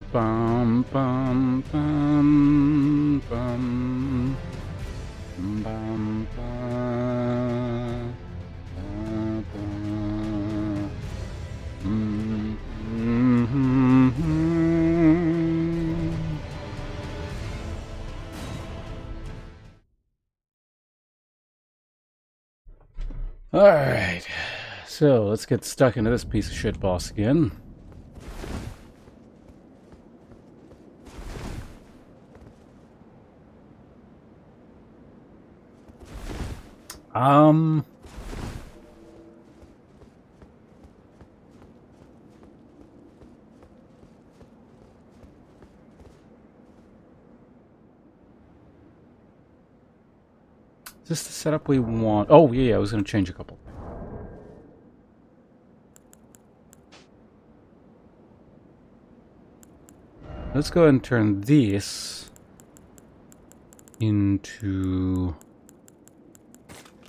Bum bum bum bum bum bum bum. All right, so let's get stuck into this piece of shit boss again. Um, is this the setup we want? Oh yeah, I was gonna change a couple. Let's go ahead and turn this into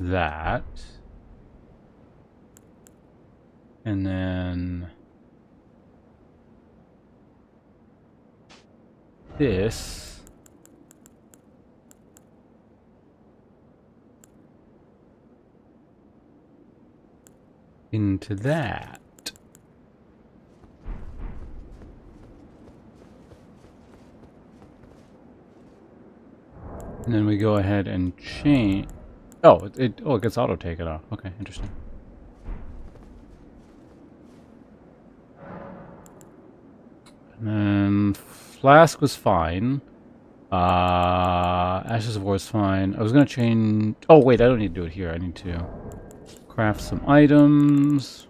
that. And then this into that. And then we go ahead and change. Oh, it gets auto taken off. Okay, interesting. And then Flask was fine. Ashes of War is fine. I was gonna change. Oh wait, I don't need to do it here. I need to craft some items.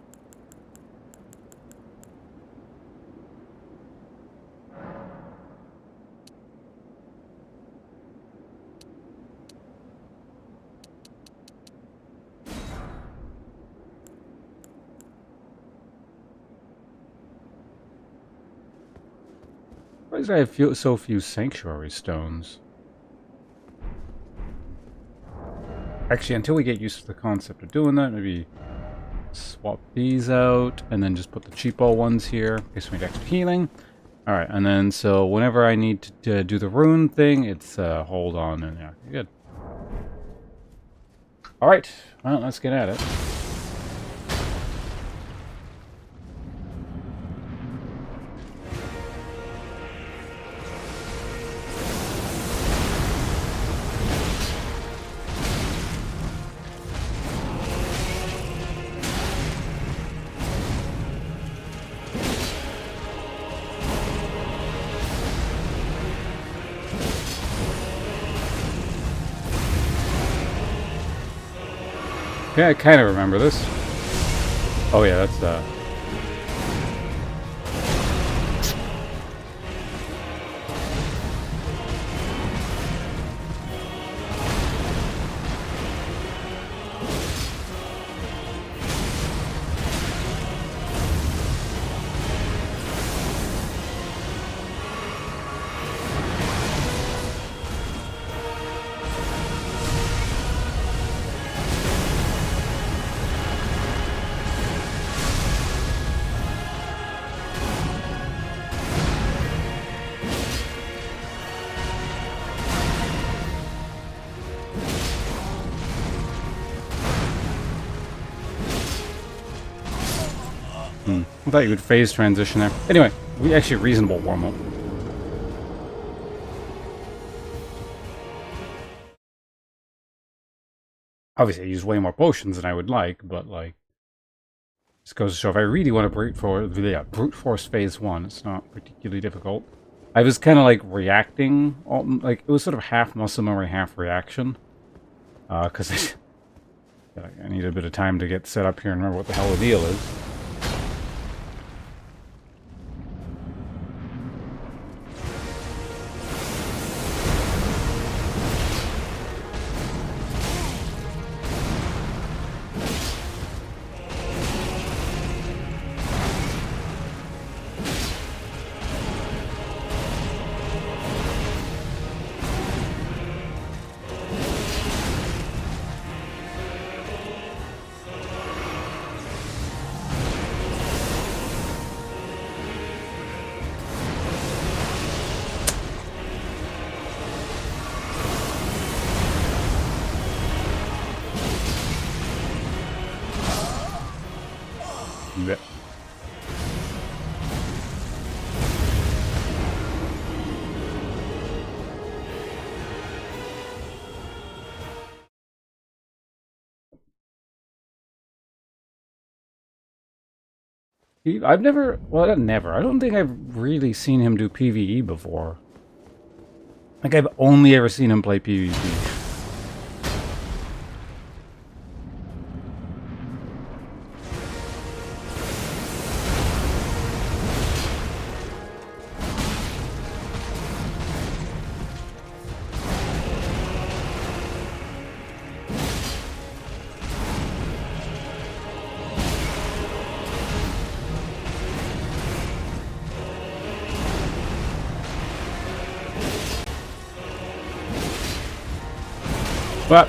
Why do I have so few sanctuary stones? Actually, until we get used to the concept of doing that, maybe swap these out and then just put the cheapo ones here in case we need extra healing. Alright, and then so whenever I need to do the rune thing, it's hold on and yeah, good. Alright, well, let's get at it. Yeah, I kind of remember this. Oh yeah, that's I thought you would phase transition there. Anyway, we actually reasonable warm-up. Obviously, I use way more potions than I would like, but like, this goes to show if I really want to brute force phase 1, it's not particularly difficult. I was kind of like reacting, like it was sort of half muscle memory, half reaction, because I need a bit of time to get set up here and remember what the hell the deal is. I've never, well, not never. I don't think I've really seen him do PvE before. Like, I've only ever seen him play PvP. But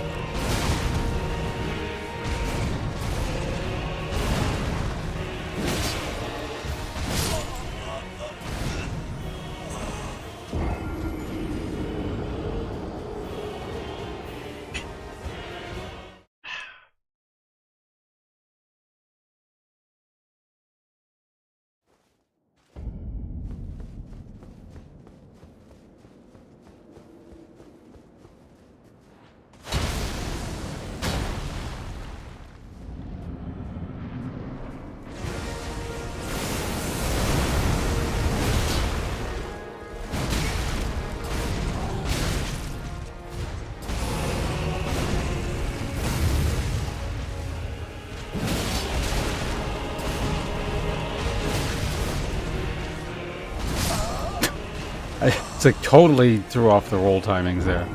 it's like totally threw off the roll timings there.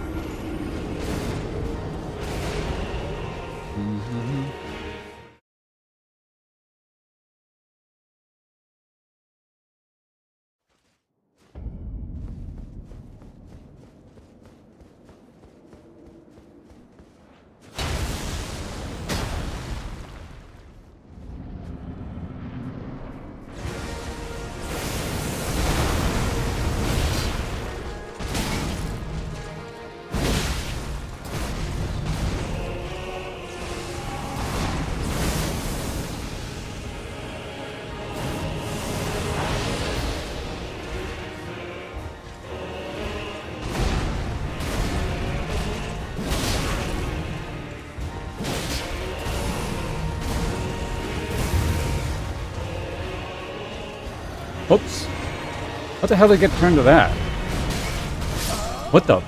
Oops. What the hell did I get turned to that? What the?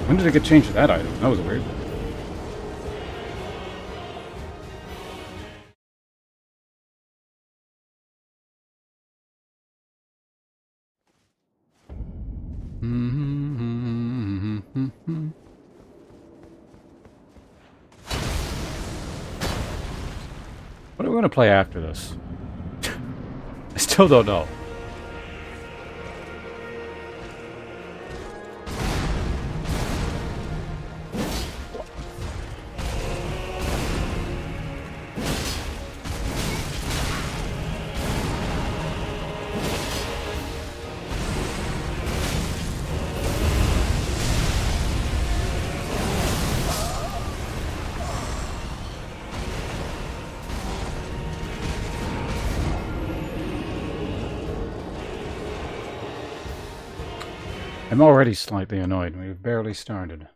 When did it get changed to that item? That was weird. What are we going to play after this? I still don't know. I'm already slightly annoyed. We've barely started.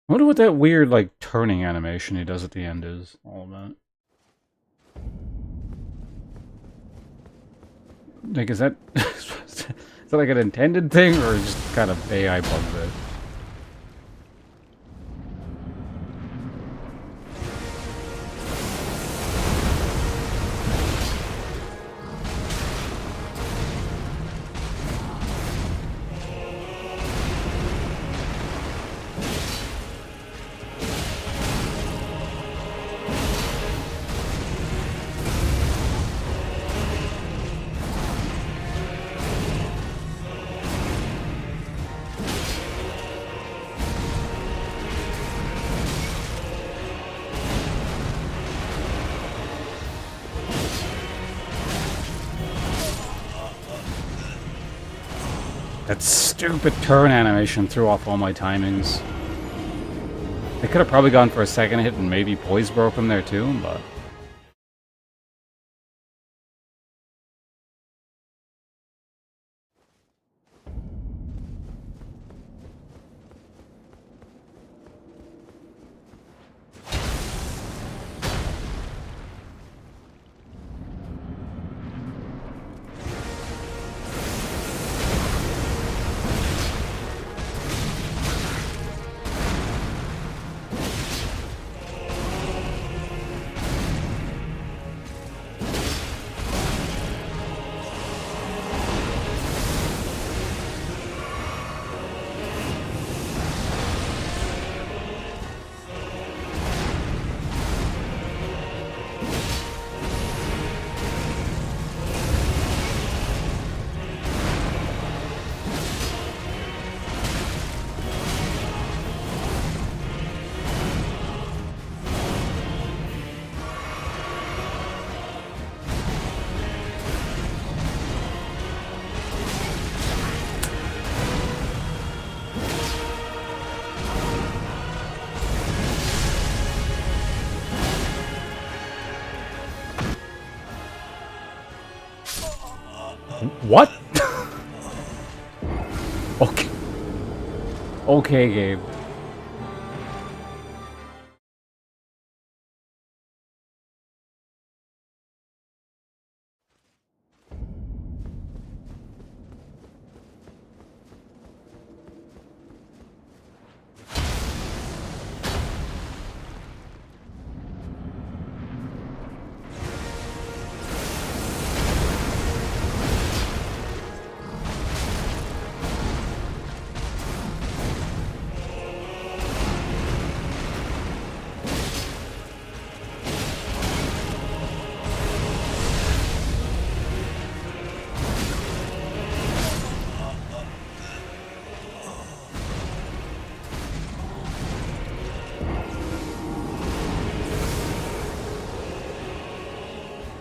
I wonder what that weird, like, turning animation he does at the end is all about. Like, is that... is that like an intended thing, or just kind of AI bugs it? That stupid turn animation threw off all my timings. I could have probably gone for a second hit and maybe poise broke him there too, but... What? Okay. Okay, Gabe.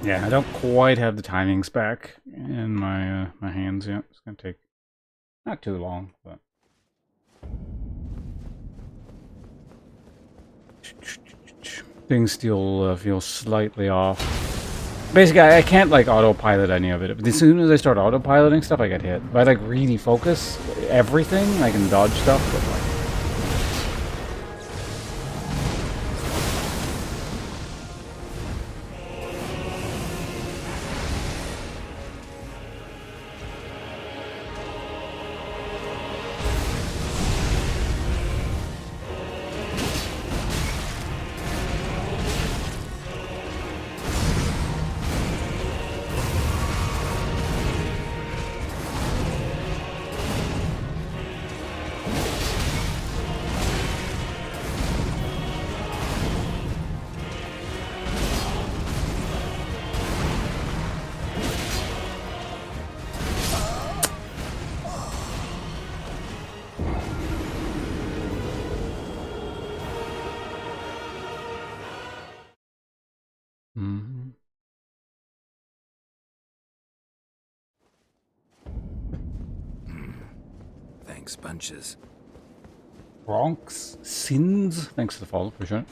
Yeah, I don't quite have the timings back in my my hands yet. It's gonna take not too long, but things still feel slightly off. Basically, I can't like autopilot any of it. But as soon as I start autopiloting stuff, I get hit. If I like really focus everything, I can dodge stuff, but like. Thanks, bunches. Bronx Sins. Thanks for the follow, appreciate it.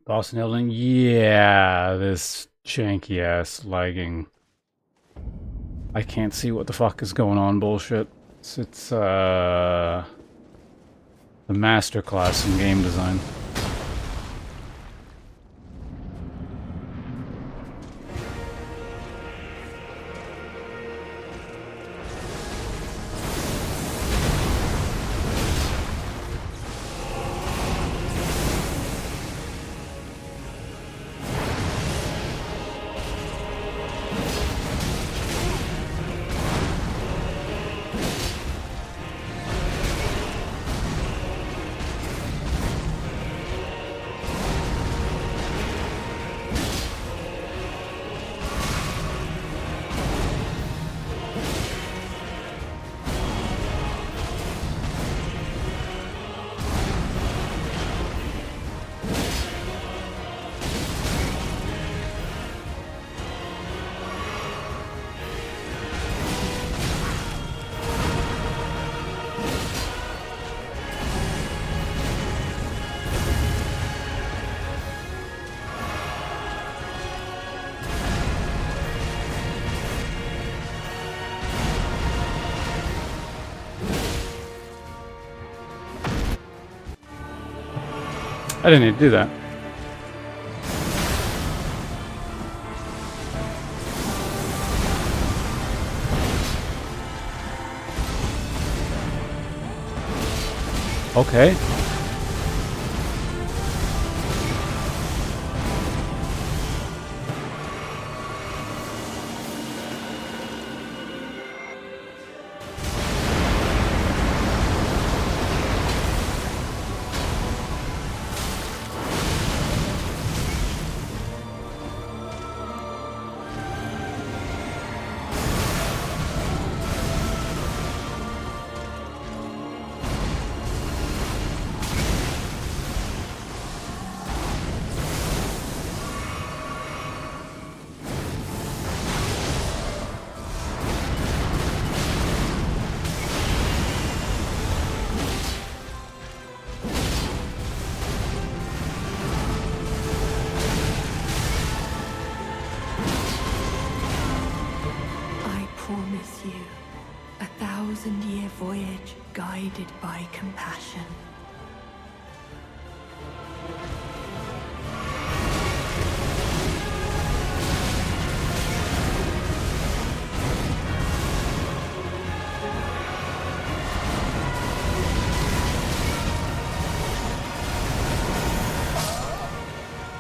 Boss and Elden, yeah, this janky ass lagging. I can't see what the fuck is going on bullshit. It's a masterclass in game design. I didn't need to do that. Okay. Promise you a 1,000-year voyage guided by compassion.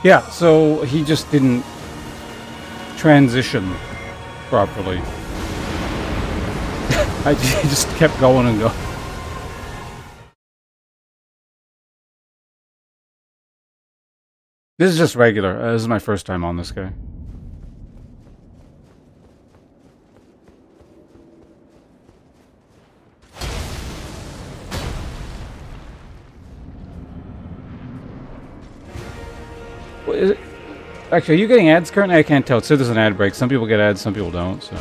Yeah, so he just didn't transition properly. He just kept going and going. This is just regular. This is my first time on this guy. What is it? Actually, are you getting ads currently? I can't tell. It said there's an ad break. Some people get ads, some people don't, so...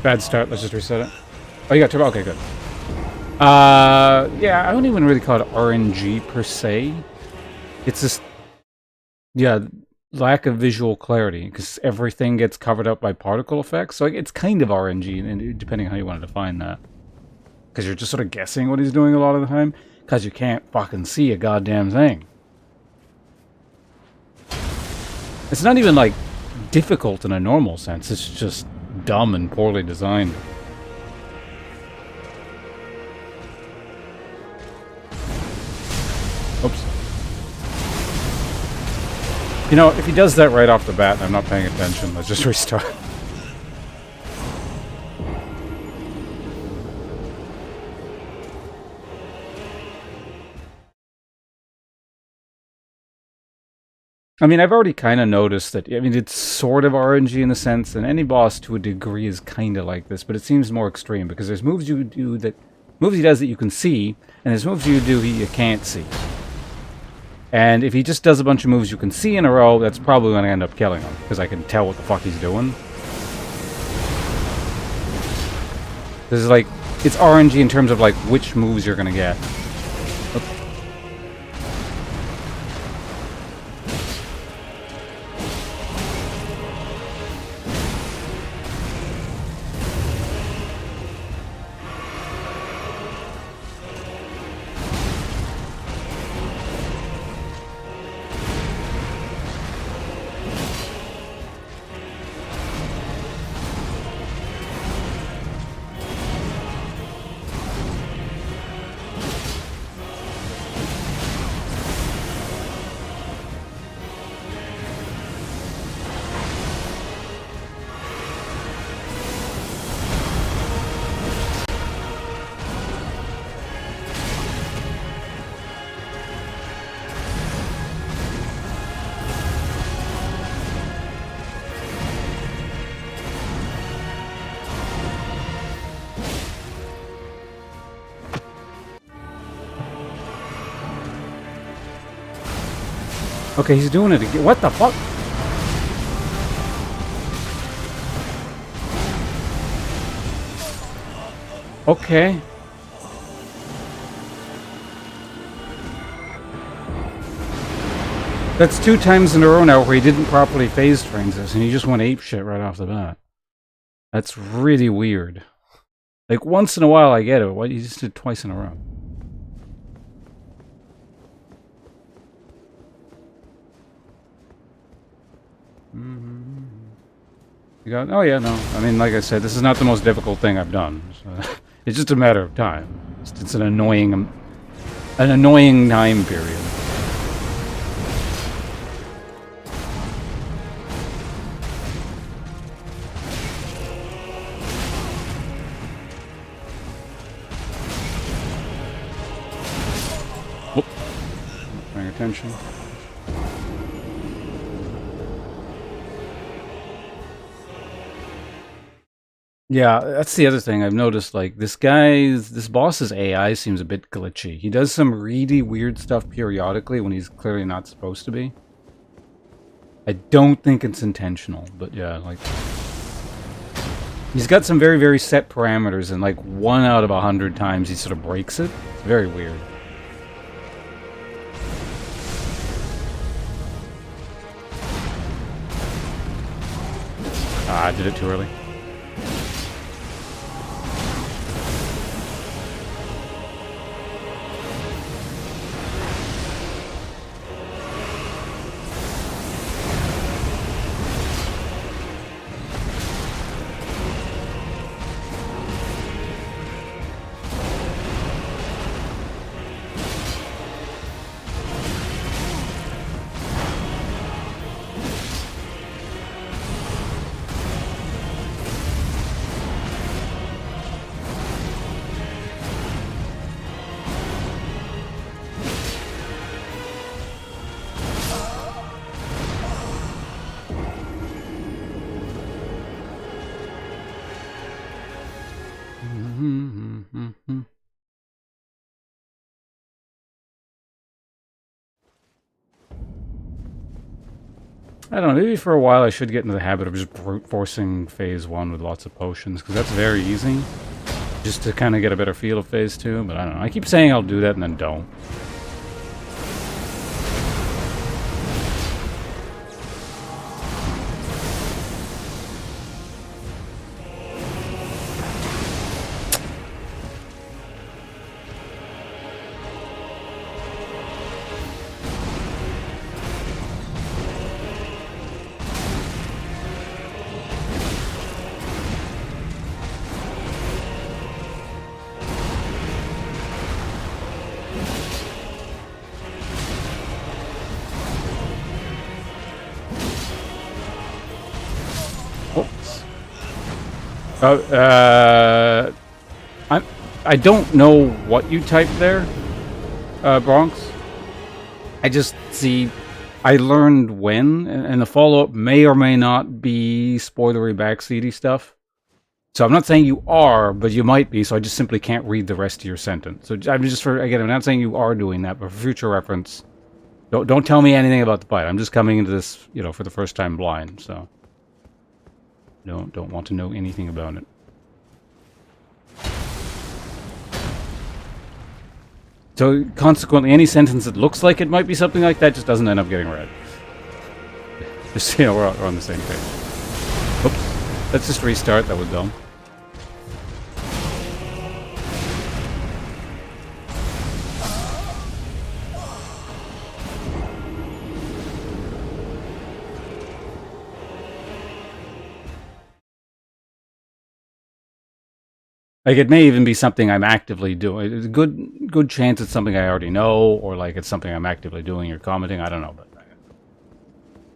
Bad start. Let's just reset it. Oh, you got turbo? Okay, good. Yeah, I don't even really call it RNG per se. It's just, yeah, lack of visual clarity, because everything gets covered up by particle effects. So it's kind of RNG, and depending on how you want to define that. Because you're just sort of guessing what he's doing a lot of the time, because you can't fucking see a goddamn thing. It's not even, like, difficult in a normal sense. It's just dumb and poorly designed. Oops. You know, if he does that right off the bat and I'm not paying attention, let's just restart. I mean, I've already kind of noticed that, I mean, it's sort of RNG in the sense, and any boss to a degree is kind of like this, but it seems more extreme, because there's moves you do that, moves he does that you can see, and there's moves you do you can't see. And if he just does a bunch of moves you can see in a row, that's probably going to end up killing him, because I can tell what the fuck he's doing. This is like, it's RNG in terms of like which moves you're going to get. Okay, he's doing it again. What the fuck? Okay. That's 2 times in a row now where he didn't properly phase transit, and he just went apeshit right off the bat. That's really weird. Like, once in a while I get it, why you just did twice in a row? You got, oh yeah, no. I mean, like I said, this is not the most difficult thing I've done. So it's just a matter of time. It's an annoying time period. Whoop. Not paying attention. Yeah, that's the other thing I've noticed. Like, this boss's AI seems a bit glitchy. He does some really weird stuff periodically when he's clearly not supposed to be. I don't think it's intentional, but yeah, like... He's got some very, very set parameters, and like 1 out of 100 times he sort of breaks it. It's very weird. Ah, I did it too early. I don't know, maybe for a while I should get into the habit of just brute forcing phase 1 with lots of potions, because that's very easy. Just to kind of get a better feel of phase 2, but I don't know. I keep saying I'll do that and then don't. I don't know what you typed there, Bronx. I just see, I learned when, and the follow-up may or may not be spoilery backseaty stuff. So I'm not saying you are, but you might be, so I just simply can't read the rest of your sentence. So I'm just, again, I'm not saying you are doing that, but for future reference, Don't tell me anything about the fight. I'm just coming into this, you know, for the first time blind, so don't want to know anything about it. So consequently, any sentence that looks like it might be something like that just doesn't end up getting read. Just so you know, we're on the same page. Oops. Let's just restart. That was dumb. Like, it may even be something I'm actively doing. It's a good chance it's something I already know, or like it's something I'm actively doing. You're commenting. I don't know, but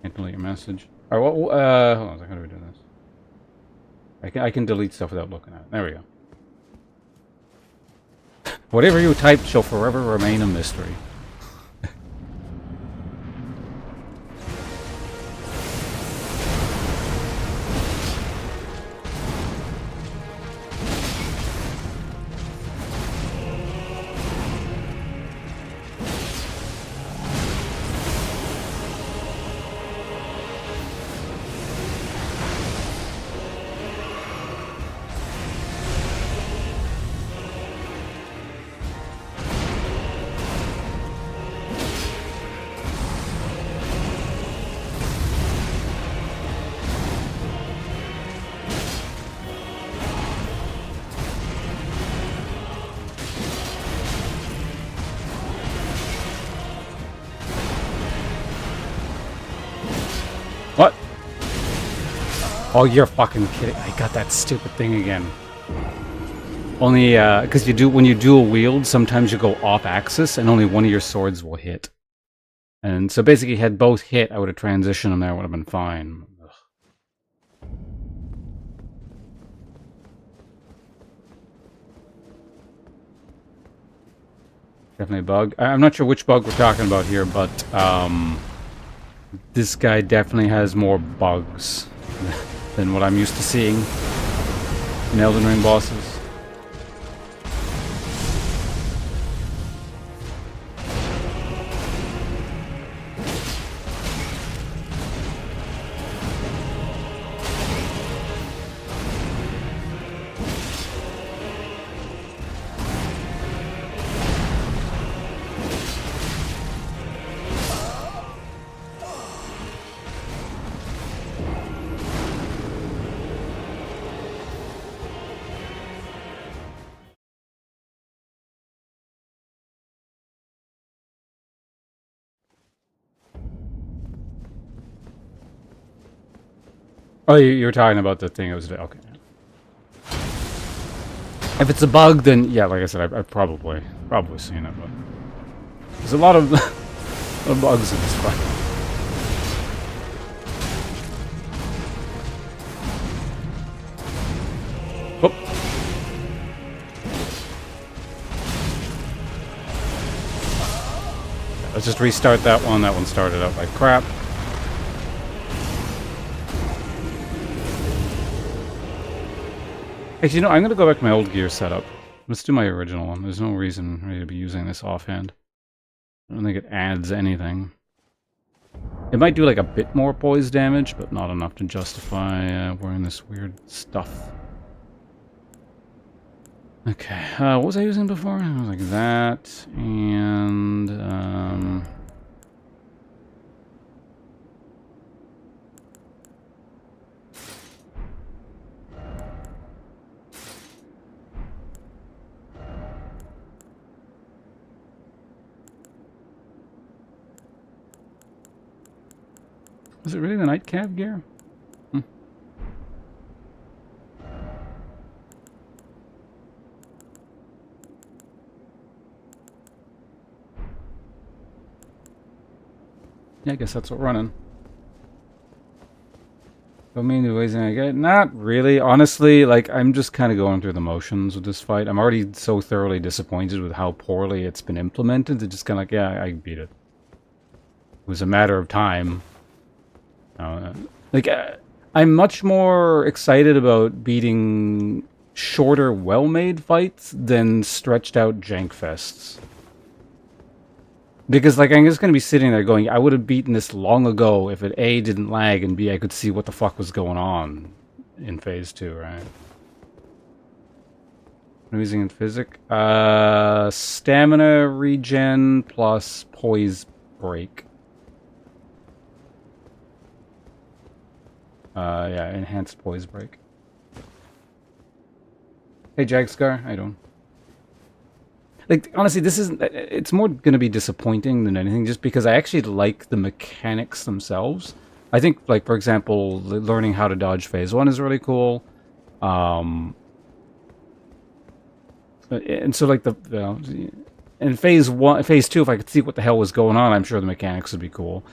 can't delete your message. All right, hold on a second. How do we do this? I can delete stuff without looking at it. There we go. Whatever you typed shall forever remain a mystery. What? Oh, you're fucking kidding. I got that stupid thing again. Only, because when you dual wield, sometimes you go off axis and only one of your swords will hit. And so basically, had both hit, I would have transitioned them there, would have been fine. Ugh. Definitely a bug. I'm not sure which bug we're talking about here, but this guy definitely has more bugs than what I'm used to seeing in Elden Ring bosses. Oh, you were talking about the thing. It was okay. If it's a bug, then yeah, like I said, I've probably seen it, but there's a lot of, lot of bugs in this fight. Oh. Let's just restart that one. That one started out like crap. Actually, you know, I'm going to go back to my old gear setup. Let's do my original one. There's no reason really to be using this offhand. I don't think it adds anything. It might do like a bit more poise damage, but not enough to justify wearing this weird stuff. Okay, what was I using before? It was like that, and was it really the nightcap gear? Yeah, I guess that's what we're running. I mean, the ways I get not really. Honestly, like I'm just kind of going through the motions with this fight. I'm already so thoroughly disappointed with how poorly it's been implemented. It's just kind of like, yeah, I beat it. It was a matter of time. I'm much more excited about beating shorter, well-made fights than stretched out jank fests. Because, like, I'm just going to be sitting there going, I would have beaten this long ago if it A, didn't lag, and B, I could see what the fuck was going on in Phase 2, right? I'm using in physic. Stamina regen plus poise break. Yeah, enhanced poise break. Hey, Jagscar, how you doing? Like, honestly, this isn't... It's more going to be disappointing than anything, just because I actually like the mechanics themselves. I think, like, for example, learning how to dodge Phase 1 is really cool. And so, like, in Phase 1... Phase 2, if I could see what the hell was going on, I'm sure the mechanics would be cool.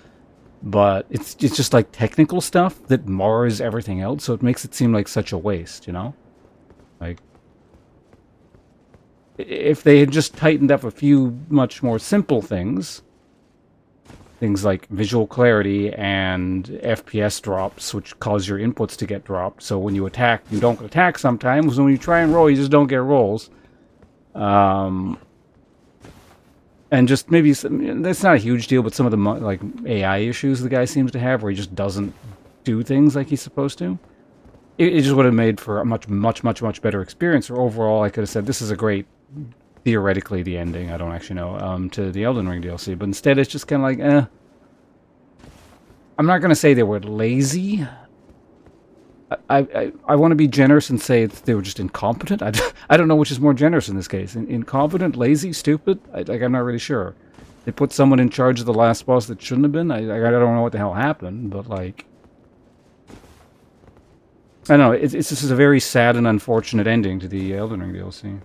But it's just, like, technical stuff that mars everything else, so it makes it seem like such a waste, you know? Like... If they had just tightened up a few much more simple things like visual clarity and FPS drops, which cause your inputs to get dropped, so when you attack, you don't attack sometimes, when you try and roll, you just don't get rolls. And just maybe, that's not a huge deal, but some of the like AI issues the guy seems to have, where he just doesn't do things like he's supposed to. It just would have made for a much better experience, or overall I could have said, this is a great... Theoretically, the ending, I don't actually know, to the Elden Ring DLC, but instead it's just kind of like, I'm not going to say they were lazy. I want to be generous and say they were just incompetent. I don't know which is more generous in this case. Incompetent, lazy, stupid? I'm not really sure. They put someone in charge of the last boss that shouldn't have been. I don't know what the hell happened, but like... I don't know, it's just a very sad and unfortunate ending to the Elden Ring DLC.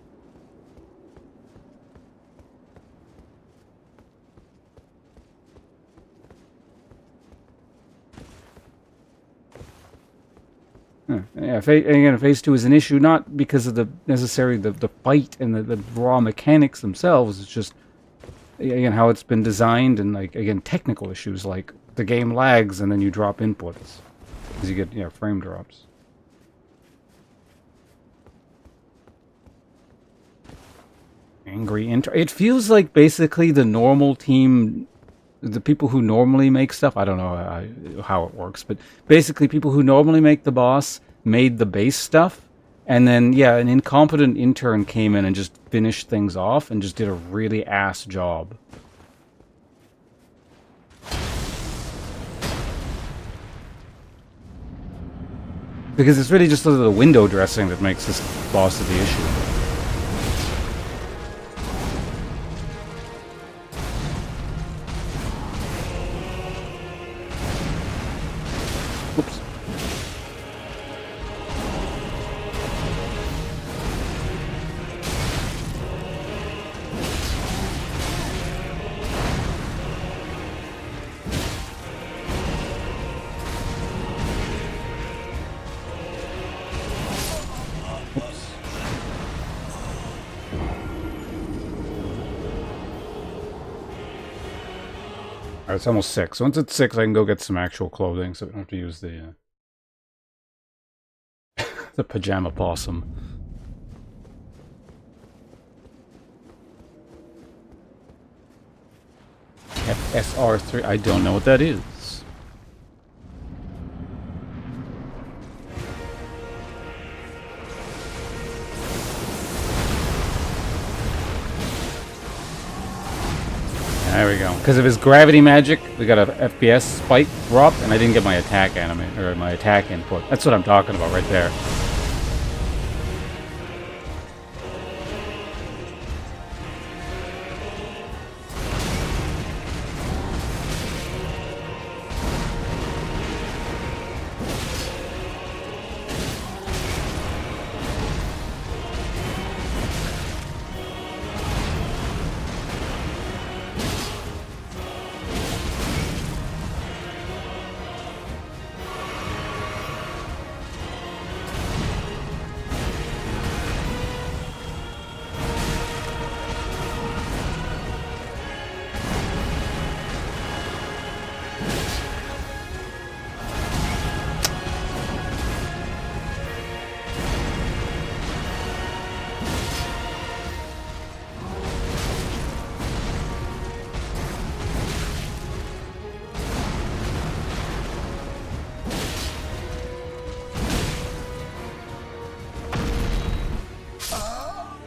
Yeah, again, Phase 2 is an issue not because of the fight and the raw mechanics themselves. It's just, again, how it's been designed, and, like, again, technical issues, like the game lags and then you drop inputs because you get, frame drops. Angry intro. It feels like basically the normal team, the people who normally make stuff, I don't know how it works, but basically people who normally make the boss made the base stuff, and then, yeah, an incompetent intern came in and just finished things off and just did a really ass job. Because it's really just the window dressing that makes this boss the issue. Oops. Alright, it's almost 6. Once it's 6, I can go get some actual clothing, so I don't have to use the the pajama possum. FSR3, I don't know what that is. There we go. Because of his gravity magic, we got a FPS spike drop, and I didn't get my attack my attack input. That's what I'm talking about right there.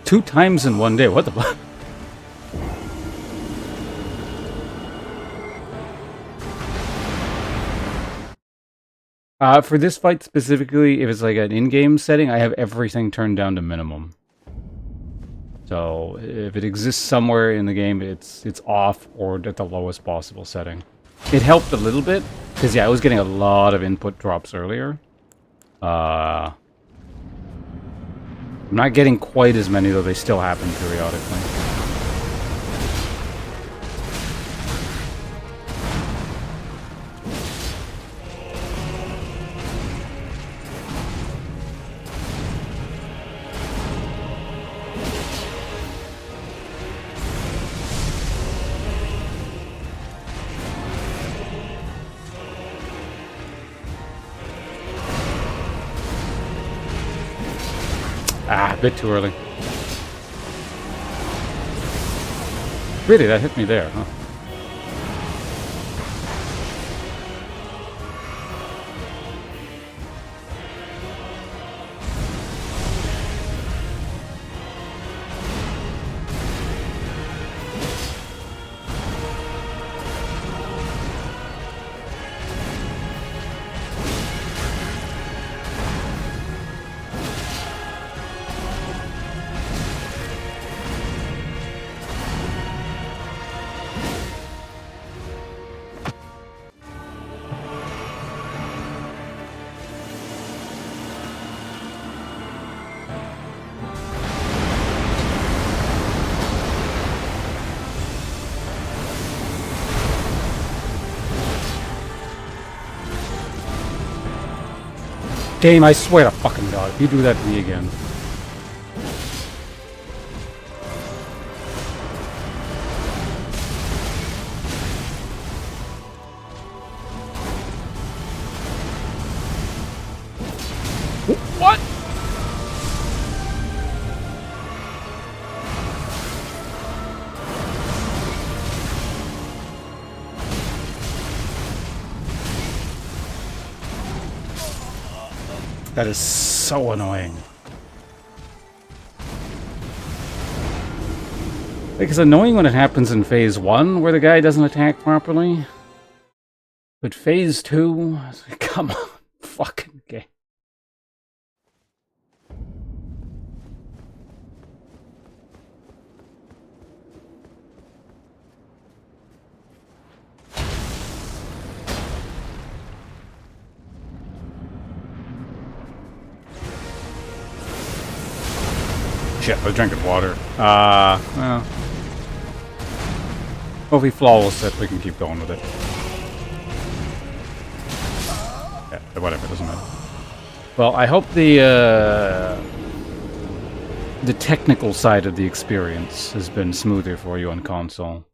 2 times in one day. What the fuck? For this fight specifically, if it's like an in-game setting, I have everything turned down to minimum. So if it exists somewhere in the game, it's off or at the lowest possible setting. It helped a little bit, because yeah, I was getting a lot of input drops earlier. I'm not getting quite as many, though they still happen periodically. Ah, a bit too early. Really, that hit me there, huh? Game, I swear to fucking God, if you do that to me again. What? That is so annoying. Like, it's annoying when it happens in phase 1 where the guy doesn't attack properly. But phase 2, it's like, come on, fucking game. Shit, I was drinking water. Well. If we flawless it, we can keep going with it. Yeah, whatever, doesn't matter. Well, I hope the technical side of the experience has been smoother for you on console.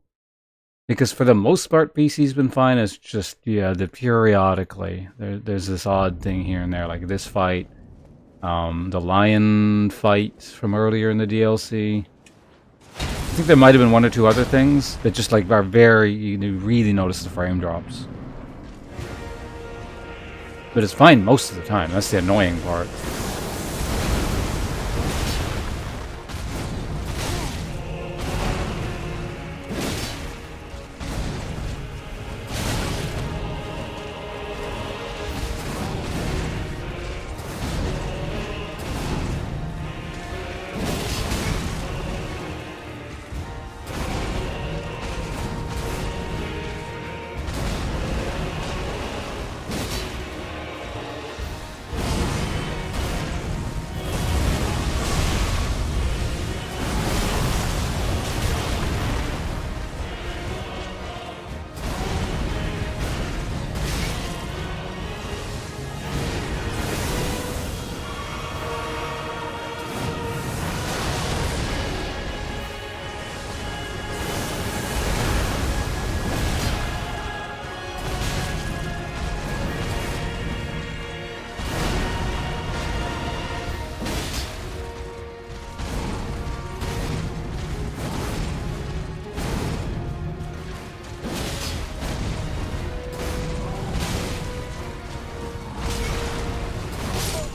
Because for the most part, PC's been fine. It's just, yeah, periodically. There's this odd thing here and there, like this fight. The lion fight from earlier in the DLC. I think there might have been 1 or 2 other things that just like are very, you really notice the frame drops. But it's fine most of the time. That's the annoying part.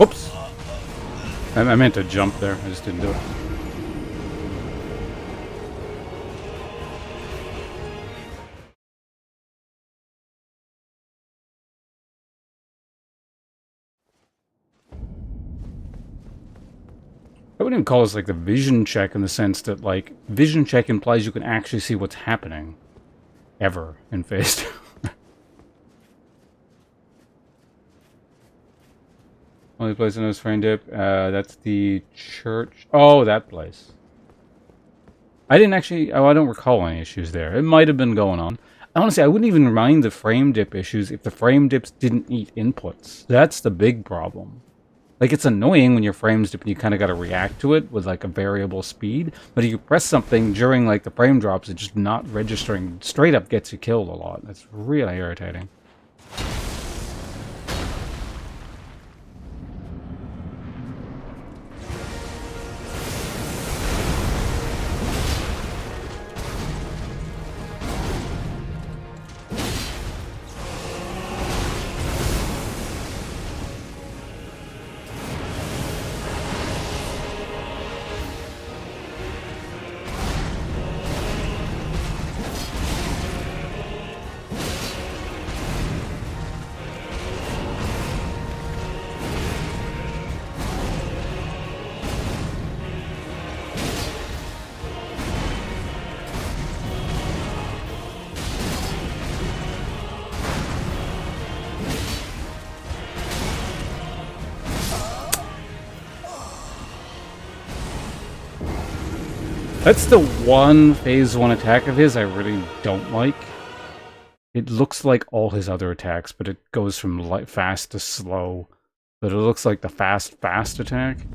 Oops. I meant to jump there. I just didn't do it. I wouldn't even call this like the vision check in the sense that like vision check implies you can actually see what's happening ever in phase 2. Only place I know is frame dip. That's the church. Oh, that place. I didn't actually. Oh, I don't recall any issues there. It might have been going on. Honestly, I wouldn't even mind the frame dip issues if the frame dips didn't eat inputs. That's the big problem. Like, it's annoying when your frames dip and you kind of got to react to it with, like, a variable speed. But if you press something during, like, the frame drops, it's just not registering. Straight up gets you killed a lot. That's really irritating. That's the one phase 1 attack of his I really don't like. It looks like all his other attacks, but it goes from fast to slow. But it looks like the fast attack.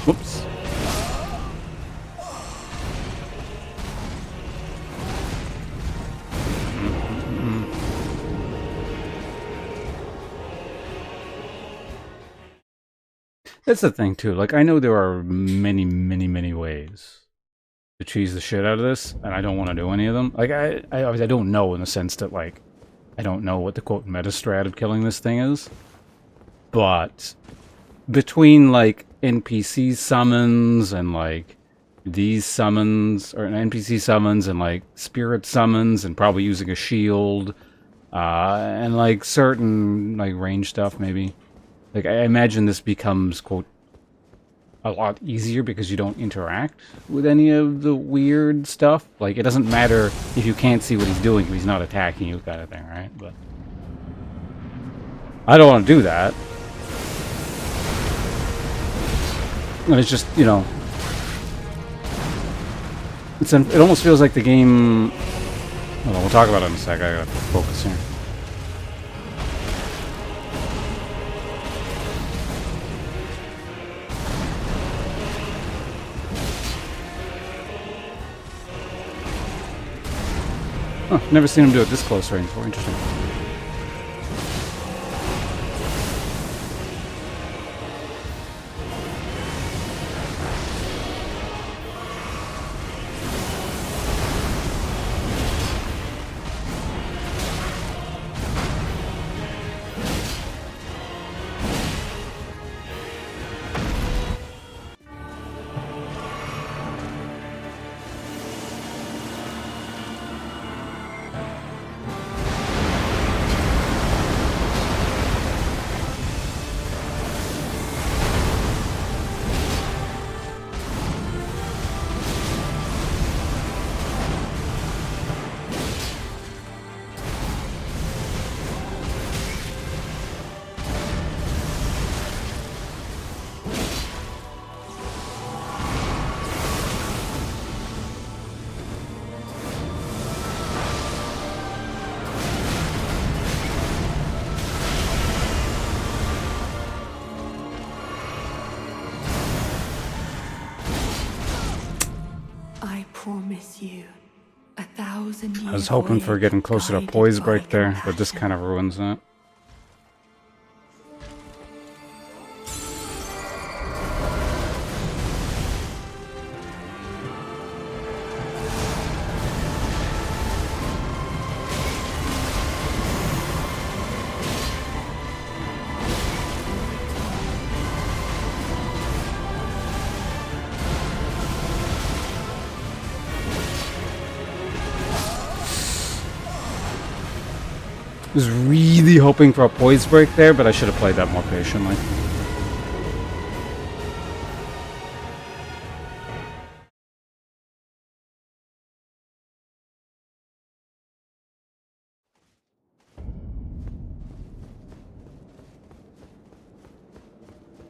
Whoops. That's the thing, too. Like, I know there are many ways to cheese the shit out of this, and I don't want to do any of them. Like, I obviously I don't know in the sense that, like, I don't know what the, quote, meta strat of killing this thing is. But between, like, NPC summons and, like, these summons, or NPC summons and, like, spirit summons, and probably using a shield, and, like, certain, like, range stuff, maybe. Like, I imagine this becomes, quote, a lot easier because you don't interact with any of the weird stuff. Like, it doesn't matter if you can't see what he's doing if he's not attacking you, kind of thing, right? But I don't want to do that. And it's just, you know, it almost feels like the game... Hold on, we'll talk about it in a sec. I gotta focus here. Oh, never seen him do it this close range before. Interesting. Promise you, 1,000 years. I was hoping for getting closer to poise break there, but this kind of ruins that. Was really hoping for a poise break there, but I should have played that more patiently.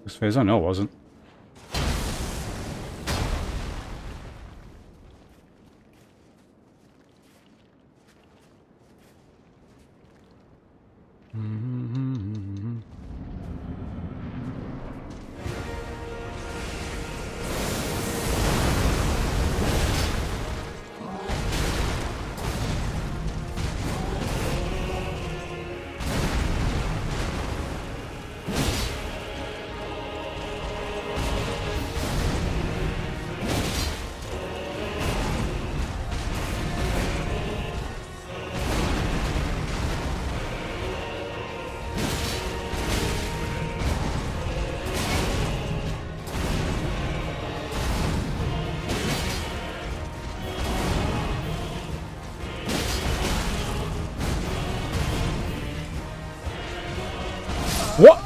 This phase, oh no, it wasn't. What?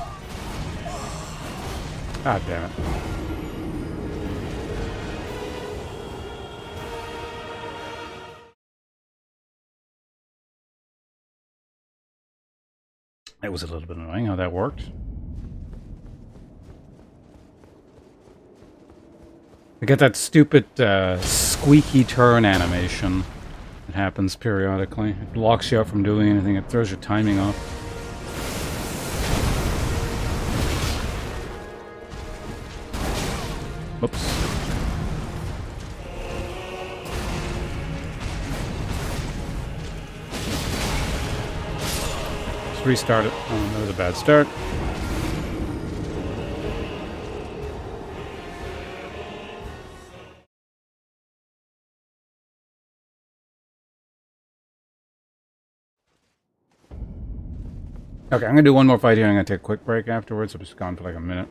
God damn it. It was a little bit annoying how that worked. I get that stupid squeaky turn animation. It happens periodically. It blocks you out from doing anything. It throws your timing off. Oops. Let's restart it. Oh, that was a bad start. Okay, I'm gonna do one more fight here. I'm gonna take a quick break afterwards. I'm just gone for like a minute.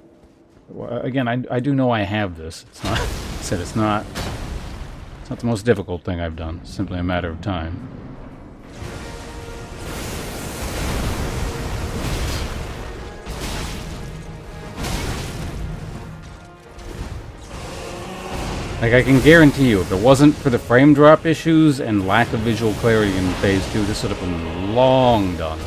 Again, I do know I have this. It's not. I said it's not. It's not the most difficult thing I've done. It's simply a matter of time. Like, I can guarantee you, if it wasn't for the frame drop issues and lack of visual clarity in Phase 2, this would have been long done.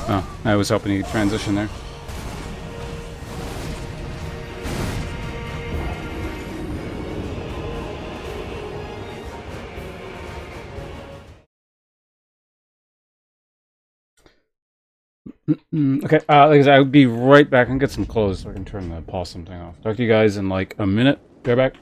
Oh, I was hoping he'd transition there. Okay, like I said, I'll be right back and get some clothes so I can turn the possum thing off. Talk to you guys in like a minute. Be right back.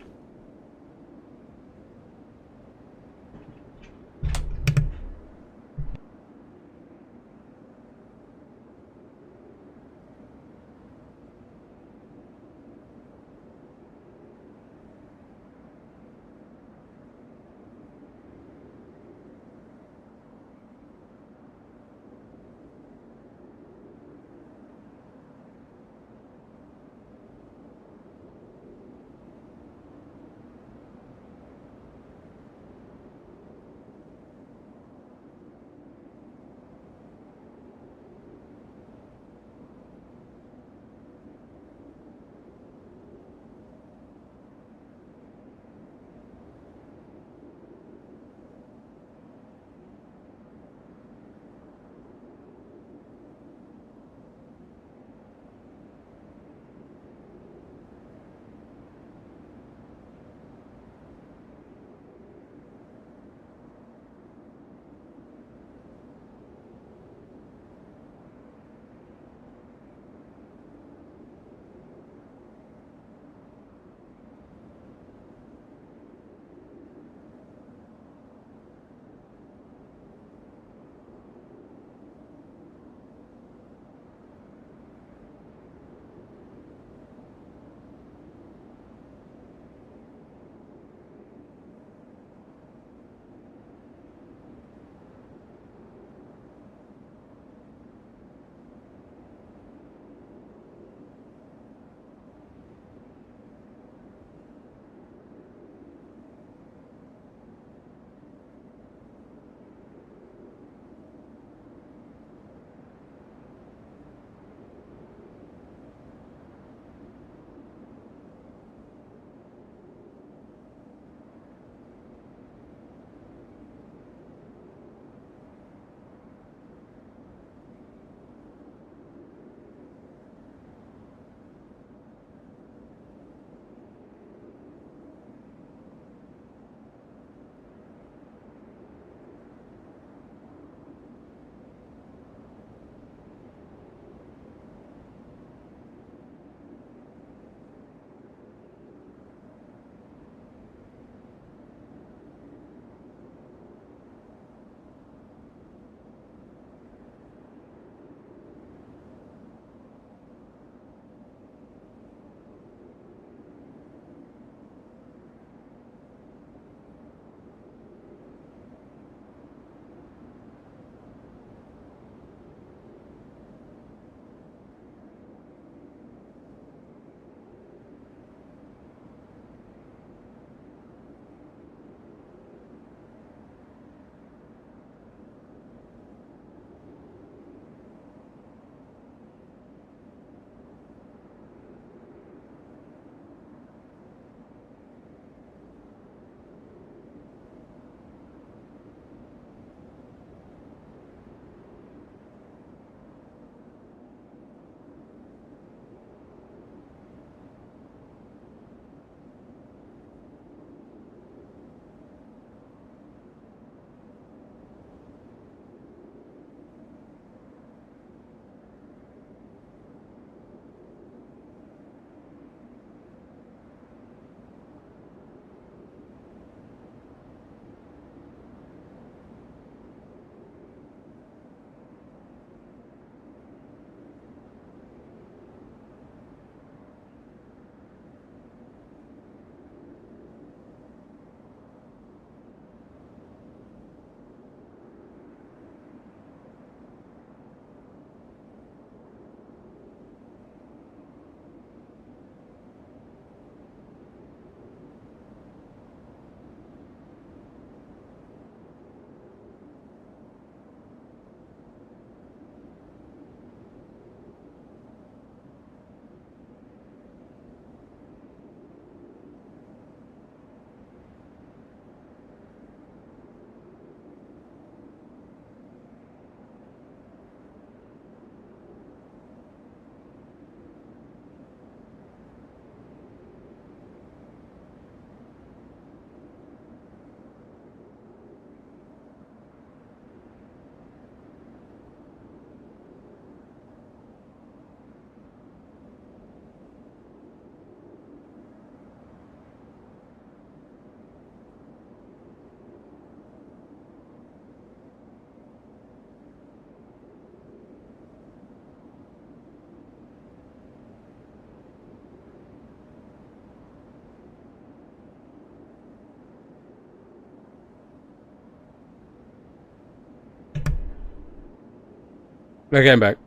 Okay, I'm back.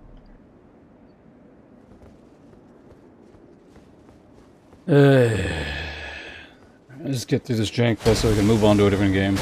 Let's get through this jank quest so we can move on to a different game.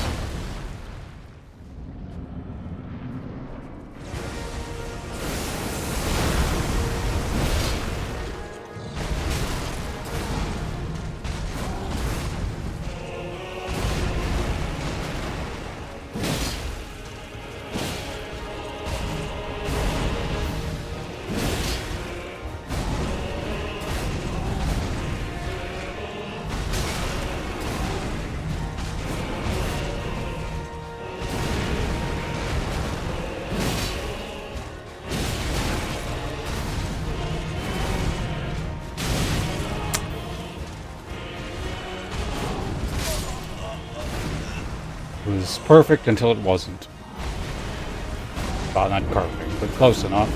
It was perfect until it wasn't. Well, not perfect, but close enough.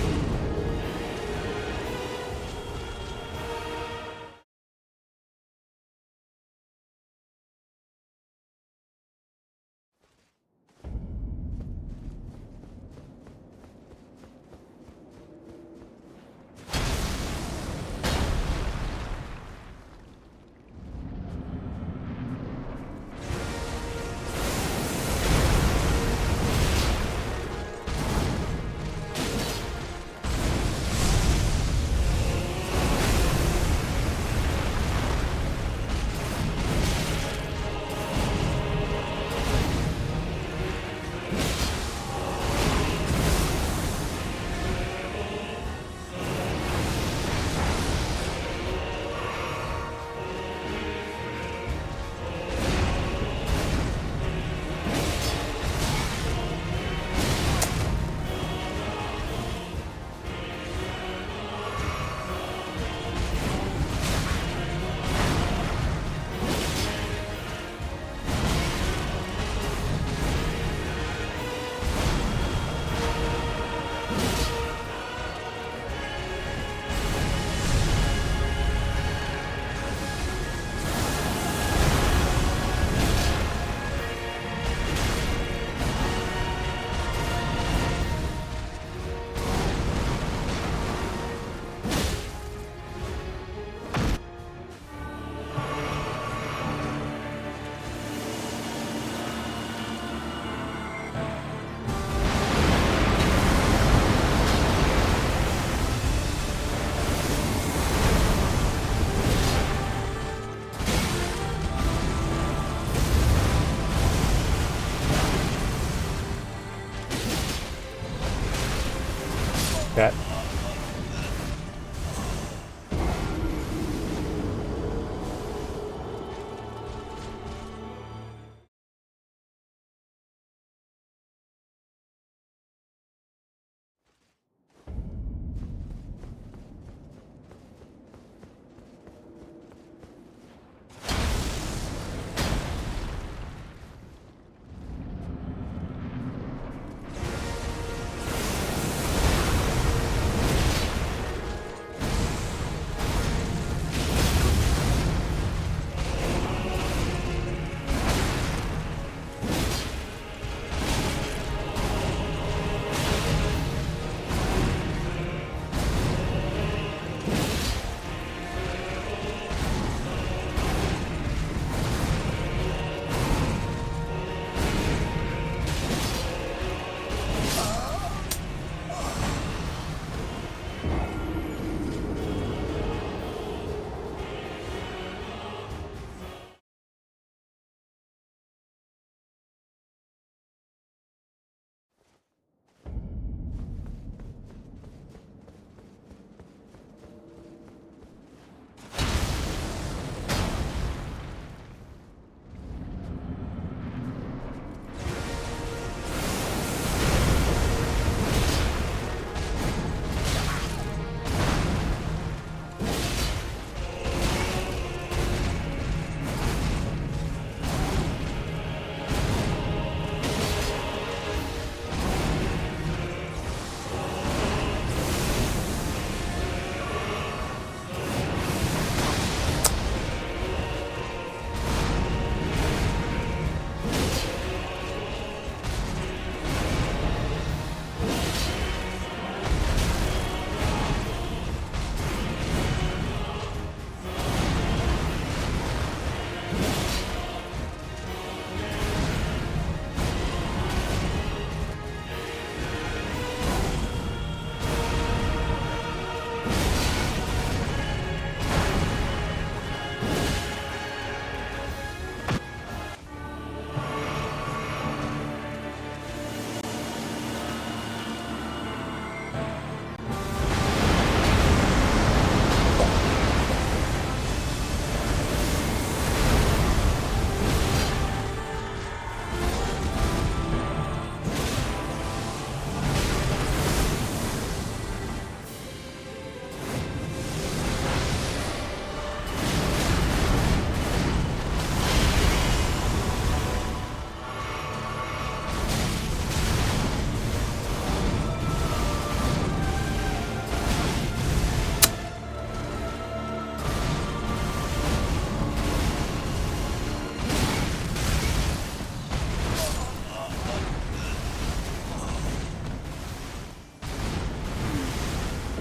That.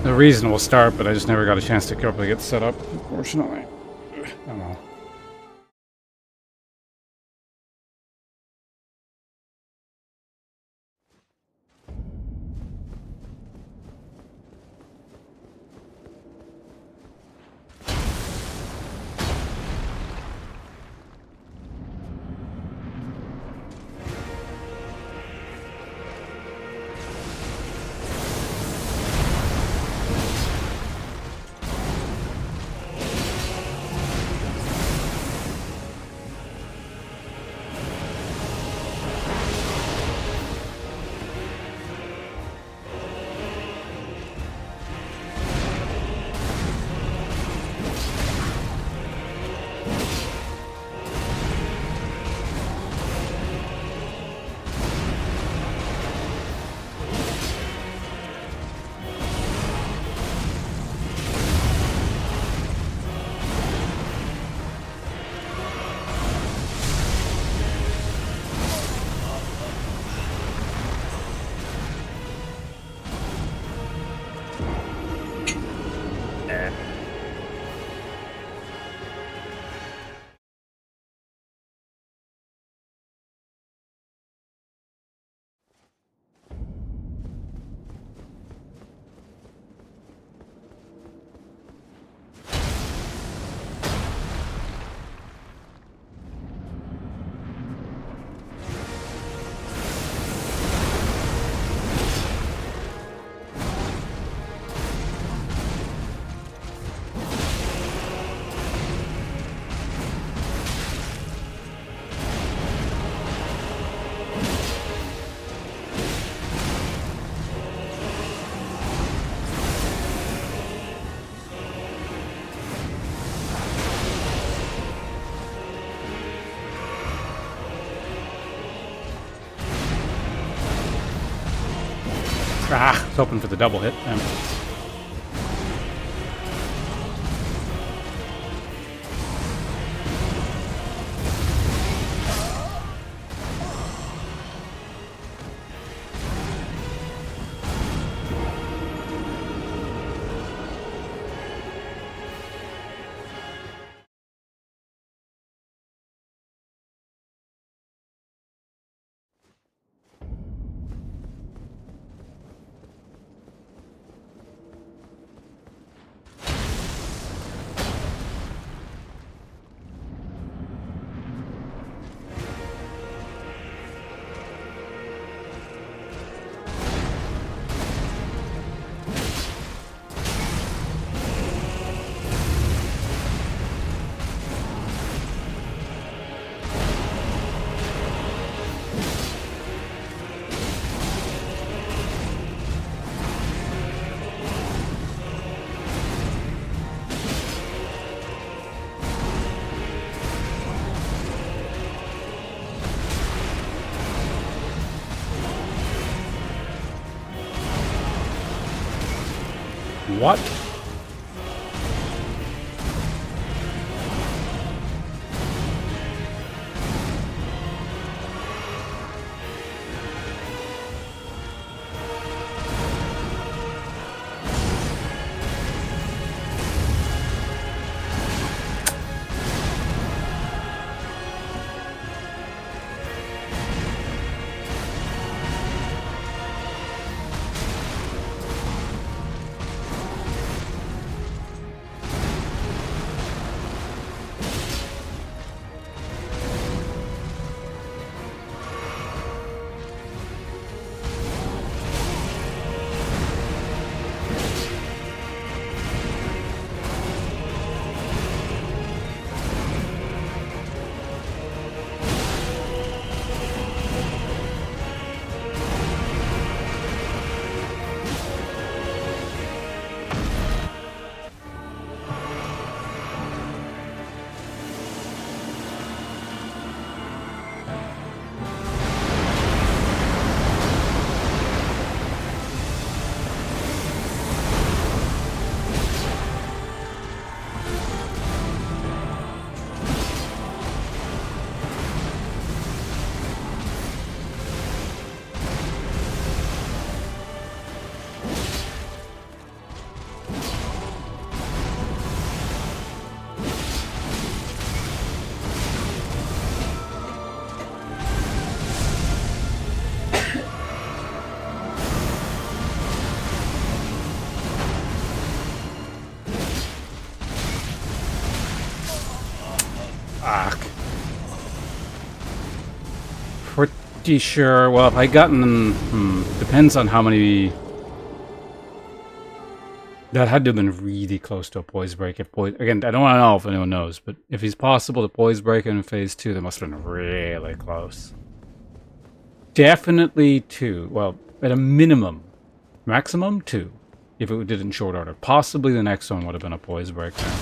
a reasonable start, but I just never got a chance to carefully get set up, unfortunately. Oh well. Ah, I was hoping for the double hit. What? Gee, sure. Well, if I gotten... depends on how many... That had to have been really close to a poise break. If poise... Again, I don't want to know if anyone knows, but if it's possible to poise break in phase 2, that must have been really close. Definitely 2. Well, at a minimum. Maximum 2. If it did it in short order. Possibly the next one would have been a poise break there.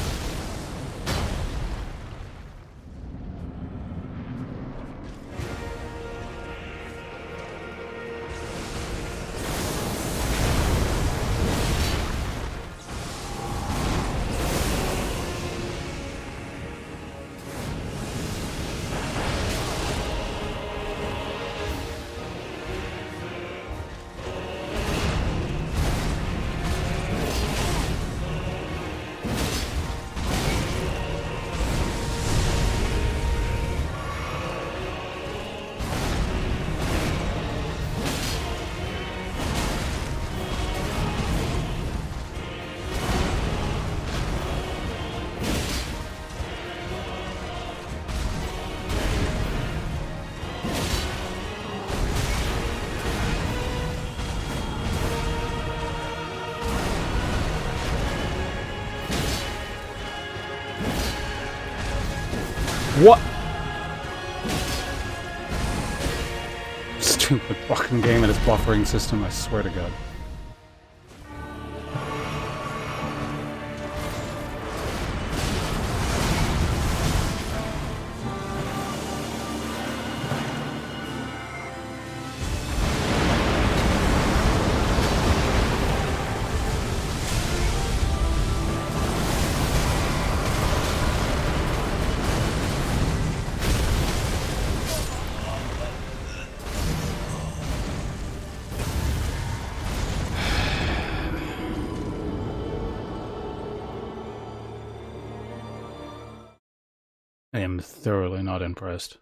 What? Stupid fucking game and its buffering system, I swear to God. I am thoroughly not impressed.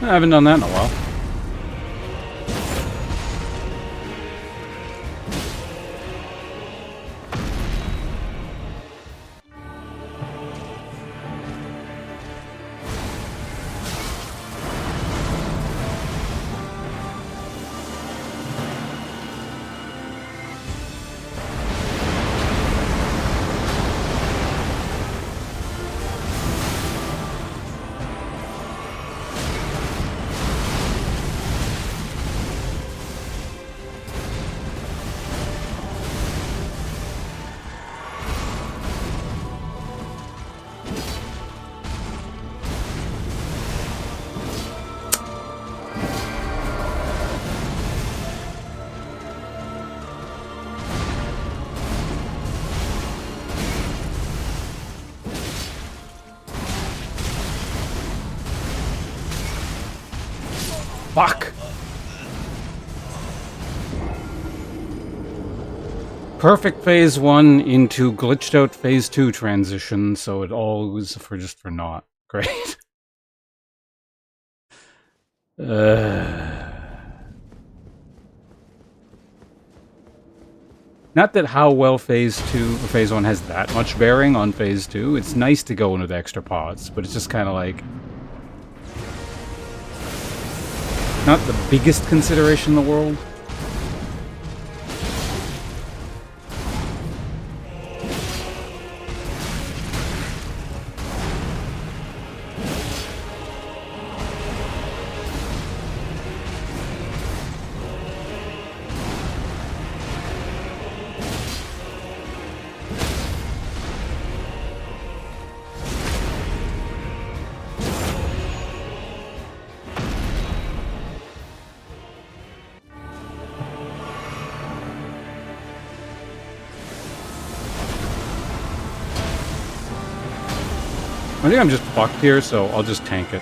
I haven't done that in a while. Fuck! Perfect phase 1 into glitched out phase 2 transition, so it all was for naught. Great. Not that how well phase 2 or phase 1 has that much bearing on phase 2. It's nice to go into the extra pods, but it's just kind of like not the biggest consideration in the world. I think I'm just fucked here, so I'll just tank it.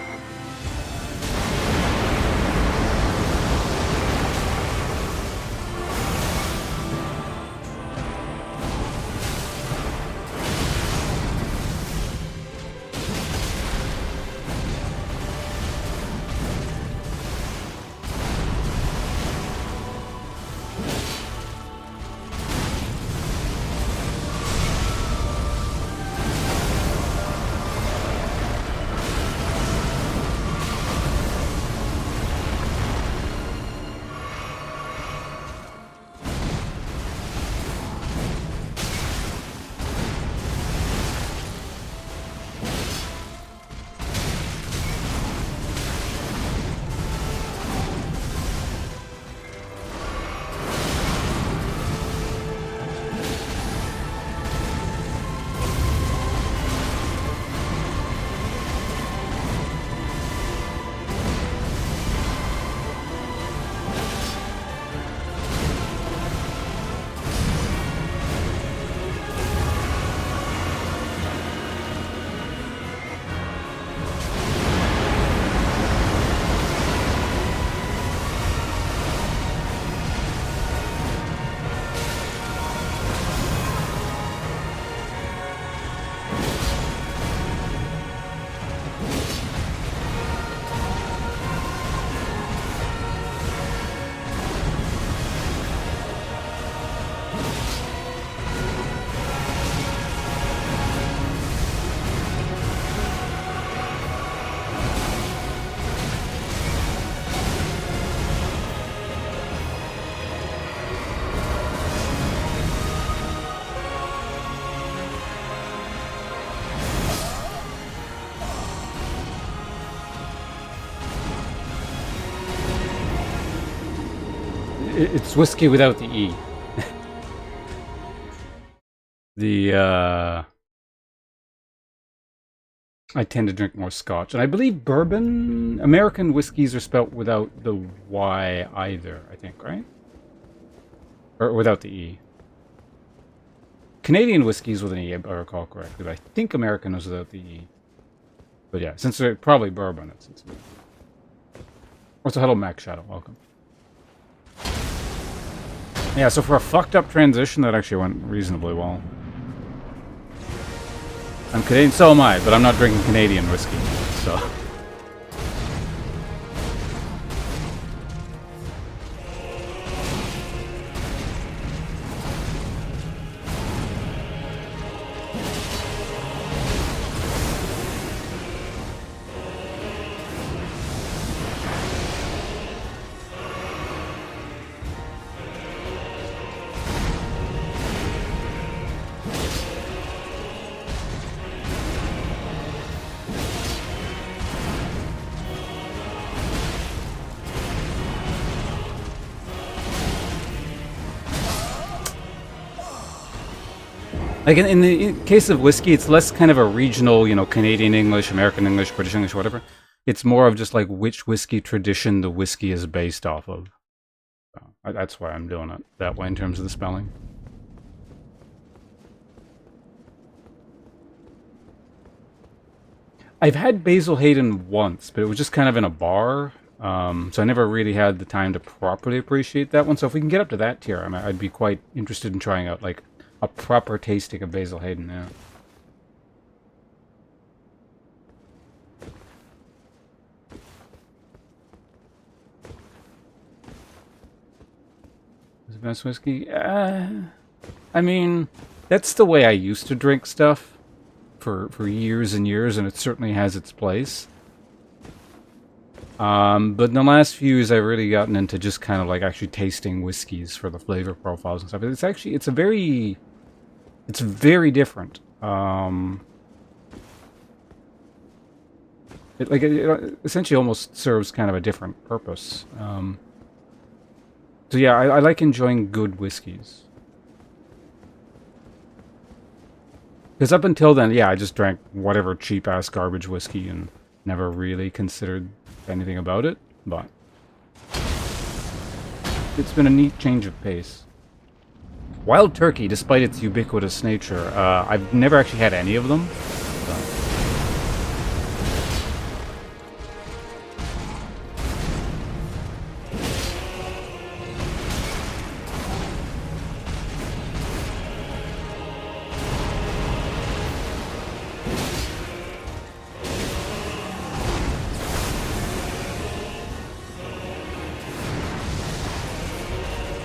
It's whiskey without the E. I tend to drink more scotch. And I believe bourbon... American whiskeys are spelt without the Y either, I think, right? Or without the E. Canadian whiskeys with an E, if I recall correctly. But I think American was without the E. But yeah, since they're probably bourbon, it's... Also, hello, Mac Shadow. Welcome. Yeah, so for a fucked up transition, that actually went reasonably well. I'm Canadian, so am I, but I'm not drinking Canadian whiskey, so... Like in the case of whiskey, it's less kind of a regional, you know, Canadian English, American English, British English, whatever. It's more of just like which whiskey tradition the whiskey is based off of. So that's why I'm doing it that way in terms of the spelling. I've had Basil Hayden once, but it was just kind of in a bar. So I never really had the time to properly appreciate that one. So if we can get up to that tier, I'd be quite interested in trying out like a proper tasting of Basil Hayden, yeah. Is the best whiskey? I mean, that's the way I used to drink stuff for years and years, and it certainly has its place. But in the last few years, I've really gotten into just kind of like actually tasting whiskeys for the flavor profiles and stuff. It's very different. It essentially almost serves kind of a different purpose. So yeah, I like enjoying good whiskeys. Because up until then, yeah, I just drank whatever cheap-ass garbage whiskey and never really considered anything about it, but it's been a neat change of pace. Wild turkey, despite its ubiquitous nature, I've never actually had any of them. So.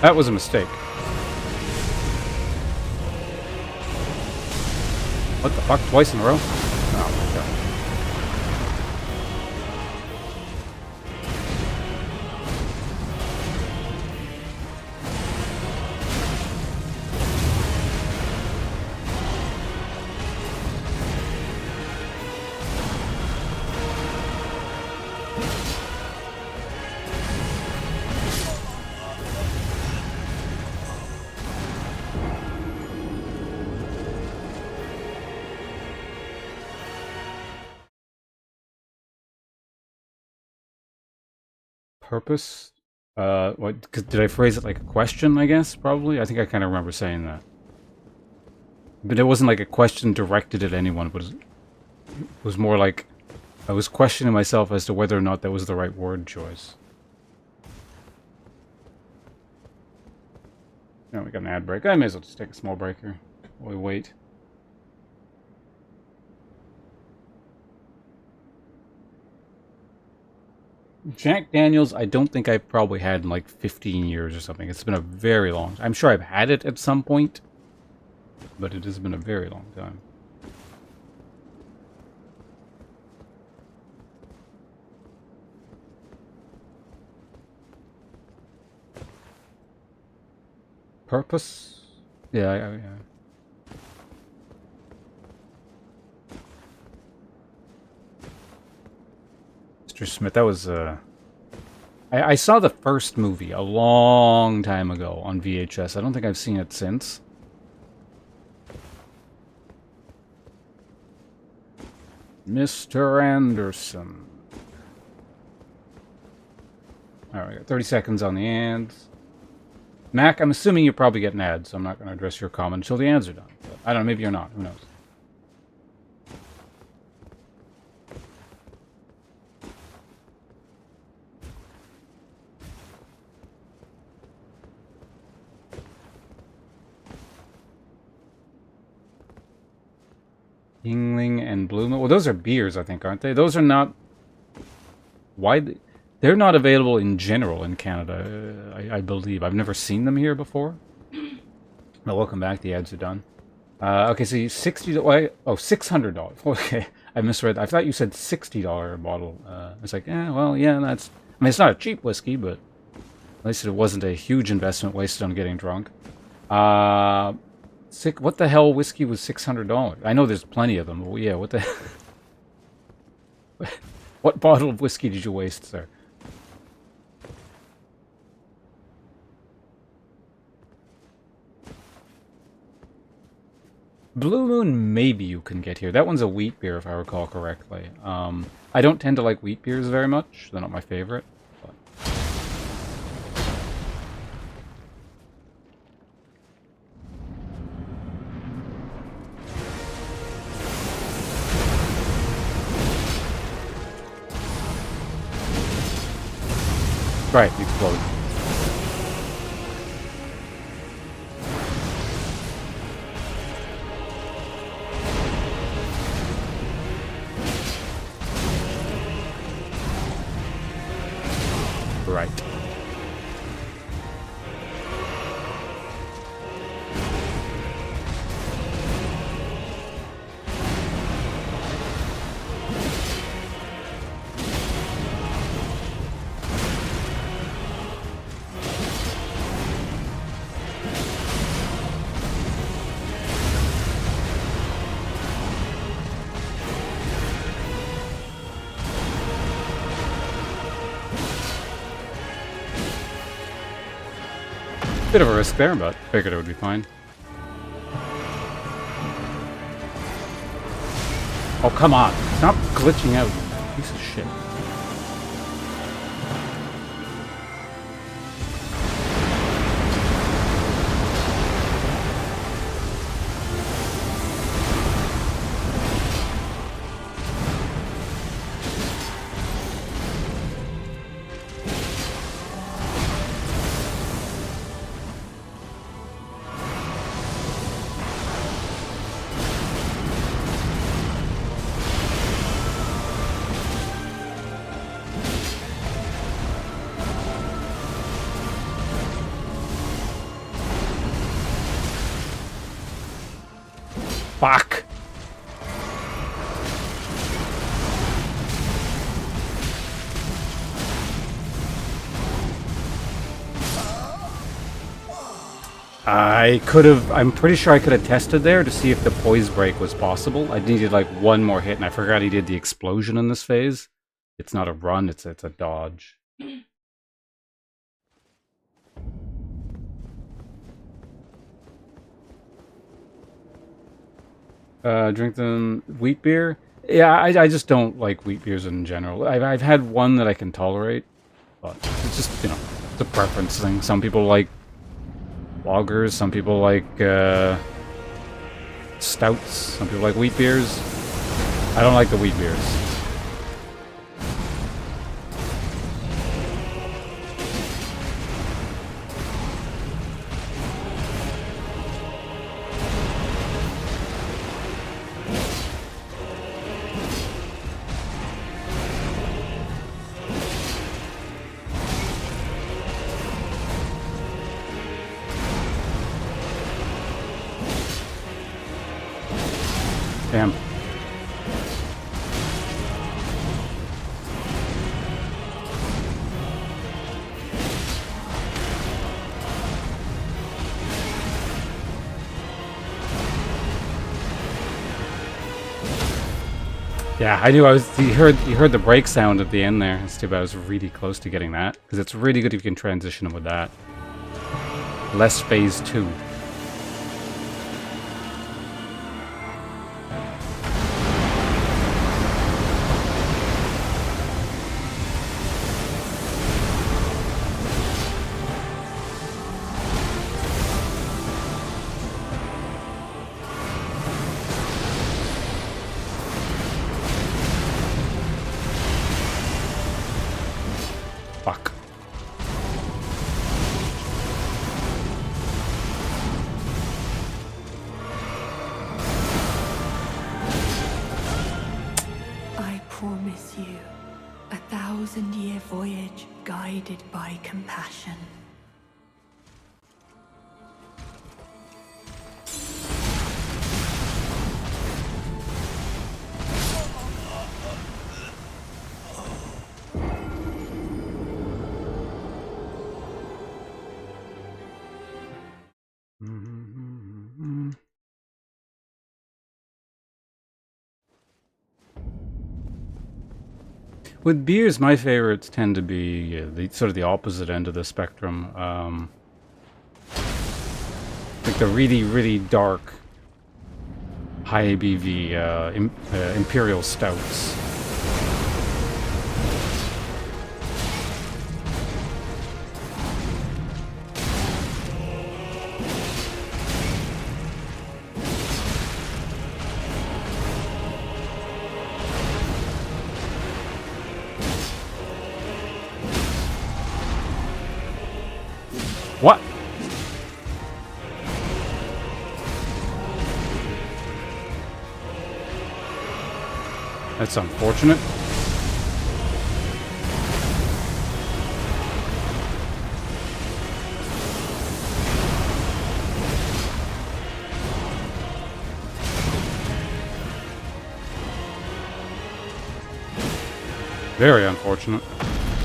That was a mistake. What the fuck? Twice in a row? Oh my god. Purpose? What? Did I phrase it like a question, I guess? Probably? I think I kind of remember saying that. But it wasn't like a question directed at anyone, but it was more like I was questioning myself as to whether or not that was the right word choice. Now we got an ad break. I may as well just take a small break here while we wait. Jack Daniels, I don't think I've probably had in like 15 years or something. It's been a very long time. I'm sure I've had it at some point, but it has been a very long time. Purpose? Yeah. Mr. Smith, that was, I saw the first movie a long time ago on VHS. I don't think I've seen it since. Mr. Anderson. Alright, we got 30 seconds on the ads. Mac, I'm assuming you're probably getting ads, so I'm not going to address your comment until the ads are done. But I don't know, maybe you're not. Who knows? Yingling and Blue Moon. Well, those are beers, I think, aren't they? Those are not... Why... They're not available in general in Canada, I believe. I've never seen them here before. Well, welcome back. The ads are done. Okay, so $60... Oh, $600. Okay, I misread. I thought you said $60 bottle. It's like, well, yeah, that's... I mean, it's not a cheap whiskey, but at least it wasn't a huge investment wasted on getting drunk. What the hell whiskey was $600? I know there's plenty of them, but yeah, what the... What bottle of whiskey did you waste, sir? Blue Moon, maybe you can get here. That one's a wheat beer, if I recall correctly. I don't tend to like wheat beers very much. They're not my favorite. But... Right, explode. Right. Bit of a risk there, but figured it would be fine. Oh, come on. Stop glitching out, you piece of shit. Fuck! I'm pretty sure I could have tested there to see if the poise break was possible. I needed like one more hit, and I forgot he did the explosion in this phase. It's not a run, it's a dodge. Drink the wheat beer? Yeah, I just don't like wheat beers in general. I've had one that I can tolerate, but it's just, you know, it's a preference thing. Some people like lagers, some people like stouts, some people like wheat beers. I don't like the wheat beers. Damn. Yeah, I knew I was. You heard the break sound at the end there. It's too bad I was really close to getting that, because it's really good if you can transition with that. Less phase 2. Fuck. I promise you, 1,000-year voyage guided by compassion. With beers, my favorites tend to be the sort of the opposite end of the spectrum. Like the really, really dark, high ABV imperial stouts. What? That's unfortunate. Very unfortunate.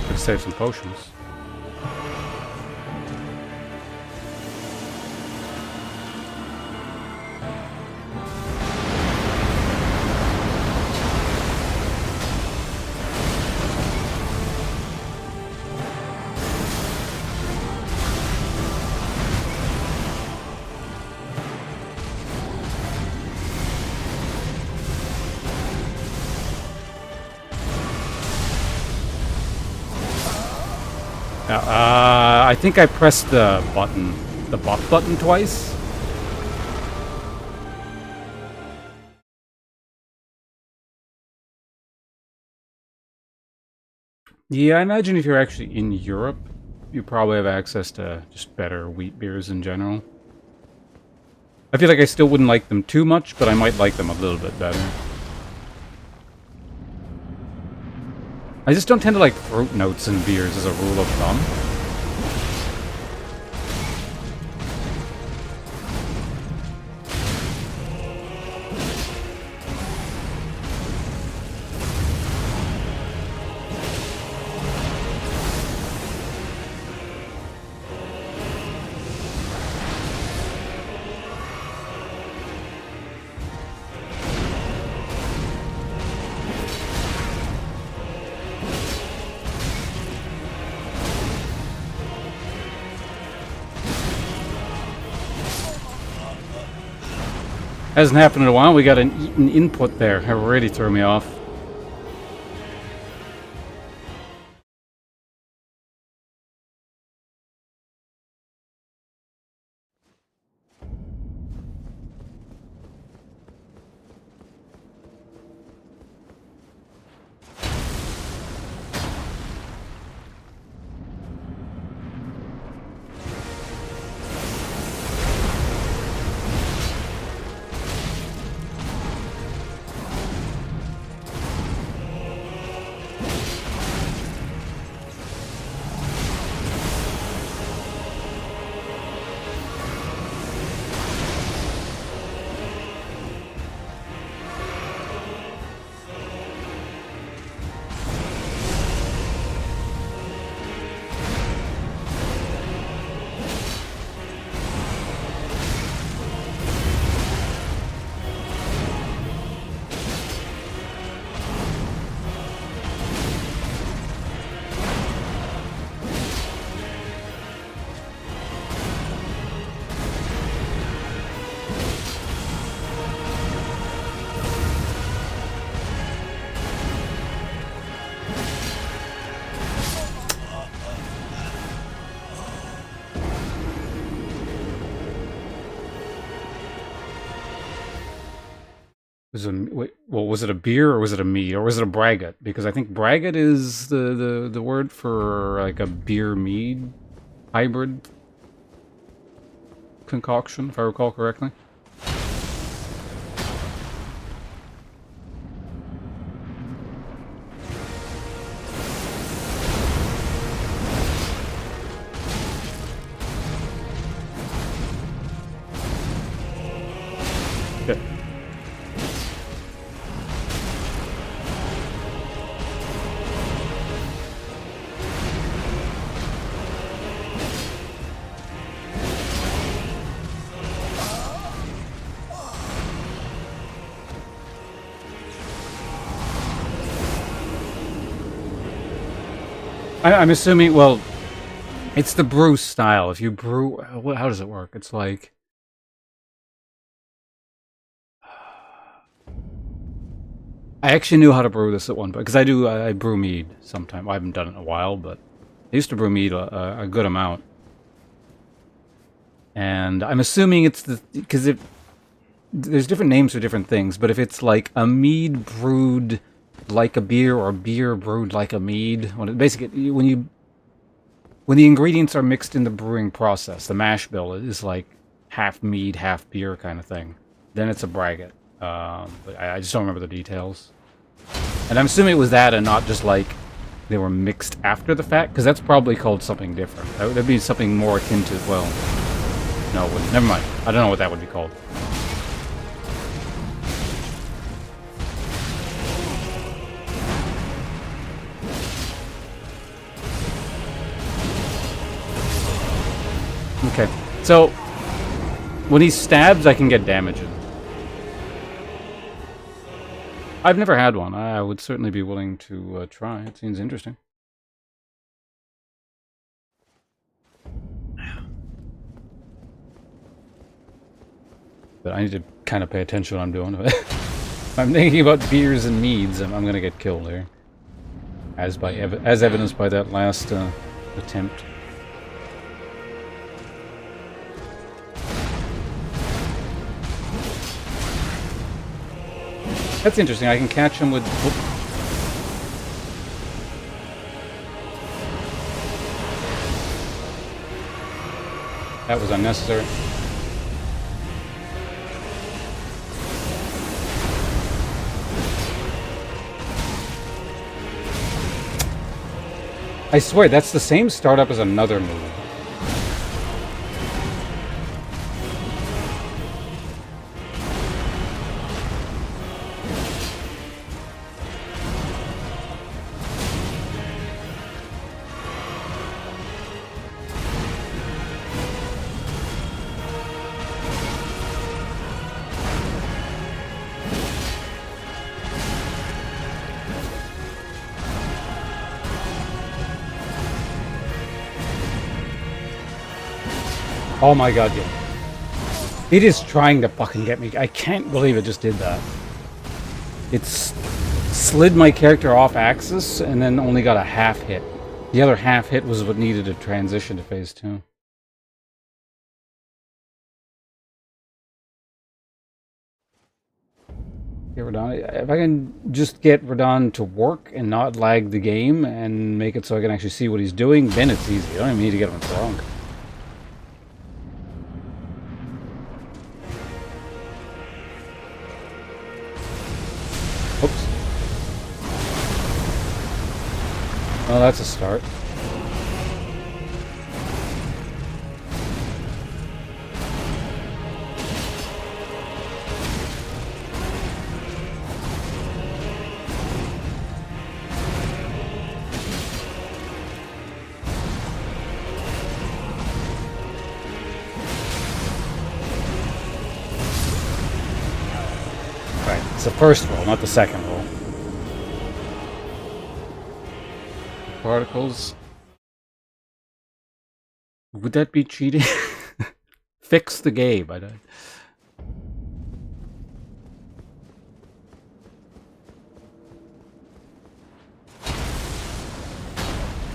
Could save some potions. I think I pressed the button, the buff button twice. Yeah, I imagine if you're actually in Europe, you probably have access to just better wheat beers in general. I feel like I still wouldn't like them too much, but I might like them a little bit better. I just don't tend to like fruit notes in beers as a rule of thumb. Hasn't happened in a while. We got an eaten input there. It already threw me off. Was it a beer or was it a mead or was it a braggot? Because I think braggot is the word for like a beer mead hybrid concoction, if I recall correctly. Okay. I'm assuming, well, it's the brew style. If you brew, how does it work? It's like... I actually knew how to brew this at one point, because I brew mead sometimes. I haven't done it in a while, but I used to brew mead a good amount. And I'm assuming it's because there's different names for different things, but if it's like a mead brewed like a beer or a beer brewed like a mead, basically when the ingredients are mixed in the brewing process, the mash bill is like half mead, half beer kind of thing. Then it's a braggot. But I just don't remember the details. And I'm assuming it was that and not just like they were mixed after the fact, because that's probably called something different. That'd be something more akin to, well, no, it wouldn't. Never mind. I don't know what that would be called. Okay, so when he stabs, I can get damage in. I've never had one. I would certainly be willing to try. It seems interesting. But I need to kind of pay attention to what I'm doing. If I'm thinking about beers and meads, I'm going to get killed here. As evidenced by that last attempt. That's interesting. I can catch him with... That was unnecessary. I swear, that's the same startup as another move. Oh my god, yeah. It is trying to fucking get me. I can't believe it just did that. It's slid my character off axis and then only got a half hit. The other half hit was what needed to transition to phase 2. Get Radon. If I can just get Radon to work and not lag the game and make it so I can actually see what he's doing, then it's easy. I don't even need to get him drunk. Oops. Well, that's a start. Right, it's the first roll, not the second roll. Particles. Would that be cheating? Fix the game. I don't.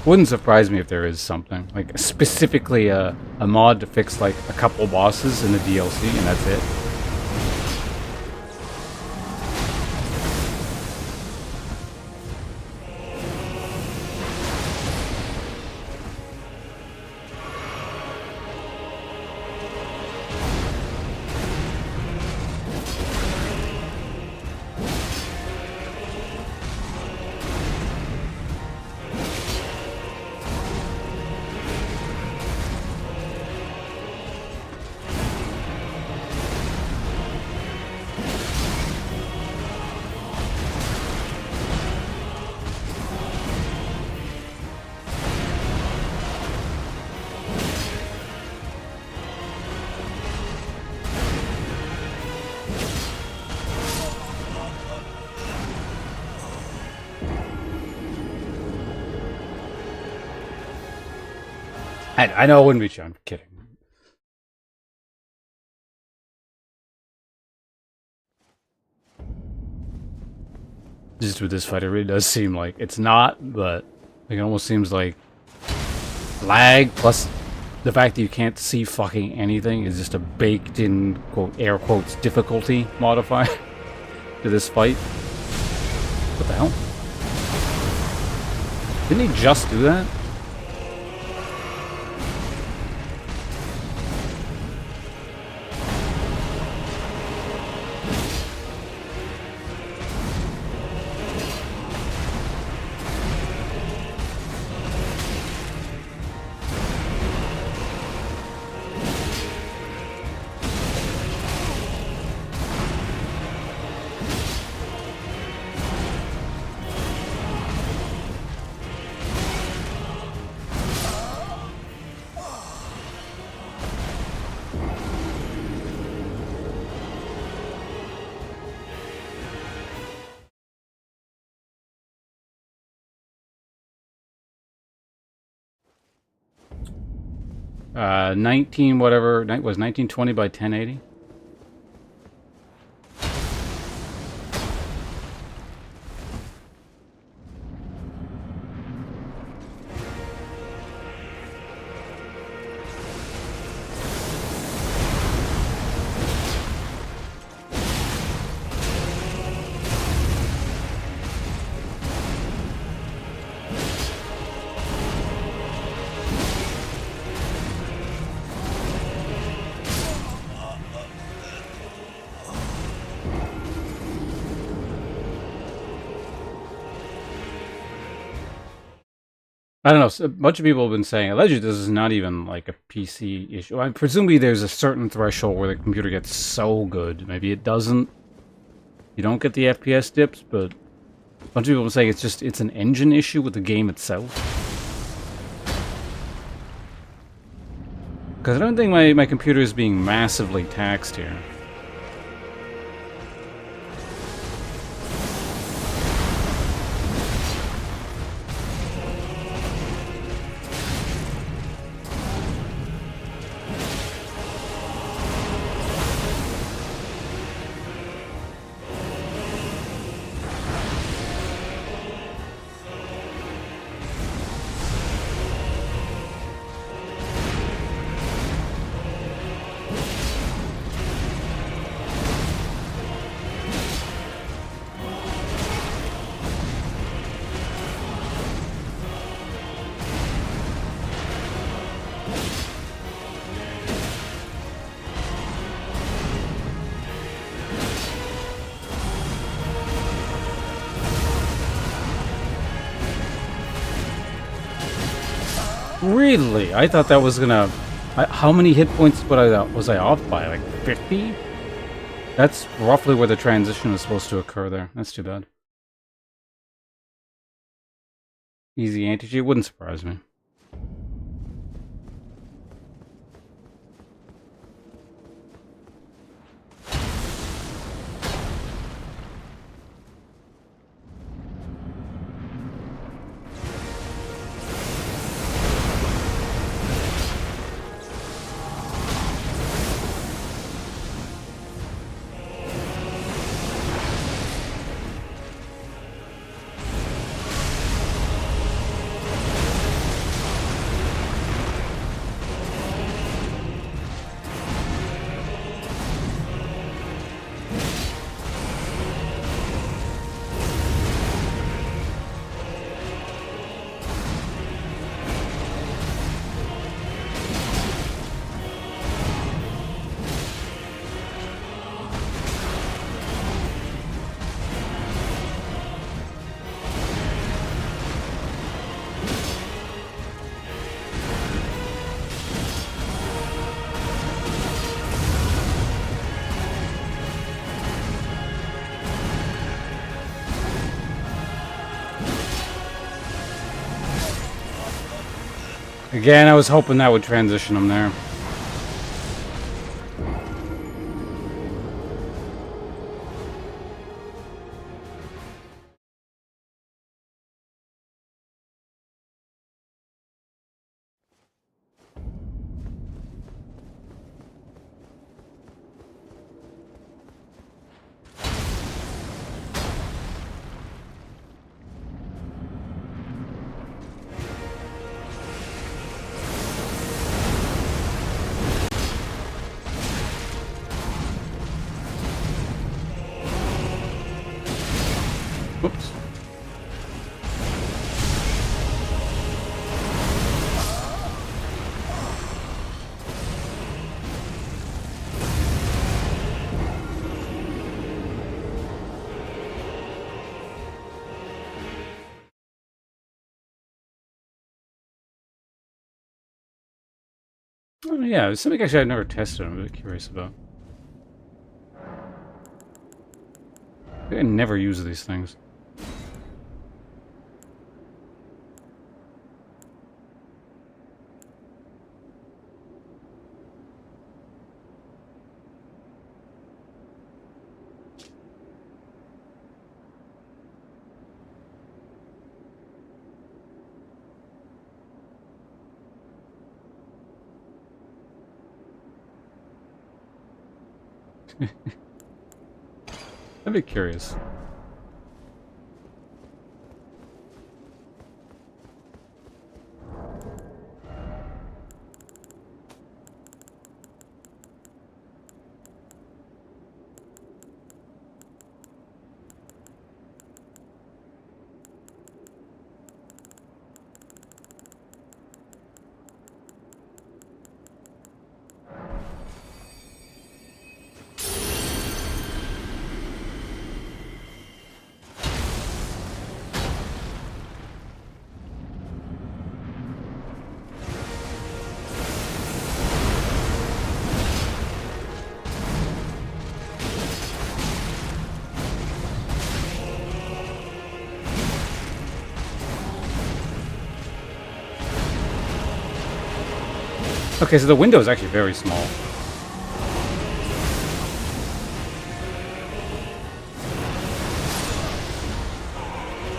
Wouldn't surprise me if there is something like specifically a mod to fix like a couple bosses in the DLC, and that's it. I know it wouldn't be true. I'm kidding. Just with this fight, it really does seem like it's not, but like, it almost seems like lag plus the fact that you can't see fucking anything is just a baked-in, quote, air quotes, difficulty modifier to this fight. What the hell? Didn't he just do that? Uh, 19 whatever, was 1920 by 1080? I don't know. A bunch of people have been saying allegedly this is not even like a PC issue. Presumably there's a certain threshold where the computer gets so good. Maybe it doesn't. You don't get the FPS dips, but a bunch of people are saying it's an engine issue with the game itself. Because I don't think my computer is being massively taxed here. Really? I thought that was gonna... how many hit points was I off by? Like 50? That's roughly where the transition was supposed to occur there. That's too bad. Easy anti-G wouldn't surprise me. Again, I was hoping that would transition him there. Oops. Oh, yeah, it's something actually I've never tested. I'm a bit curious about. I never use these things. I'd be curious. Okay, so the window is actually very small.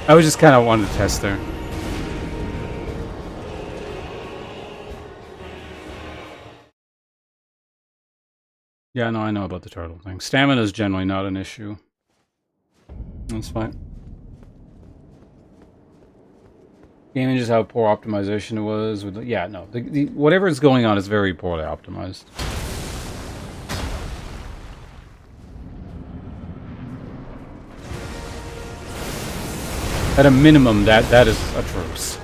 I was just kind of wanted to test there. Yeah, no, I know about the turtle thing. Stamina is generally not an issue. That's fine. Gaming just how poor optimization it was. Yeah, no. Whatever is going on is very poorly optimized. At a minimum, that is atrocious.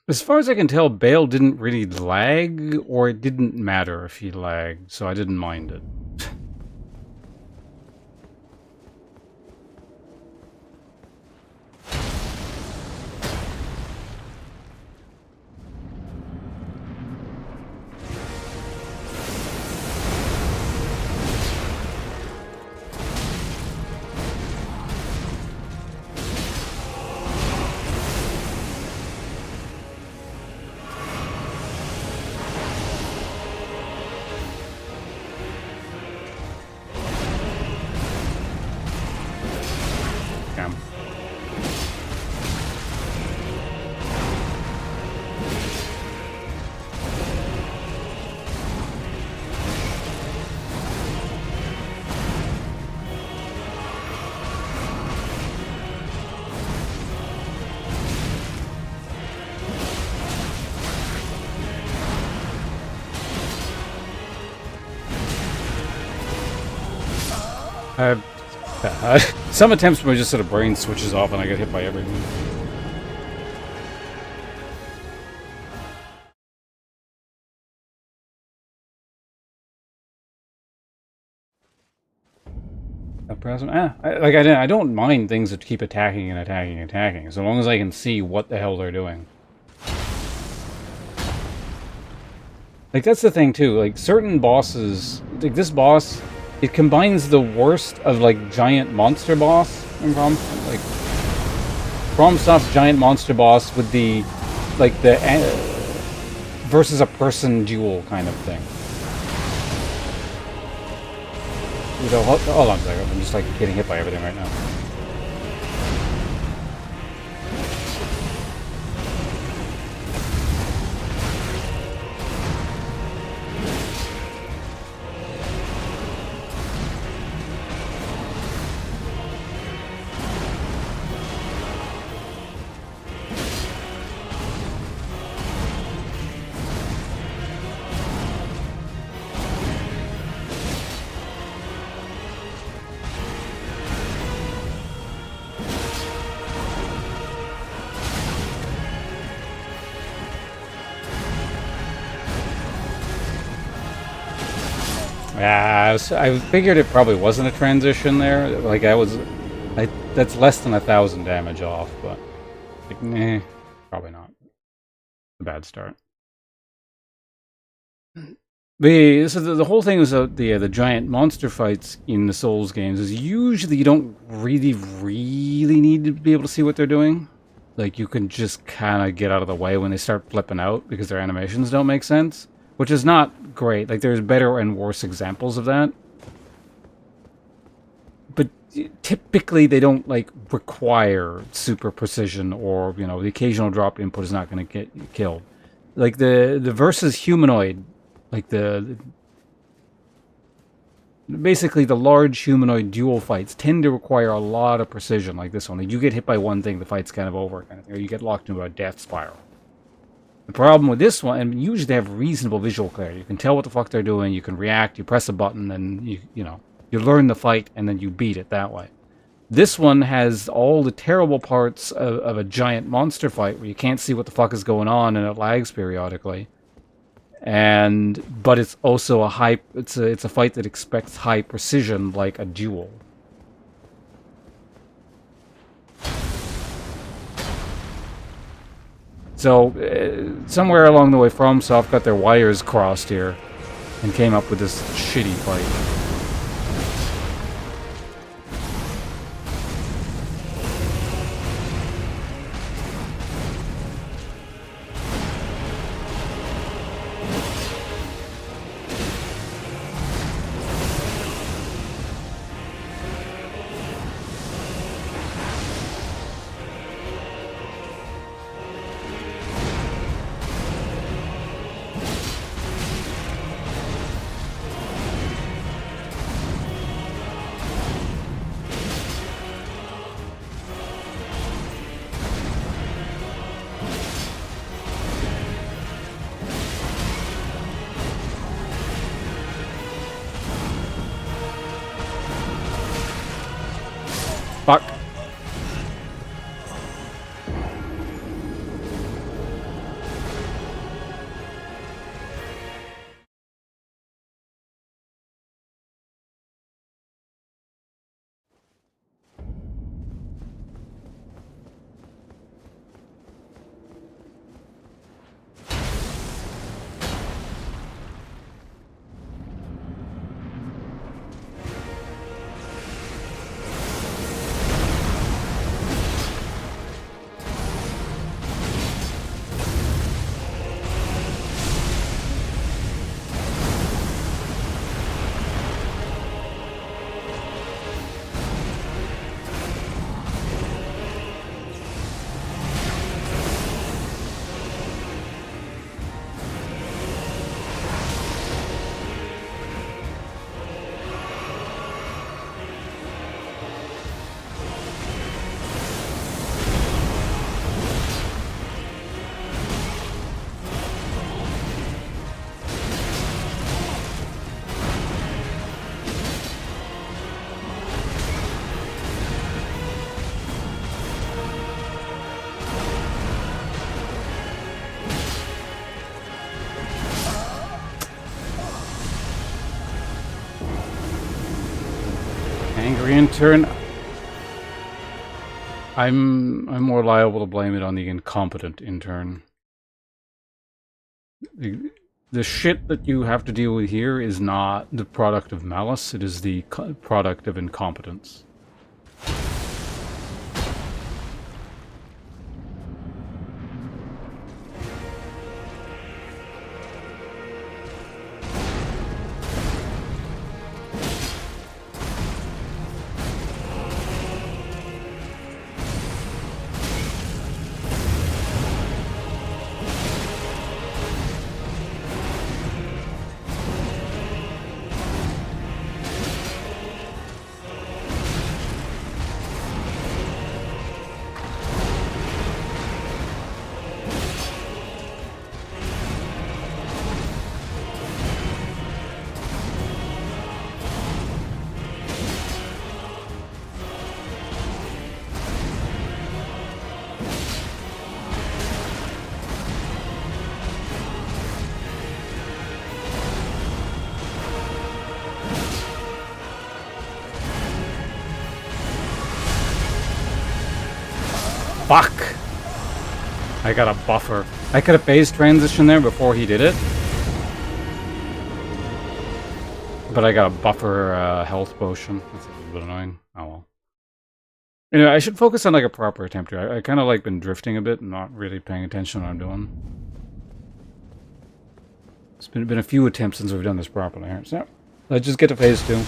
As far as I can tell, Bale didn't really lag, or it didn't matter if he lagged, so I didn't mind it. Damn. Some attempts where just sort of brain switches off and I get hit by everything. I don't mind things that keep attacking and attacking and attacking, so long as I can see what the hell they're doing. Like, that's the thing, too. Like, certain bosses... Like, this boss, it combines the worst of, like, giant monster boss in FromSoft's giant monster boss with the... Like, the... versus a person duel kind of thing. You know, hold on a second. I'm just, like, getting hit by everything right now. Yeah, I figured it probably wasn't a transition there. Like, that's less than 1,000 damage off, but... Like, nah, probably not. A bad start. So the whole thing is the giant monster fights in the Souls games is usually you don't really need to be able to see what they're doing. Like, you can just kind of get out of the way when they start flipping out because their animations don't make sense, which is not great. Like, there's better and worse examples of that. But typically they don't, like, require super precision, or, you know, the occasional drop input is not going to get you killed. Like, the versus humanoid, like basically the large humanoid duel fights tend to require a lot of precision, like this one. Like, you get hit by one thing, the fight's kind of over, kind of thing, or you get locked into a death spiral. The problem with this one, and usually they have reasonable visual clarity. You can tell what the fuck they're doing, you can react, you press a button, and you know, you learn the fight, and then you beat it that way. This one has all the terrible parts of a giant monster fight where you can't see what the fuck is going on and it lags periodically. But it's also it's a fight that expects high precision, like a duel. So somewhere along the way, FromSoft got their wires crossed here and came up with this shitty fight. Fuck. angry intern. I'm more liable to blame it on the incompetent intern. The shit that you have to deal with here is not the product of malice, it is the product of incompetence. Fuck! I got a buffer. I could have phase transition there before he did it. But I got a buffer health potion. That's a little bit annoying. Oh well. Anyway, I should focus on like a proper attempt here. I kind of like been drifting a bit and not really paying attention to what I'm doing. It's been a few attempts since we've done this properly here. So let's just get to phase 2.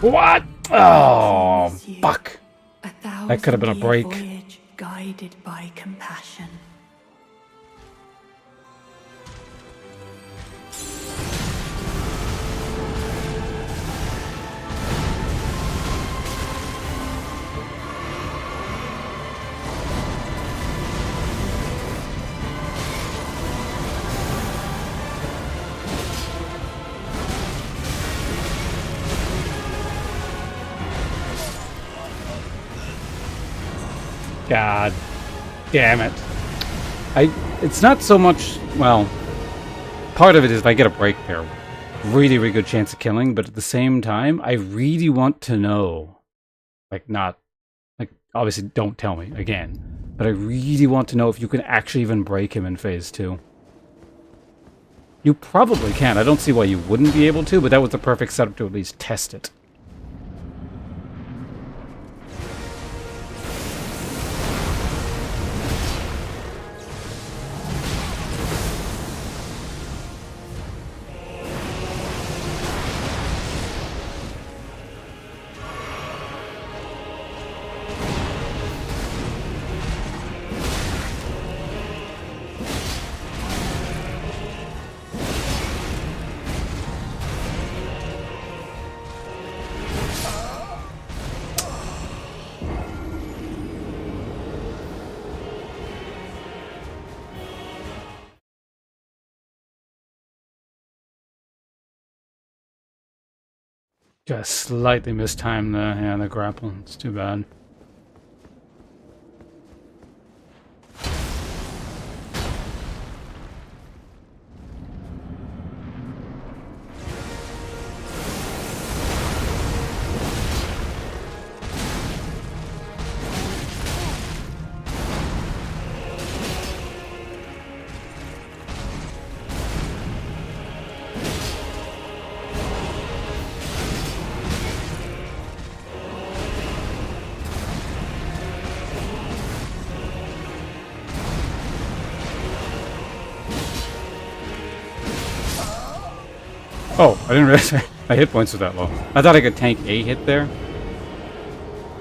What? Oh, fuck. That could have been a break. Voyage guided by compassion. God damn it. It's not so much, well, part of it is if I get a break there, really, really good chance of killing, but at the same time, I really want to know, obviously don't tell me again, but I really want to know if you can actually even break him in phase 2. You probably can. I don't see why you wouldn't be able to, but that was the perfect setup to at least test it. Just slightly mistimed the grapple. It's too bad. Oh, I didn't realize my hit points were that low. I thought I could tank a hit there.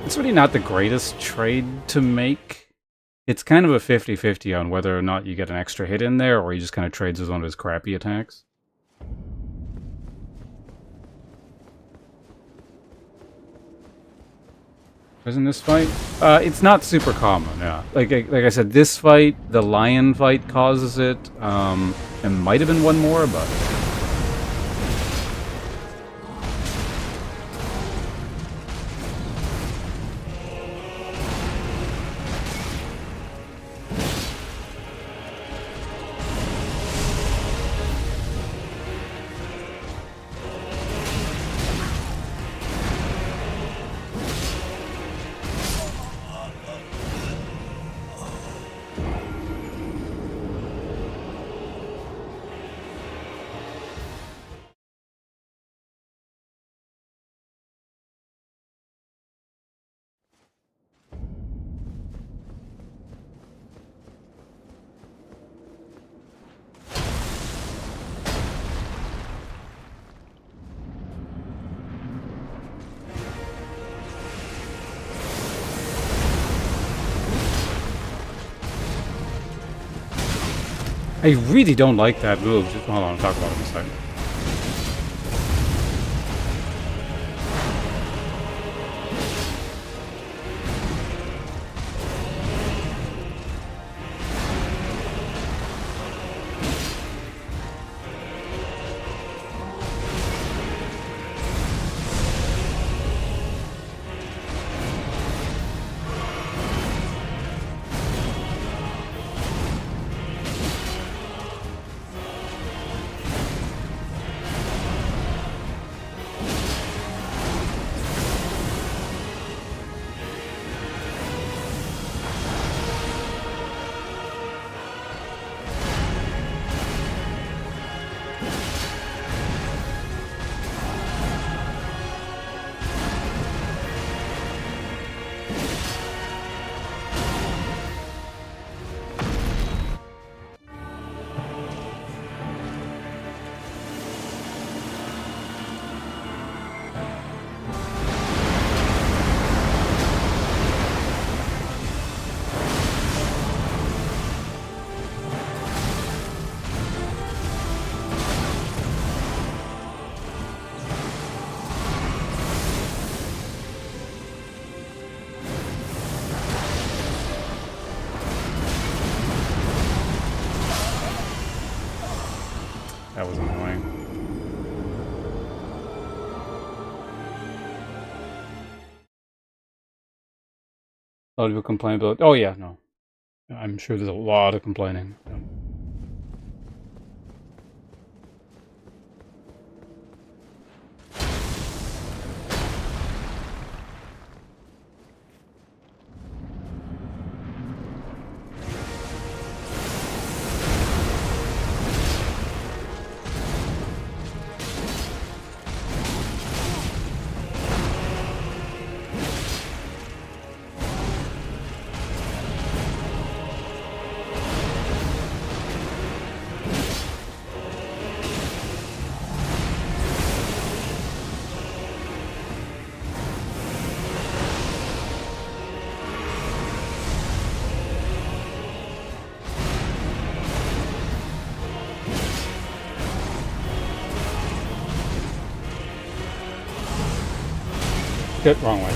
It's really not the greatest trade to make. It's kind of a 50-50 on whether or not you get an extra hit in there, or he just kind of trades as one of his crappy attacks. Isn't this fight? It's not super common, yeah. Like I said, this fight, the lion fight causes it. It might have been one more, but... I really don't like that move. Just hold on, I'll talk about it in a second. That was annoying. A lot of people complain about... Oh yeah, no. I'm sure there's a lot of complaining. Good, wrong way.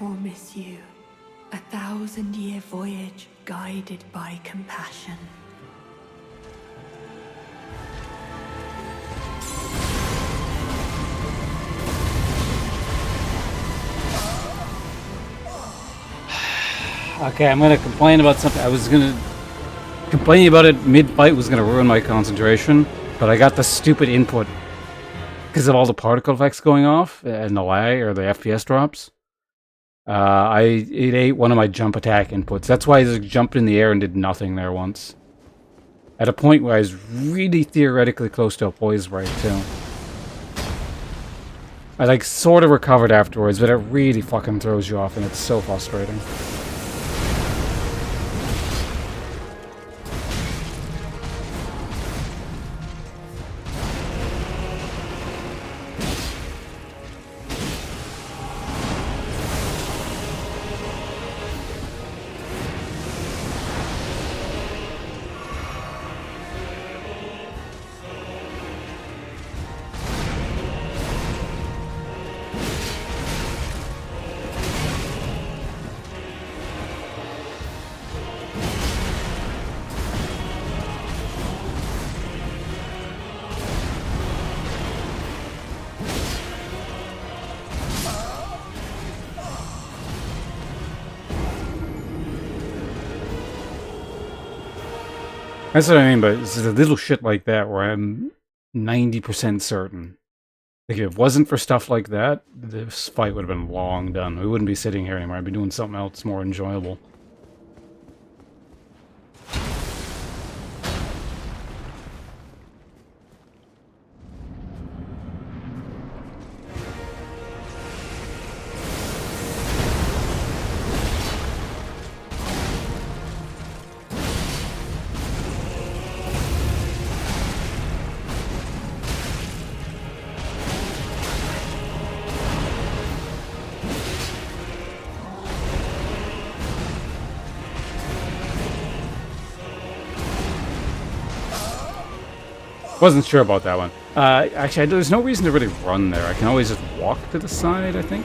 promise you 1,000-year voyage guided by compassion. Okay, I'm gonna complain about something. I was gonna complaining about it mid-fight was gonna ruin my concentration, but I got the stupid input because of all the particle effects going off and the lag or the FPS drops. It ate one of my jump attack inputs. That's why I just jumped in the air and did nothing there once. At a point where I was really theoretically close to a poise break too. I like sort of recovered afterwards, but it really fucking throws you off and it's so frustrating. That's what I mean, but it's a little shit like that where I'm 90% certain. Like, if it wasn't for stuff like that, this fight would have been long done. We wouldn't be sitting here anymore. I'd be doing something else more enjoyable. Wasn't sure about that one. Actually, there's no reason to really run there. I can always just walk to the side, I think.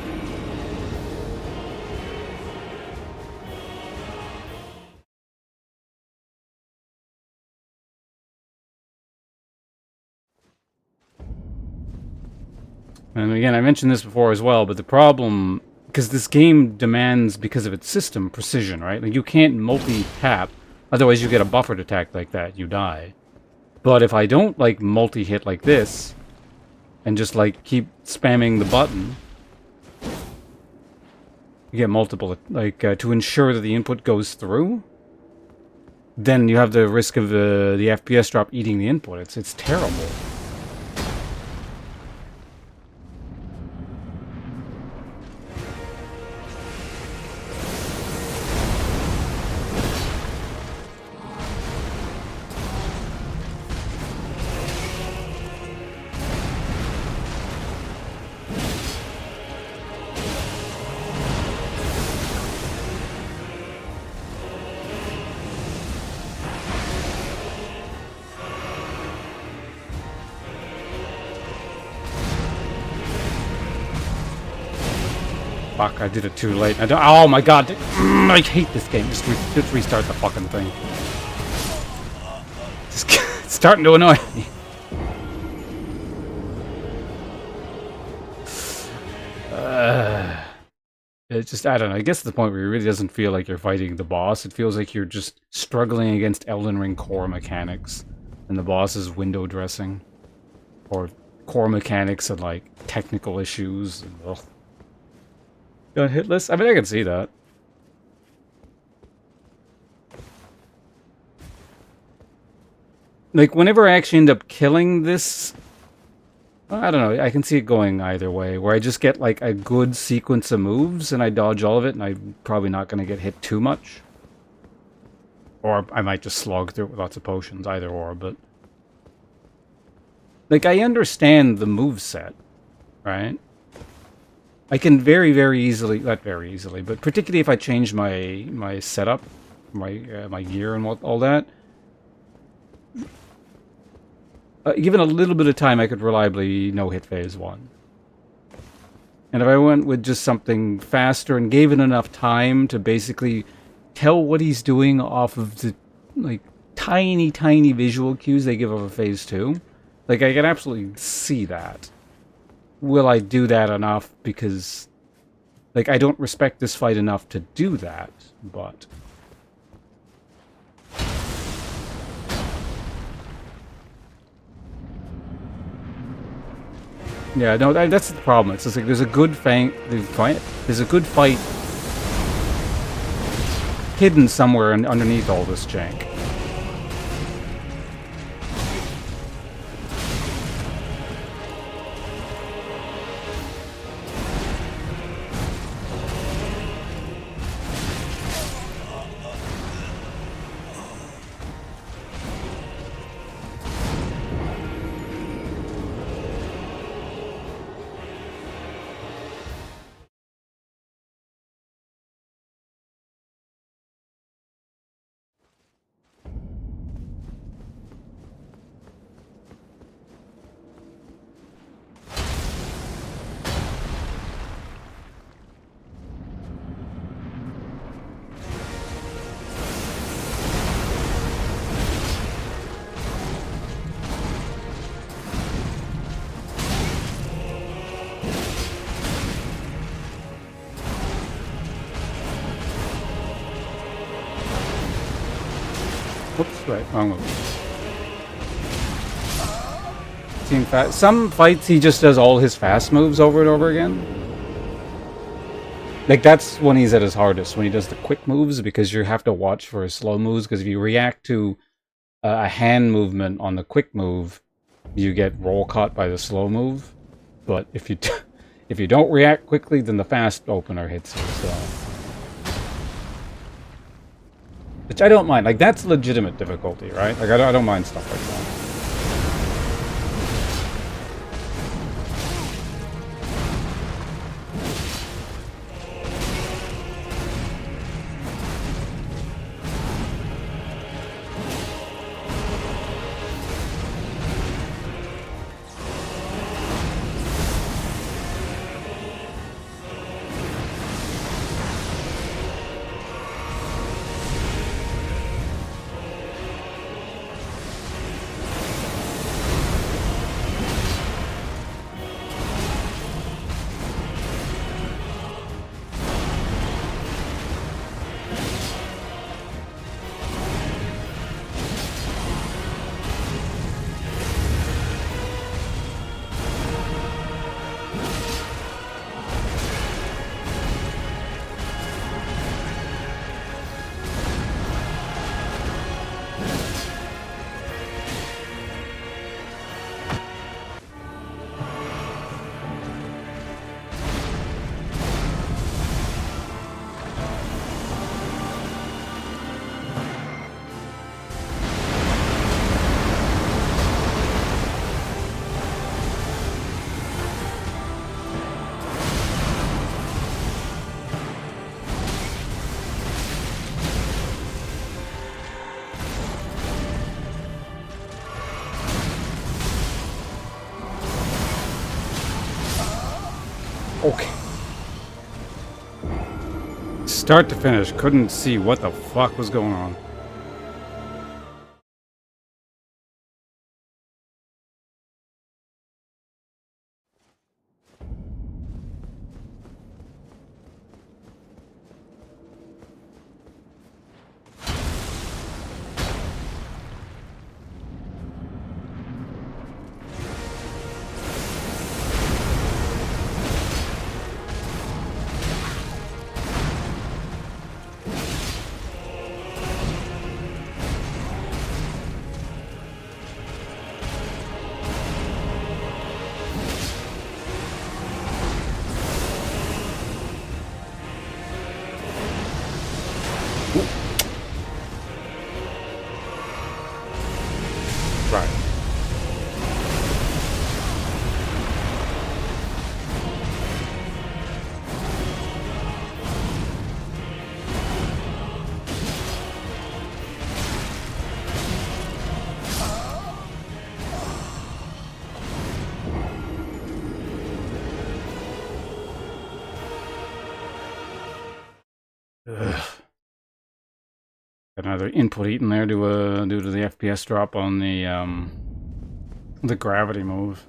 And again, I mentioned this before as well, but the problem, because this game demands, because of its system, precision, right? Like, you can't multi-tap, otherwise you get a buffered attack like that, you die. But if I don't, like, multi-hit like this, and just, like, keep spamming the button, you get multiple, like, to ensure that the input goes through, then you have the risk of the FPS drop eating the input. It's terrible. Fuck, I did it too late. Oh my god, I hate this game. Just restart the fucking thing. It's starting to annoy me. It's just, I don't know, I guess at the point where it really doesn't feel like you're fighting the boss. It feels like you're just struggling against Elden Ring core mechanics. And the boss is window dressing. Or core mechanics and, like, technical issues. And, ugh. Got hitless? I mean, I can see that. Like, whenever I actually end up killing this, I don't know, I can see it going either way, where I just get, like, a good sequence of moves, and I dodge all of it, and I'm probably not going to get hit too much. Or I might just slog through it with lots of potions, either or, but... Like, I understand the moveset, right? I can very, very easily, not very easily, but particularly if I change my setup, my gear and all that, given a little bit of time, I could reliably no-hit phase 1. And if I went with just something faster and gave it enough time to basically tell what he's doing off of the, like, tiny, tiny visual cues they give over phase 2, like, I can absolutely see that. Will I do that enough? Because, like, I don't respect this fight enough to do that, but... Yeah, no, that's the problem. It's just like there's a good there's a good fight hidden somewhere underneath all this jank. Whoops, right, wrong move. Team fast. Some fights he just does all his fast moves over and over again. Like that's when he's at his hardest, when he does the quick moves, because you have to watch for his slow moves, because if you react to a hand movement on the quick move, you get roll caught by the slow move. But if you if you don't react quickly, then the fast opener hits you, so... Which I don't mind. Like, that's legitimate difficulty, right? Like, I don't mind stuff like that. Okay. Start to finish, couldn't see what the fuck was going on. Ugh. Got another input eaten there due to the FPS drop on the gravity move.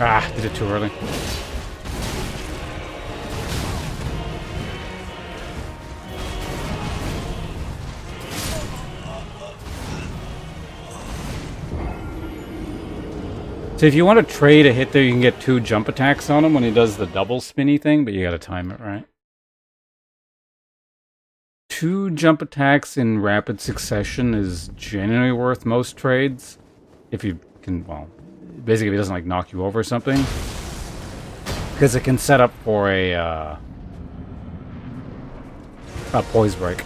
Ah, did it too early. So if you want to trade a hit there, you can get 2 jump attacks on him when he does the double spinny thing, but you gotta time it right. 2 jump attacks in rapid succession is generally worth most trades. If you can, well, basically if he doesn't like knock you over or something. Because it can set up for a poise break.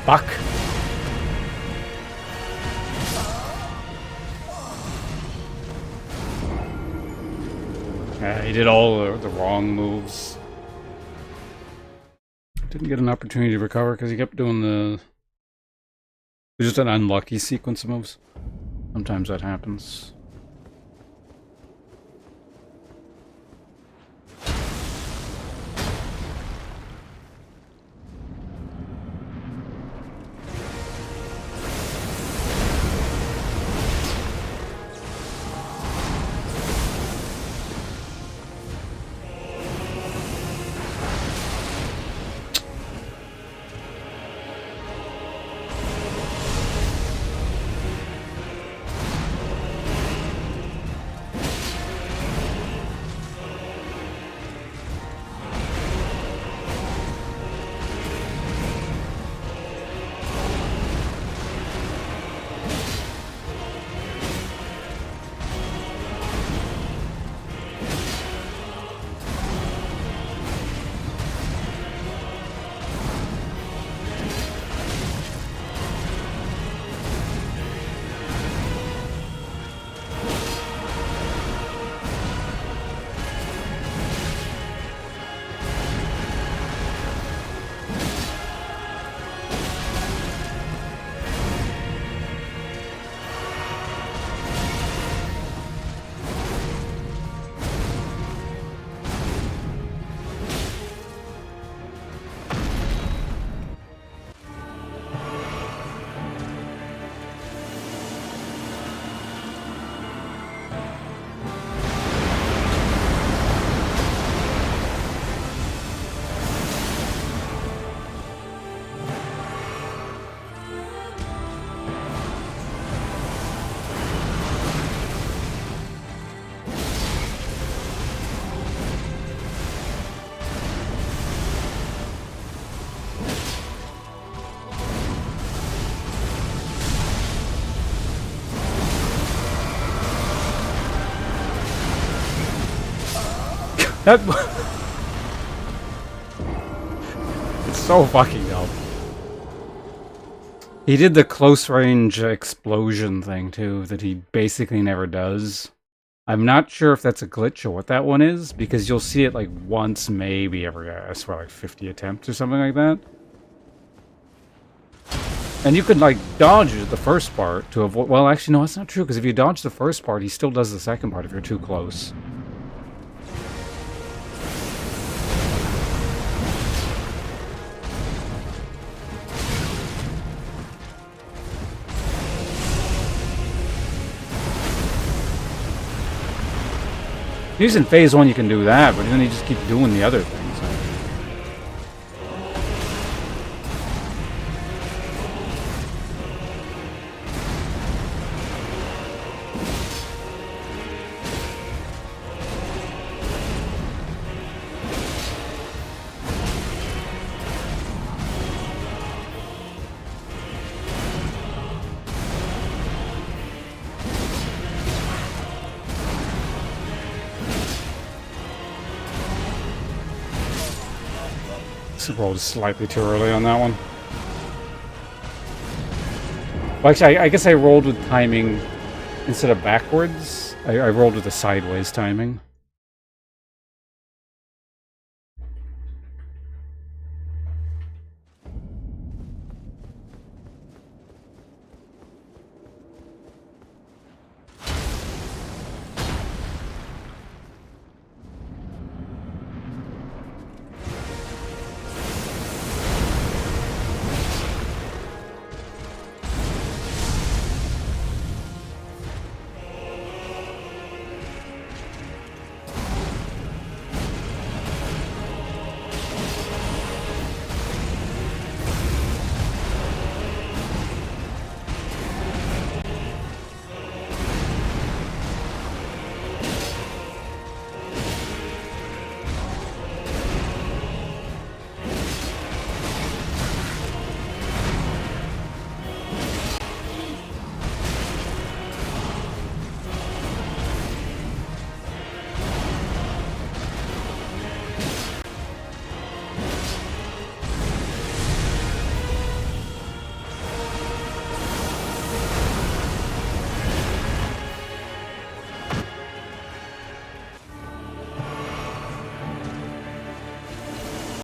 Fuck. He did all the wrong moves. Didn't get an opportunity to recover because he kept doing the... It was just an unlucky sequence of moves. Sometimes that happens. That... It's so fucking dumb. He did the close range explosion thing too, that he basically never does. I'm not sure if that's a glitch or what that one is, because you'll see it like once, maybe every, I swear, like 50 attempts or something like that. And you could like dodge the first part to avoid, well actually no, that's not true, because if you dodge the first part, he still does the second part if you're too close. Using phase 1 you can do that, but then you just keep doing the other things. Rolled slightly too early on that one. Well, actually, I guess I rolled with timing instead of backwards. I rolled with the sideways timing.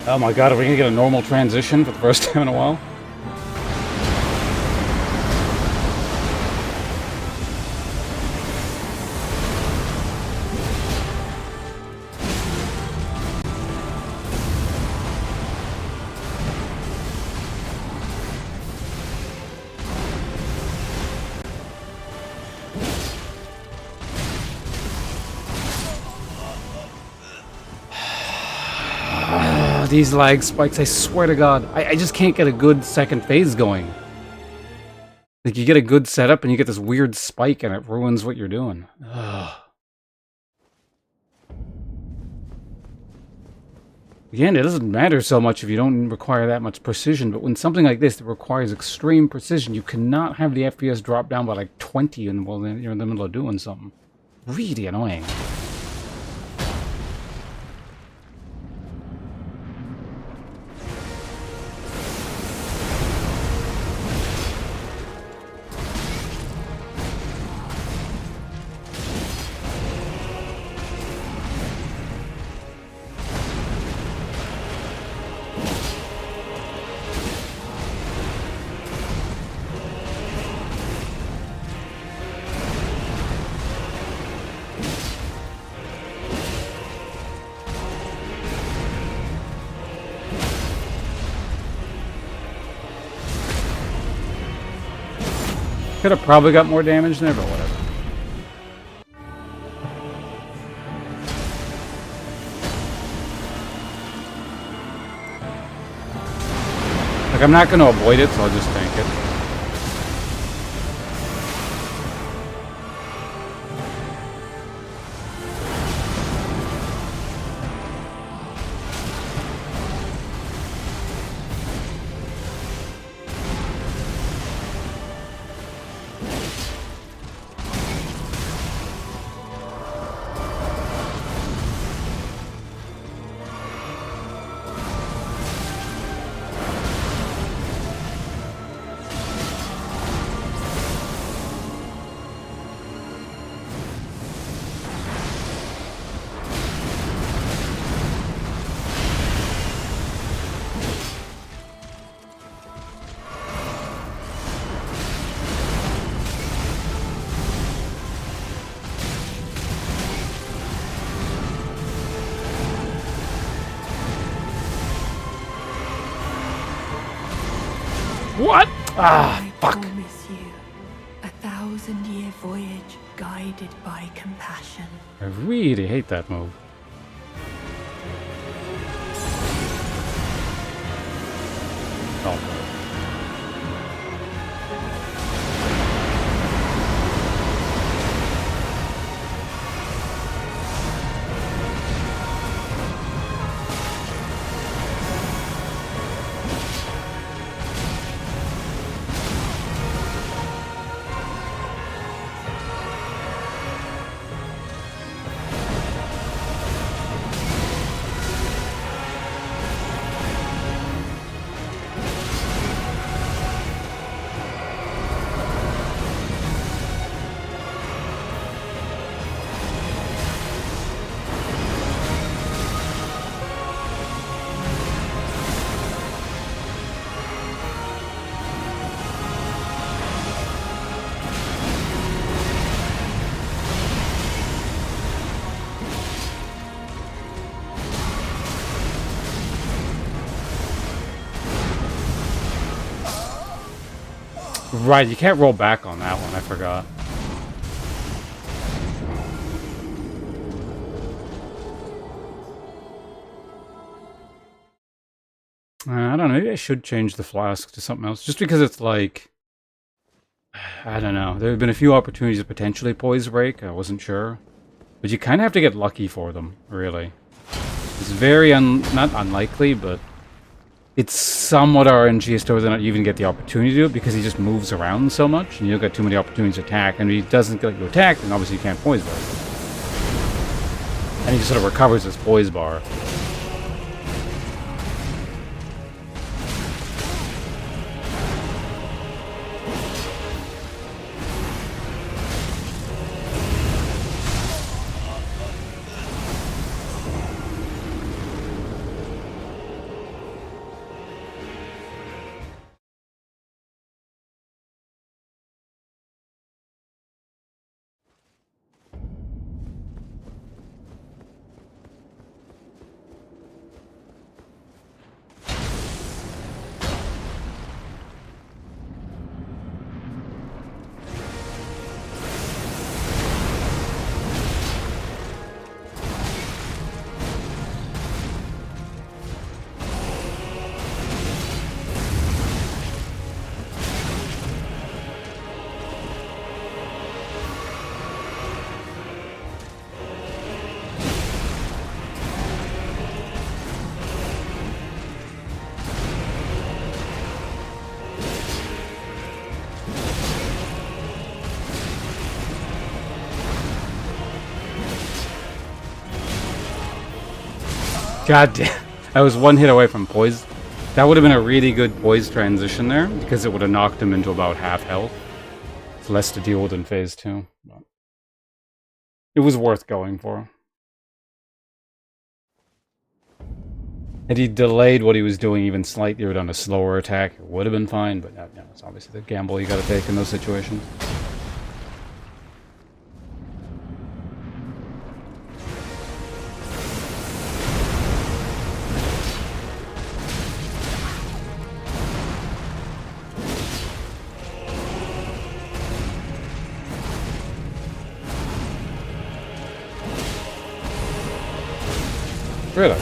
Oh my god, are we gonna get a normal transition for the first time in a while? These lag spikes, I swear to god. I just can't get a good second phase going. Like, you get a good setup and you get this weird spike and it ruins what you're doing. Ugh. Again, it doesn't matter so much if you don't require that much precision, but when something like this that requires extreme precision, you cannot have the FPS drop down by like 20 while you're in the middle of doing something. Really annoying. Could have probably got more damage there, but whatever. Like, I'm not going to avoid it, so I'll just tank it. What? Ah, I fuck. promise you, 1,000-year voyage guided by compassion. I really hate that move. Oh. Right, you can't roll back on that one, I forgot. I don't know, maybe I should change the flask to something else, just because it's like... I don't know, there have been a few opportunities to potentially poise break, I wasn't sure. But you kind of have to get lucky for them, really. It's very not unlikely, but... It's somewhat RNG as to whether or not you even get the opportunity to do it, because he just moves around so much, and you don't get too many opportunities to attack, and if he doesn't get you attack, then obviously you can't poise break. And he just sort of recovers his poise bar. God damn. I was one hit away from poise. That would have been a really good poise transition there, because it would have knocked him into about half health. It's less to deal with in phase 2. But it was worth going for. Had he delayed what he was doing even slightly or done a slower attack, it would have been fine, but it's obviously the gamble you gotta take in those situations. Really?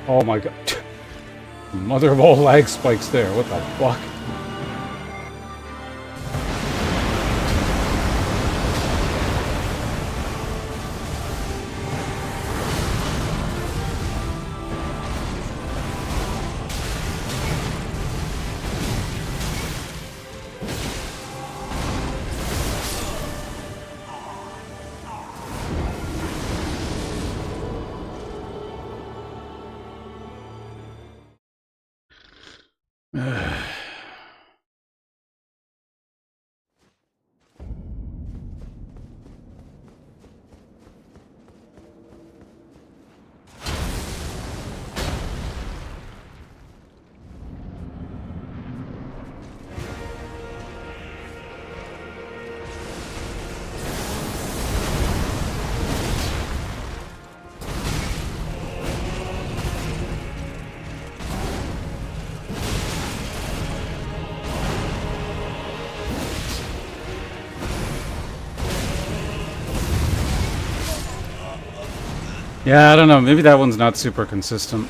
Oh my god. Mother of all lag spikes there. What the fuck? Yeah, I don't know. Maybe that one's not super consistent.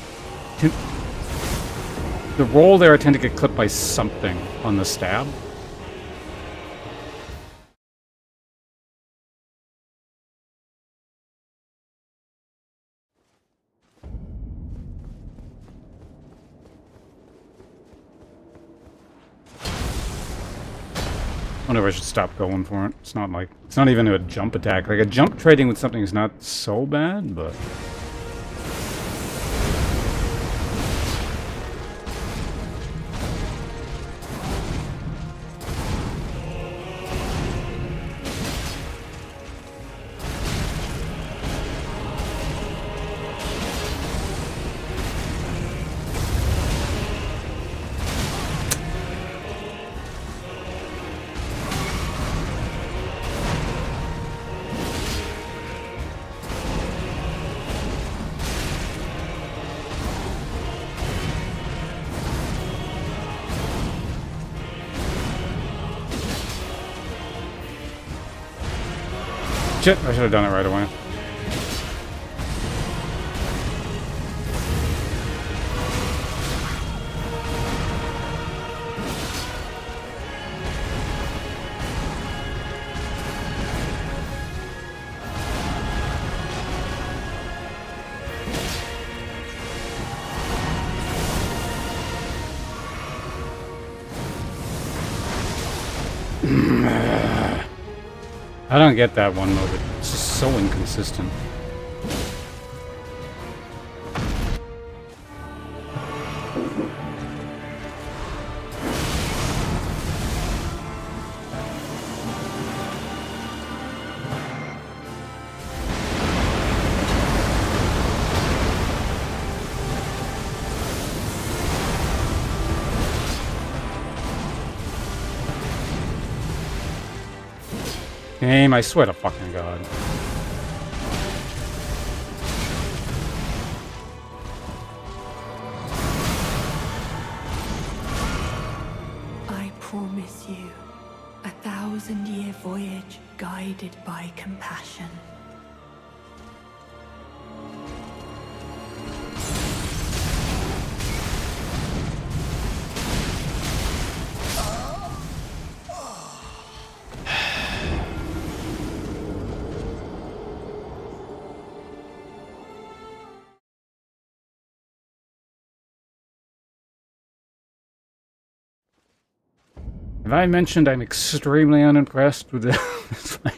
The roll there, I tend to get clipped by something on the stab. I wonder if I should stop going for it. It's not like... It's not even a jump attack. Like, a jump trading with something is not so bad, but... Shit, I should have done it right away. I don't get that one move. It's just so inconsistent. Game, I swear to fucking God. I promise you, 1,000-year voyage guided by compassion. Have I mentioned I'm extremely unimpressed with this fight?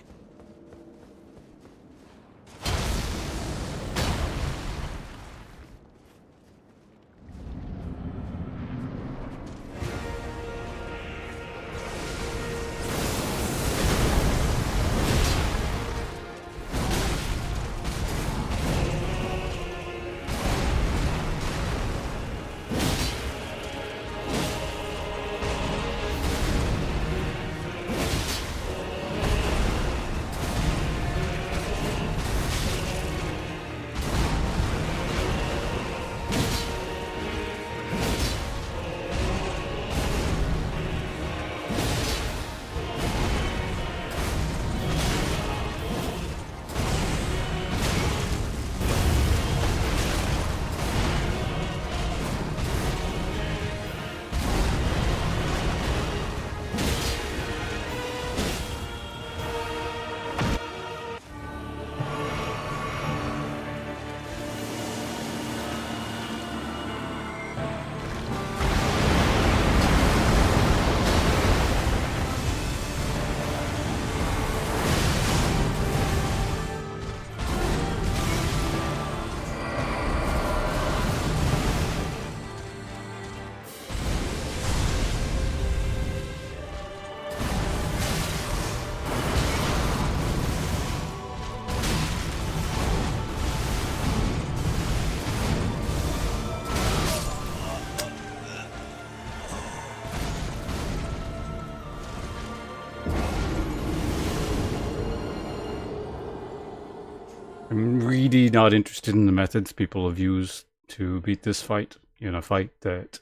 I'm really not interested in the methods people have used to beat this fight in a fight that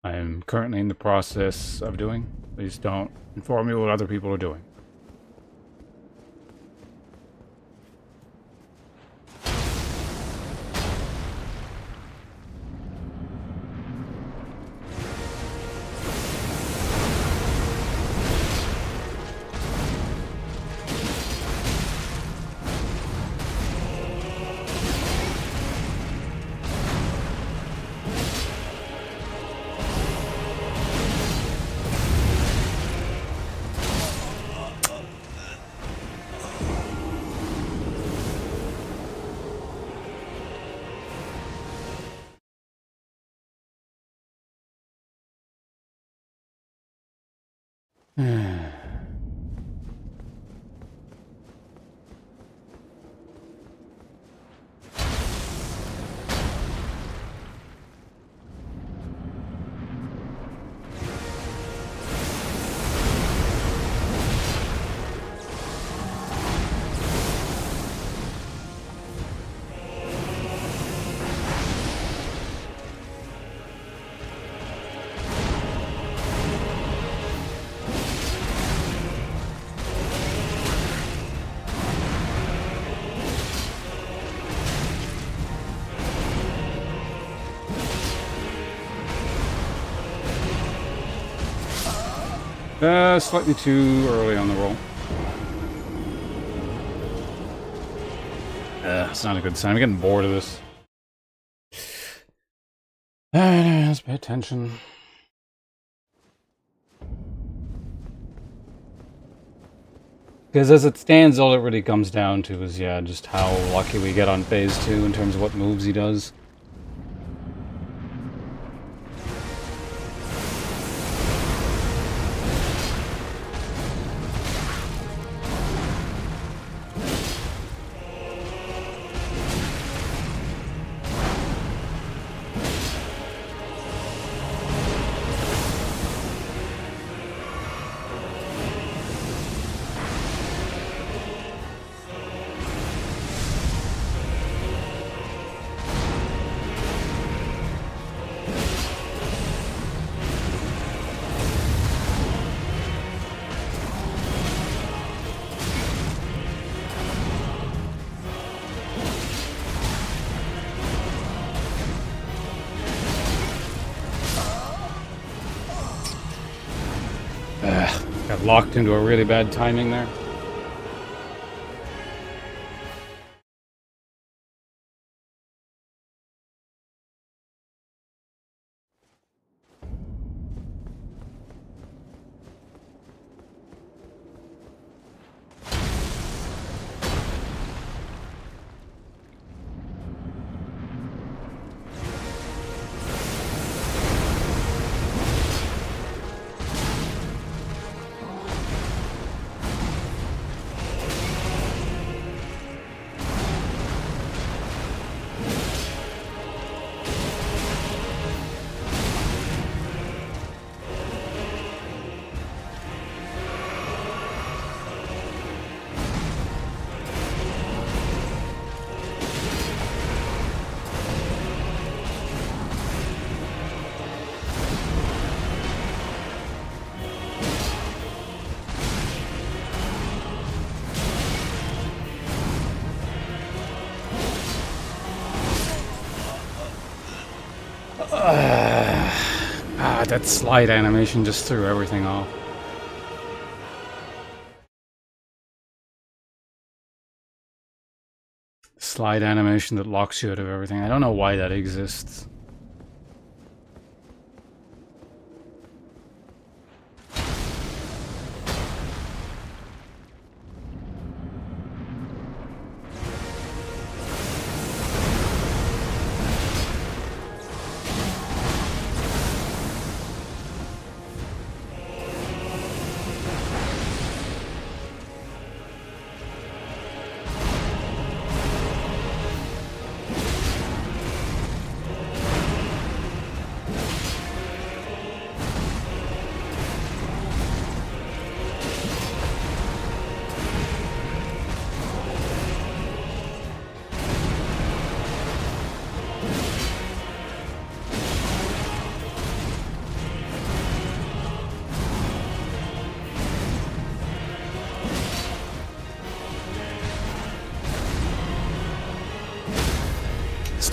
I'm currently in the process of doing. Please don't inform me what other people are doing. Slightly too early on the roll. It's not a good sign. I'm getting bored of this. Let's pay attention. Because as it stands, all it really comes down to is, yeah, just how lucky we get on phase 2 in terms of what moves he does. Got locked into a really bad timing there. That slide animation just threw everything off. Slide animation that locks you out of everything. I don't know why that exists.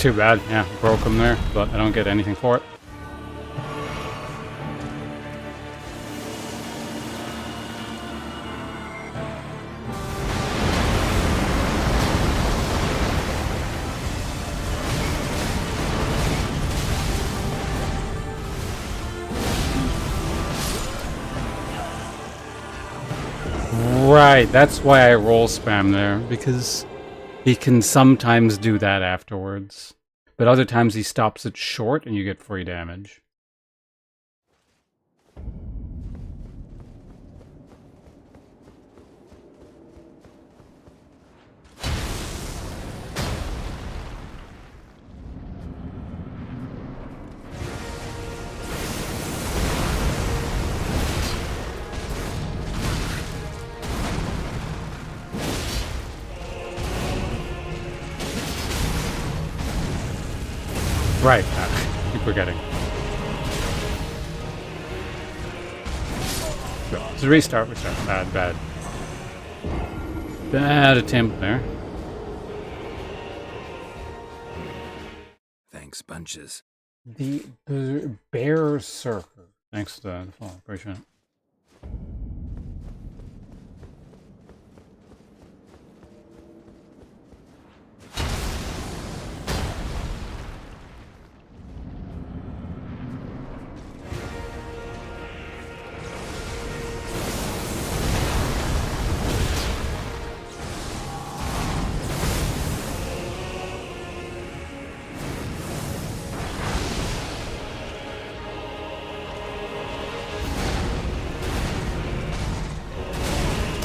too bad. Yeah, broke him there, but I don't get anything for it. Right, that's why I roll spam there, because he can sometimes do that afterwards. But other times he stops it short and you get free damage. Right, keep forgetting. Let's restart. Bad. Bad attempt there. Thanks, bunches. The Berserker. Thanks to the follow. Appreciate it.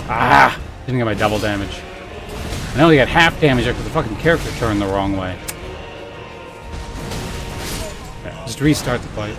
Ah! Didn't get my double damage. I only got half damage because the fucking character turned the wrong way. Okay, just restart the fight.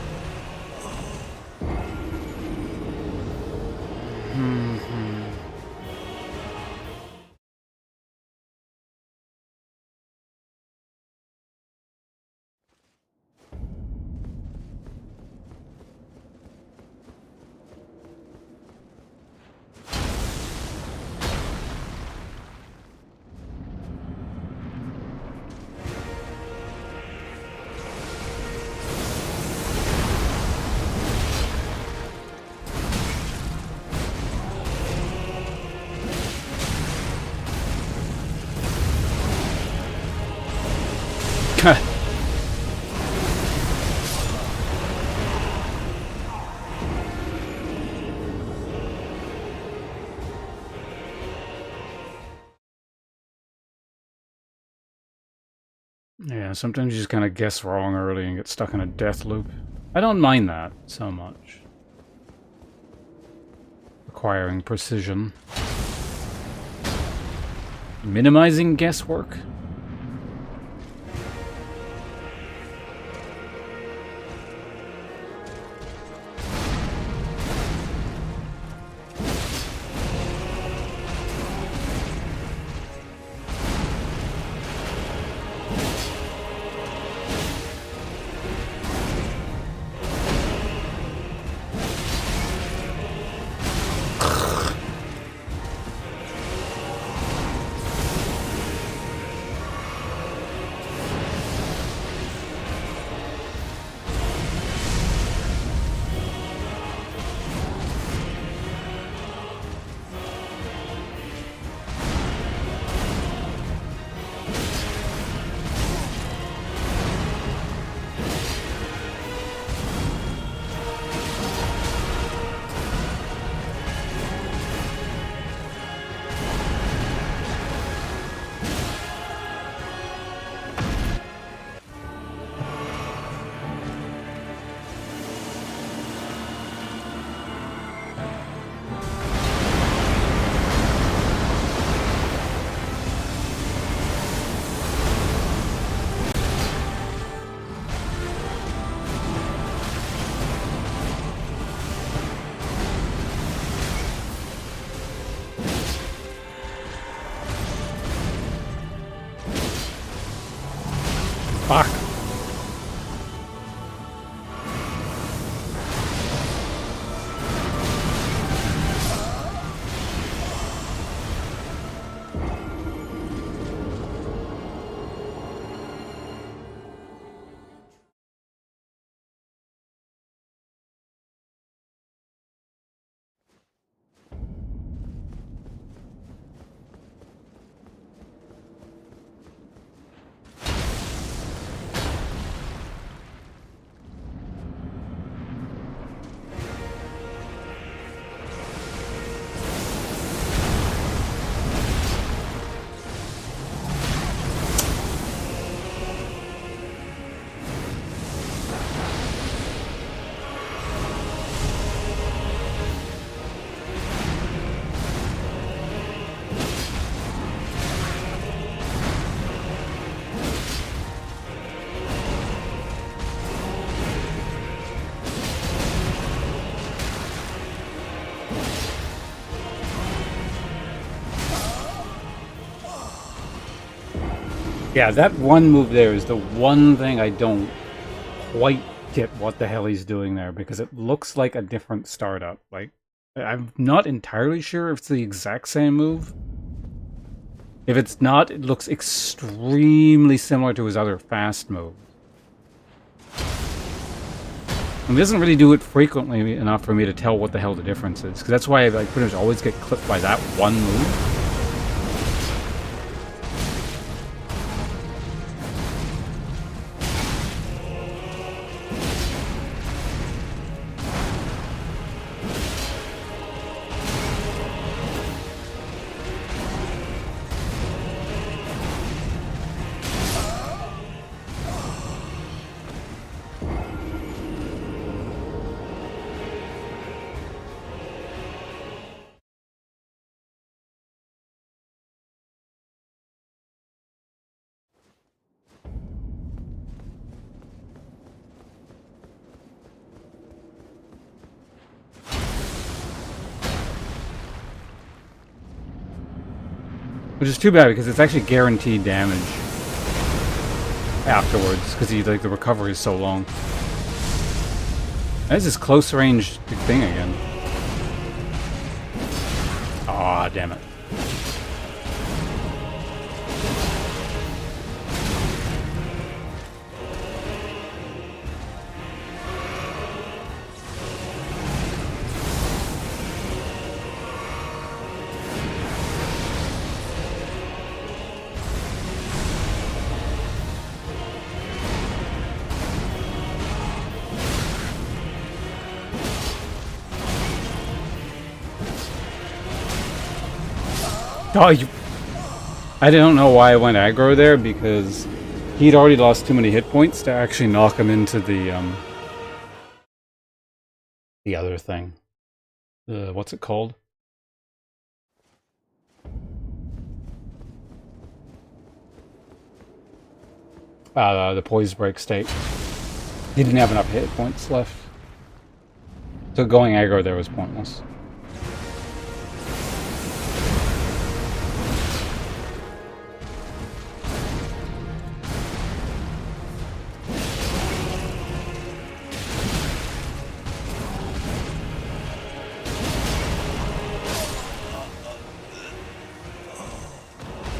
Yeah, sometimes you just kind of guess wrong early and get stuck in a death loop. I don't mind that so much. Requiring precision. Minimizing guesswork. Fuck. Yeah, that one move there is the one thing I don't quite get what the hell he's doing there, because it looks like a different startup. Like, I'm not entirely sure if it's the exact same move. If it's not, it looks extremely similar to his other fast move. And he doesn't really do it frequently enough for me to tell what the hell the difference is, because that's why I like, pretty much always get clipped by that one move. Which is too bad, because it's actually guaranteed damage afterwards, because like the recovery is so long. That's his close range thing again. Aw, damn it. Oh, I don't know why I went aggro there, because he'd already lost too many hit points to actually knock him into the other thing. What's it called? The poise break state. He didn't have enough hit points left. So going aggro there was pointless.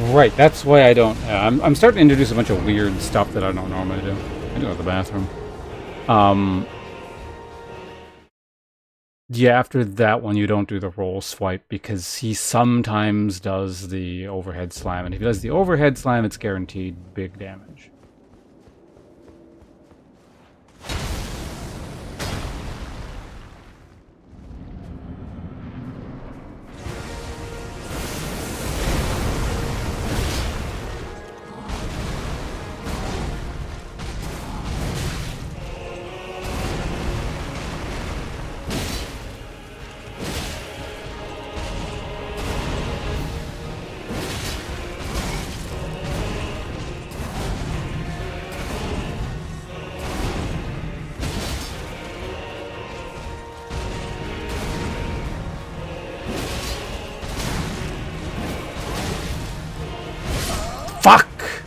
Right, that's why I don't... I'm starting to introduce a bunch of weird stuff that I don't normally do. I go to the bathroom. Yeah, after that one, you don't do the roll swipe, because he sometimes does the overhead slam. And if he does the overhead slam, it's guaranteed big damage. Fuck!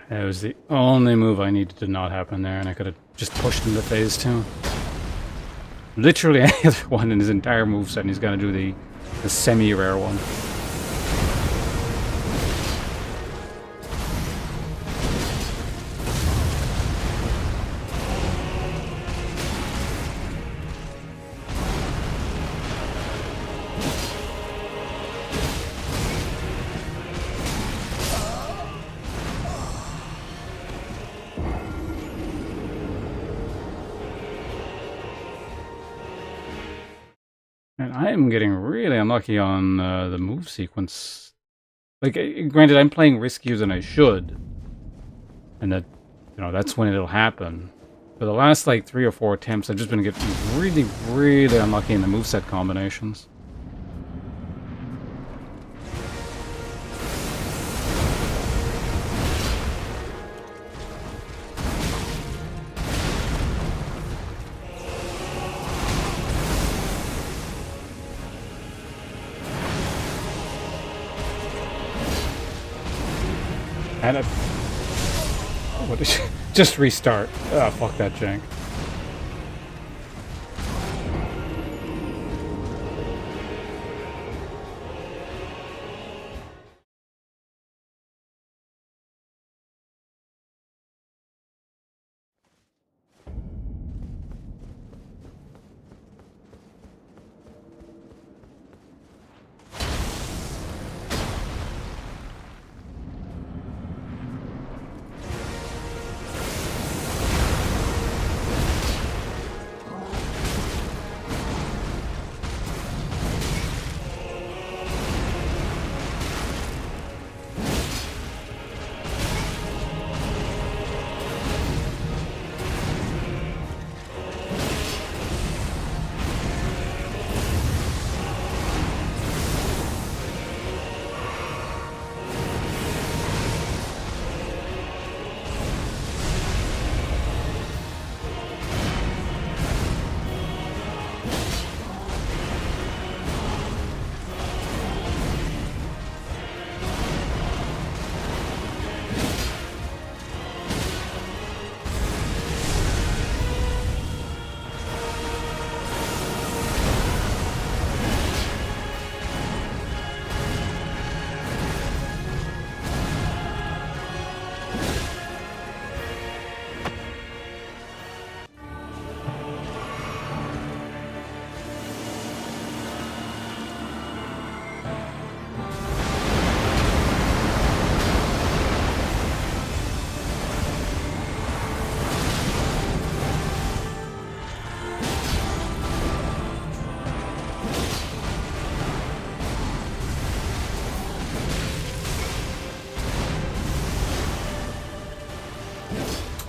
That was the only move I needed to not happen there, and I could have just pushed into phase 2. Literally any other one in his entire moveset, and he's gonna do the semi-rare one. And I am getting really unlucky on the move sequence. Like, granted, I'm playing riskier than I should, and that, that's when it'll happen. For the last, like, 3 or 4 attempts, I've just been getting really, really unlucky in the moveset combinations. And what did you, just restart. Oh, fuck that jank.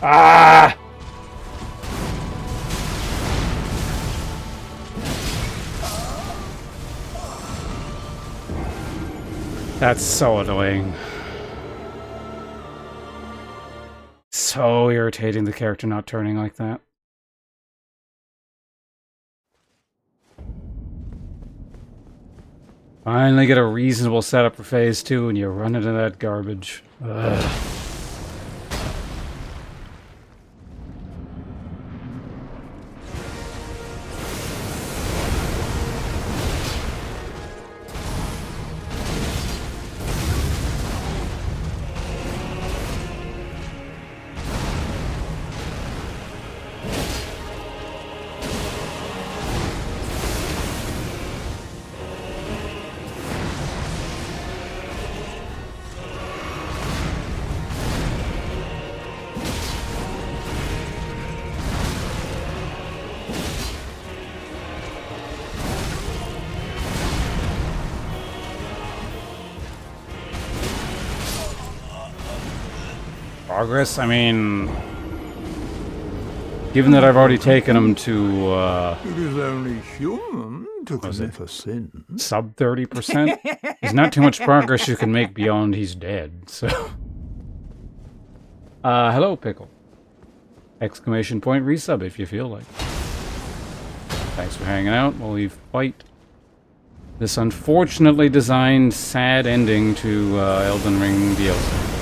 Ah! That's so annoying. So irritating, the character not turning like that. Finally get a reasonable setup for phase 2 and you run into that garbage. Ugh. Progress? I mean, given that I've already taken him to, It is only human to commit a sin. sub 30%, there's not too much progress you can make beyond he's dead, so. Hello, Pickle. Exclamation point resub if you feel like. Thanks for hanging out while we fight this unfortunately designed sad ending to Elden Ring DLC.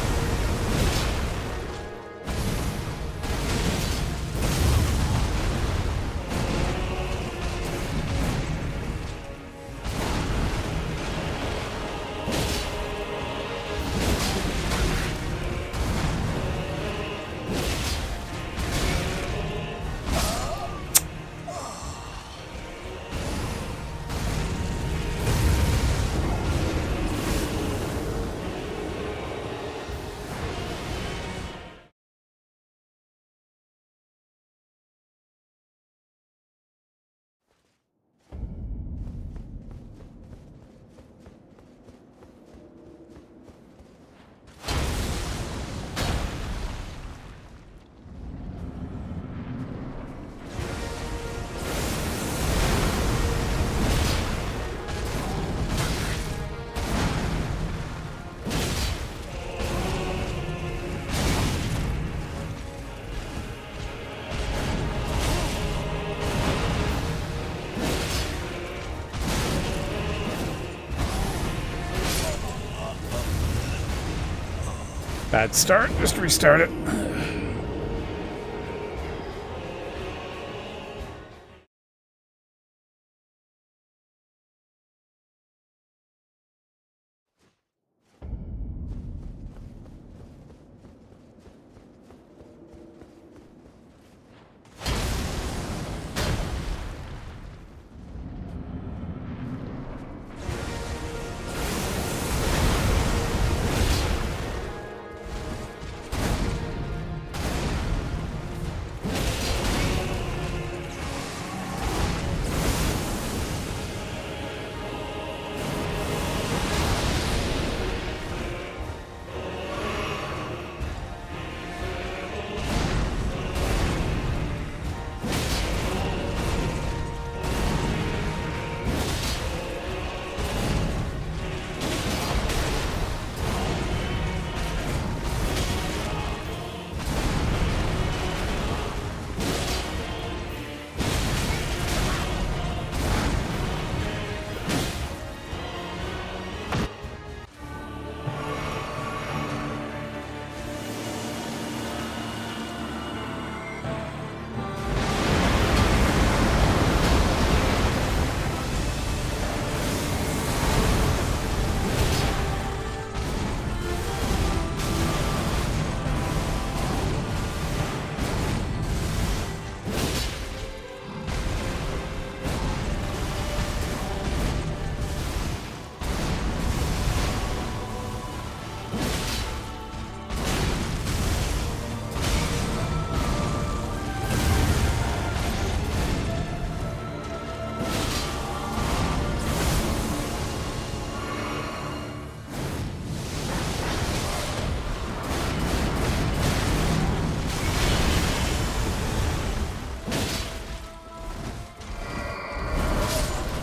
Bad start. Just restart it.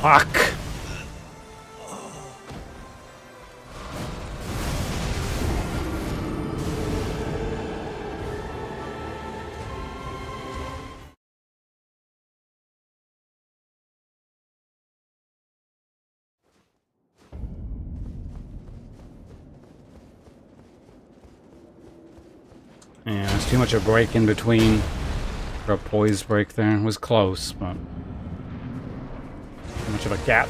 Fuck. Yeah, there's too much a break in between. For a poise break there. It was close, but too much of a gap.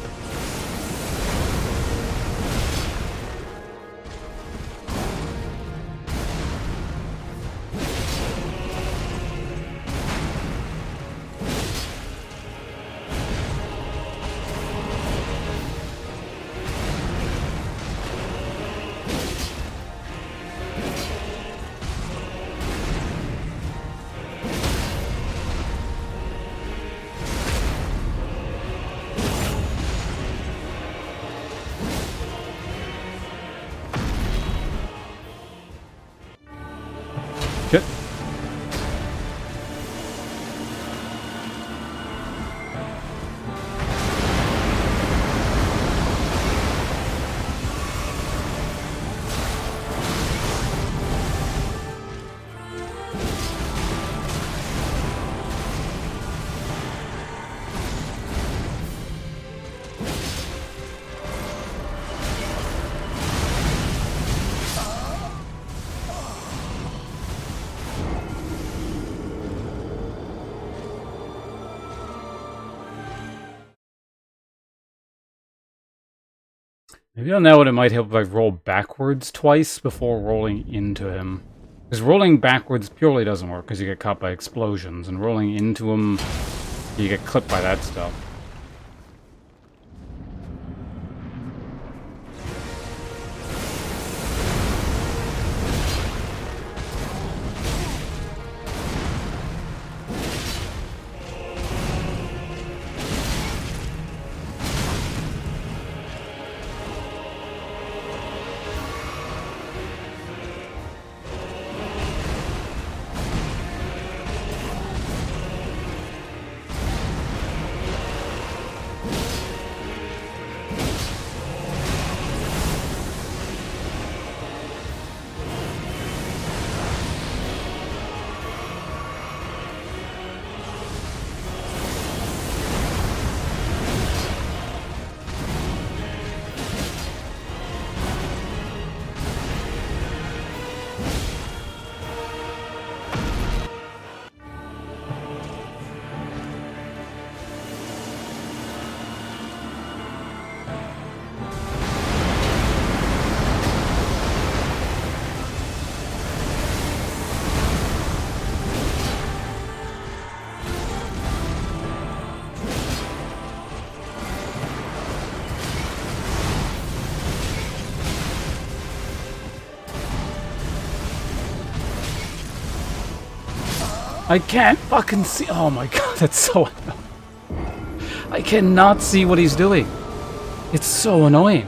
Shit. Maybe on that one it might help if I roll backwards twice before rolling into him. Because rolling backwards purely doesn't work because you get caught by explosions, and rolling into him, you get clipped by that stuff. I can't fucking see. Oh my god, that's so annoying. I cannot see what he's doing. It's so annoying.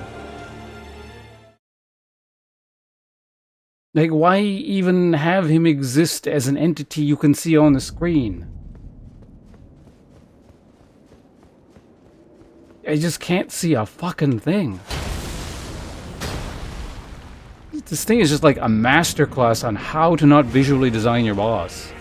Like, why even have him exist as an entity you can see on the screen? I just can't see a fucking thing. This thing is just like a masterclass on how to not visually design your boss.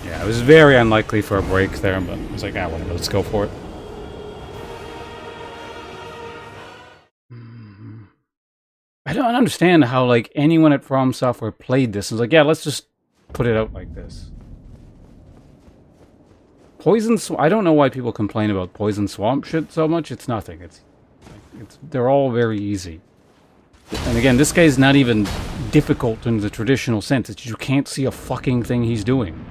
Yeah, it was very unlikely for a break there, but I was like, ah, whatever, let's go for it. I don't understand how, like, anyone at From Software played this and was like, yeah, let's just put it out like this. Poison Swamp, I don't know why people complain about Poison Swamp shit so much. It's nothing. They're all very easy. And again, this guy's not even difficult in the traditional sense. It's you can't see a fucking thing he's doing.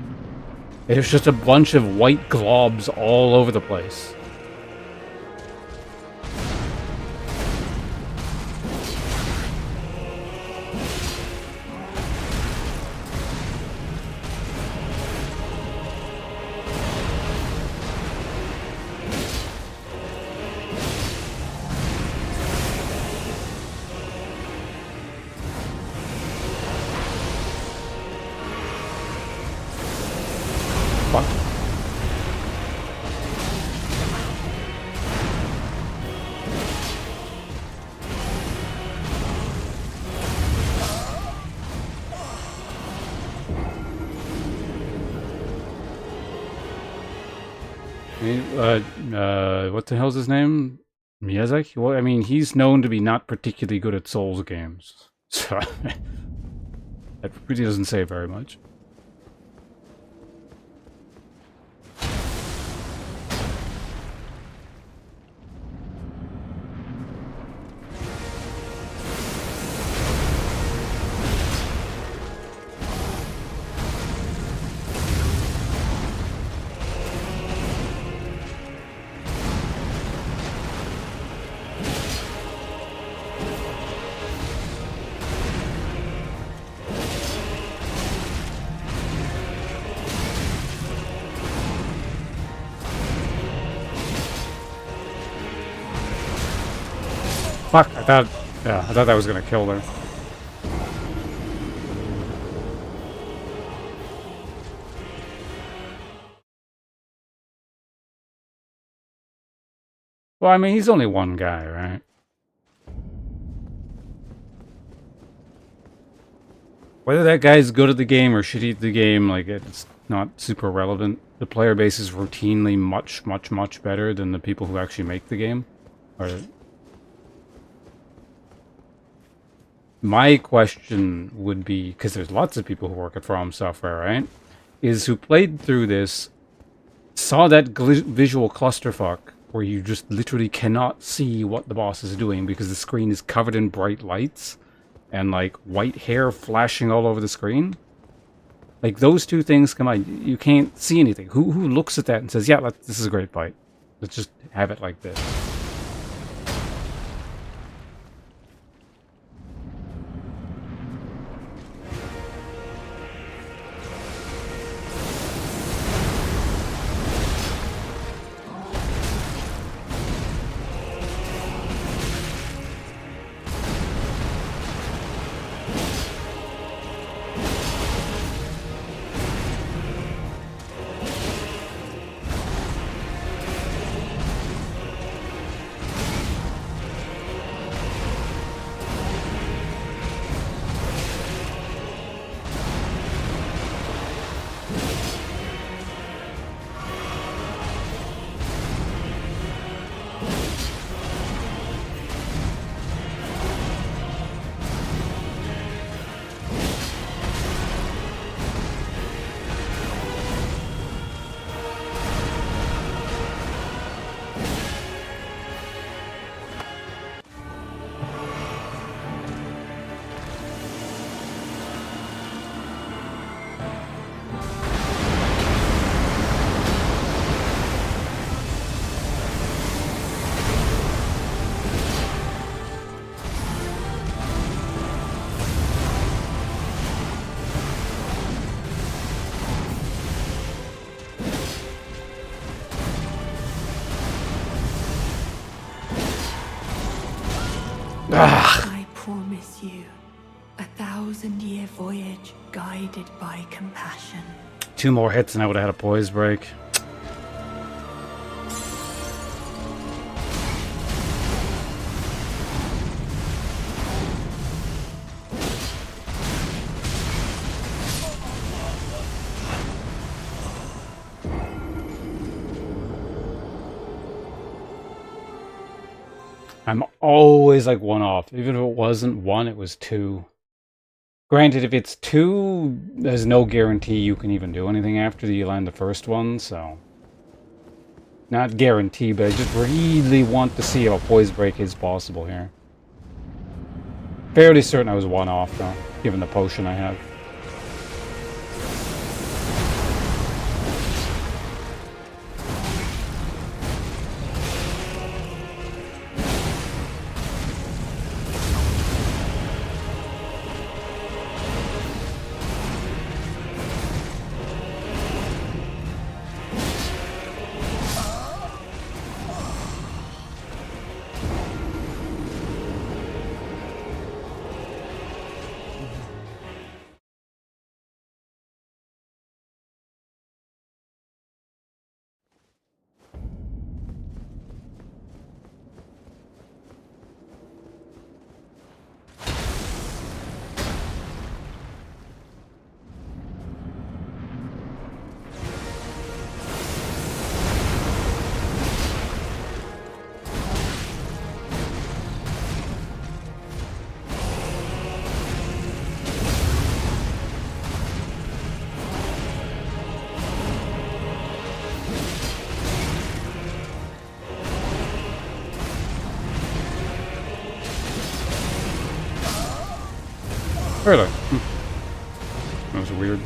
It's just a bunch of white globs all over the place. Fuck. What the hell's his name? Miyazaki? Well, I mean, he's known to be not particularly good at Souls games. So, that really doesn't say very much. Fuck, I thought that was gonna kill there. Well, I mean, he's only one guy, right? Whether that guy's good at the game or shitty at the game, like, it's not super relevant. The player base is routinely much, much, much better than the people who actually make the game. Or... My question would be, because there's lots of people who work at From Software, right? Is who played through this, saw that visual clusterfuck where you just literally cannot see what the boss is doing because the screen is covered in bright lights and like white hair flashing all over the screen. Like those two things combined, you can't see anything. Who looks at that and says, yeah, this is a great fight. Let's just have it like this. promise you 1,000-year voyage guided by compassion. 2 more hits and I would have had a poise break. I'm always like 1 off. Even if it wasn't 1, it was 2. Granted, if it's 2, there's no guarantee you can even do anything after you land the first one, so... Not guarantee, but I just really want to see if a poise break is possible here. Fairly certain I was 1 off, though, given the potion I have. Really? That was weird.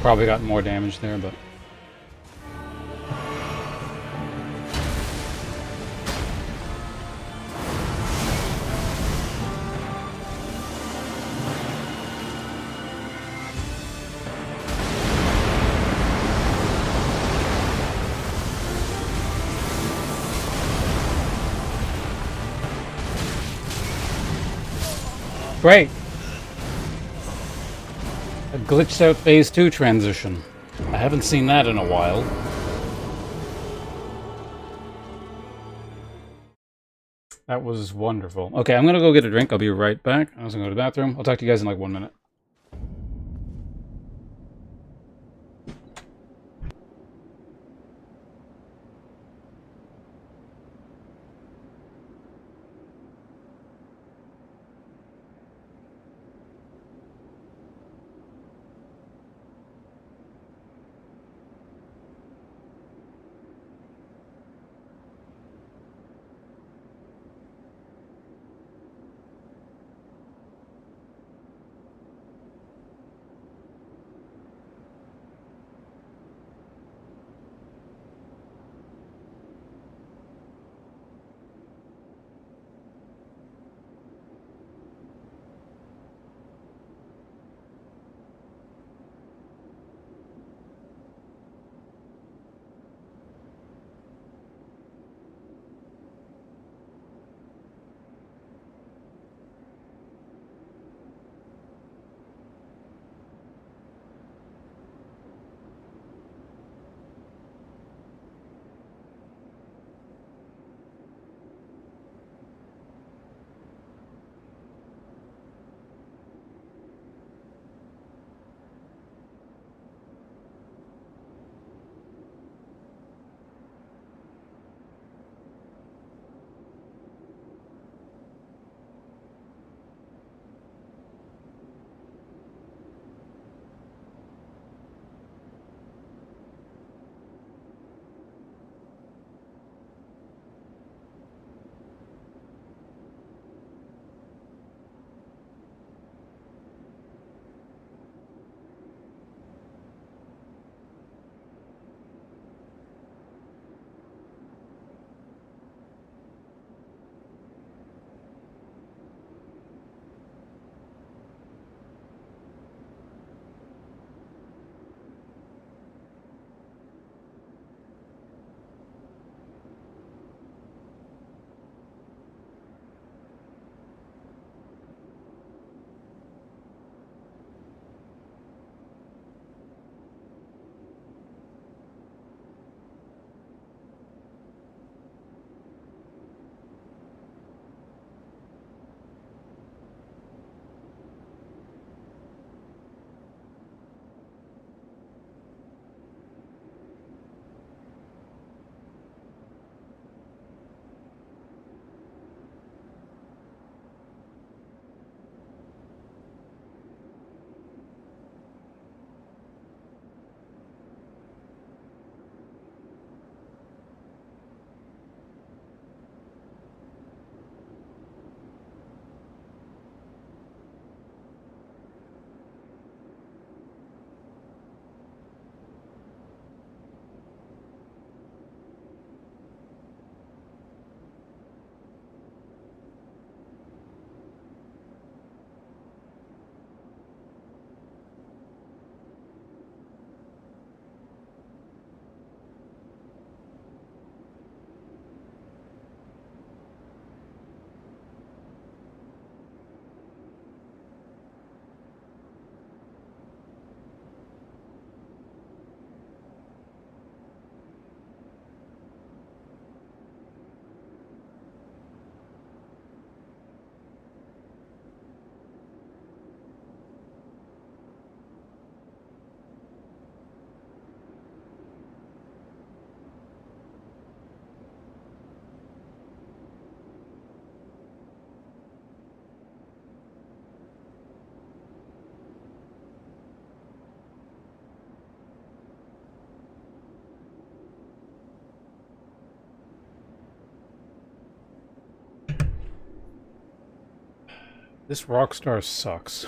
probably gotten more damage there, but... Great! A glitched out phase 2 transition. I haven't seen that in a while. That was wonderful. Okay, I'm gonna go get a drink. I'll be right back. I was gonna go to the bathroom. I'll talk to you guys in like 1 minute. This Rockstar sucks.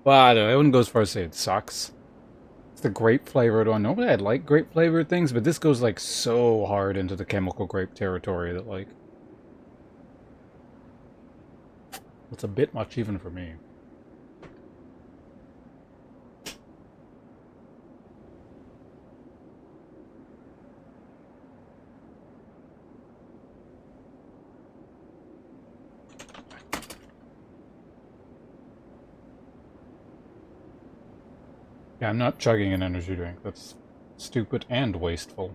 Well, I don't know. I wouldn't go as far as say it sucks. It's the grape flavored one. Normally I like grape flavored things, but this goes like so hard into the chemical grape territory that like it's a bit much even for me. Yeah, I'm not chugging an energy drink. That's stupid and wasteful.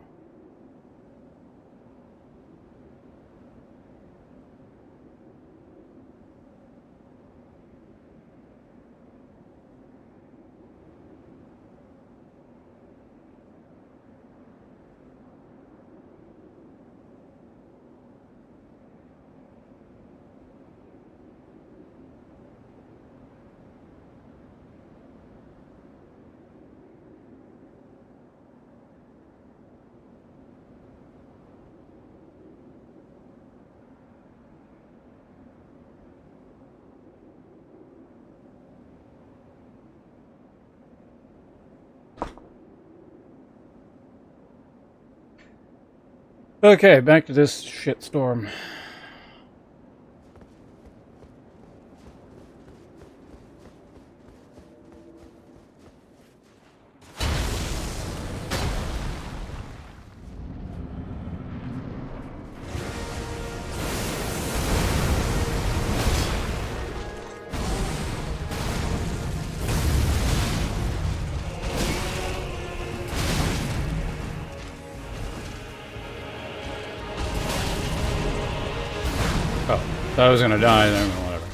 Okay, back to this shitstorm. Oh, thought I was gonna die then, whatever.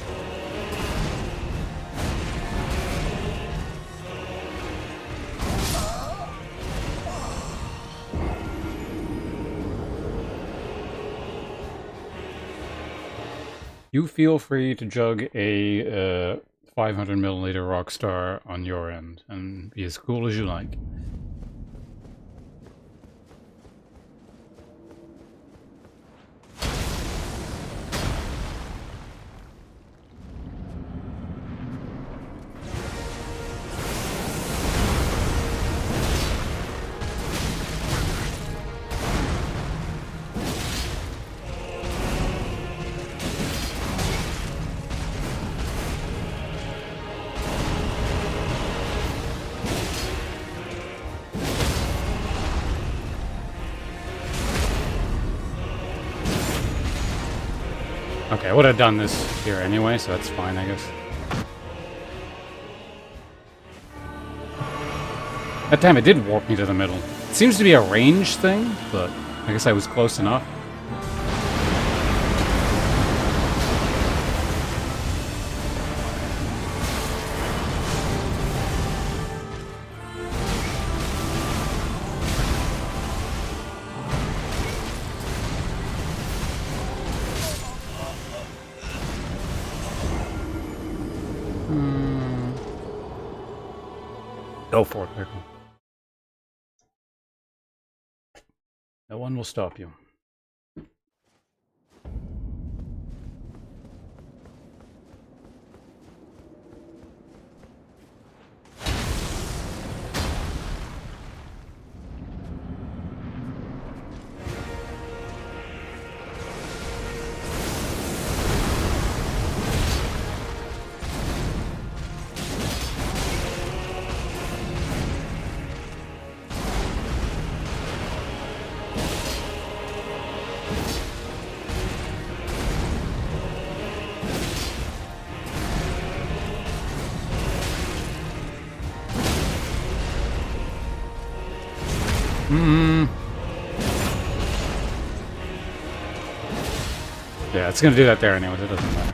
You feel free to jug a 500 milliliter Rockstar on your end and be as cool as you like. Okay, I would have done this here anyway, so that's fine, I guess. That time it did warp me to the middle. It seems to be a range thing, but I guess I was close enough. Go for it, Pickle. No one will stop you. Yeah, it's gonna do that there anyways, it doesn't matter.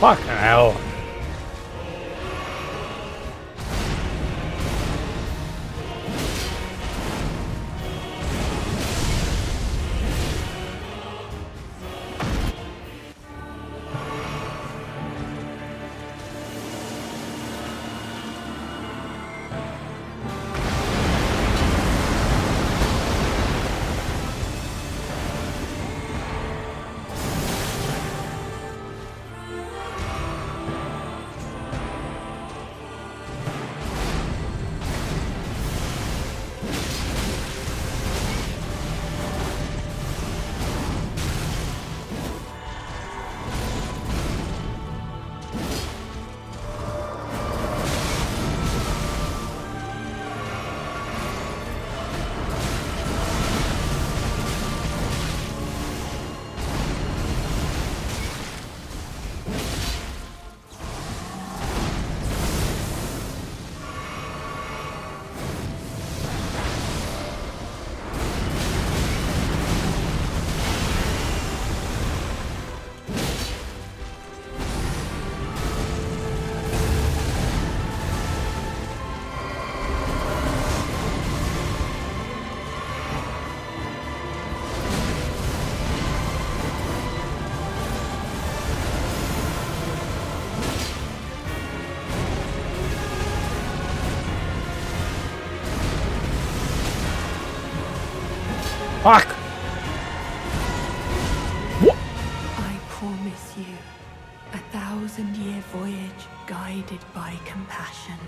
Fuck hell. Fuck! I promise you, 1,000-year voyage guided by compassion.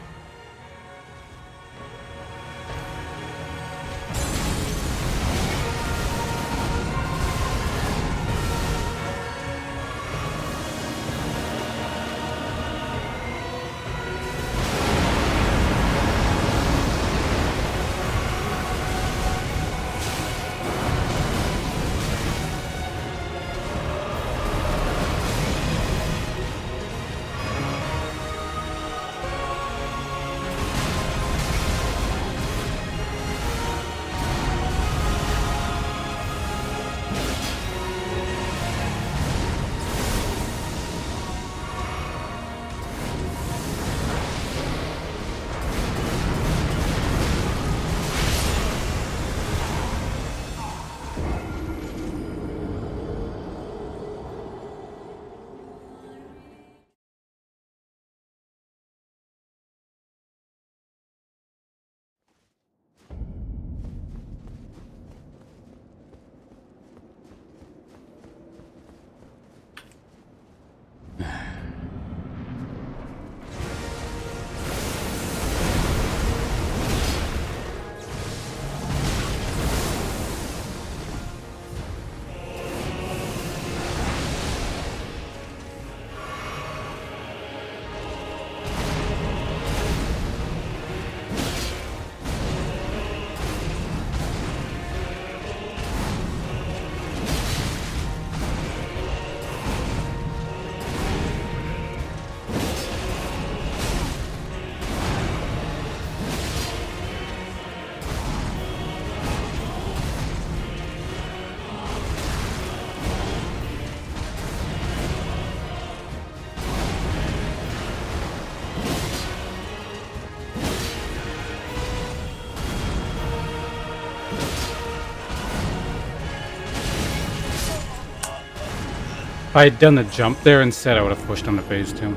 If I had done the jump there instead, I would have pushed on the phase 2.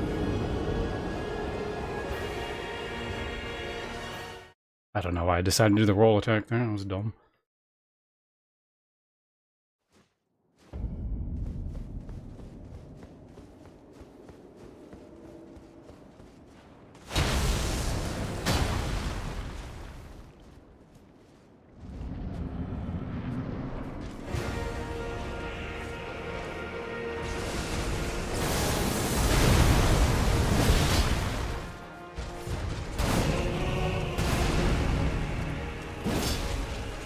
I don't know why I decided to do the roll attack there. That was dumb.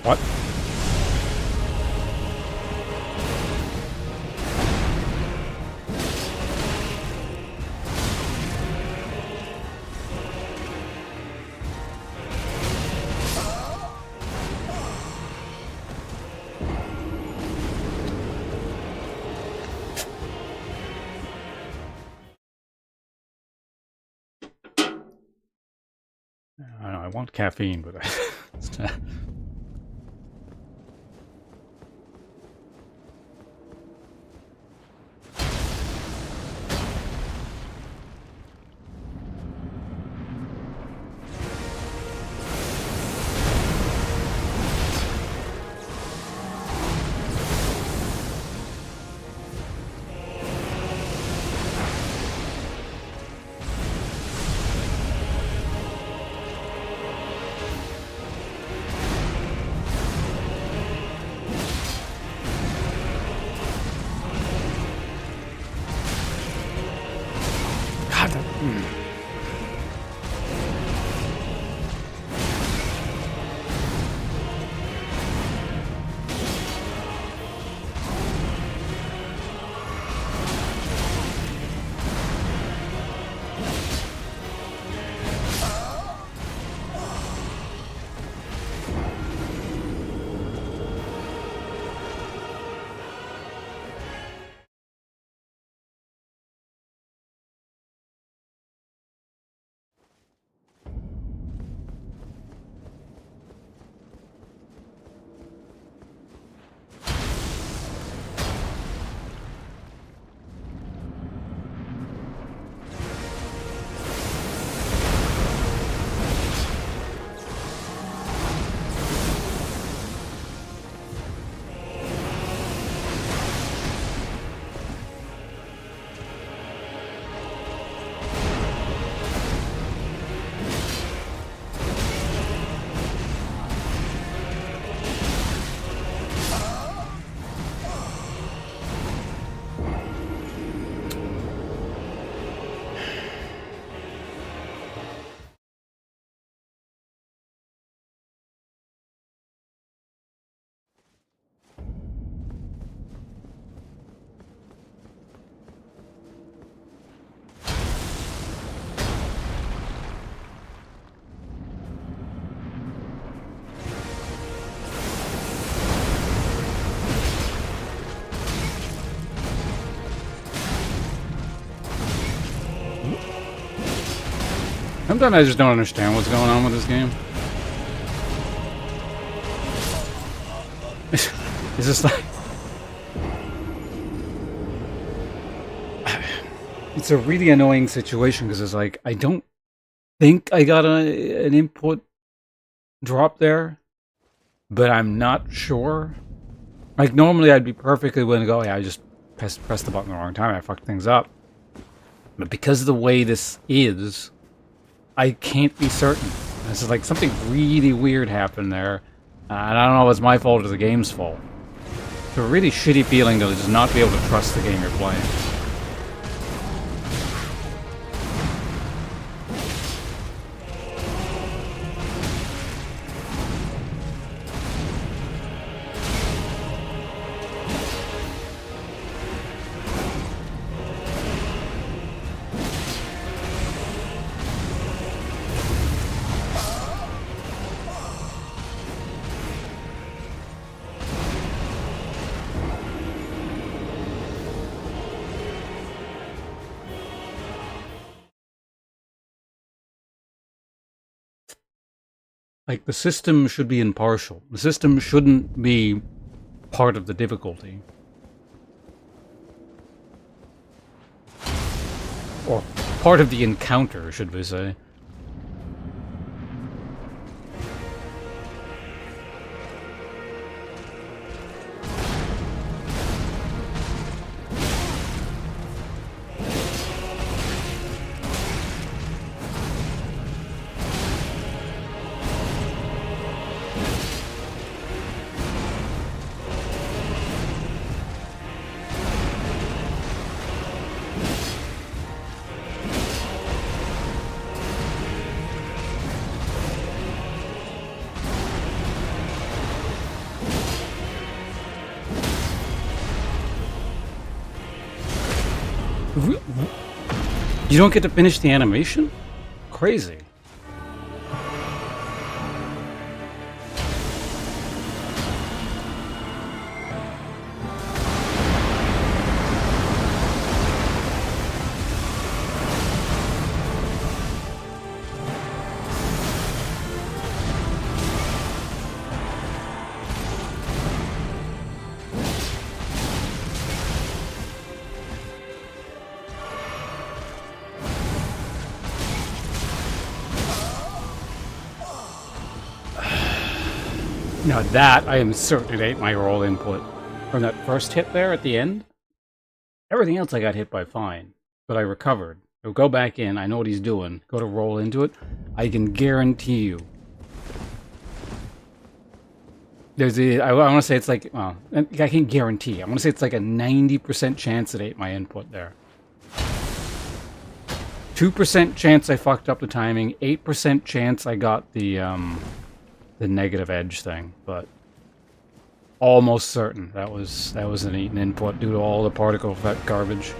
What? I don't know, I want caffeine, but it's not. God, sometimes I just don't understand what's going on with this game. It's just like... It's a really annoying situation because it's like, I don't think I got an input drop there, but I'm not sure. Like, normally I'd be perfectly willing to go, yeah, I just pressed the button the wrong time, I fucked things up. But because of the way this is, I can't be certain. This is like something really weird happened there, and I don't know if it's my fault or the game's fault. It's a really shitty feeling to just not be able to trust the game you're playing. Like, the system should be impartial. The system shouldn't be part of the difficulty. Or part of the encounter, should we say. You don't get to finish the animation? Crazy. Now that, I am certain it ate my roll input. From that first hit there at the end, everything else I got hit by fine. But I recovered. So go back in, I know what he's doing. Go to roll into it. I can guarantee you. I want to say it's like, well, I can't guarantee. I want to say it's like a 90% chance it ate my input there. 2% chance I fucked up the timing. 8% chance I got the negative edge thing, but almost certain that was an eaten input due to all the particle effect garbage.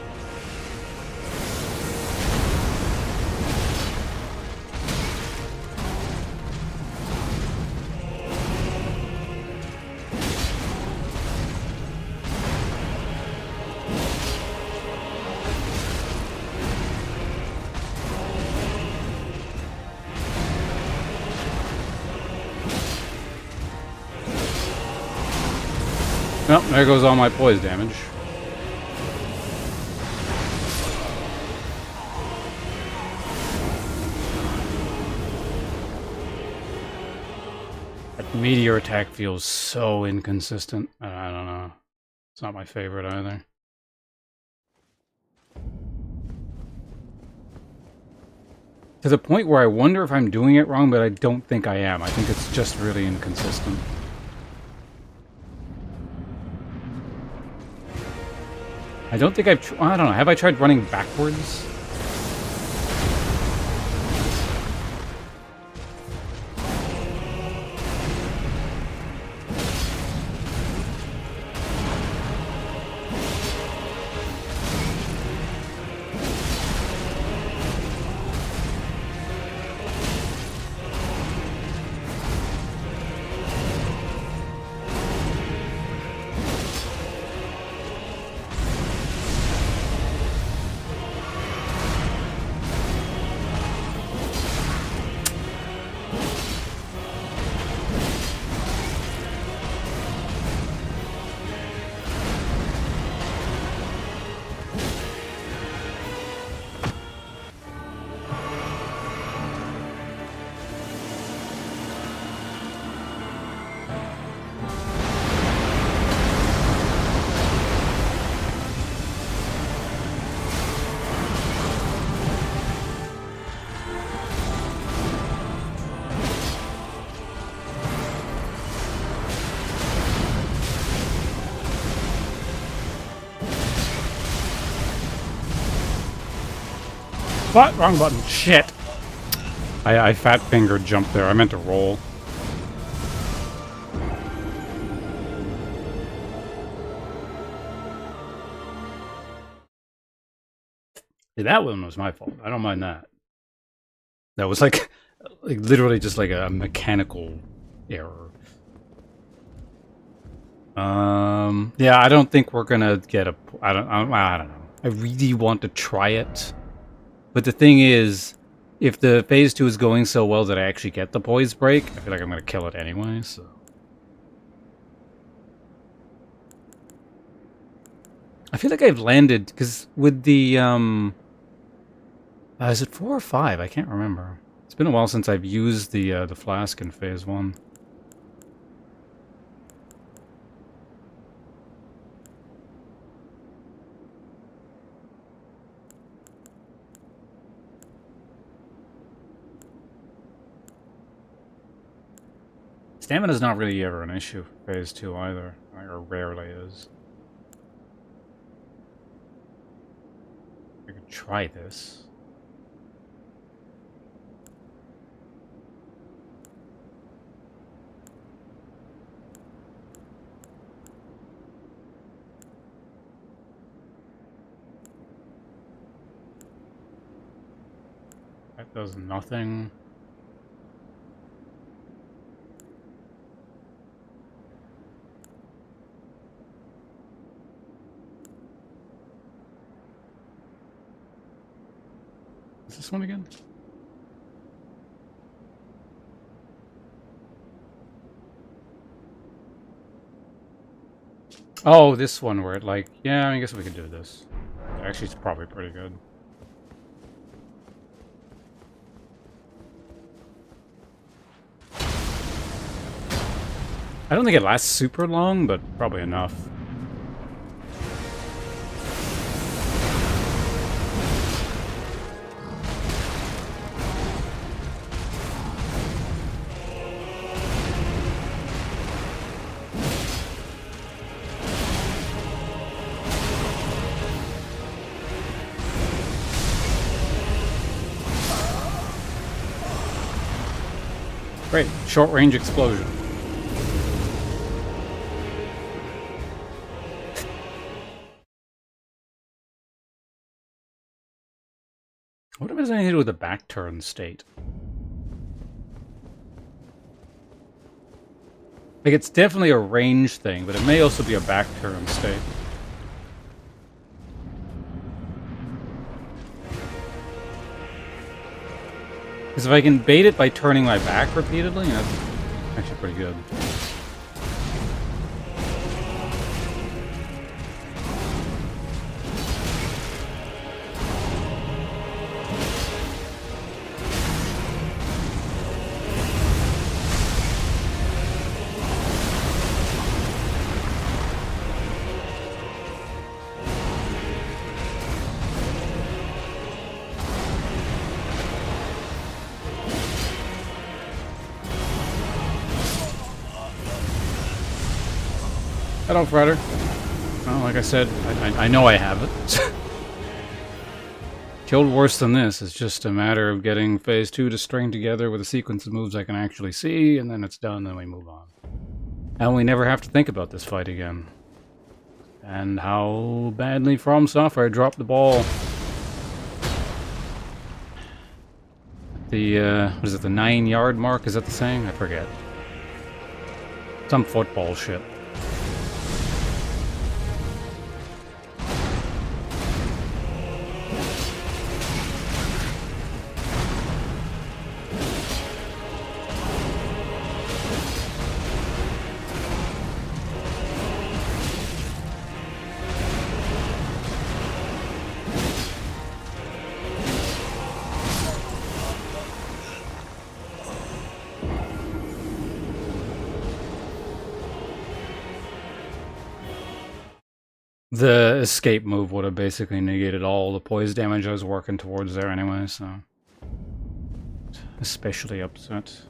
Well, there goes all my poise damage. That meteor attack feels so inconsistent. I don't know. It's not my favorite either. To the point where I wonder if I'm doing it wrong, but I don't think I am. I think it's just really inconsistent. I don't think I don't know. Have I tried running backwards? What? Wrong button. Shit. I fat fingered jumped there. I meant to roll. Yeah, that one was my fault. I don't mind that. That was like literally just like a mechanical error. Yeah, I don't think we're gonna get a. I don't know. I really want to try it. But the thing is, if the phase 2 is going so well that I actually get the poise break, I feel like I'm going to kill it anyway, so. I feel like I've landed, because with the, is it 4 or 5? I can't remember. It's been a while since I've used the flask in phase 1. Stamina's not really ever an issue for phase 2 either, or rarely is. I could try this. That does nothing. Is this one again? Oh, this one where it like, yeah, I guess we could do this. Actually, it's probably pretty good. I don't think it lasts super long, but probably enough. Great, short range explosion. What if it has anything to do with the back turn state? Like, it's definitely a range thing, but it may also be a back turn state. Because if I can bait it by turning my back repeatedly, that's actually pretty good. Hello, Fredder. Well, like I said, I know I have it. Killed worse than this. It's just a matter of getting phase 2 to string together with a sequence of moves I can actually see, and then it's done, then we move on. And we never have to think about this fight again. And how badly From Software dropped the ball. The, what is it, the 9-yard mark? Is that the saying? I forget. Some football shit. The escape move would have basically negated all the poise damage I was working towards there anyway, so... especially upset.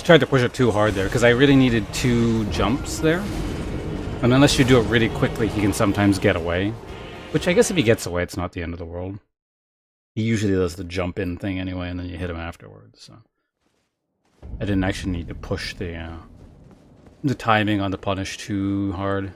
Tried to push it too hard there, because I really needed 2 jumps there. And unless you do it really quickly, he can sometimes get away. Which I guess if he gets away, it's not the end of the world. He usually does the jump-in thing anyway, and then you hit him afterwards, so... I didn't actually need to push the timing on the punish too hard.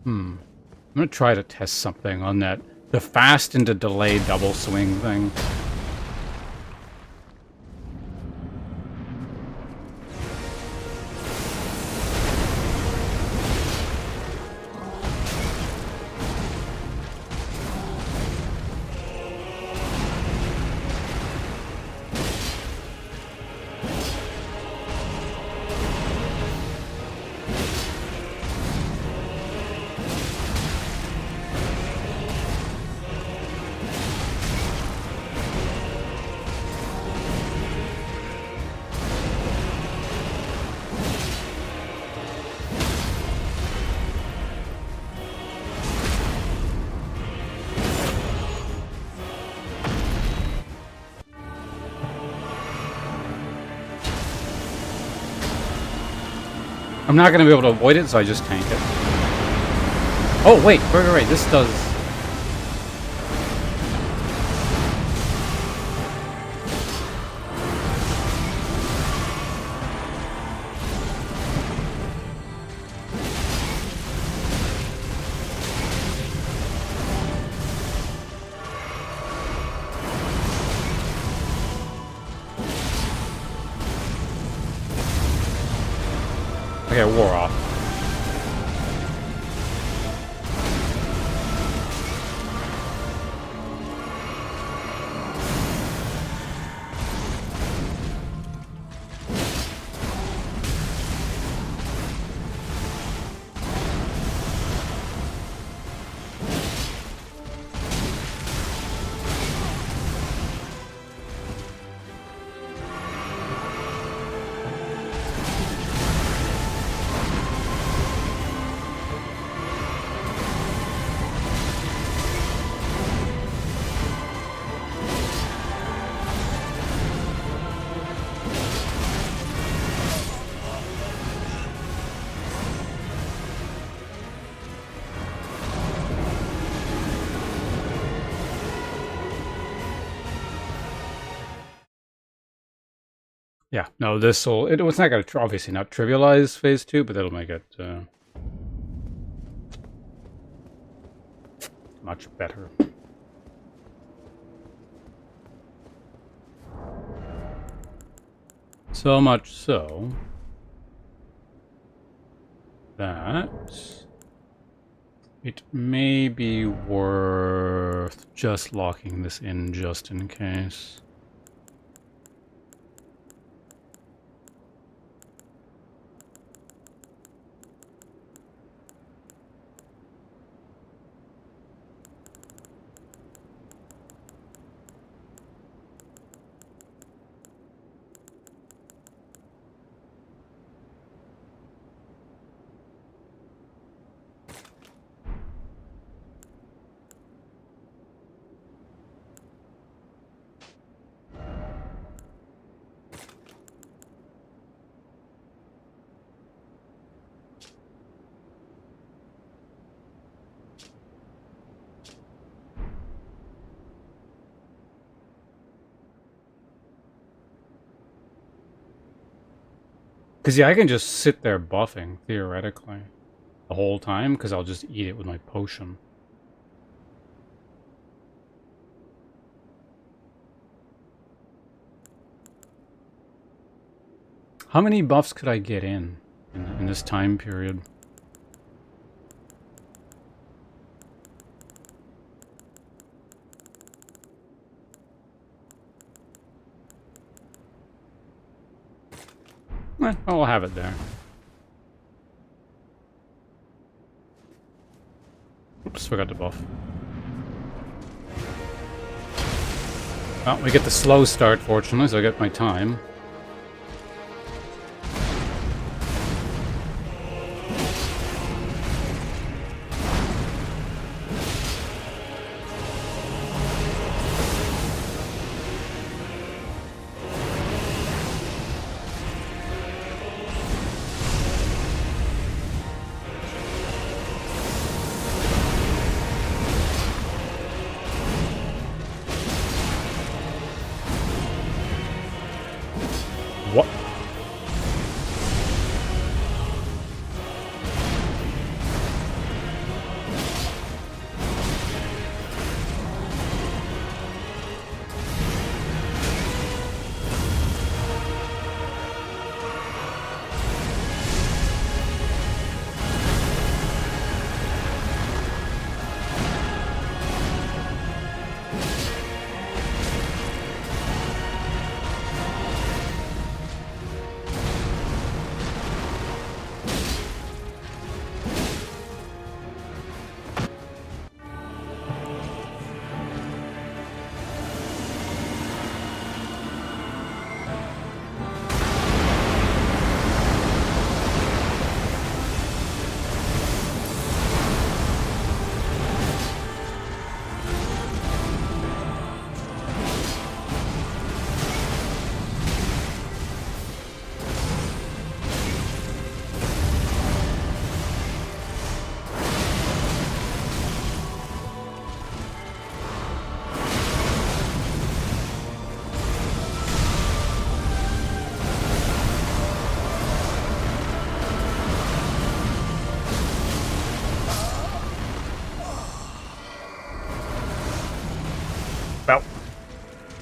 I'm gonna try to test something on that. The fast into delay double swing thing. I'm not going to be able to avoid it, so I just tank it. Oh, wait. Wait. This does... Okay, it wore off. Yeah, no, this'll... It's not going to obviously not trivialize phase 2, but it'll make it much better. So much so that it may be worth just locking this in just in case. Because, yeah, I can just sit there buffing, theoretically, the whole time, because I'll just eat it with my potion. How many buffs could I get in this time period? I'll have it there. Oops, forgot to buff. Well, we get the slow start, fortunately, so I get my time.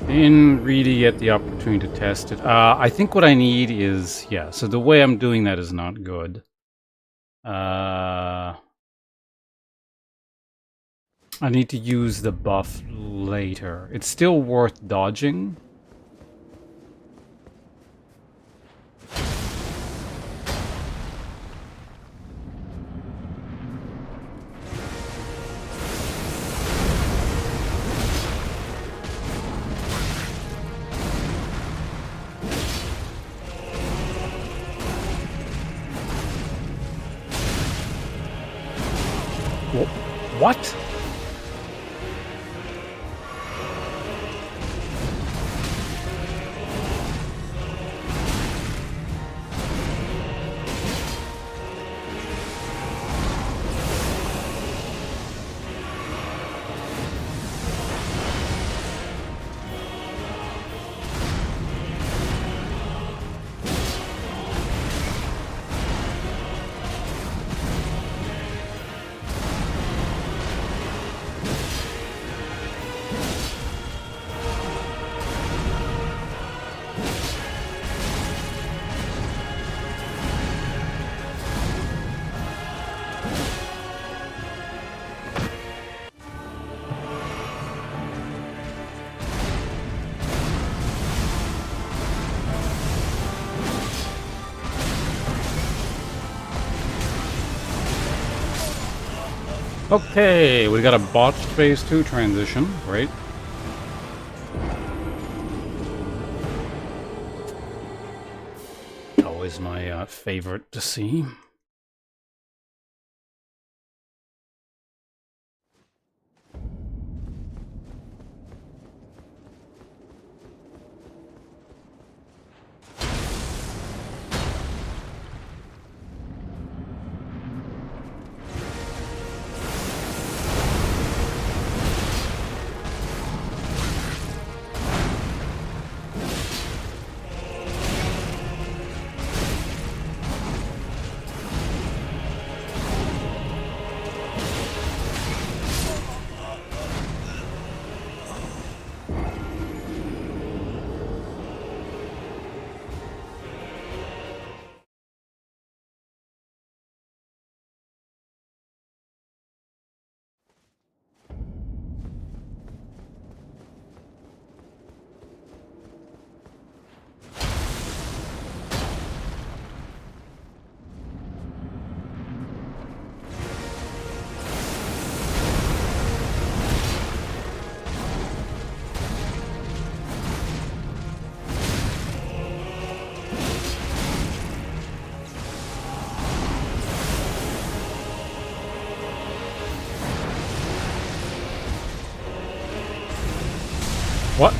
Didn't really get the opportunity to test it. I think what I need is, yeah, so the way I'm doing that is not good. I need to use the buff later. It's still worth dodging. What? Okay, we got a botched phase 2 transition, right? Always my favorite to see. What?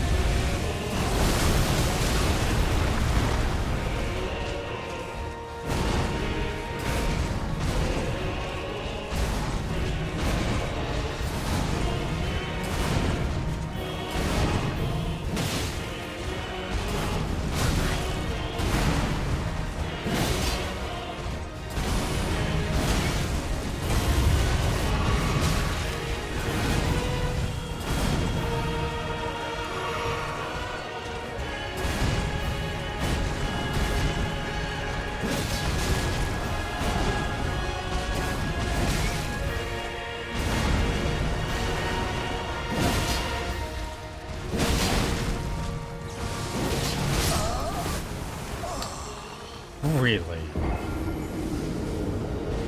Really?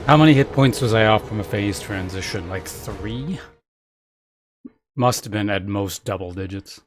How many hit points was I off from a phase transition? Like 3? Must have been at most double digits.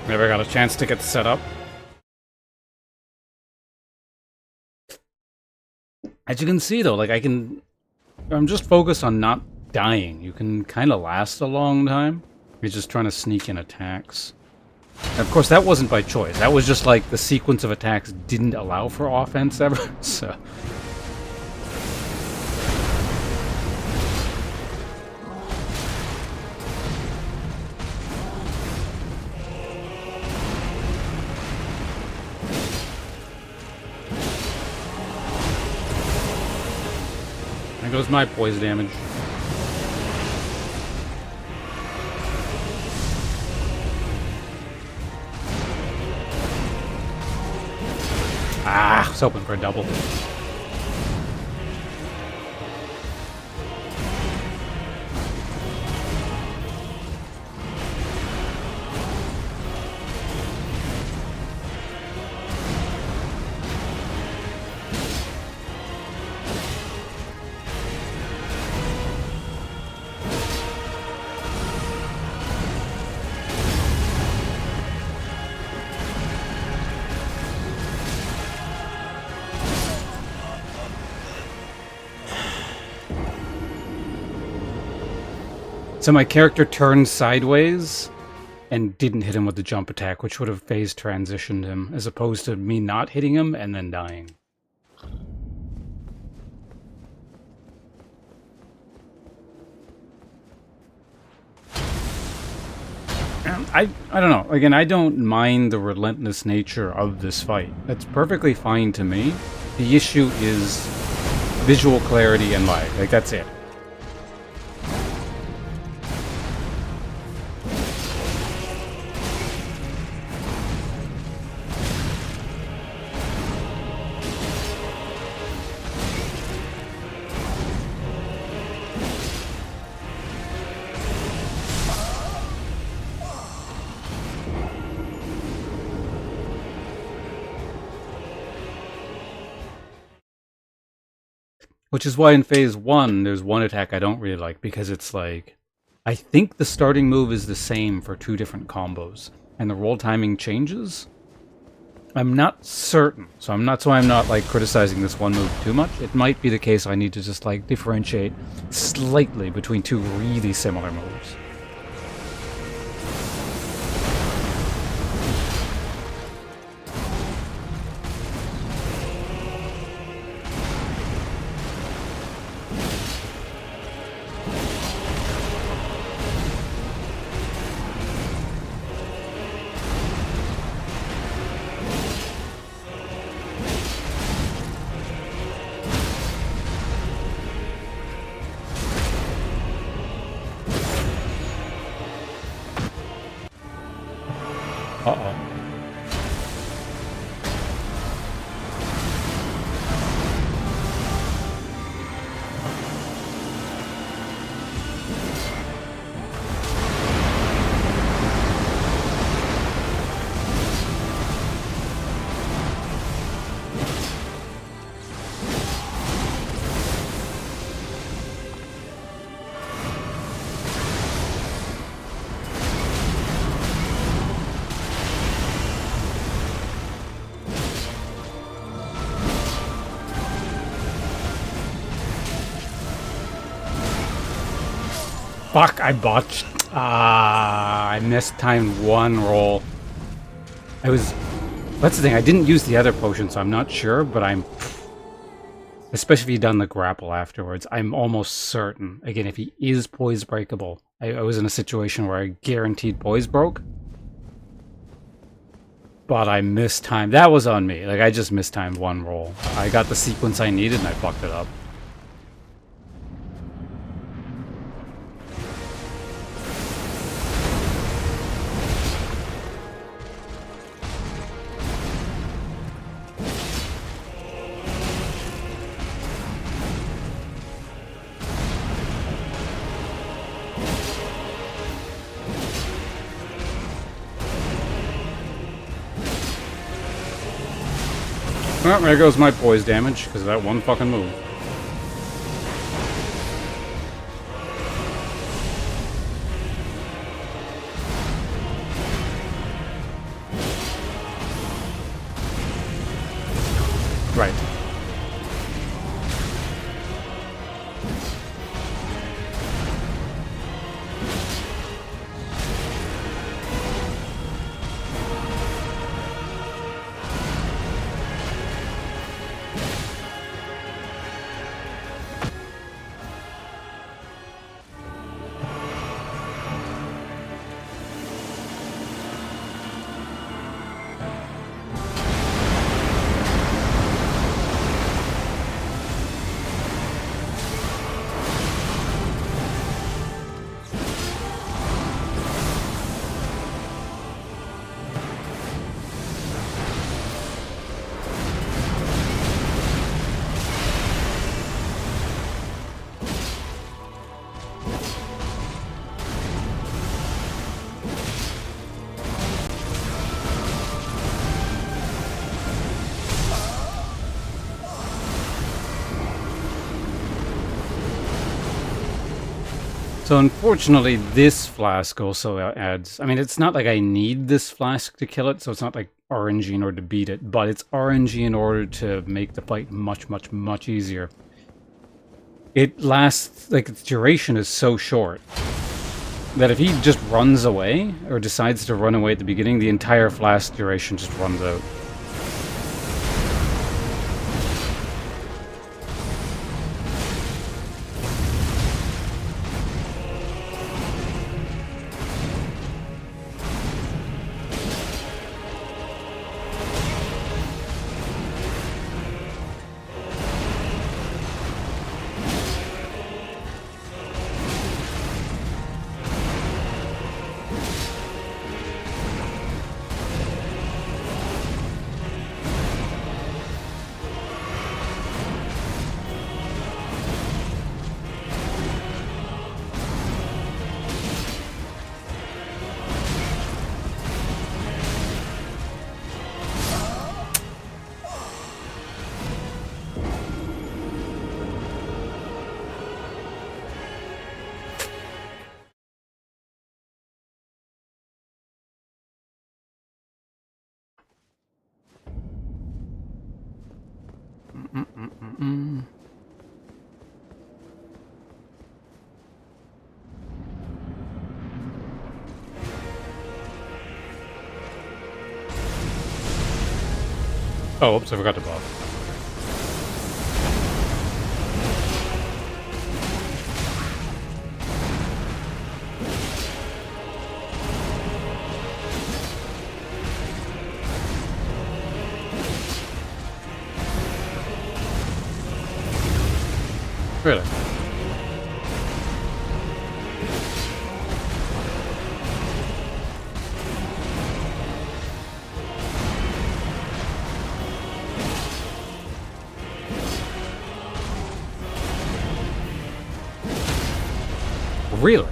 Never got a chance to get set up. As you can see, though, like I'm just focused on not dying. You can kind of last a long time. You're just trying to sneak in attacks. And of course, that wasn't by choice. That was just like the sequence of attacks didn't allow for offense ever, so... There goes my poise damage. Ah, I was hoping for a double. So my character turned sideways and didn't hit him with the jump attack, which would have phase transitioned him, as opposed to me not hitting him and then dying. I don't know. Again, I don't mind the relentless nature of this fight. That's perfectly fine to me. The issue is visual clarity and lag. Like, that's it. Which is why in phase 1, there's one attack I don't really like, because it's like... I think the starting move is the same for two different combos, and the roll timing changes? I'm not certain, so I'm not like criticizing this one move too much. It might be the case I need to just like differentiate slightly between two really similar moves. Uh-oh. Fuck, I botched. I mistimed one roll. That's the thing, I didn't use the other potion, so I'm not sure, but especially if you've done the grapple afterwards, I'm almost certain. Again, if he is poise breakable, I was in a situation where I guaranteed poise broke. But I mistimed. That was on me. Like, I just mistimed one roll. I got the sequence I needed and I fucked it up. Well, there goes my poise damage, because of that one fucking move. So unfortunately, this flask also adds... I mean, it's not like I need this flask to kill it, so it's not like RNG in order to beat it, but it's RNG in order to make the fight much, much, much easier. It lasts... like, its duration is so short that if he just runs away, or decides to run away at the beginning, the entire flask duration just runs out. Oh, oops, I forgot to buff. Really? Really?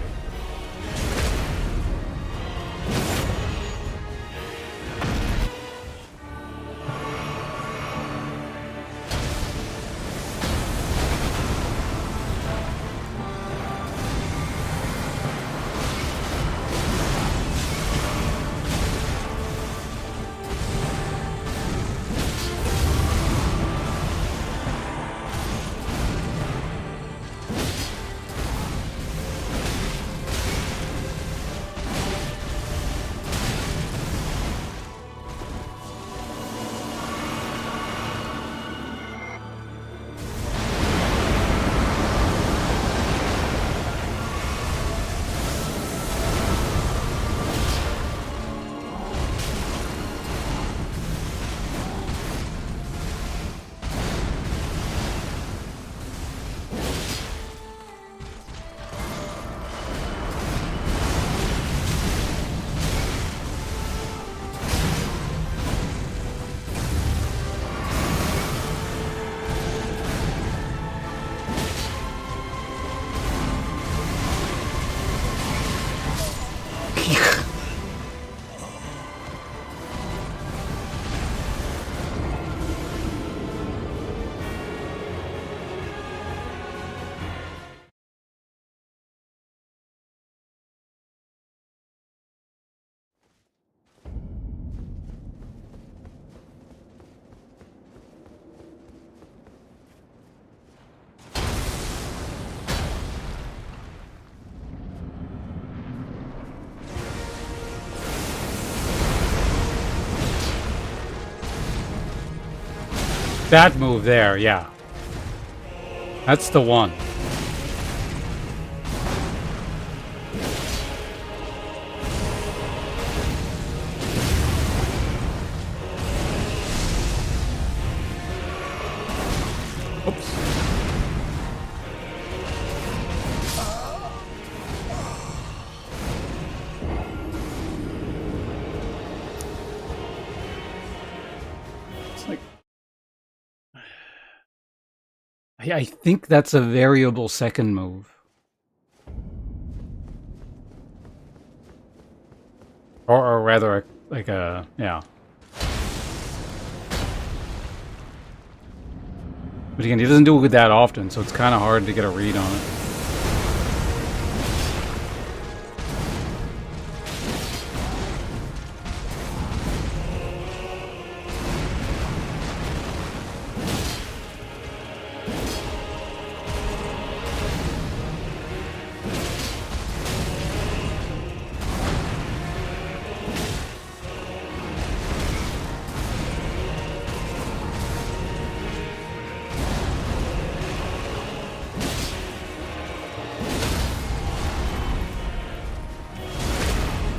That move there, yeah. That's the one. Oops. It's like... I think that's a variable second move. Or rather, like a... yeah. But again, he doesn't do it that often, so it's kind of hard to get a read on it.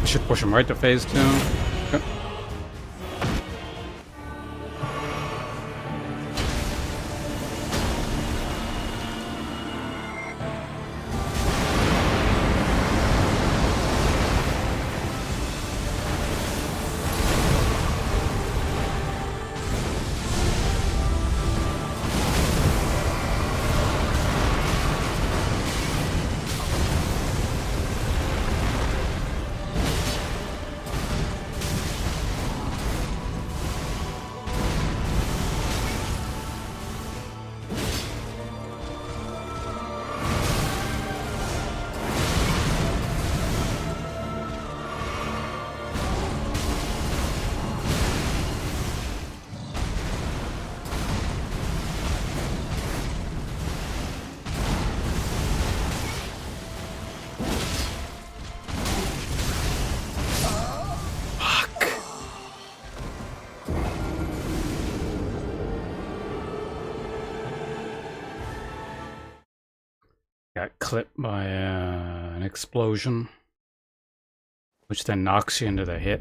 should push him right to phase 2. Okay. Got clipped by an explosion, which then knocks you into the hit.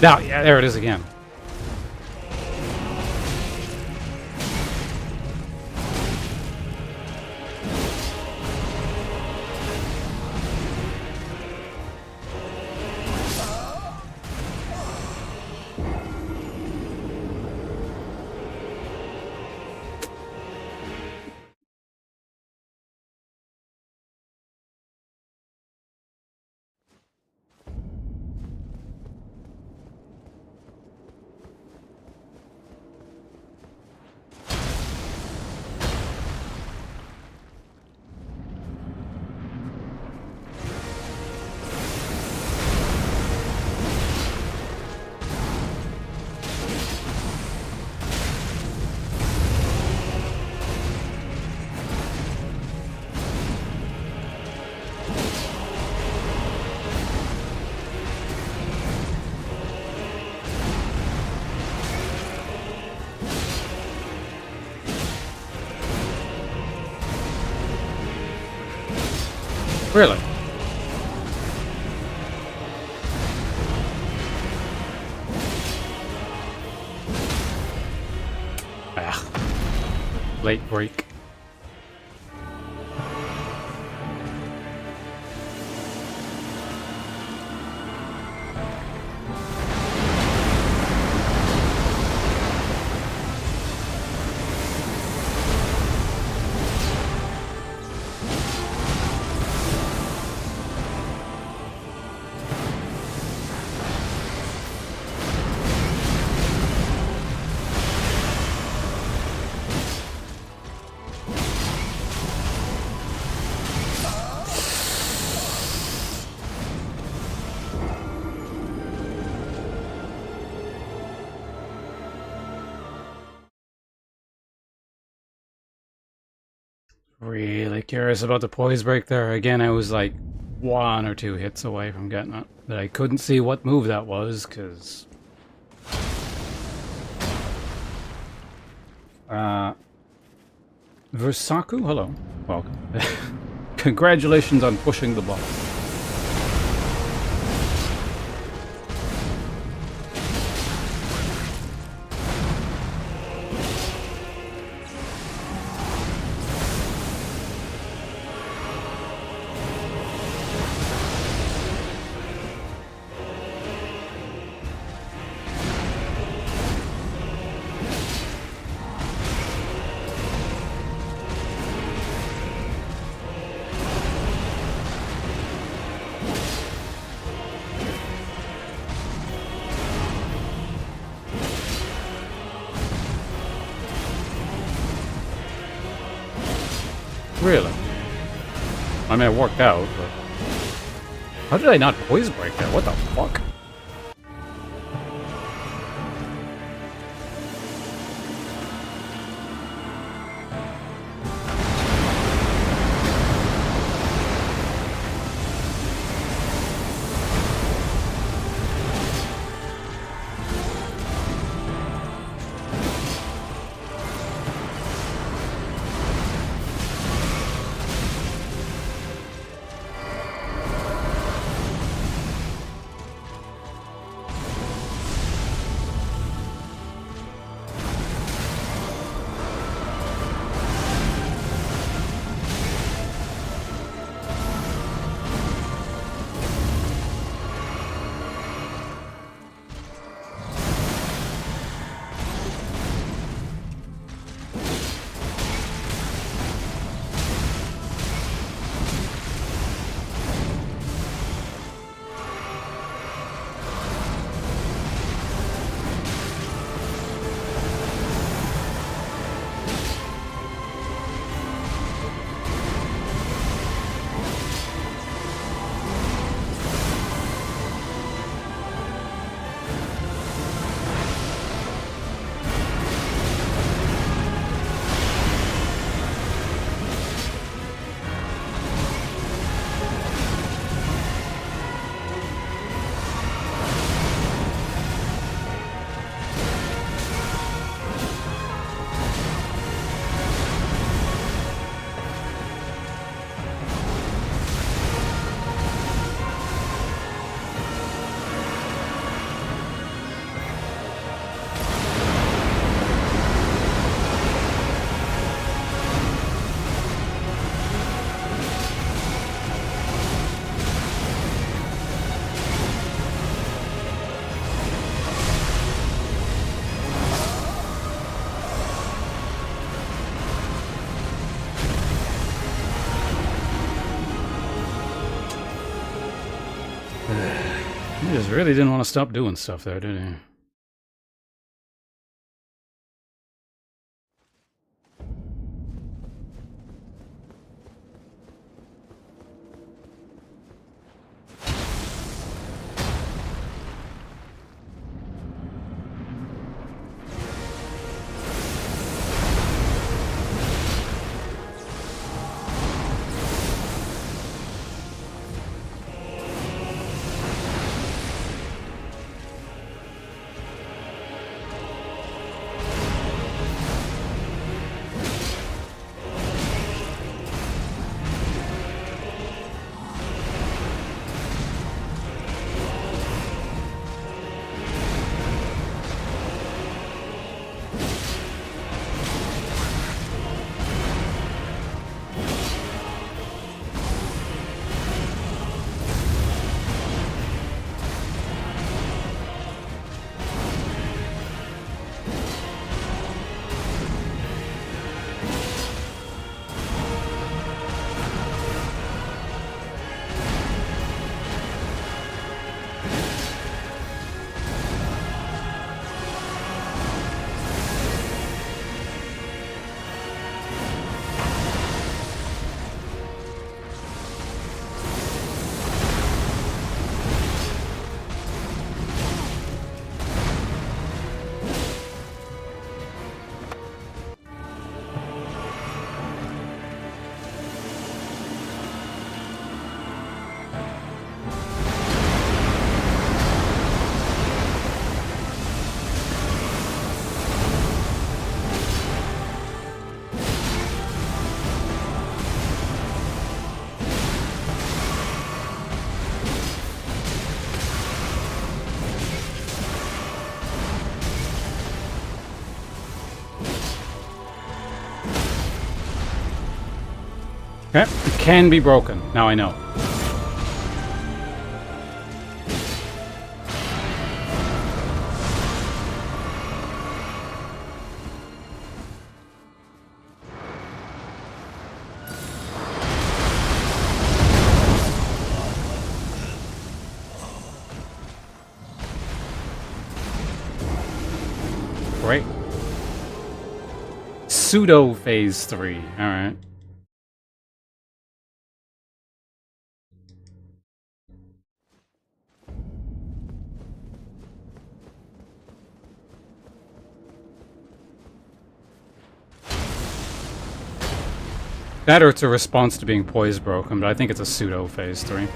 Now, yeah, there it is again. Really? Ah. Late break. Really curious about the poise break there. Again, I was like 1 or 2 hits away from getting it. But I couldn't see what move that was, because... Versaku, hello. Welcome. Congratulations on pushing the boss. Really? I mean, it worked out, but... How did I not poise break there? What the fuck? He just really didn't want to stop doing stuff there, did he? Okay, it can be broken. Now I know. Great. Pseudo phase 3. Alright. That or it's a response to being poise broken, but I think it's a pseudo phase 3.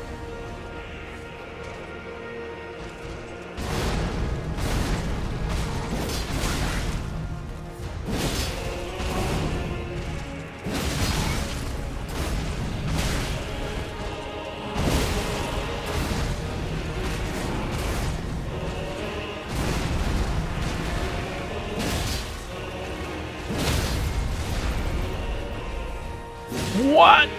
What?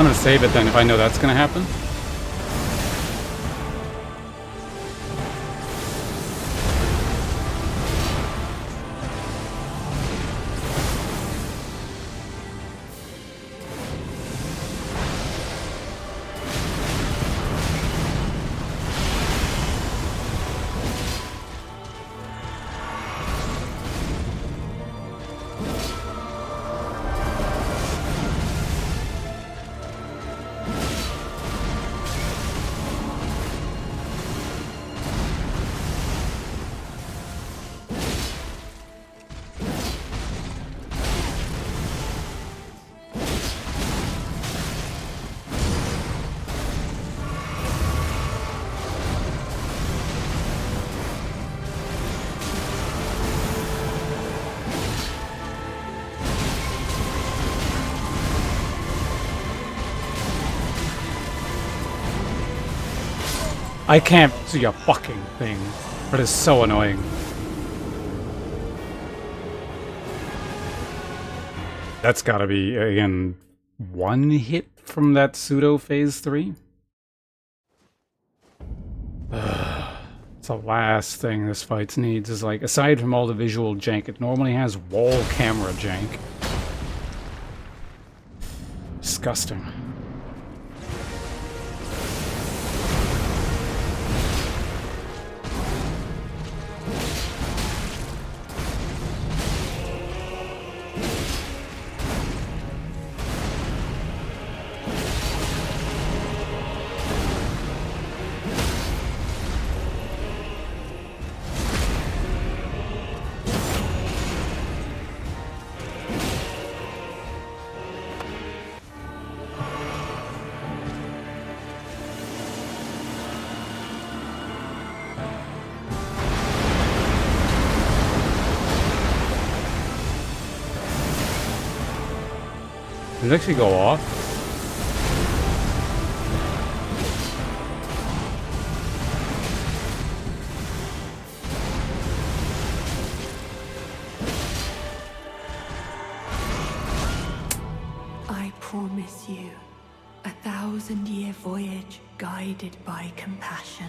I'm gonna save it then if I know that's gonna happen. I can't see a fucking thing. But it's so annoying. That's gotta be, again, one hit from that pseudo phase 3. It's the last thing this fight needs is like, aside from all the visual jank, it normally has wall camera jank. Disgusting. Did it actually go off? I promise you, 1,000-year voyage guided by compassion.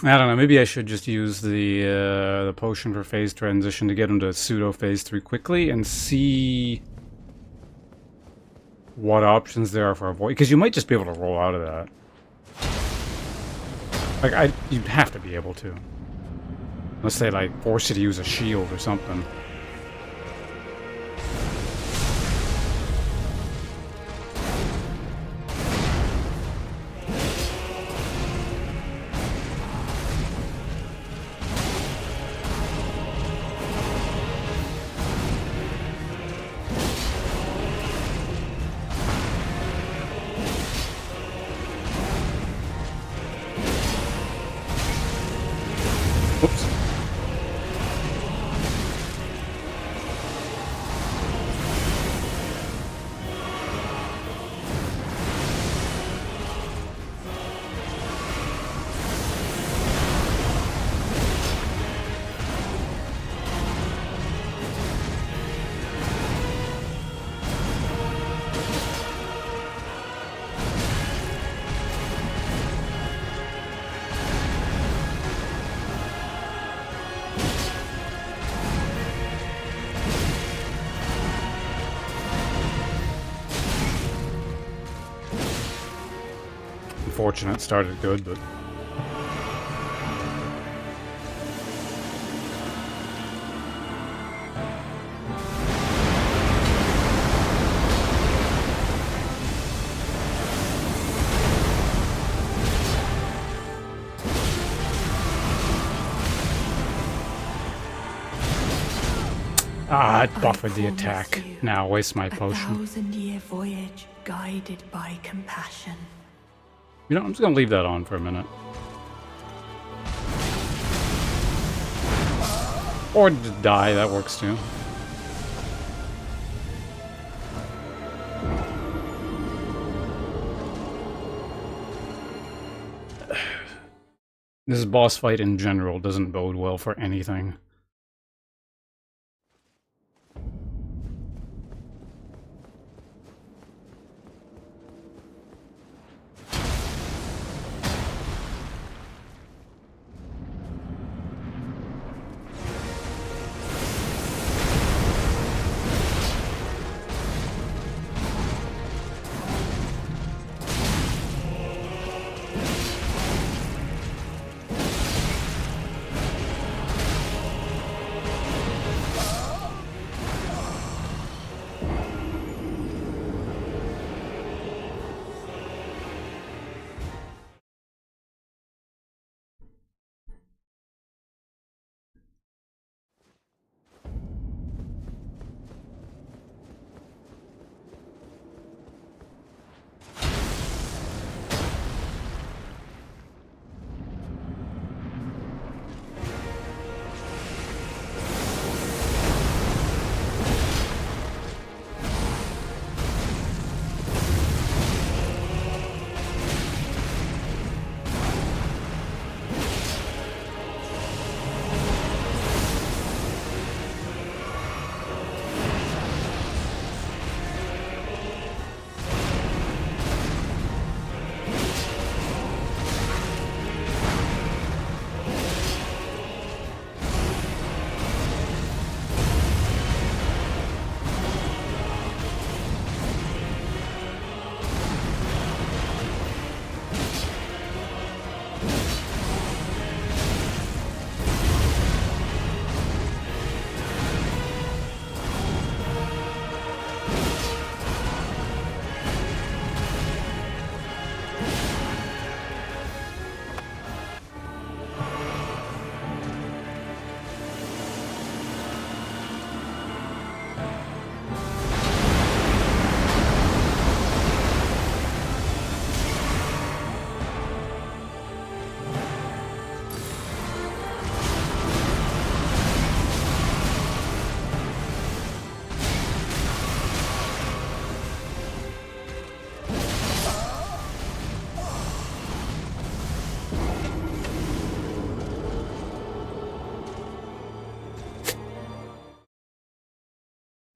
I don't know, maybe I should just use the potion for phase transition to get into pseudo phase 3 quickly and see what options there are for avoid, because you might just be able to roll out of that. Like, you'd have to be able to. Unless they, like, force you to use a shield or something. Oops. Unfortunate, started good, but... Ah, it buffered the attack. Now waste my potion. 1,000-year voyage guided by compassion. You know, I'm just gonna leave that on for a minute. Or just die, that works too. This boss fight in general doesn't bode well for anything.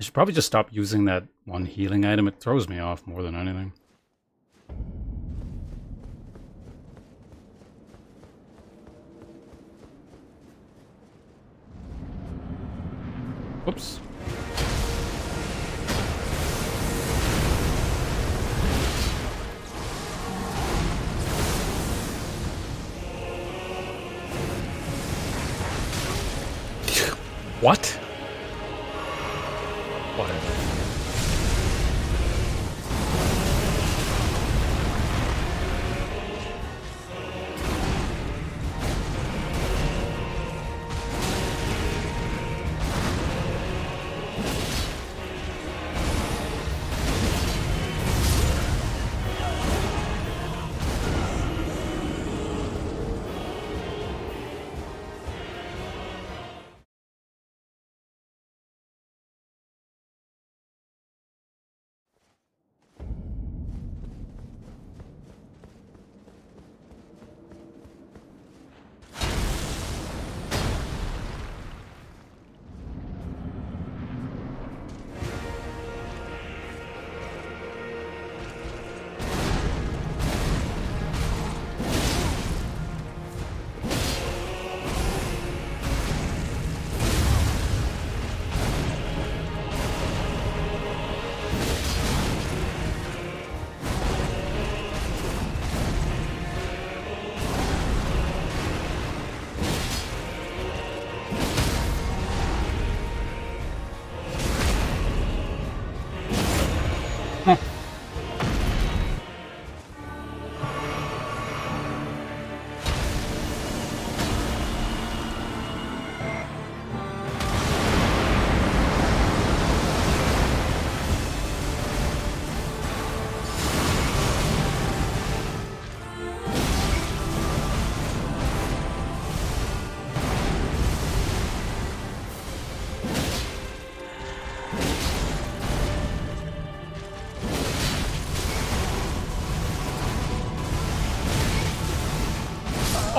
I should probably just stop using that one healing item. It throws me off more than anything. Whoops. What? Whatever.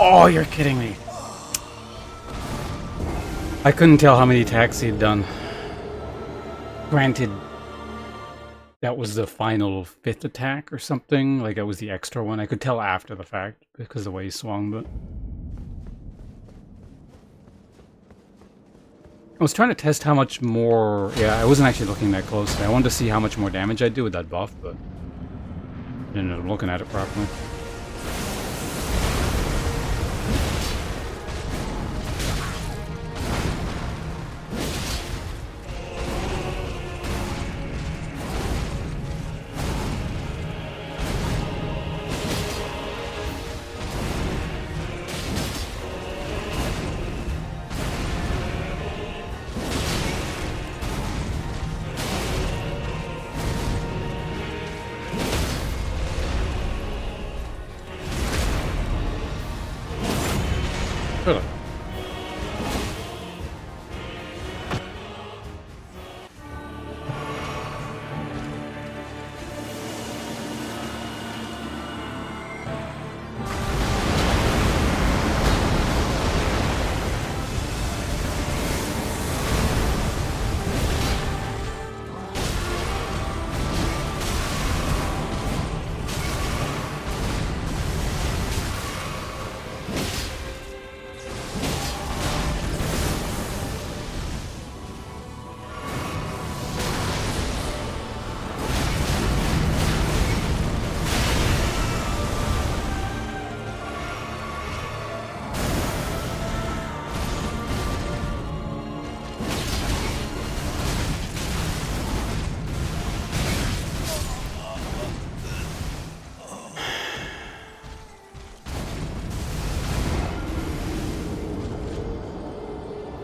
Oh, you're kidding me. I couldn't tell how many attacks he'd done. Granted, that was the final 5th attack or something. Like, that was the extra one. I could tell after the fact because of the way he swung, but... I was trying to test how much more... Yeah, I wasn't actually looking that closely. I wanted to see how much more damage I'd do with that buff, but... I didn't end up looking at it properly. Really?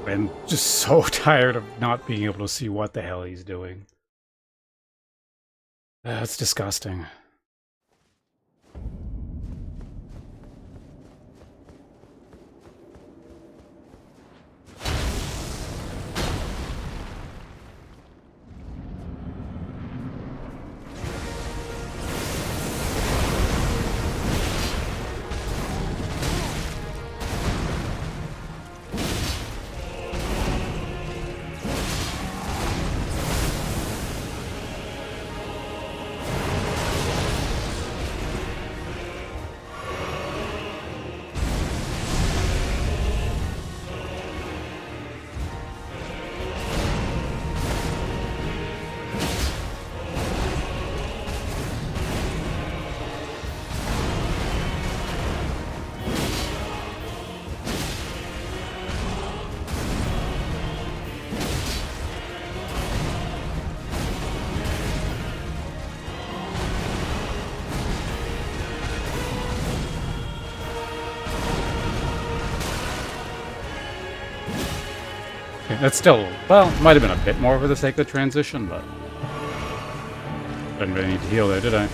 I'm just so tired of not being able to see what the hell he's doing. That's disgusting. Okay, that's still, well, might have been a bit more for the sake of transition, but didn't really need to heal there, did I?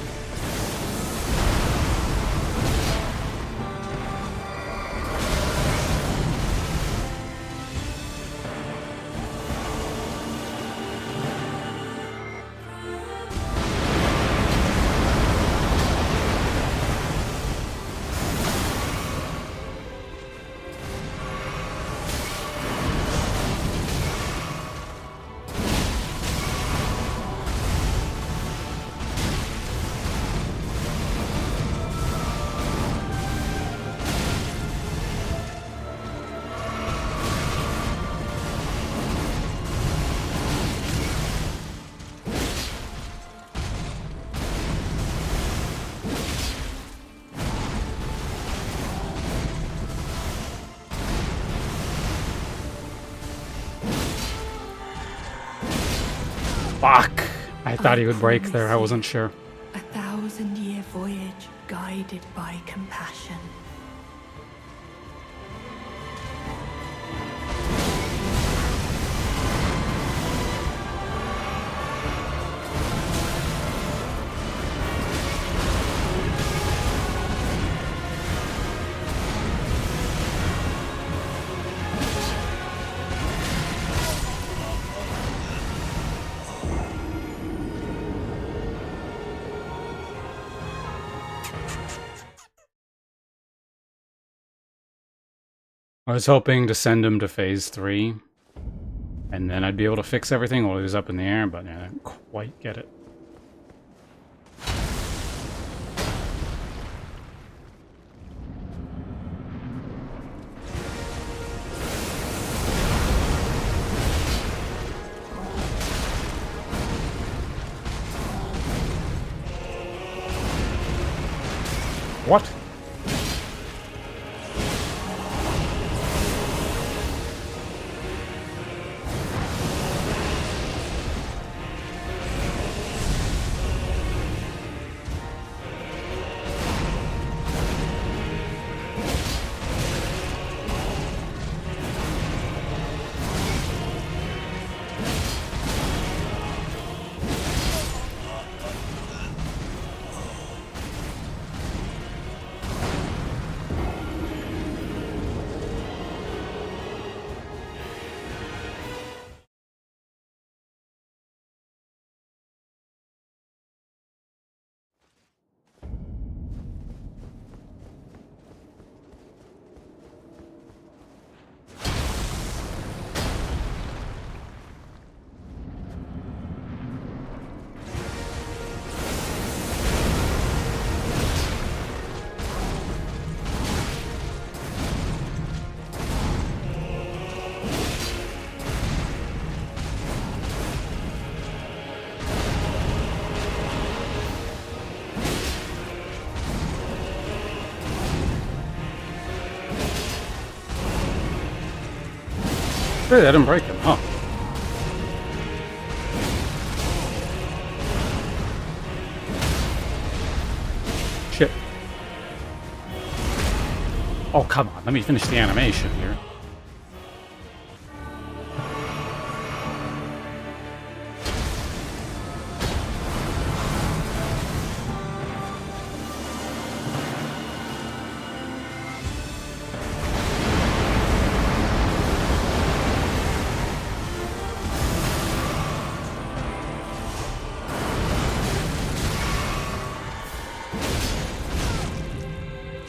Fuck! I thought he would break there, I wasn't sure. 1,000-year voyage guided by compassion. I was hoping to send him to phase 3, and then I'd be able to fix everything while he was up in the air, but I didn't quite get it. What? Really, I didn't break him, huh? Shit. Oh, come on. Let me finish the animation here.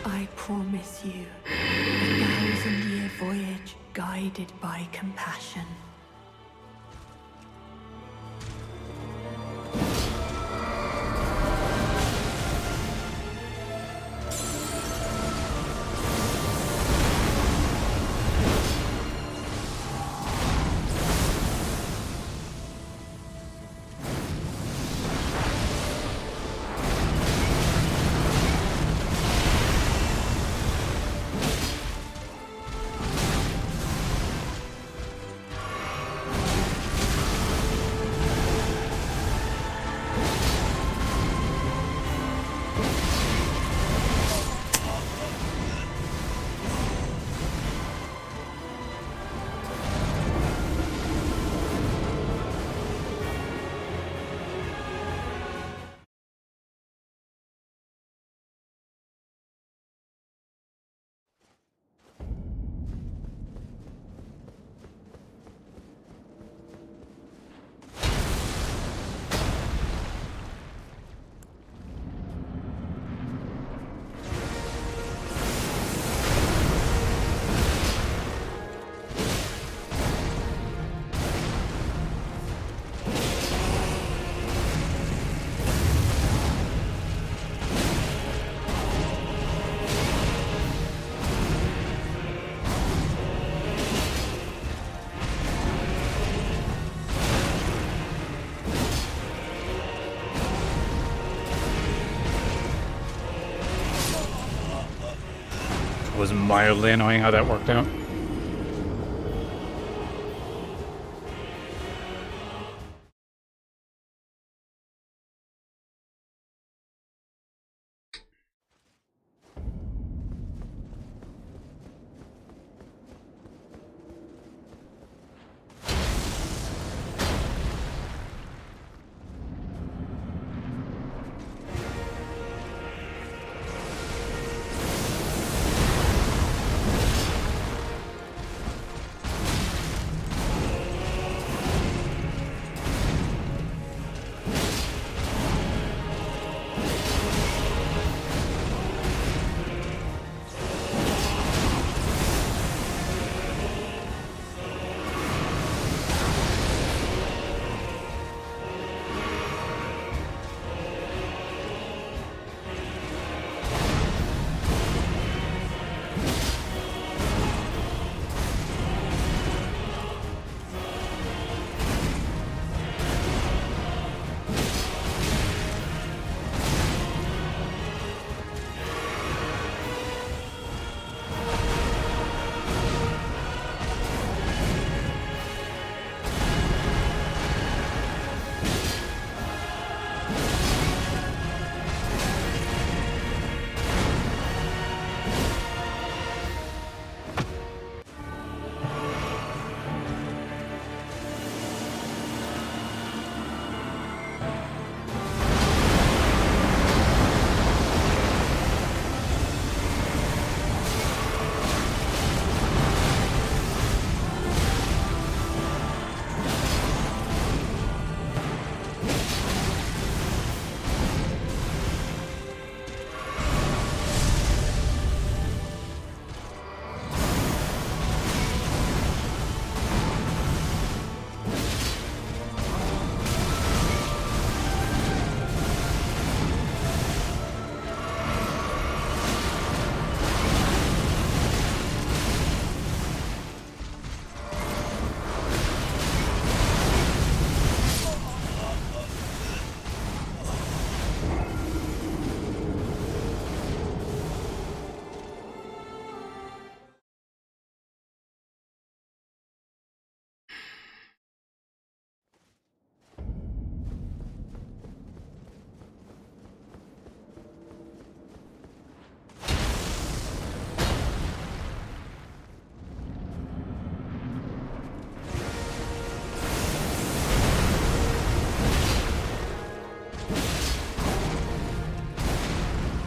I promise you, 1,000-year voyage guided by compassion. was mildly annoying how that worked out.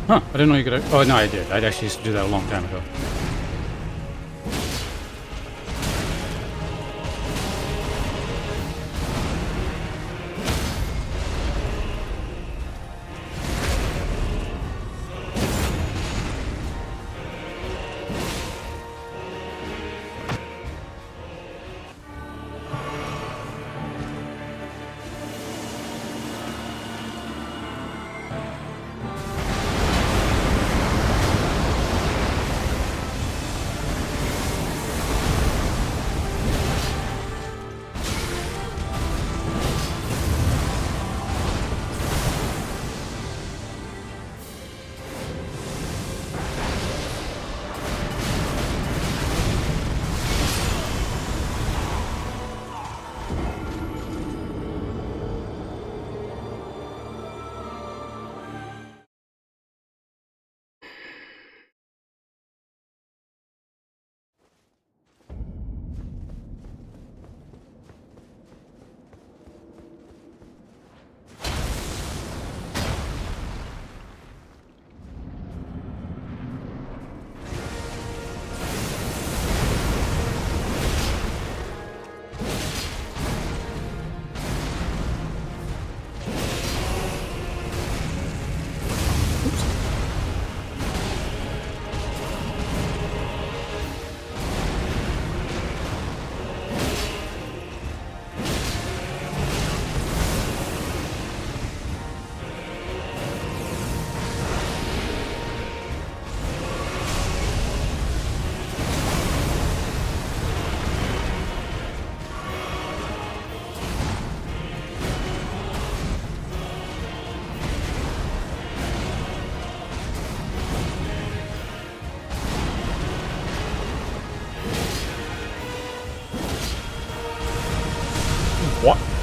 Huh, I didn't know you could... Oh, no, I did. I actually used to do that a long time ago. What?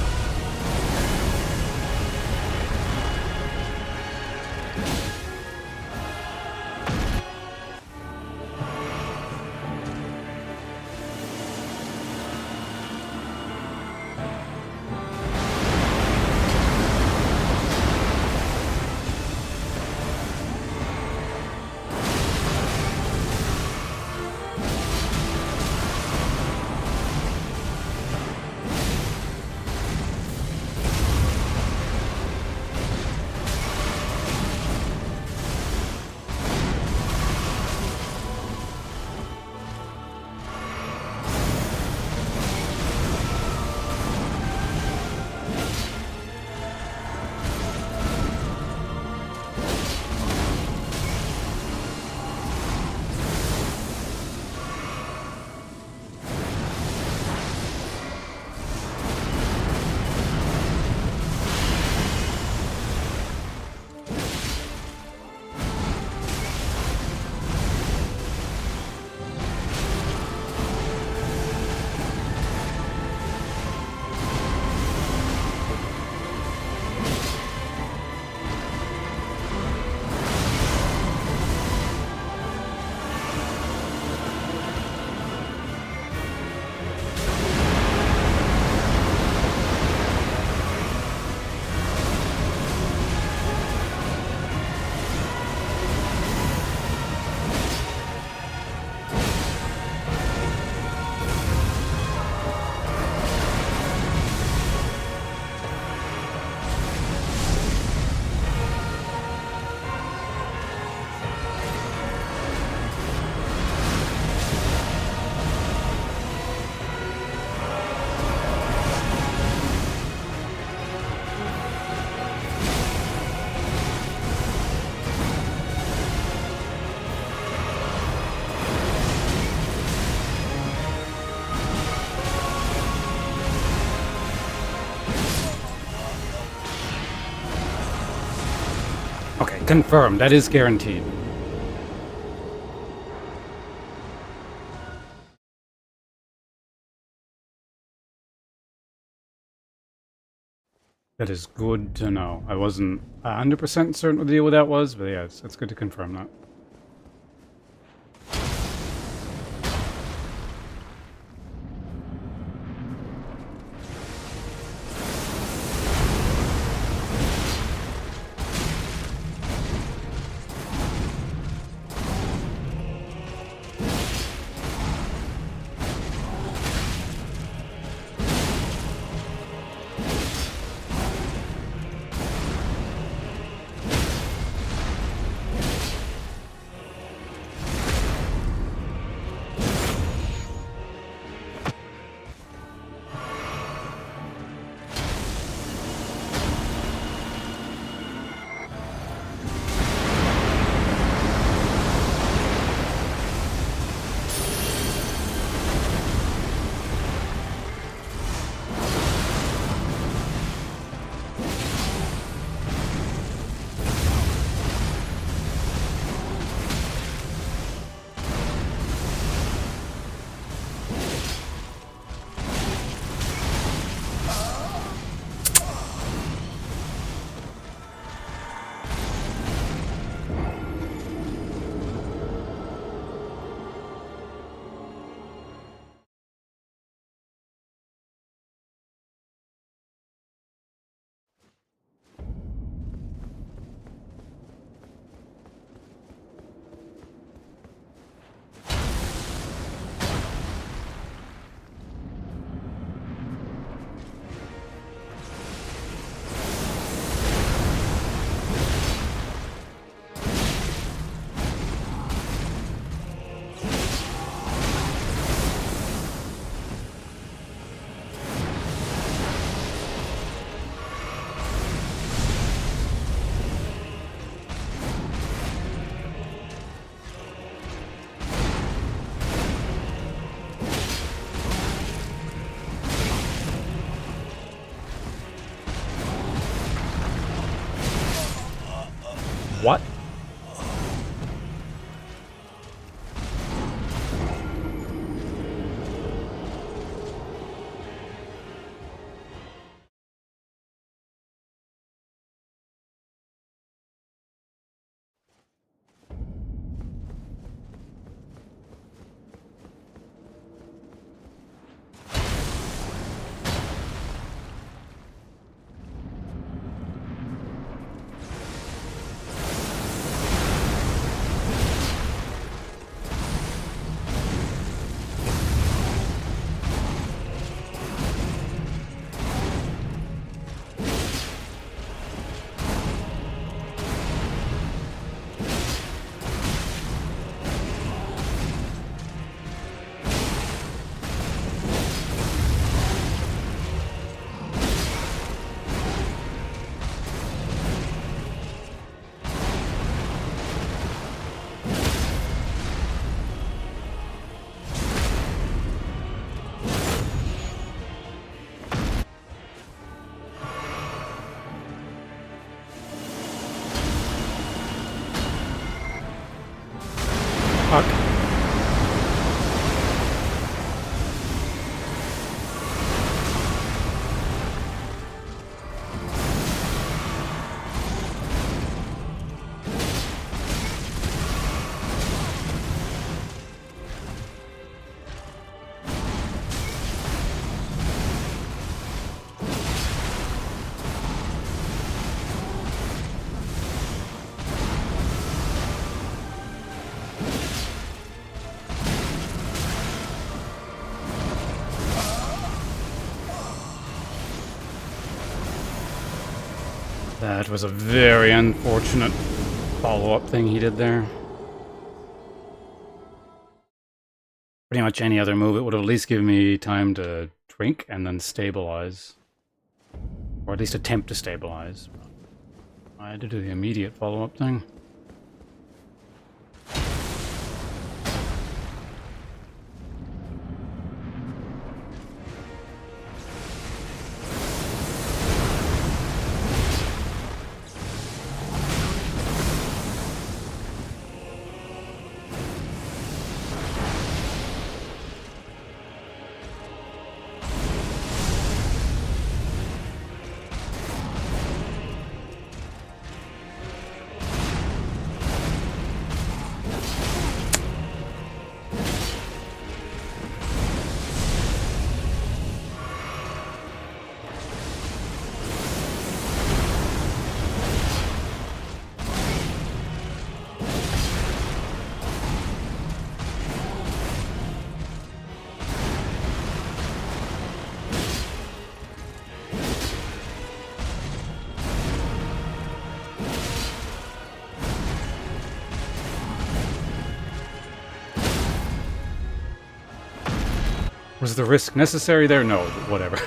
Okay, confirmed. That is guaranteed. That is good to know. I wasn't 100% certain what the deal with that was, but yeah, it's good to confirm that. What? That was a very unfortunate follow-up thing he did there. Pretty much any other move, it would have at least given me time to drink and then stabilize. Or at least attempt to stabilize. I had to do the immediate follow-up thing. Was the risk necessary there? No, whatever.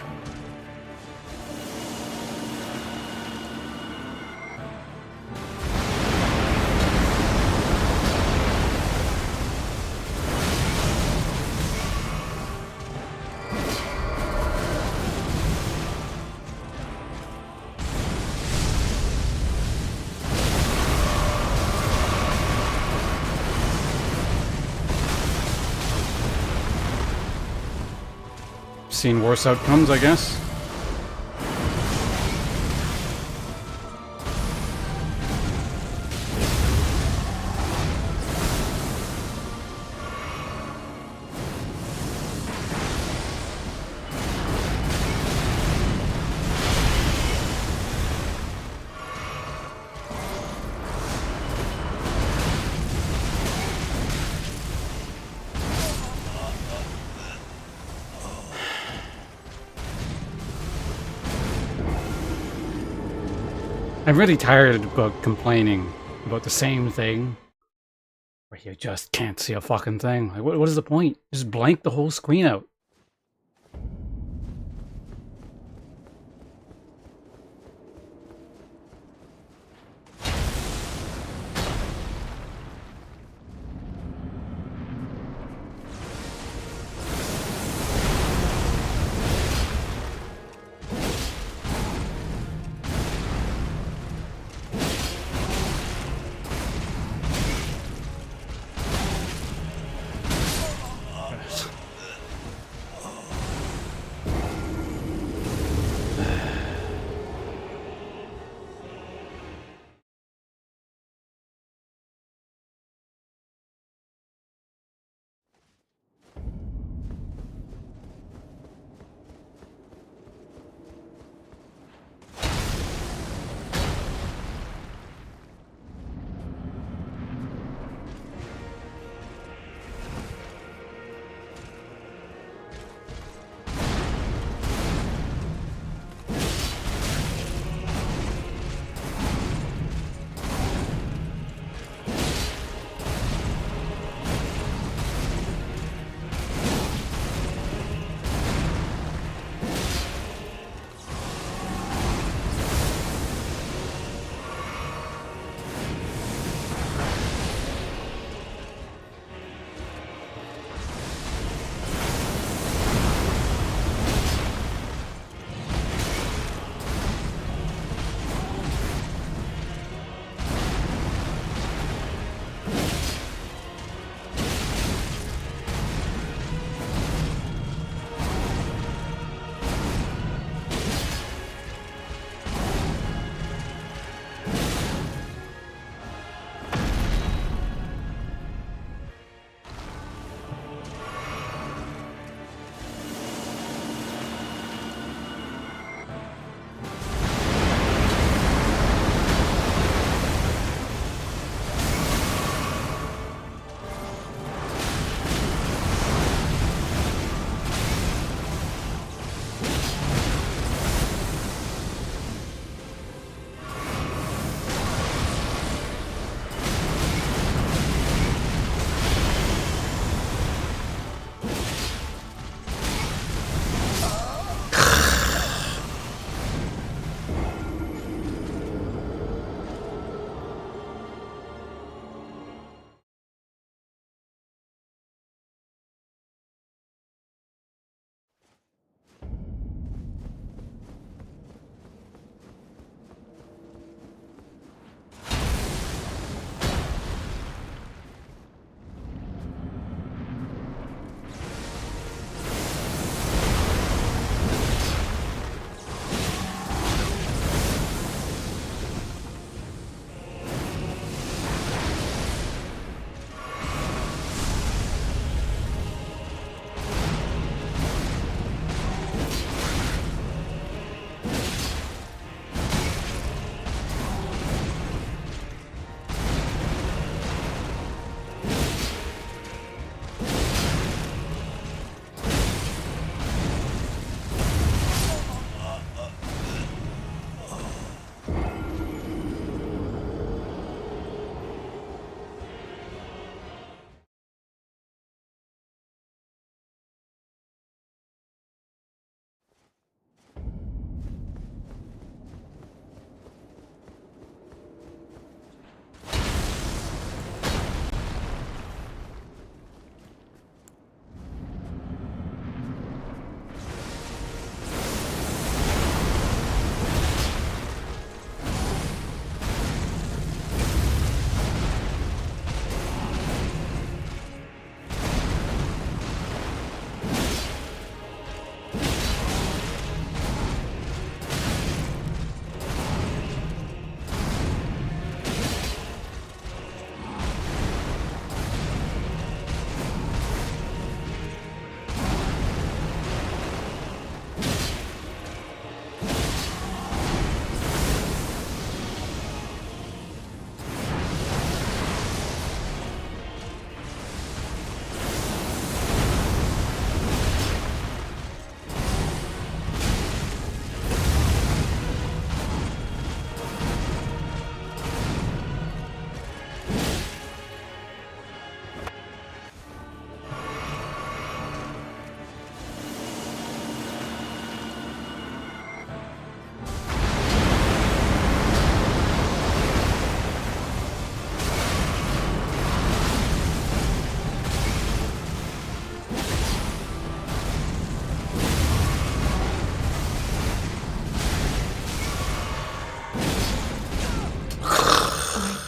Seen worse outcomes, I guess. I'm really tired of complaining about the same thing, where you just can't see a fucking thing. Like, what is the point? Just blank the whole screen out.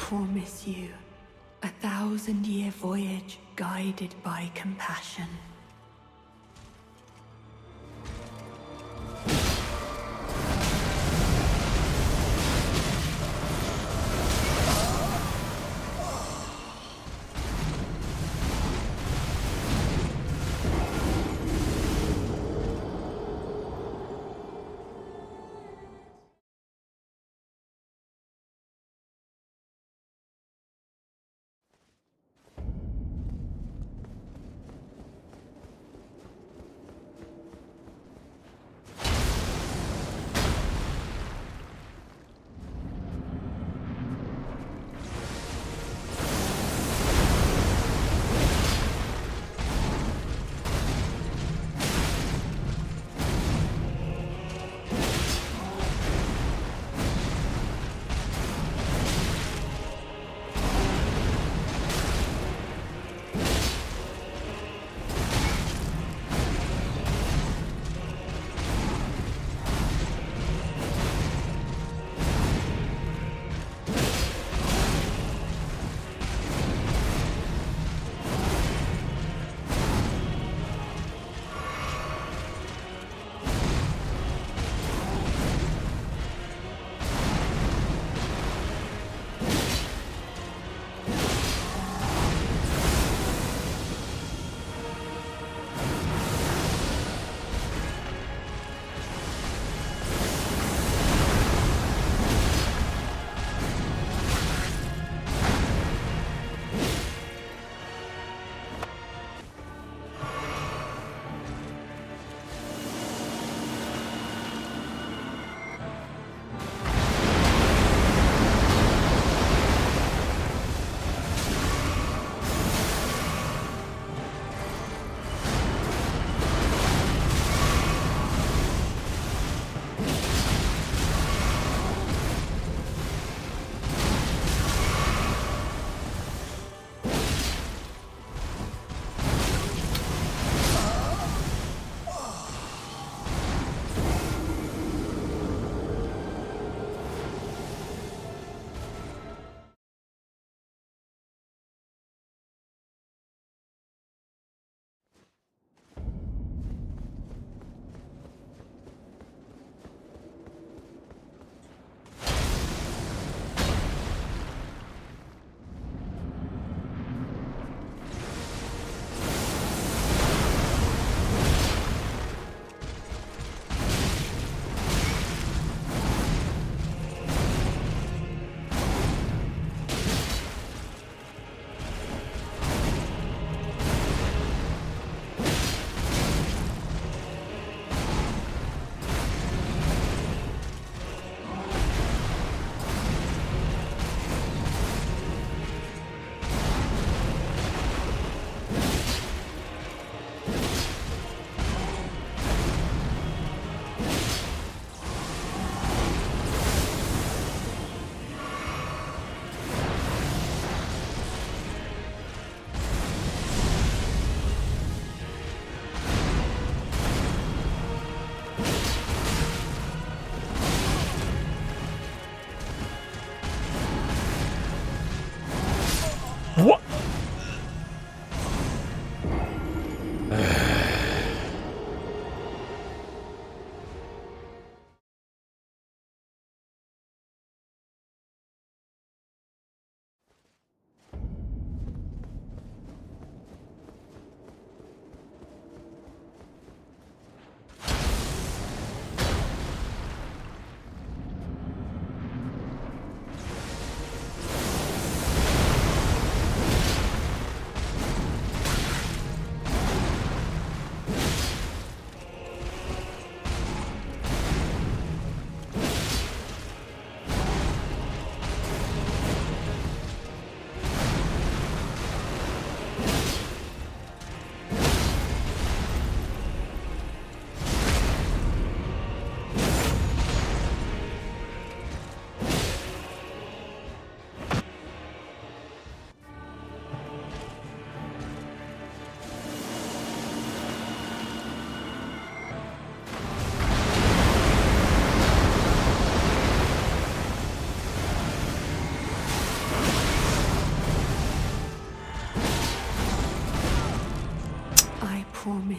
promise you 1,000-year voyage guided by compassion.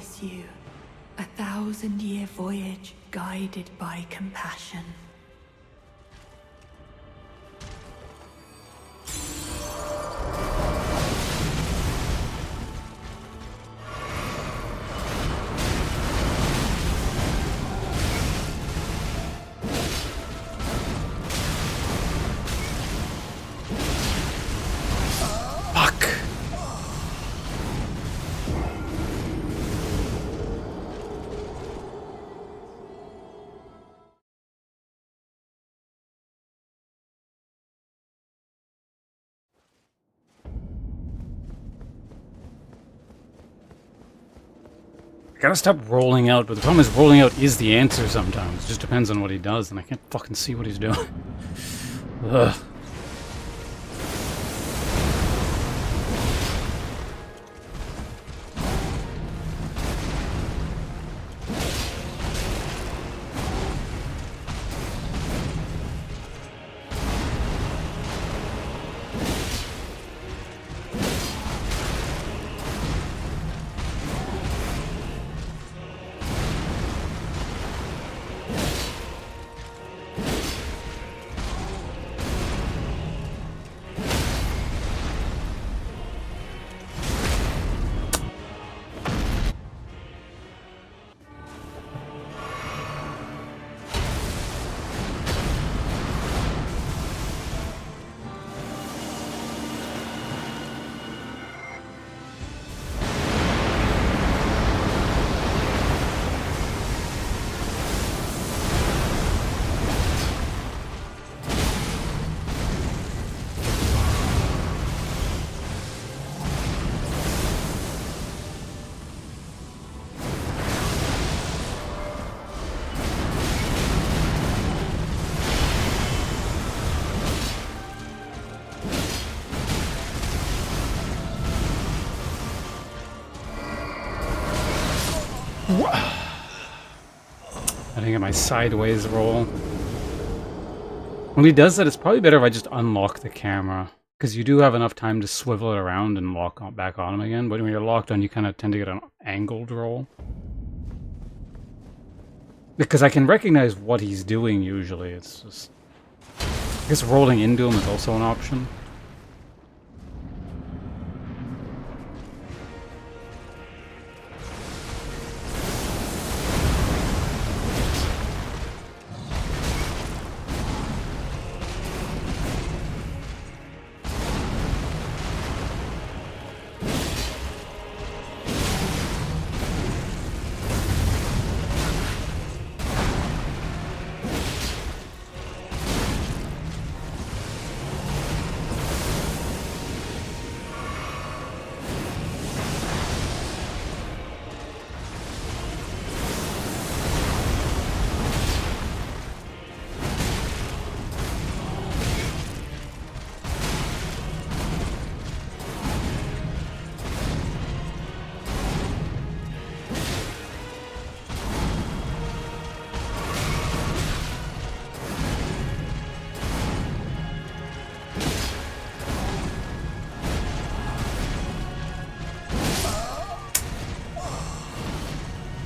promise you a 1,000-year voyage guided by compassion. Fuck! I gotta stop rolling out, but the problem is rolling out is the answer sometimes. It just depends on what he does, and I can't fucking see what he's doing. Ugh. I didn't get my sideways roll. When he does that, it's probably better if I just unlock the camera. Because you do have enough time to swivel it around and lock on, back on him again. But when you're locked on, you kind of tend to get an angled roll. Because I can recognize what he's doing usually. It's just... I guess rolling into him is also an option.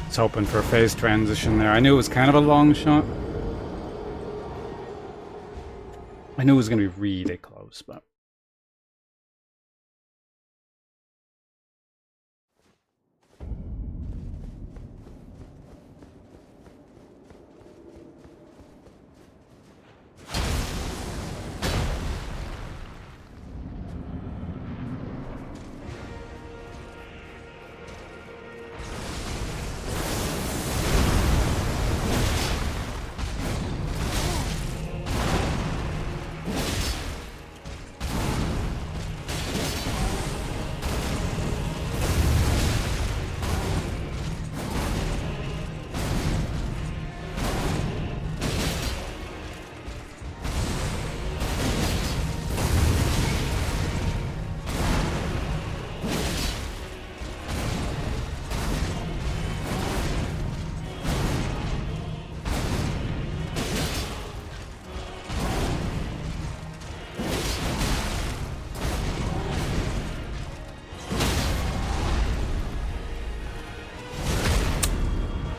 I was hoping for a phase transition there. I knew it was kind of a long shot. I knew it was going to be really close, but...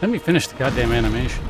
Let me finish the goddamn animation.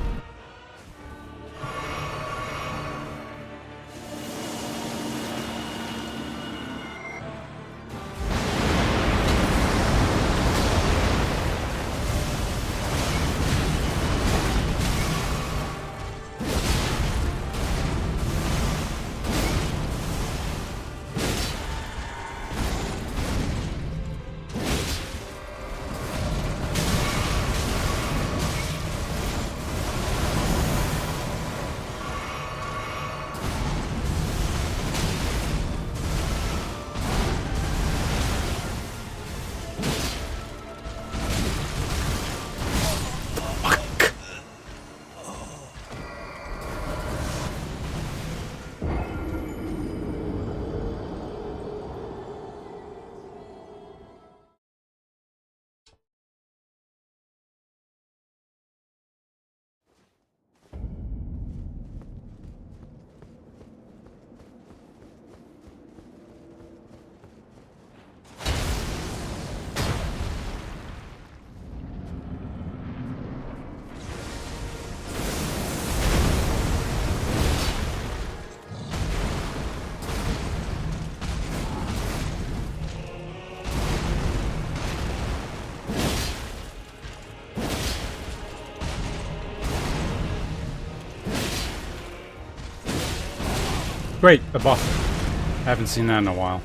Great, the buff. Haven't seen that in a while.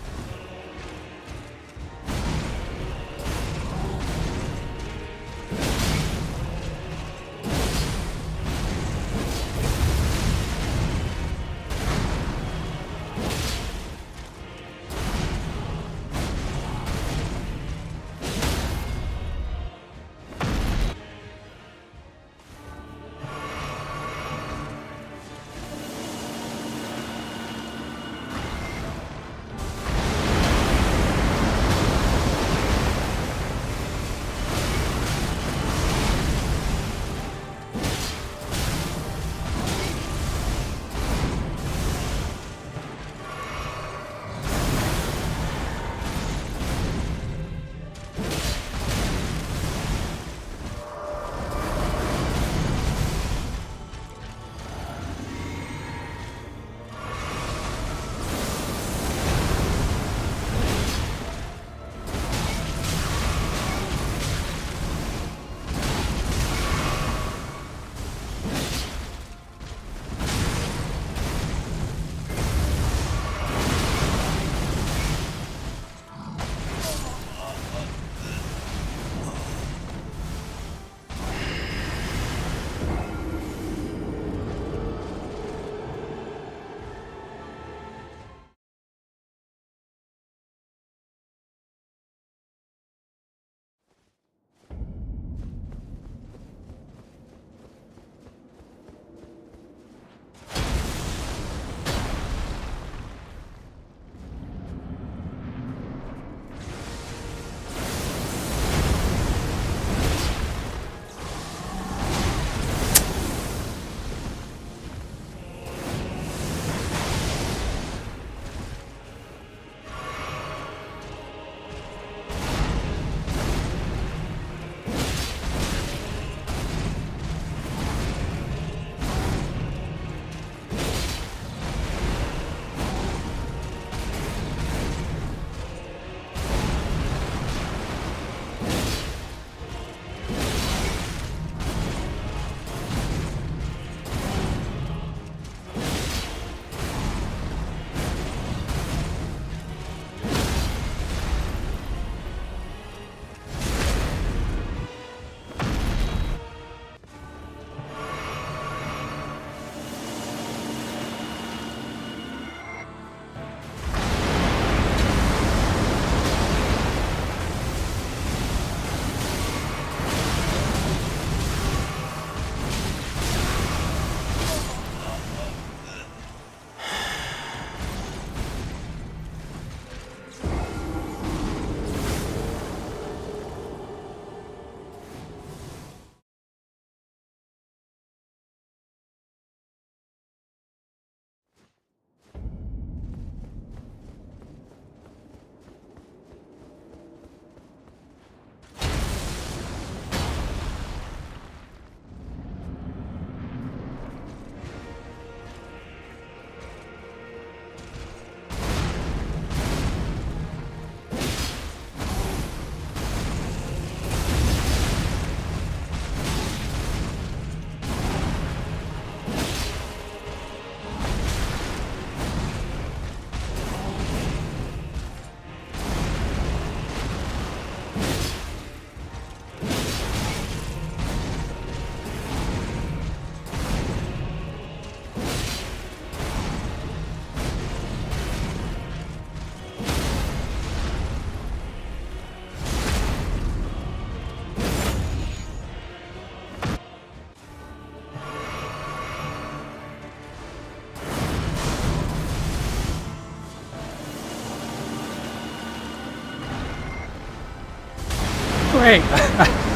great!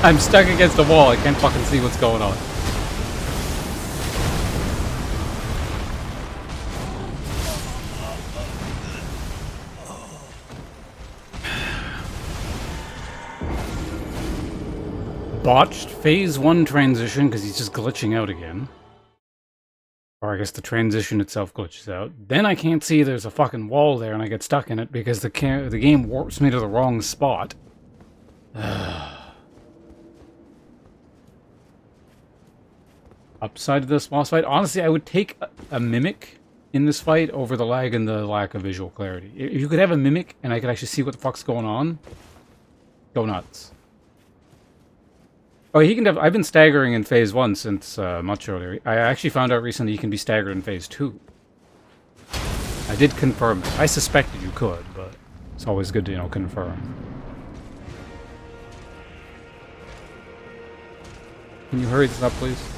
I'm stuck against a wall. I can't fucking see what's going on. Botched phase 1 transition because he's just glitching out again. Or I guess the transition itself glitches out. Then I can't see there's a fucking wall there and I get stuck in it because the game warps me to the wrong spot. Upside of this boss fight? Honestly, I would take a Mimic in this fight over the lag and the lack of visual clarity. If you could have a Mimic and I could actually see what the fuck's going on, go nuts. Oh, he can I've been staggering in phase 1 since much earlier. I actually found out recently you can be staggered in phase 2. I did confirm it. I suspected you could, but it's always good to, you know, confirm. Can you hurry this up, please?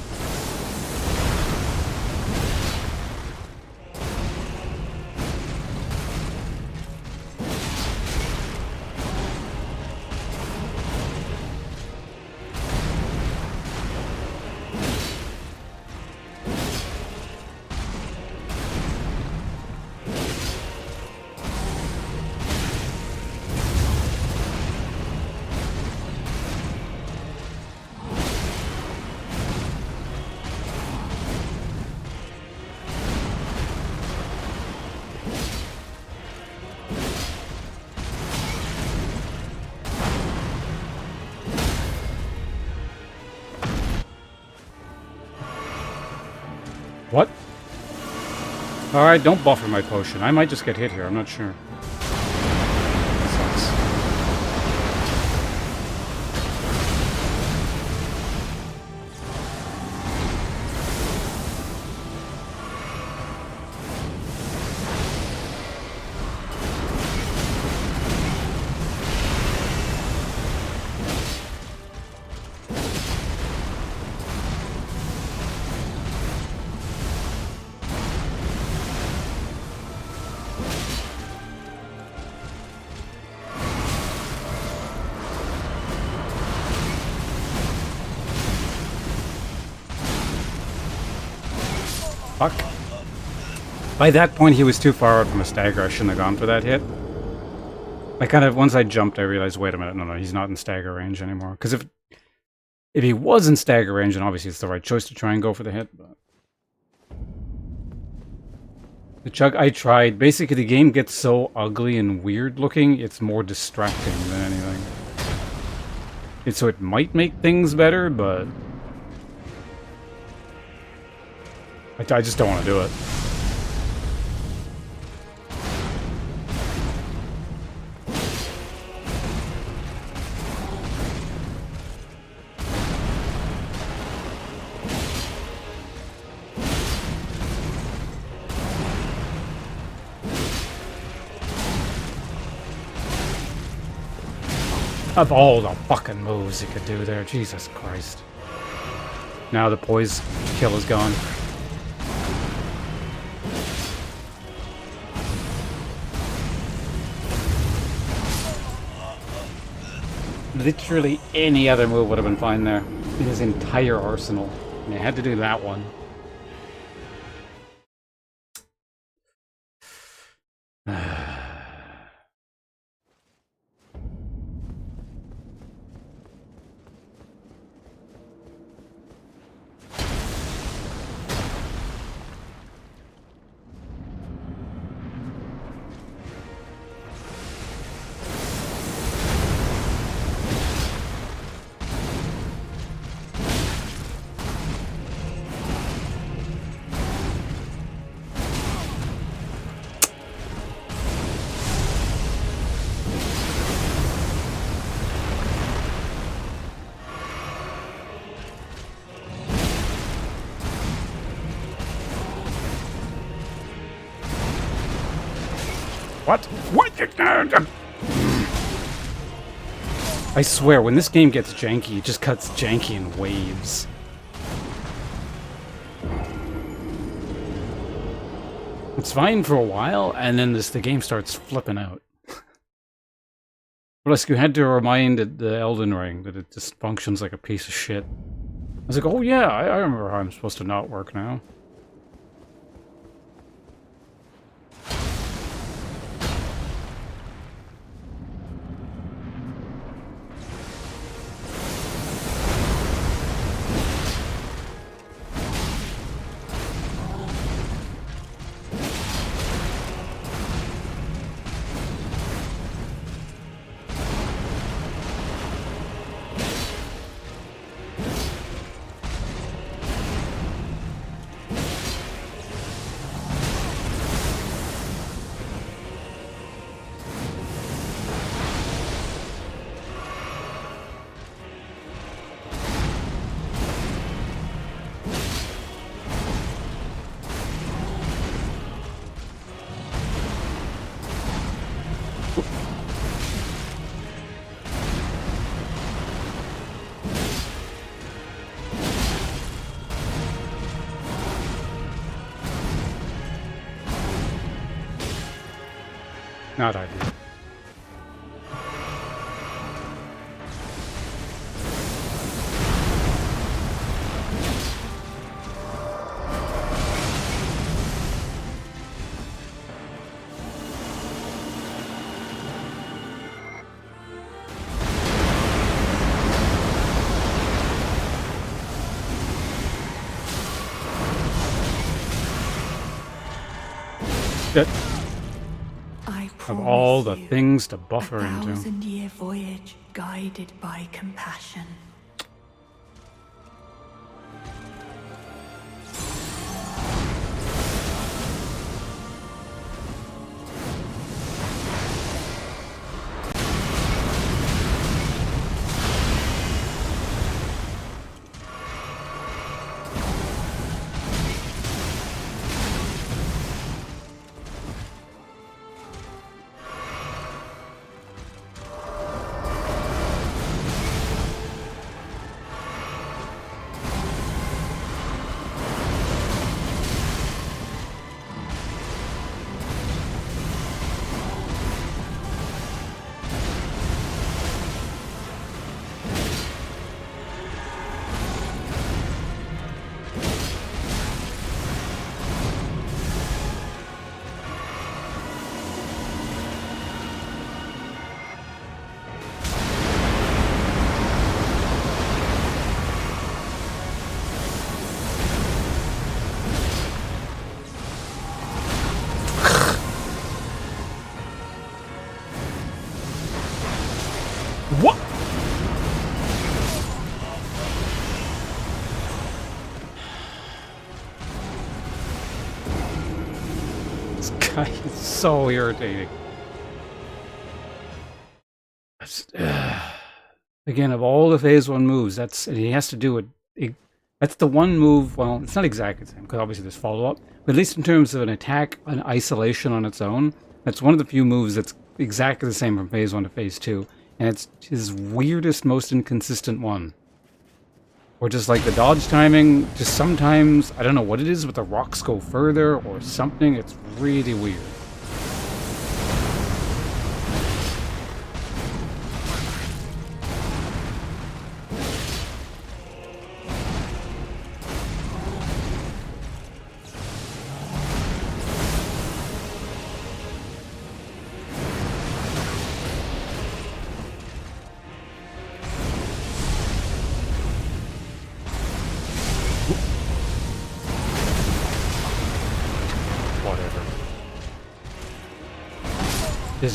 What? Alright, don't buffer my potion. I might just get hit here, I'm not sure. Sucks. Fuck. By that point, he was too far out from a stagger. I shouldn't have gone for that hit. I kind of, once I jumped, I realized, wait a minute, no, he's not in stagger range anymore. Because if he was in stagger range, then obviously it's the right choice to try and go for the hit. But the chug, I tried. Basically, the game gets so ugly and weird looking, it's more distracting than anything. So it might make things better, but I just don't want to do it. Of all the fucking moves you could do there, Jesus Christ. Now the poise kill is gone. Literally any other move would have been fine there. In his entire arsenal. And I had to do that one. What? What? I swear, when this game gets janky, it just cuts janky in waves. It's fine for a while, and then the game starts flipping out. Plus, you had to remind the Elden Ring that it just functions like a piece of shit. I was like, oh yeah, I remember how I'm supposed to not work now. Not ideal. That of all the things to buffer into. 1,000-year voyage guided by compassion. What? This guy is so irritating. Again, of all the phase 1 moves, and he has to do it. That's the one move. Well, it's not exactly the same because obviously there's follow-up, but at least in terms of an attack, an isolation on its own, that's one of the few moves that's exactly the same from phase 1 to phase 2, and it's his weirdest, most inconsistent one. Or just like the dodge timing, just sometimes, I don't know what it is, but the rocks go further or something. It's really weird.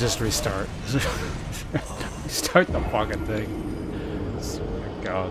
Just restart. Start the fucking thing. Oh my god.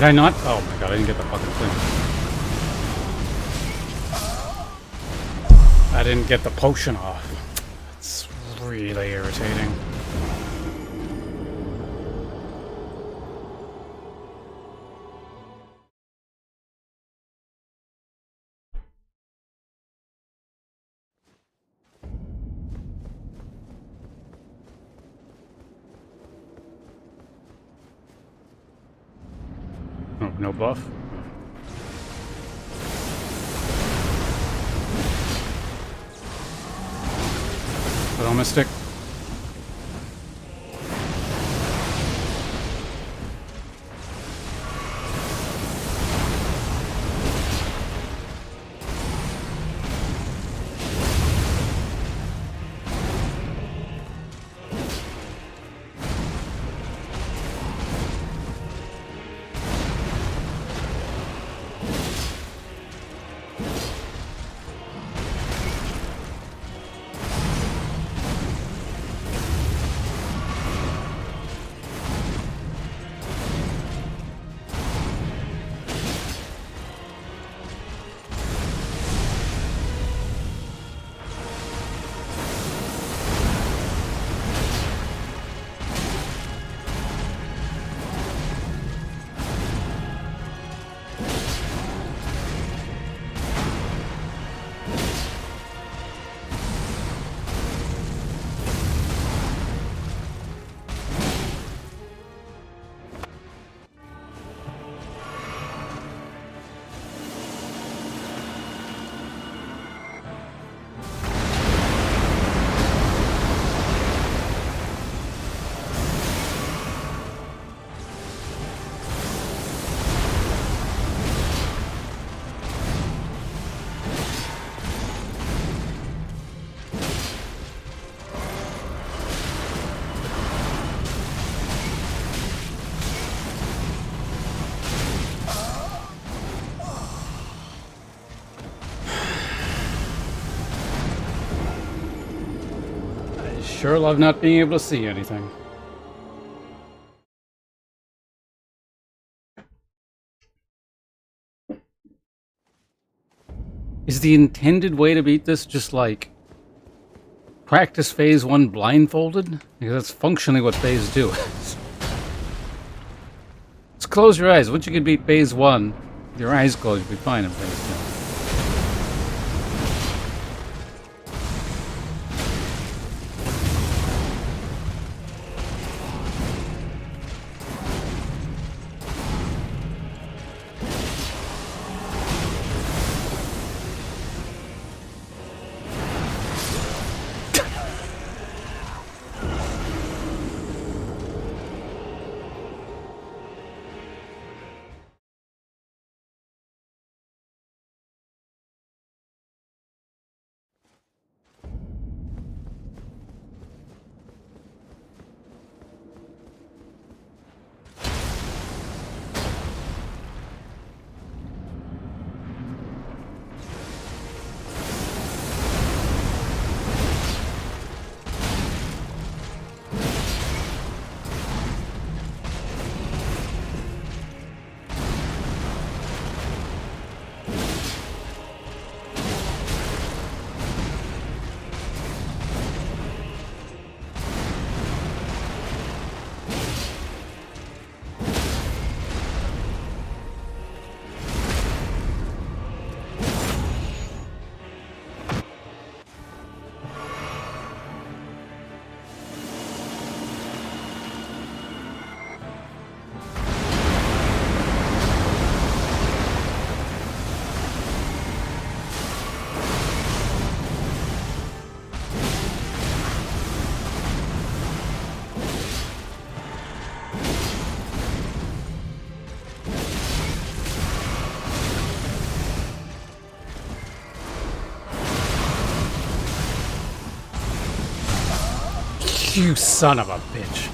Did I not? Oh my god, I didn't get the fucking thing. I didn't get the potion off. It's really irritating. Oh, no buff? Little Mystic. Sure love not being able to see anything. Is the intended way to beat this just like practice phase 1 blindfolded? Because that's functionally what phase 2 is. Just close your eyes. Once you can beat phase 1, with your eyes closed, you'll be fine in phase 2. You son of a bitch.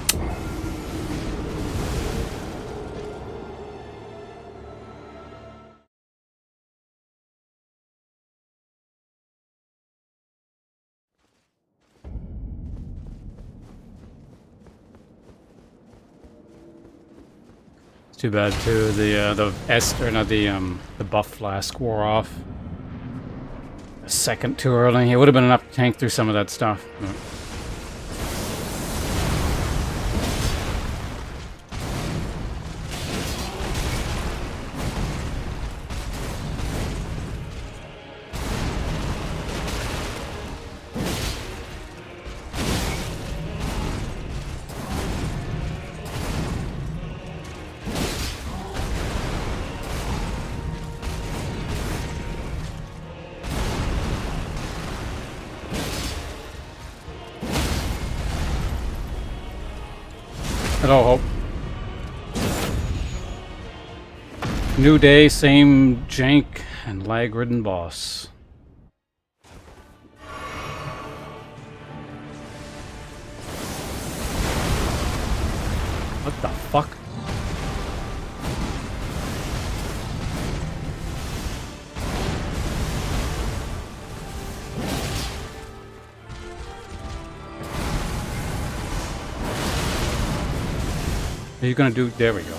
Too bad too. The Esther, not the buff flask wore off a second too early. It would have been enough to tank through some of that stuff. But... Hello, Hope. New day, same jank and lag-ridden boss. What the fuck? Are you gonna do? There we go.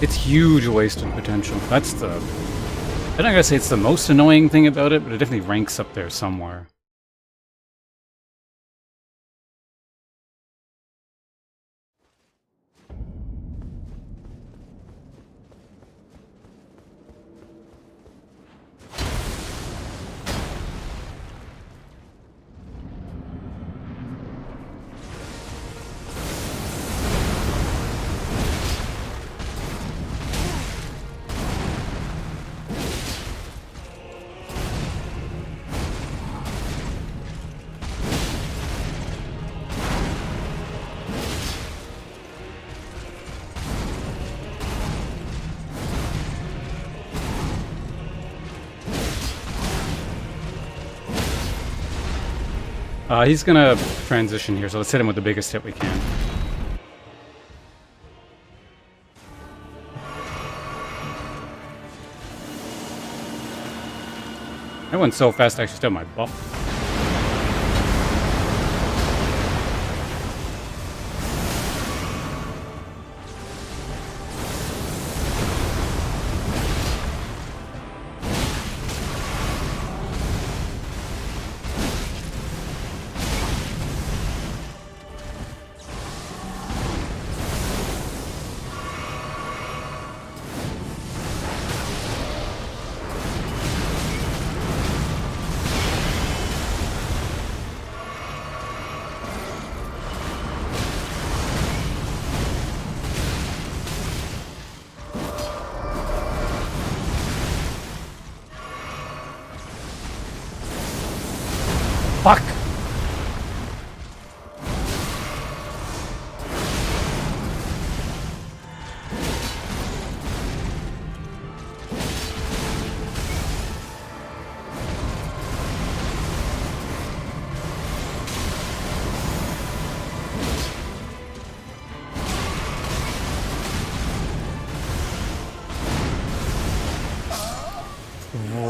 It's huge wasted potential. That's the... I'm not gonna say it's the most annoying thing about it, but it definitely ranks up there somewhere. He's gonna transition here, so let's hit him with the biggest hit we can. I went so fast I actually still have my buff. Fuck!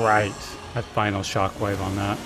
Right. That final shockwave on that.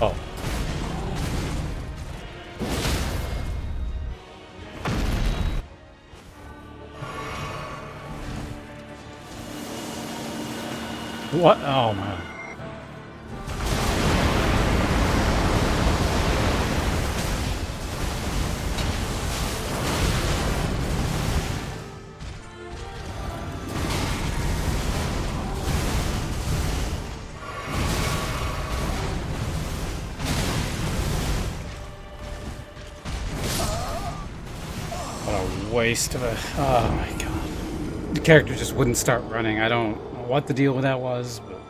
Oh. What? Oh, man. What a waste of a... Oh, my God. The character just wouldn't start running. I don't know what the deal with that was, but...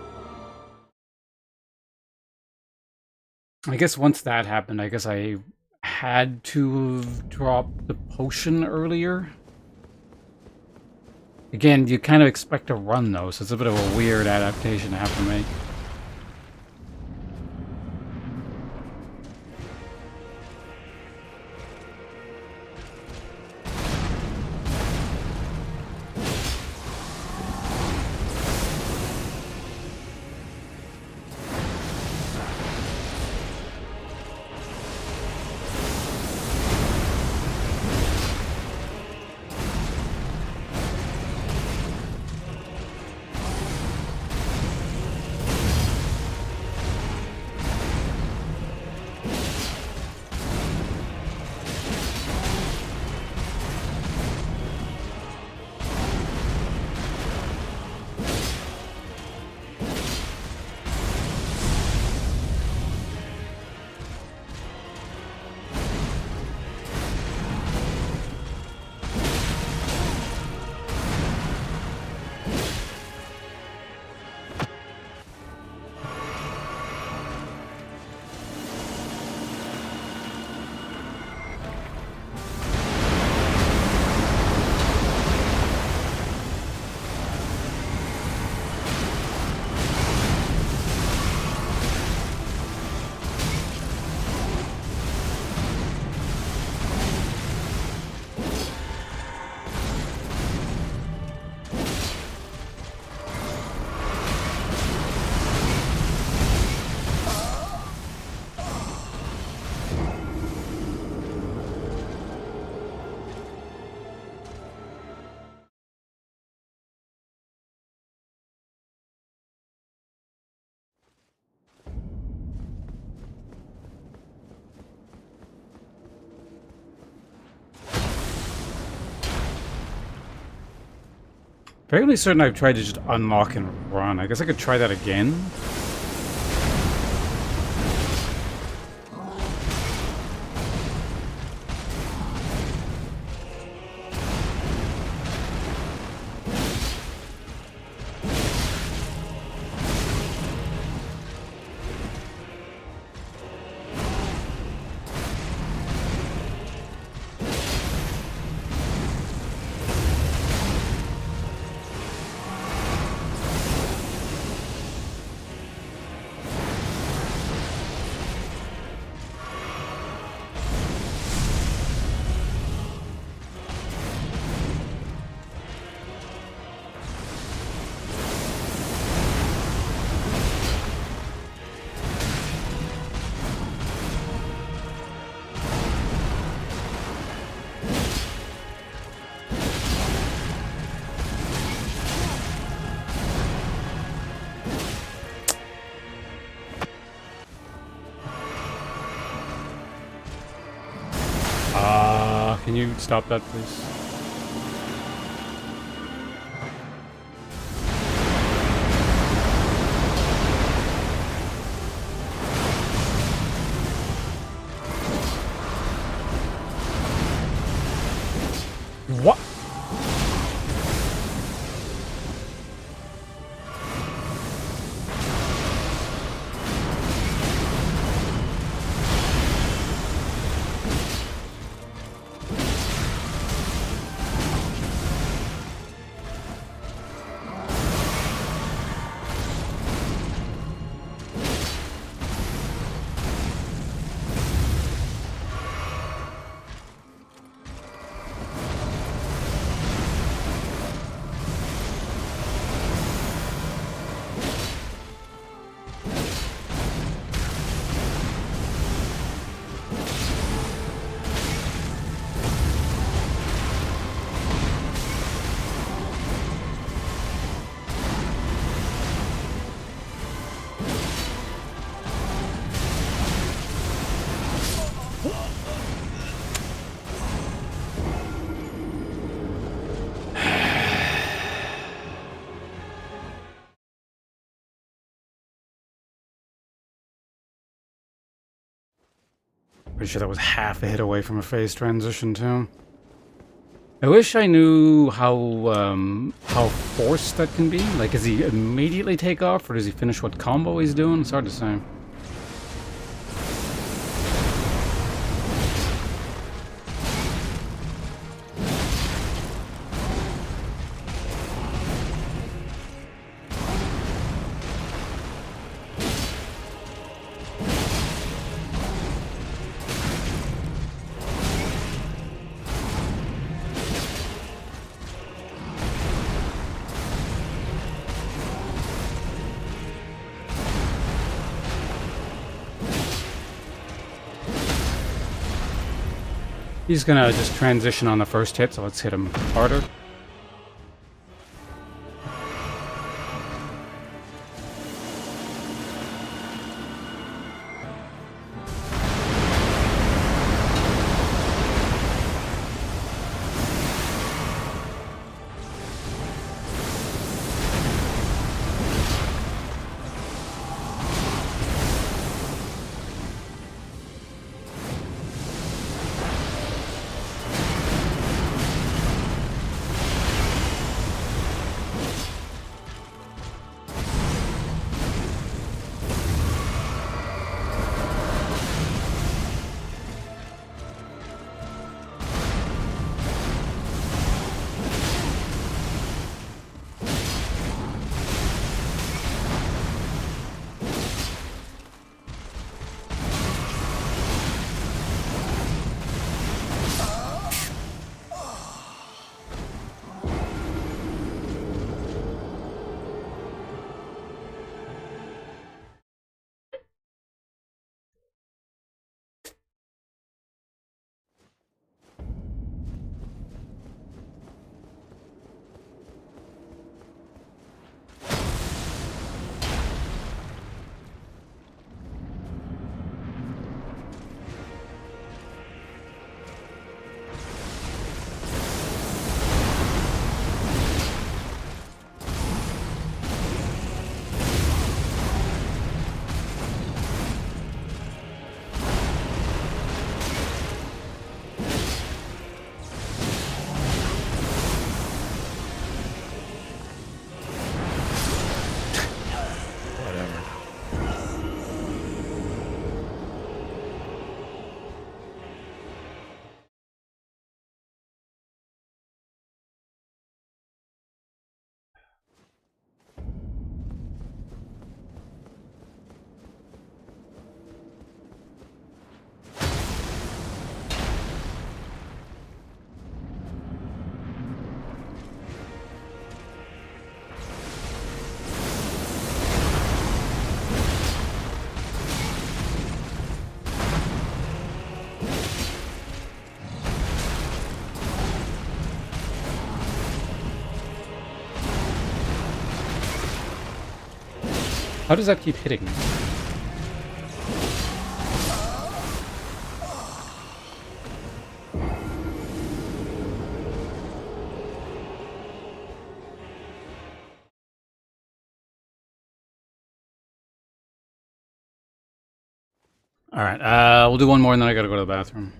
I guess once that happened, I guess I had to have dropped the potion earlier. Again, you kind of expect to run, though, so it's a bit of a weird adaptation to have to make. Fairly certain I've tried to just unlock and run. I guess I could try that again. Can you stop that, please? What? Pretty sure that was half a hit away from a phase transition, too. I wish I knew how forced that can be. Like, does he immediately take off, or does he finish what combo he's doing? It's hard to say. He's gonna just transition on the first hit, so let's hit him harder. How does that keep hitting me? Alright, we'll do one more and then I gotta go to the bathroom.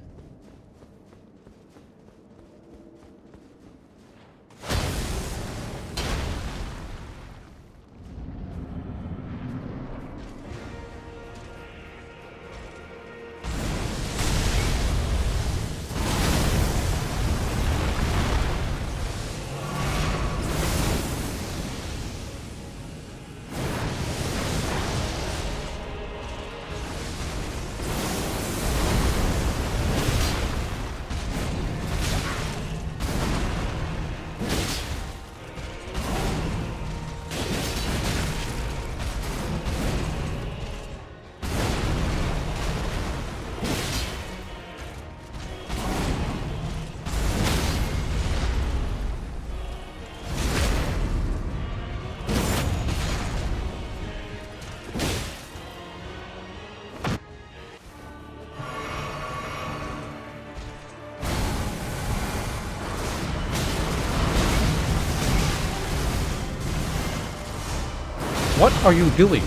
What are you doing?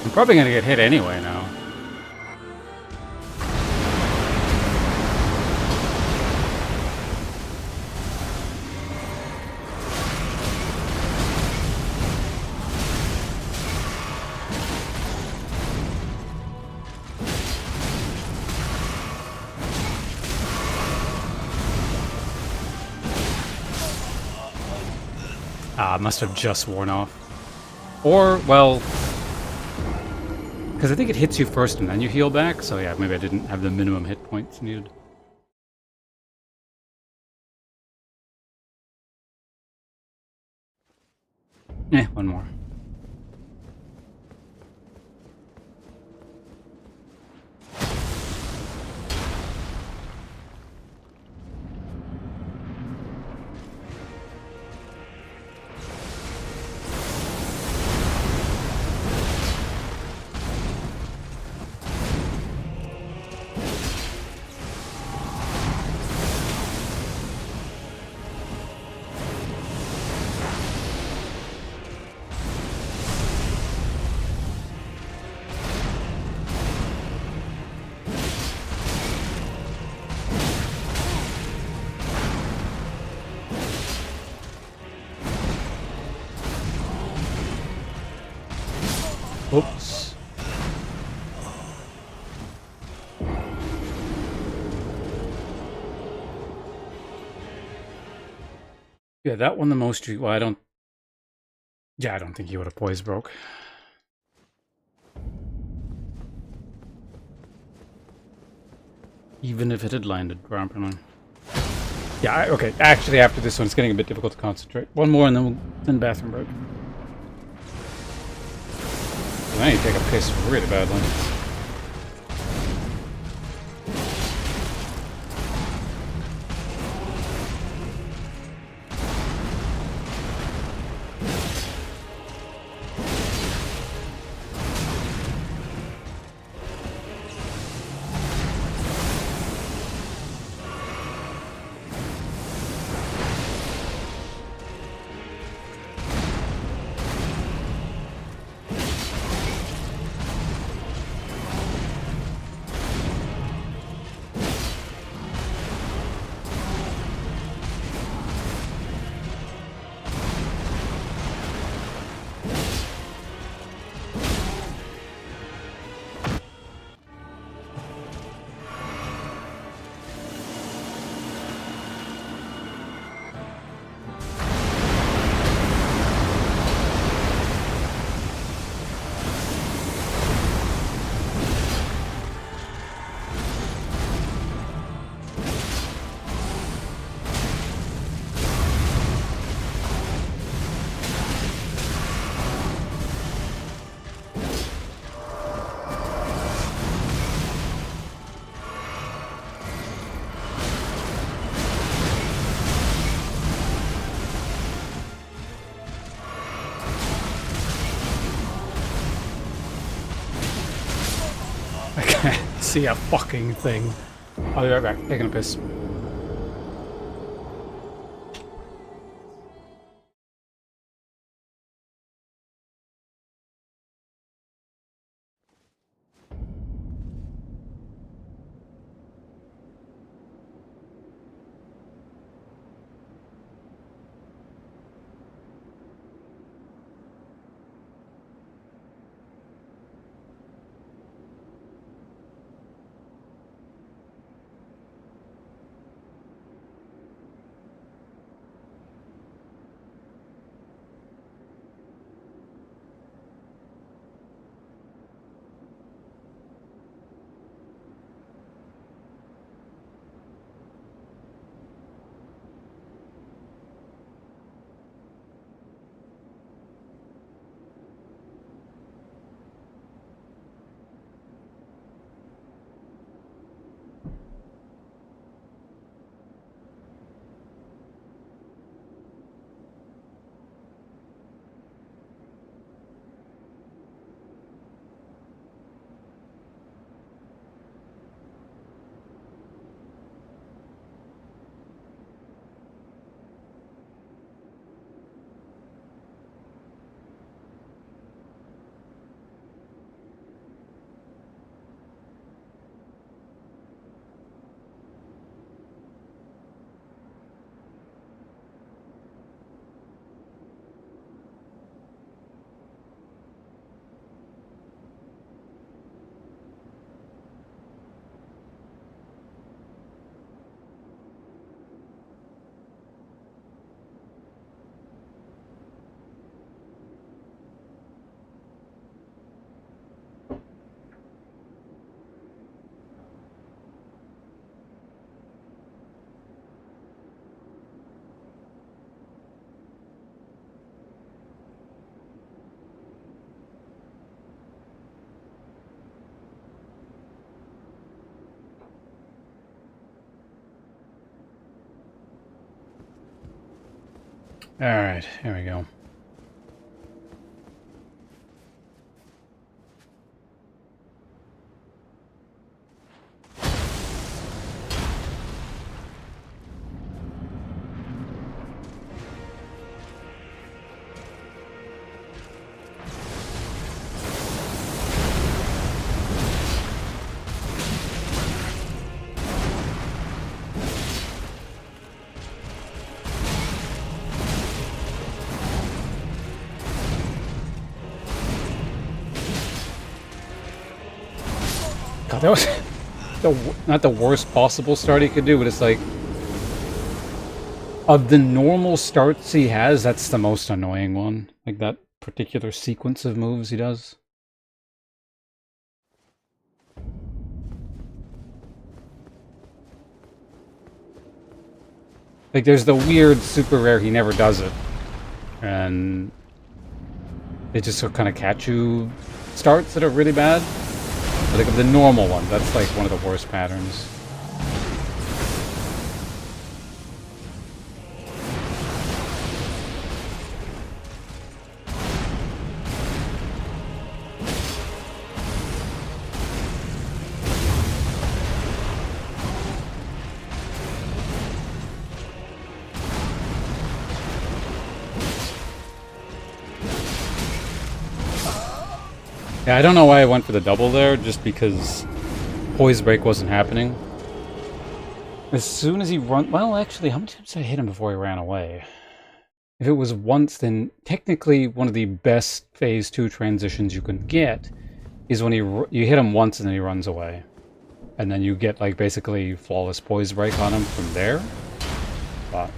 I'm probably gonna get hit anyway now. Must have just worn off. Or, well... Because I think it hits you first and then you heal back, so yeah, maybe I didn't have the minimum hit points needed. One more. Oops. Yeah, that one the most... Well, I don't... Yeah, I don't think he would have poise broke. Even if it had landed properly. Yeah, okay. Actually, after this one, it's getting a bit difficult to concentrate. One more and then bathroom break. I need to take a piss really badly. I can't see a fucking thing. I'll be right back. Taking a piss. Alright, here we go. God, that was not the worst possible start he could do, but it's like, of the normal starts he has, that's the most annoying one. Like that particular sequence of moves he does. Like there's the weird super rare he never does it. And it just sort of kind of catch you starts that are really bad. But like of the normal one, that's like one of the worst patterns. Yeah, I don't know why I went for the double there, just because poise break wasn't happening. As soon as he run, well, actually, how many times did I hit him before he ran away? If it was once, then technically one of the best phase 2 transitions you can get is when you hit him once and then he runs away. And then you get like basically flawless poise break on him from there. But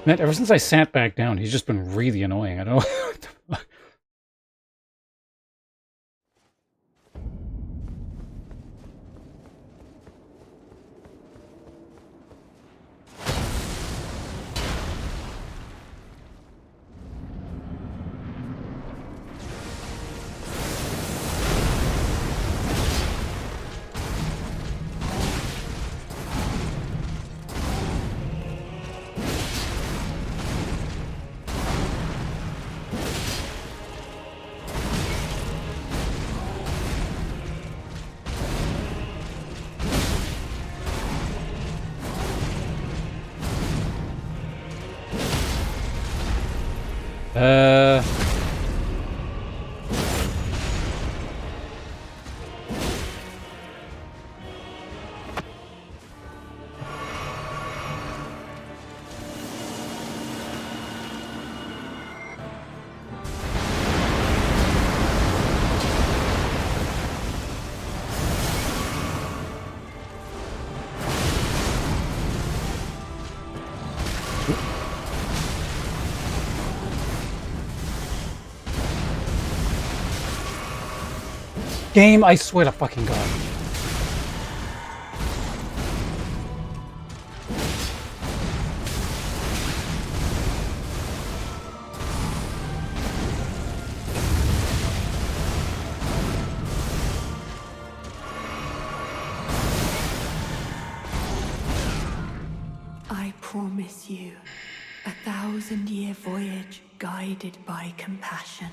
man, ever since I sat back down, he's just been really annoying. I don't know what the fuck. Uh... Game, I swear to fucking God. I promise you, 1,000-year voyage guided by compassion.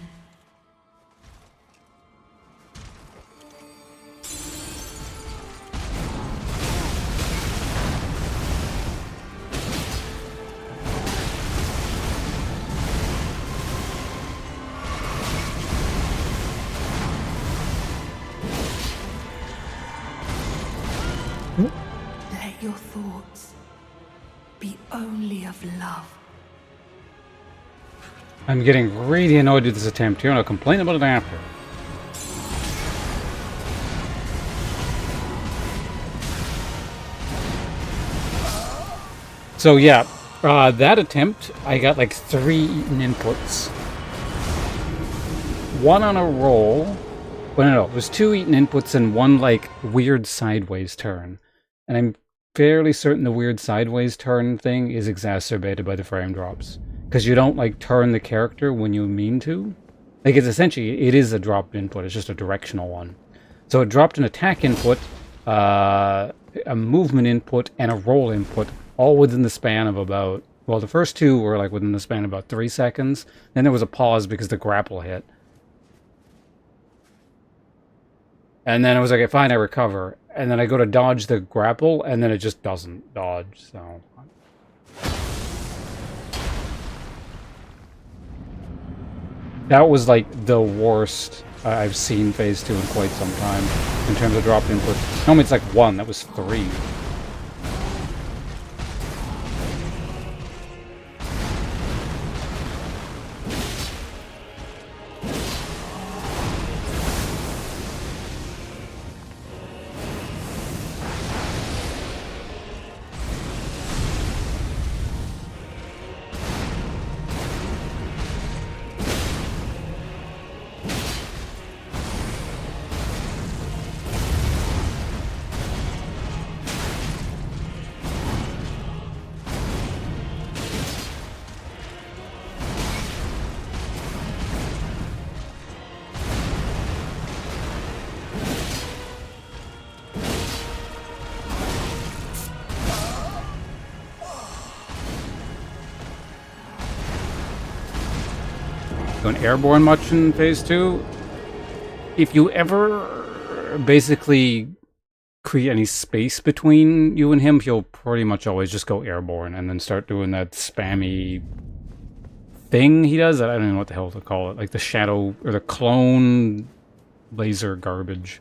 Let your thoughts be only of love. I'm getting really annoyed with this attempt here, and I'll complain about it after. So yeah, that attempt, I got like 3 eaten inputs. one on a roll. Well, no, it was 2 eaten inputs and 1, like, weird sideways turn. And I'm fairly certain the weird sideways turn thing is exacerbated by the frame drops. Because you don't, like, turn the character when you mean to. Like, it's essentially, it is a dropped input. It's just a directional one. So it dropped an attack input, a movement input, and a roll input, all within the span of about... Well, the first 2 were, like, within the span of about 3 seconds. Then there was a pause because the grapple hit. And then I was like, fine, I recover. And then I go to dodge the grapple, and then it just doesn't dodge, so... That was, like, the worst I've seen Phase 2 in quite some time, in terms of drop input. Normally it's like 1, that was 3. Going airborne much in Phase 2? If you ever basically create any space between you and him, he'll pretty much always just go airborne and then start doing that spammy thing he does. I don't even know what the hell to call it. Like the shadow, or the clone laser garbage.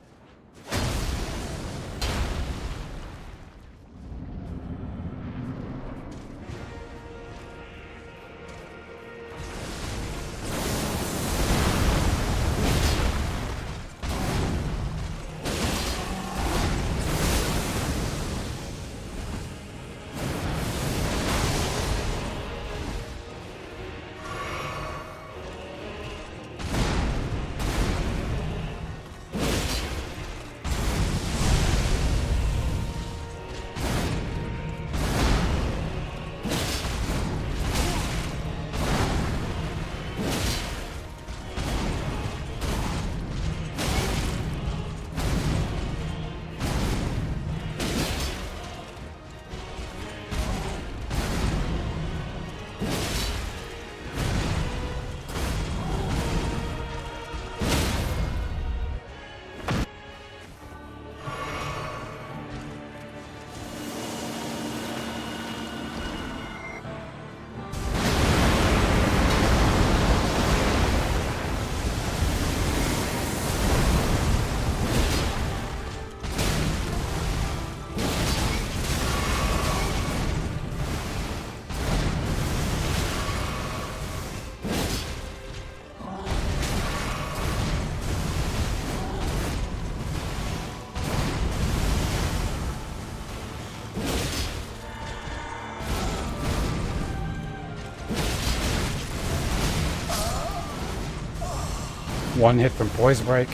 One hit from Poise Break.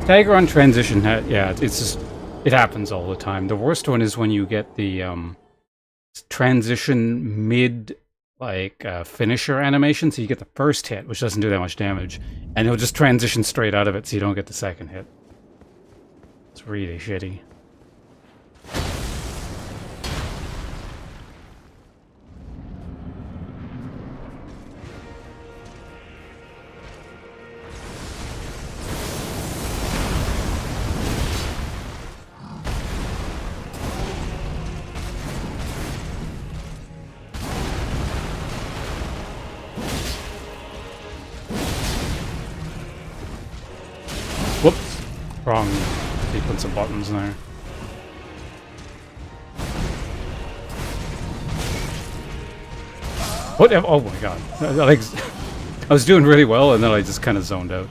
Tiger on transition, yeah, it's just, it happens all the time. The worst one is when you get the transition mid, like, finisher animation, so you get the first hit, which doesn't do that much damage, and it'll just transition straight out of it so you don't get the second hit. It's really shitty. Whoops. Wrong sequence of buttons there. What? Oh my god. I was doing really well and then I just kind of zoned out.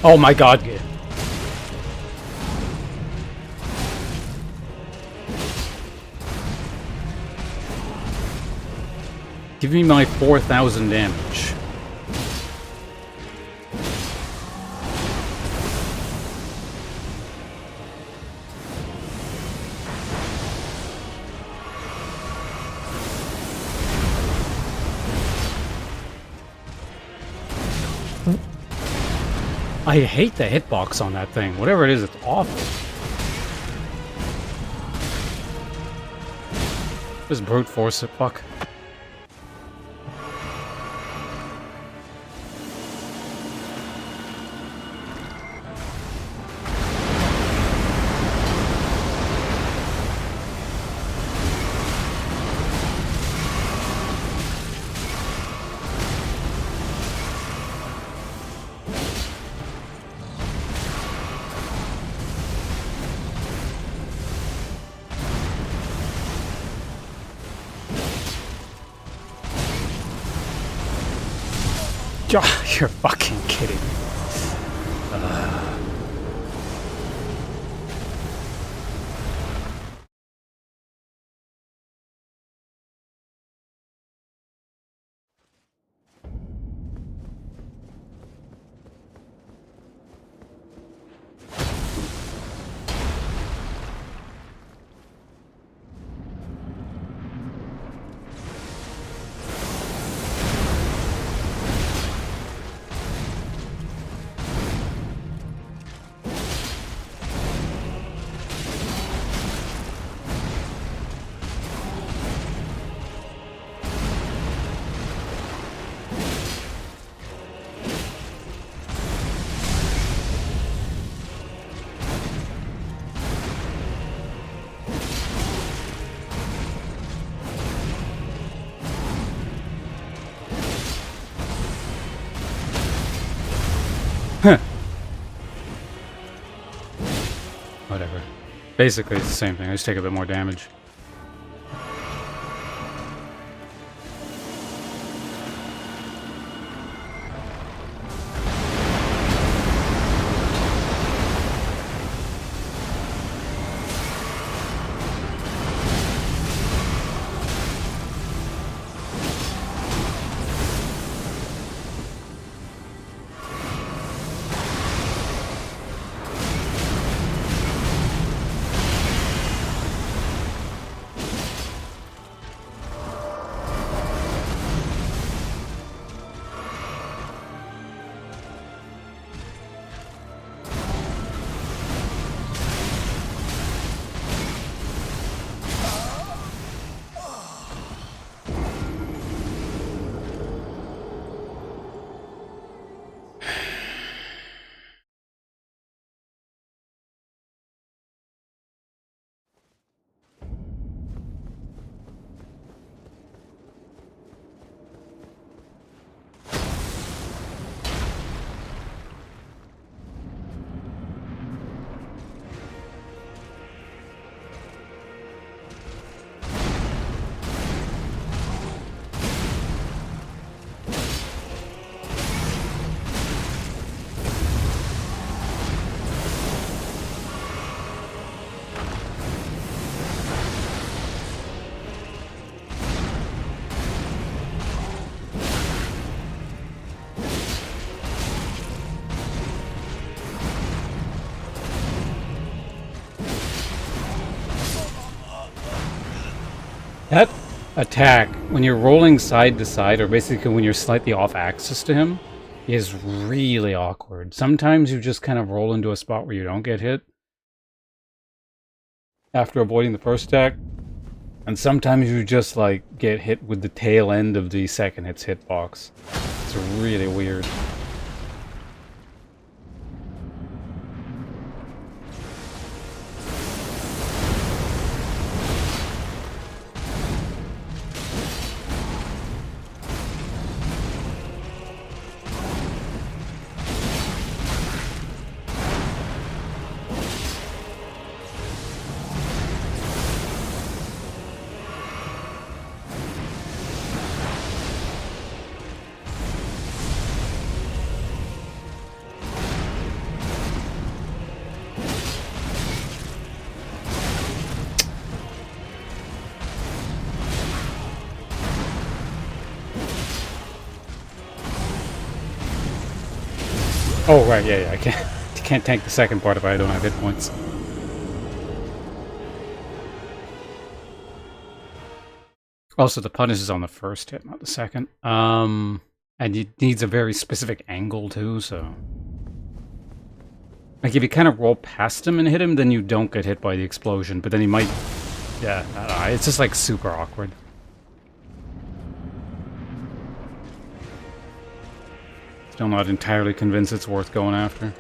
Oh my god, good. Give me my 4,000 damage. I hate the hitbox on that thing. Whatever it is, it's awful. Just brute force it, fuck. You're fucking kidding me. Whatever. Basically, it's the same thing. I just take a bit more damage. That attack, when you're rolling side to side, or basically when you're slightly off axis to him, is really awkward. Sometimes you just kind of roll into a spot where you don't get hit after avoiding the first attack, and sometimes you just like get hit with the tail end of the second hit's hitbox. It's really weird. Oh, right, yeah, yeah, I can't tank the second part if I don't have hit points. Also, the punish is on the first hit, not the second. And it needs a very specific angle, too, so... Like, if you kind of roll past him and hit him, then you don't get hit by the explosion, but then he might... Yeah, I don't know, it's just, like, super awkward. Still not entirely convinced it's worth going after.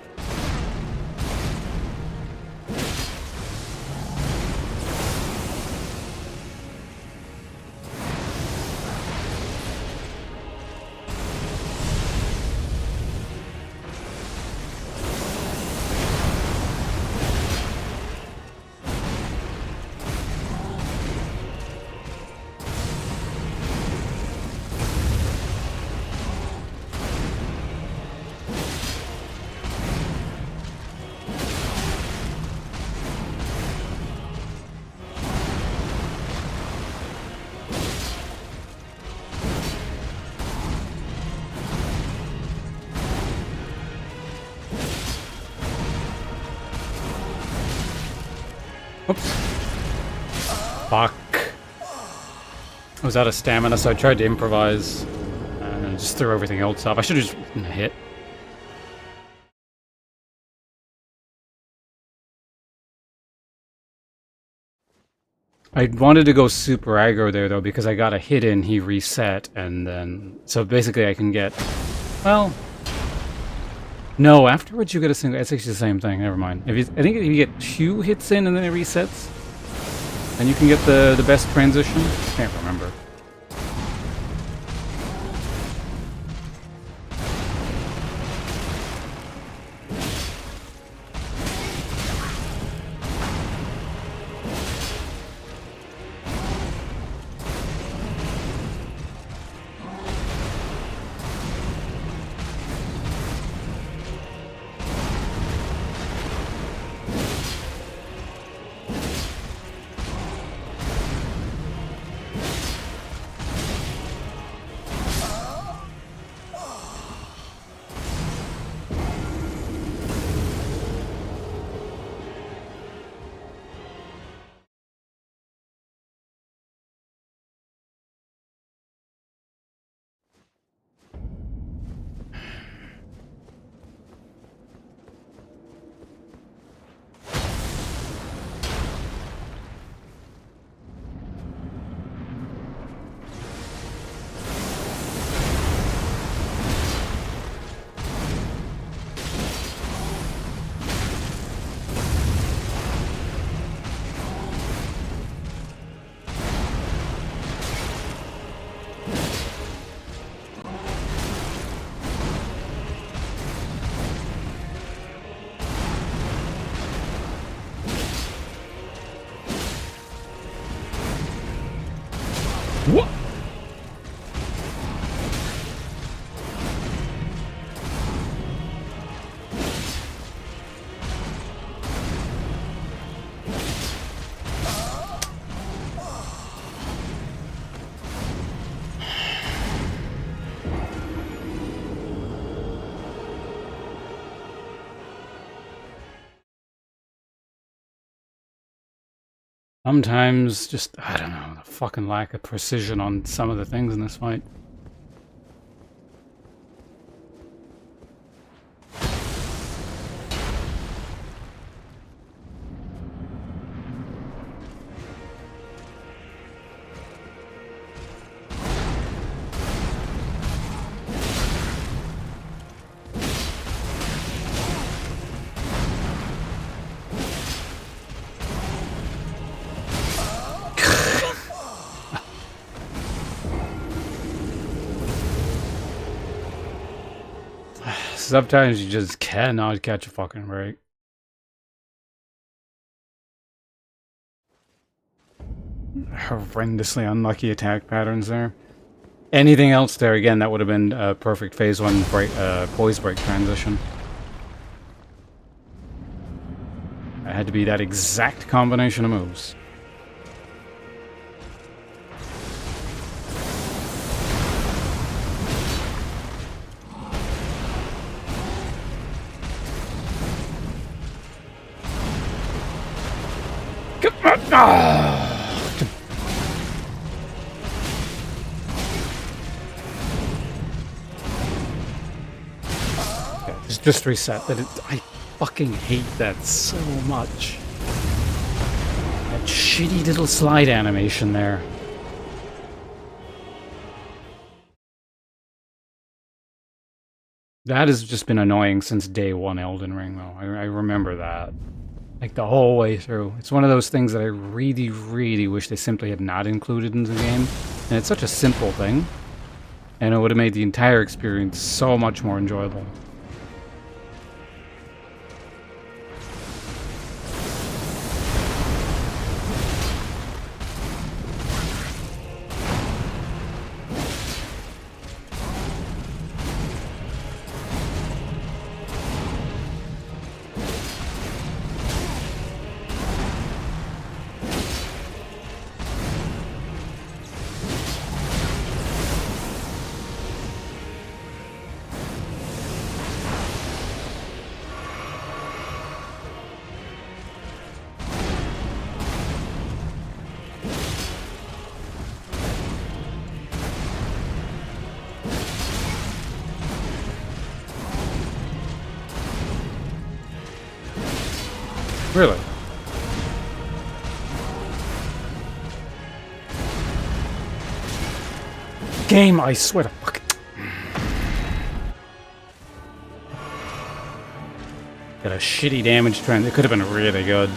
Oops. Fuck. I was out of stamina, so I tried to improvise. And just threw everything else up. I should have just hit. I wanted to go super aggro there, though, because I got a hit in, he reset, and then... So basically I can get... Well... No, afterwards you get a single... It's actually the same thing, never mind. I think if you get 2 hits in and then it resets, then you can get the best transition. Can't remember. What? Sometimes just, I don't know, the fucking lack of precision on some of the things in this fight. Sometimes you just cannot catch a fucking break. Horrendously unlucky attack patterns there. Anything else there, again, that would have been a perfect phase 1 break, poise break transition. It had to be that exact combination of moves. Okay, just reset that. I fucking hate that so much. That shitty little slide animation there. That has just been annoying since day one Elden Ring, though. I remember that. Like, the whole way through. It's one of those things that I really, really wish they simply had not included in the game. And it's such a simple thing. And it would have made the entire experience so much more enjoyable. Really? Game, I swear to fuck. Got a shitty damage trend. It could have been really good.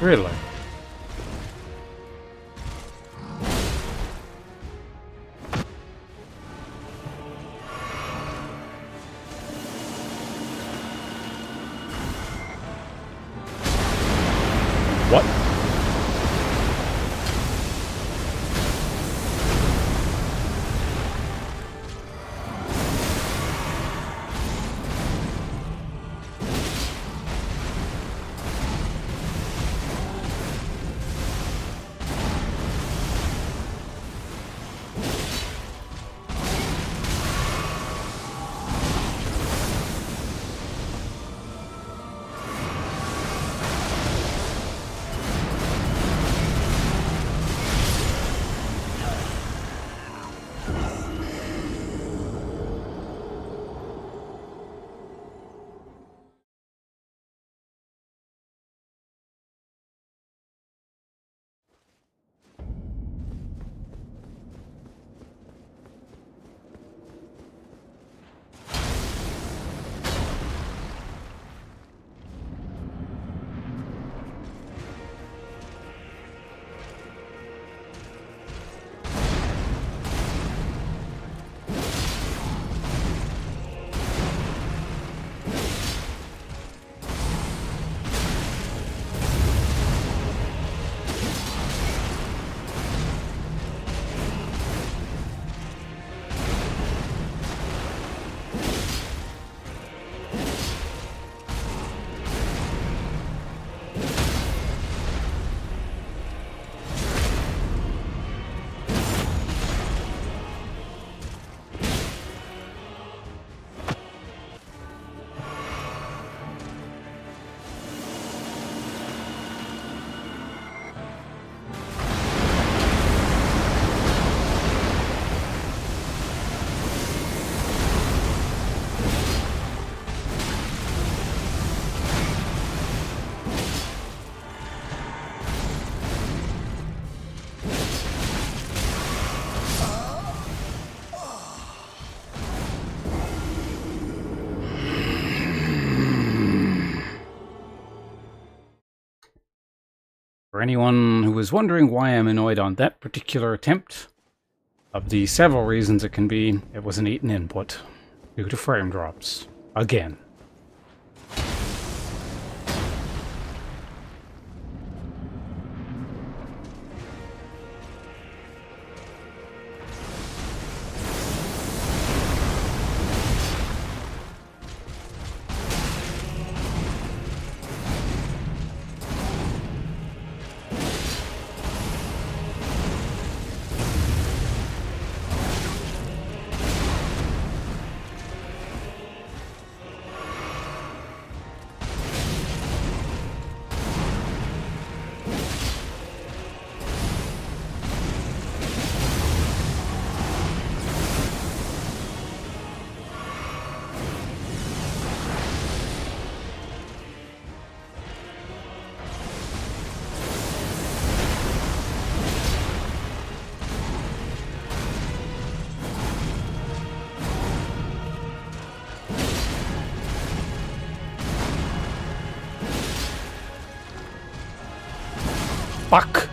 Really? What? For anyone who was wondering why I'm annoyed on that particular attempt, of the several reasons it can be, it was an eaten input due to frame drops. Again. Fuck!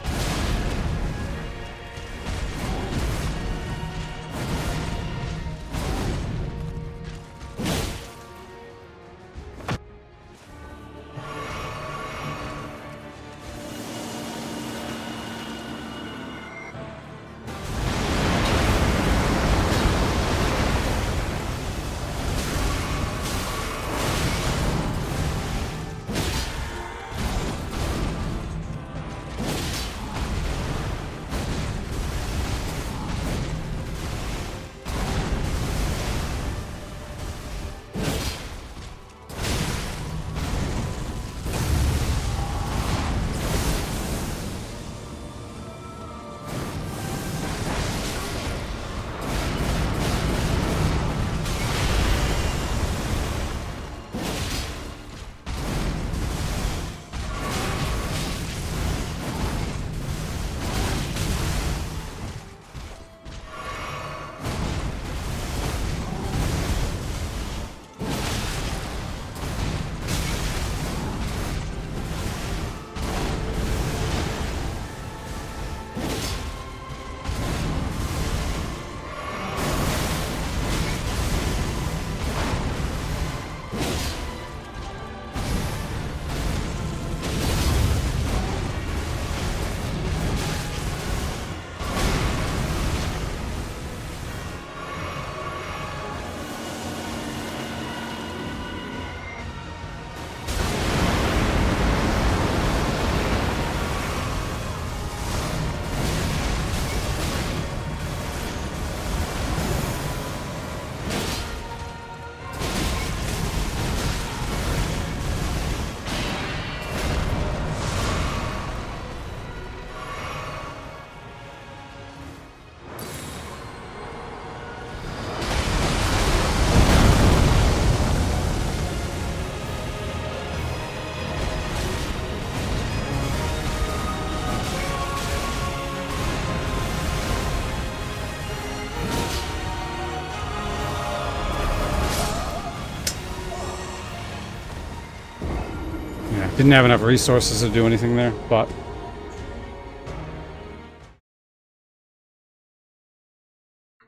Didn't have enough resources to do anything there, but...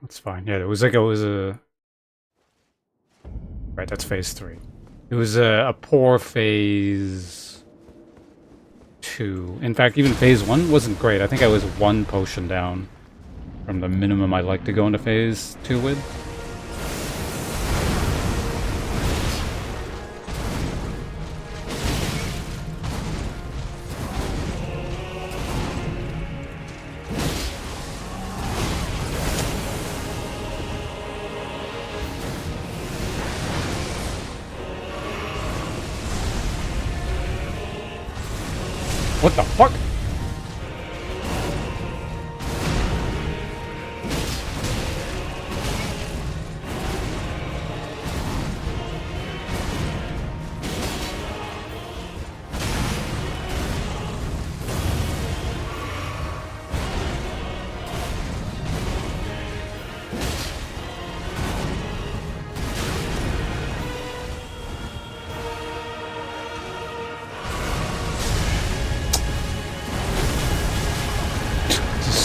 That's fine. Yeah, it was a... Right, that's phase 3. It was a poor phase 2. In fact, even phase 1 wasn't great. I think I was 1 potion down from the minimum I'd like to go into phase 2 with. What the fuck?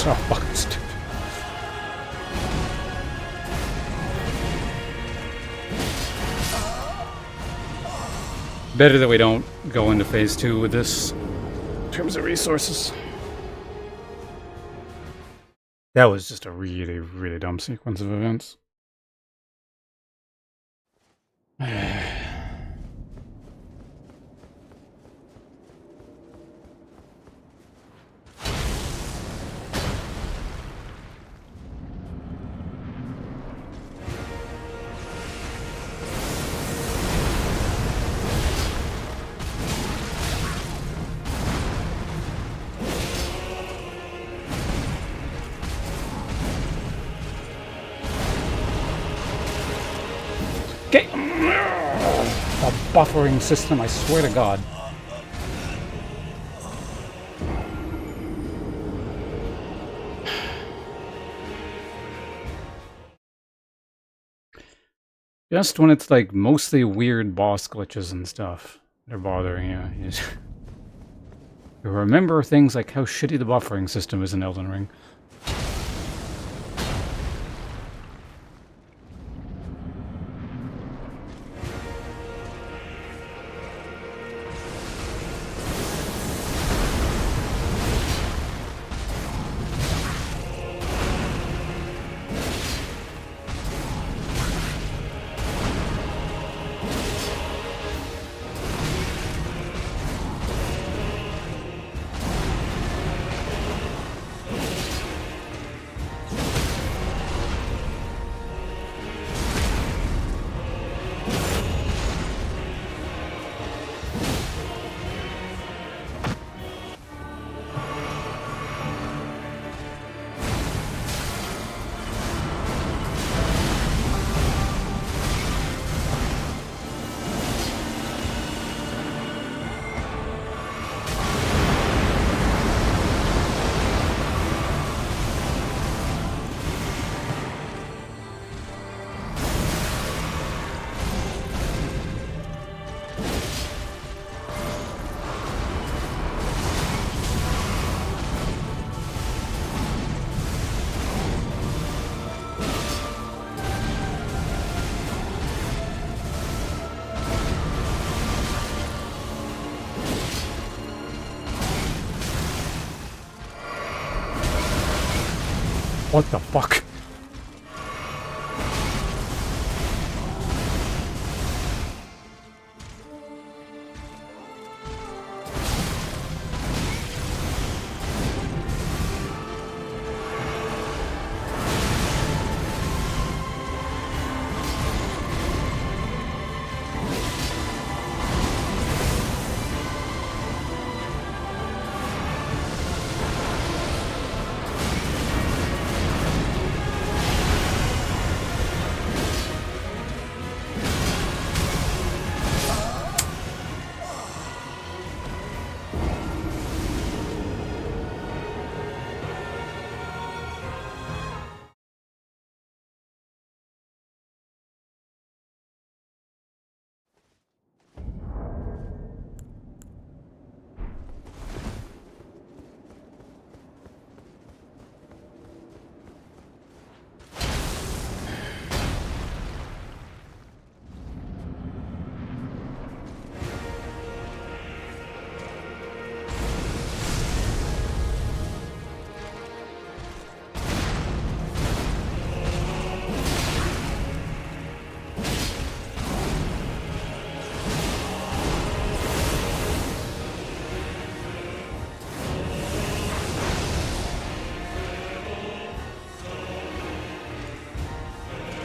so fucking stupid. Better that we don't go into phase 2 with this in terms of resources. That was just a really, really dumb sequence of events. Okay. A buffering system, I swear to God. Just when it's like mostly weird boss glitches and stuff that are bothering you. You remember things like how shitty the buffering system is in Elden Ring. What the fuck?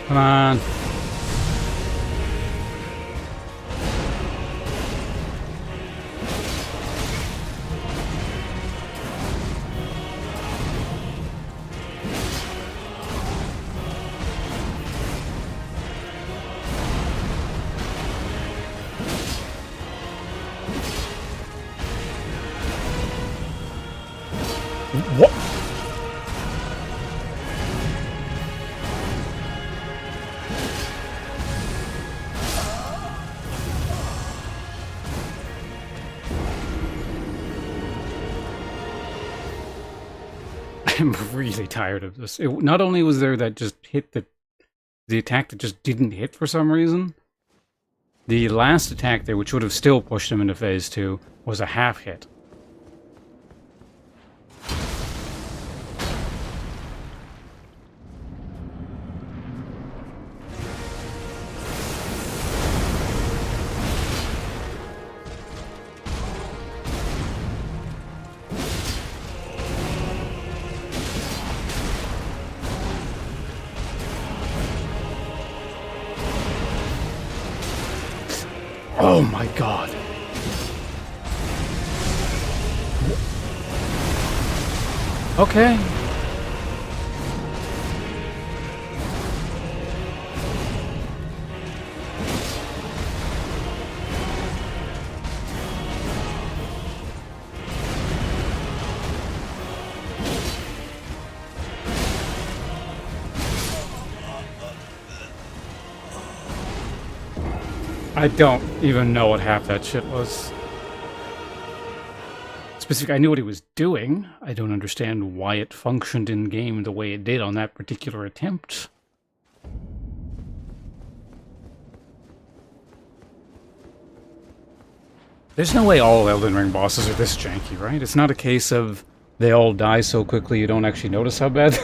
Come on. What? I'm really tired of this. Not only was there that just hit the attack that just didn't hit for some reason, the last attack there, which would have still pushed him into phase 2, was a half hit. Oh my god. Okay. I don't even know what half that shit was. Specific, I knew what he was doing. I don't understand why it functioned in game the way it did on that particular attempt. There's no way all Elden Ring bosses are this janky, right? It's not a case of they all die so quickly you don't actually notice how bad.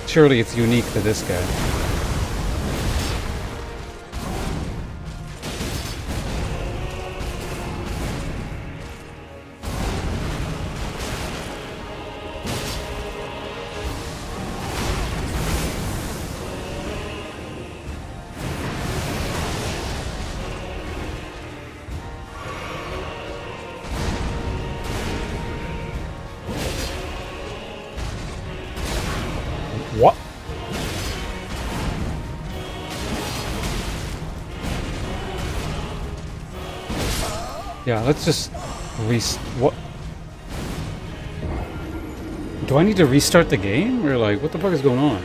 Surely it's unique to this guy. What? Yeah, let's just what? Do I need to restart the game? Or like, what the fuck is going on?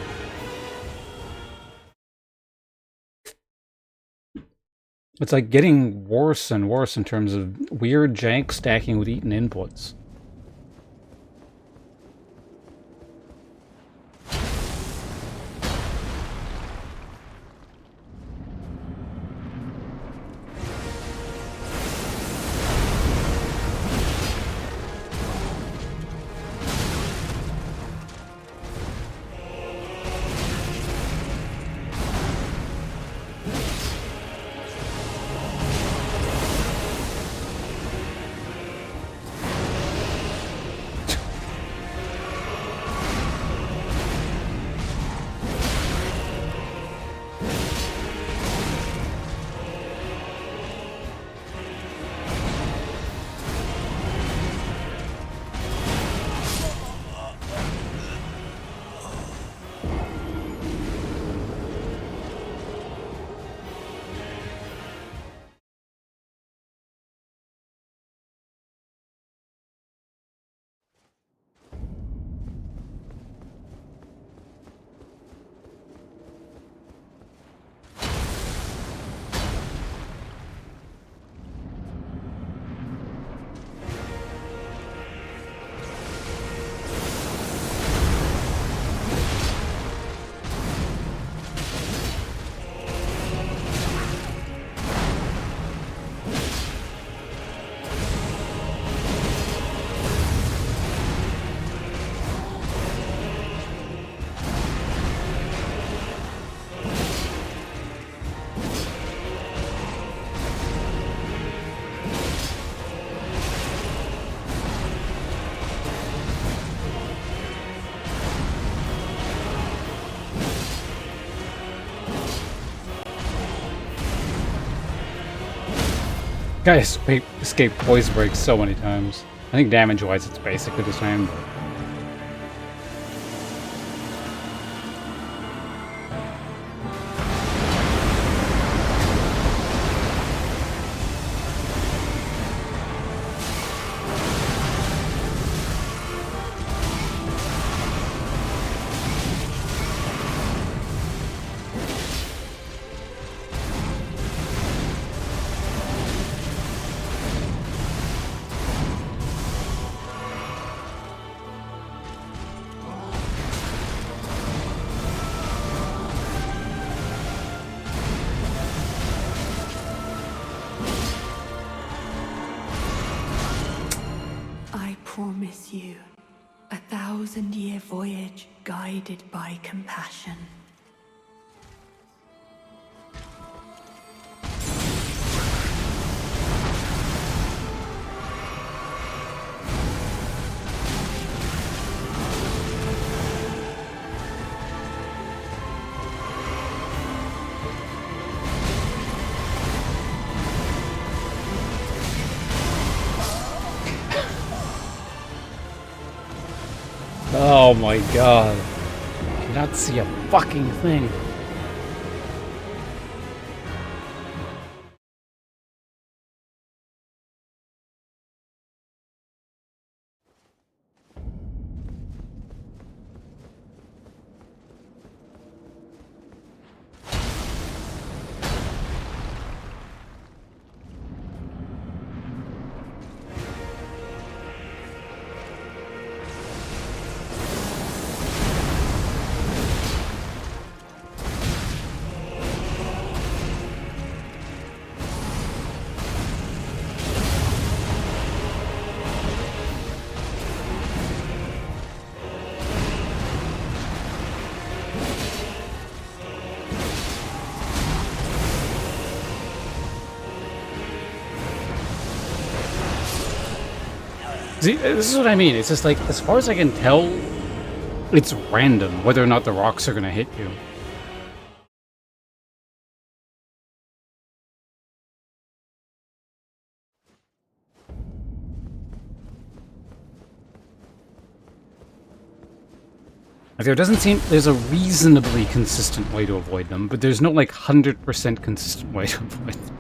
It's like getting worse and worse in terms of weird jank stacking with eaten inputs. Guy escaped poison break so many times. I think damage-wise it's basically the same, but... promise you. 1,000-year voyage guided by compassion. Oh my god. I cannot see a fucking thing. See, this is what I mean. It's just like, as far as I can tell, it's random whether or not the rocks are gonna hit you. Like, there doesn't seem... There's a reasonably consistent way to avoid them, but there's no, like, 100% consistent way to avoid them.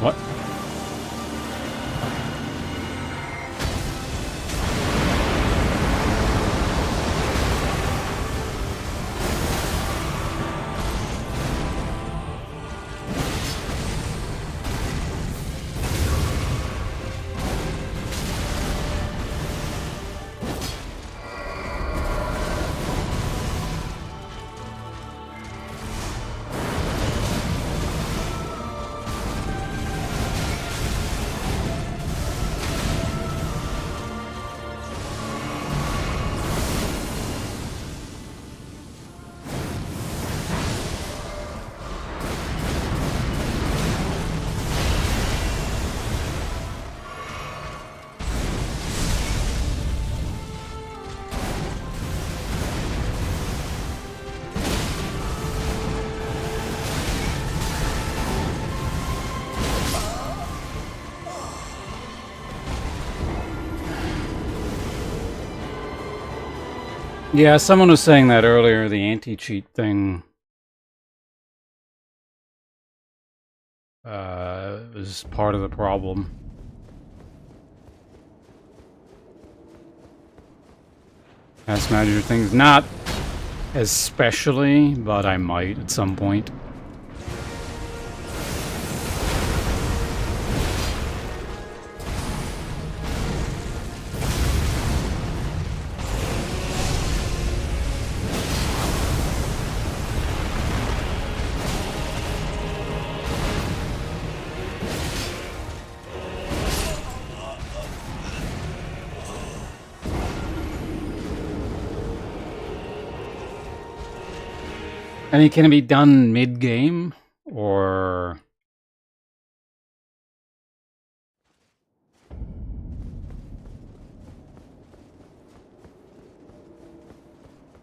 What? Yeah, someone was saying that earlier, the anti-cheat thing was part of the problem. Past manager things, not especially, but I might at some point. I mean, can it be done mid-game? Or...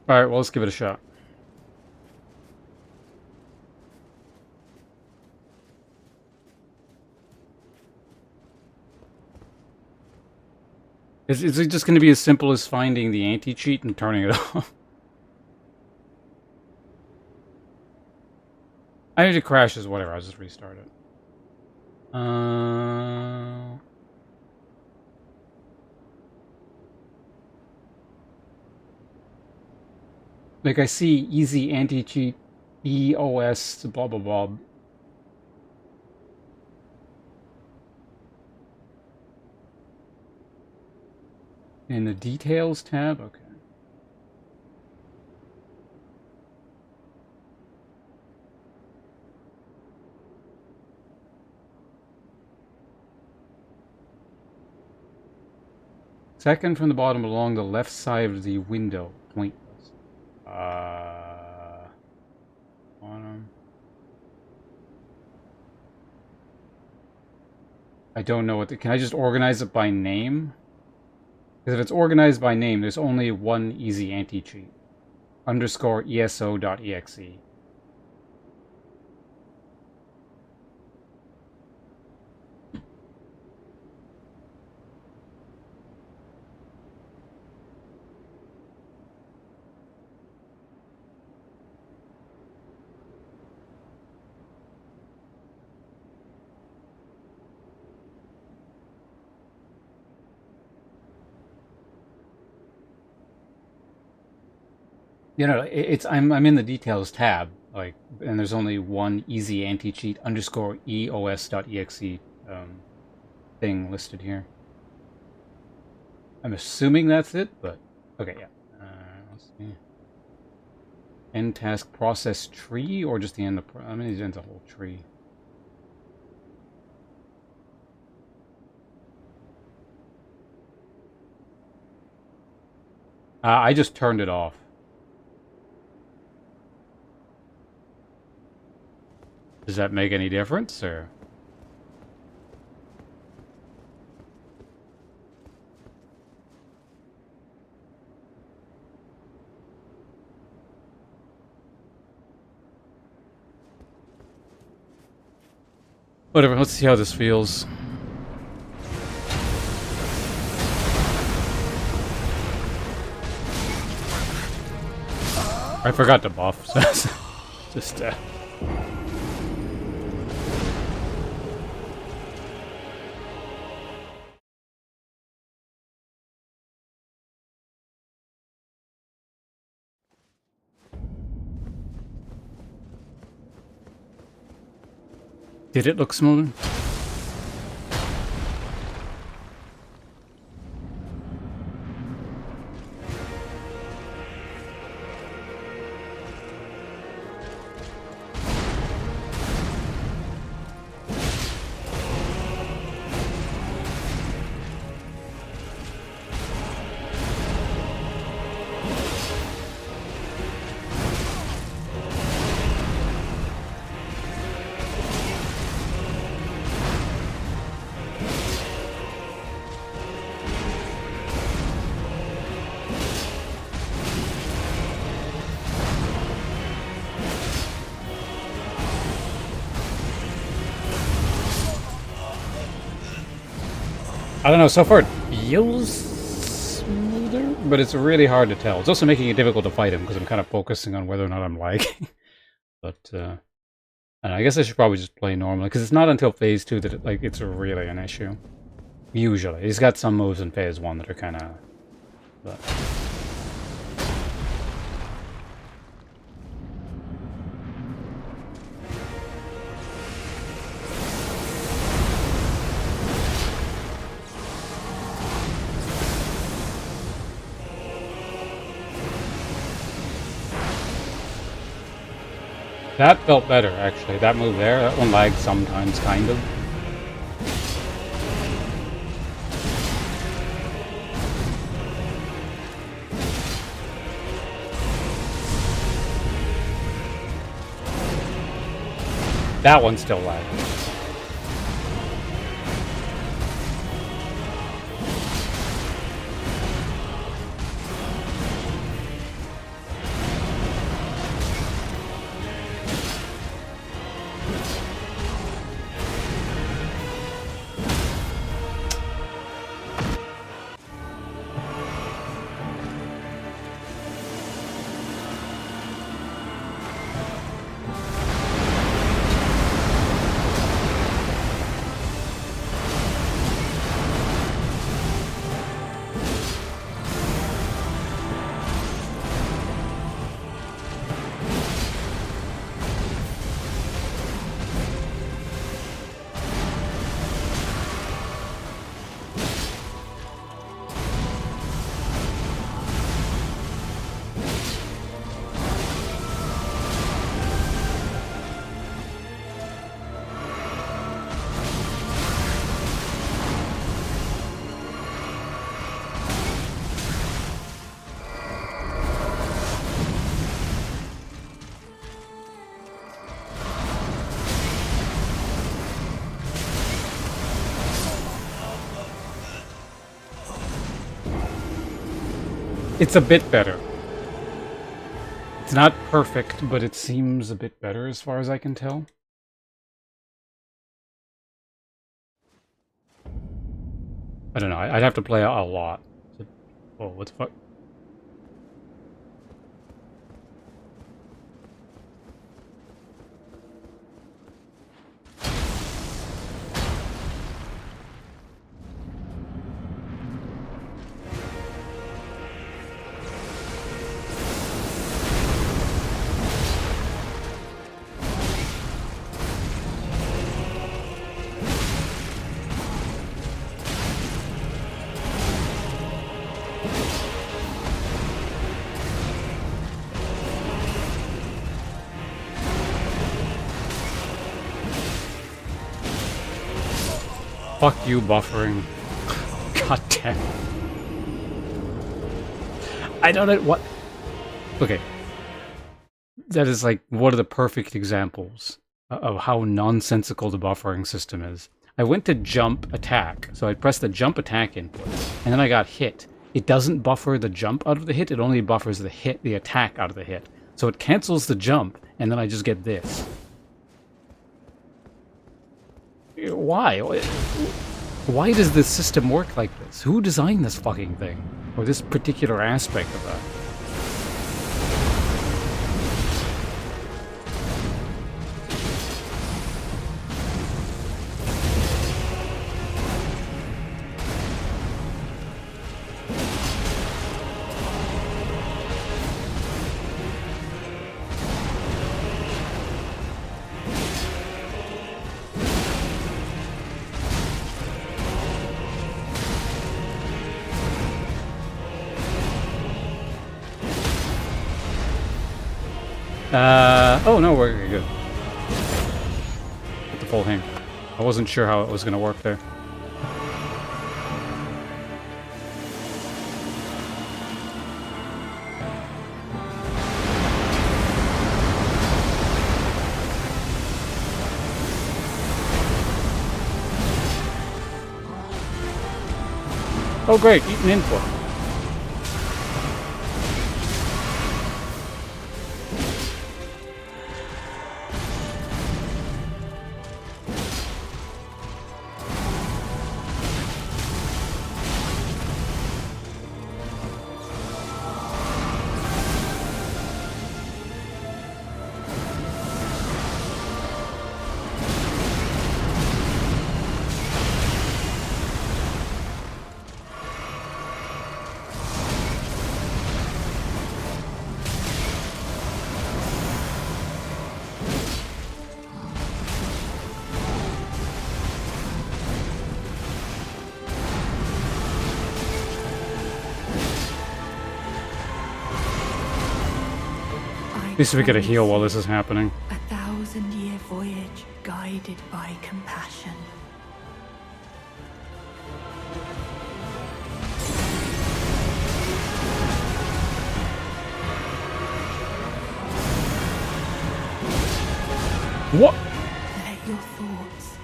Alright, well, let's give it a shot. Is it just going to be as simple as finding the anti-cheat and turning it off? If it crashes, whatever, I'll just restart it. Like I see easy anti-cheat, EOS, blah blah blah. In the details tab, okay. Second from the bottom along the left side of the window. Pointless. Bottom. I don't know what can I just organize it by name? Because if it's organized by name, there's only one easy anti-cheat. Underscore ESO.exe. You know, I'm in the details tab, like, and there's only one easy anti-cheat underscore EOS.exe thing listed here. I'm assuming that's it, but okay, yeah. Let's see. End task process tree or just the end of I mean, it ends a whole tree. I just turned it off. Does that make any difference, or? Whatever, let's see how this feels. I forgot to buff, so just Did it look smoother? I don't know, so far it feels smoother, but it's really hard to tell. It's also making it difficult to fight him because I'm kind of focusing on whether or not I'm lagging. But, I guess I should probably just play normally, because it's not until phase 2 that it's really an issue. Usually. He's got some moves in phase 1 that are kind of... But... That felt better, actually. That move there, that one lagged sometimes, kind of. That one still lagged. It's a bit better. It's not perfect, but it seems a bit better as far as I can tell. I don't know. I'd have to play a lot. Oh, what the fuck? Fuck you, buffering. God damn. I don't know what. Okay. That is like one of the perfect examples of how nonsensical the buffering system is. I went to jump attack, so I pressed the jump attack input, and then I got hit. It doesn't buffer the jump out of the hit, it only buffers the attack out of the hit. So it cancels the jump, and then I just get this. Why? Why does this system work like this? Who designed this fucking thing? Or this particular aspect of that? Oh no, we're good. Get the full hang. I wasn't sure how it was gonna work there. Oh great, eat an input. At least we get a heal while this is happening. 1,000-year voyage guided by compassion. What? Let your thoughts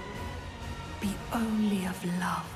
be only of love.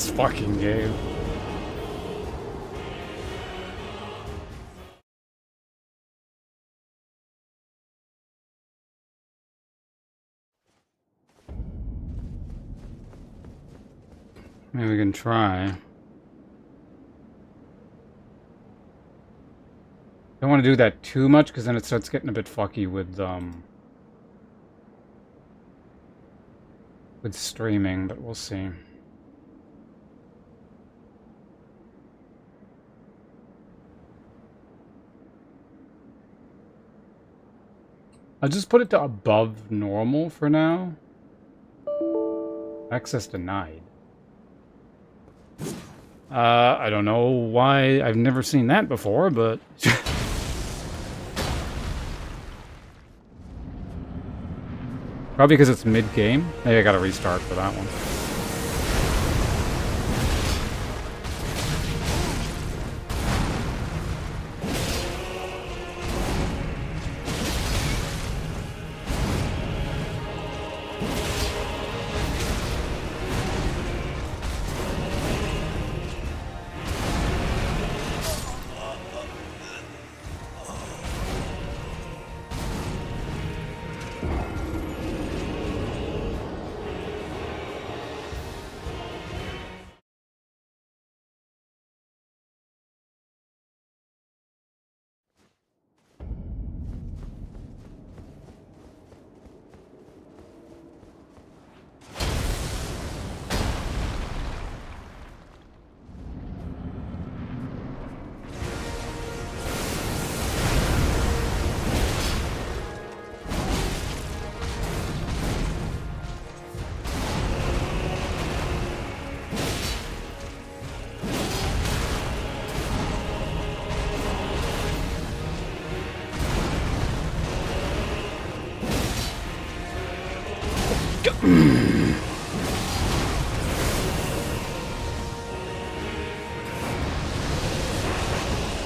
this fucking game. Maybe we can try. Don't want to do that too much because then it starts getting a bit fucky with streaming, but we'll see. I'll just put it to above normal for now. Access denied. I don't know why. I've never seen that before, but... Probably because it's mid-game. Maybe I gotta restart for that one.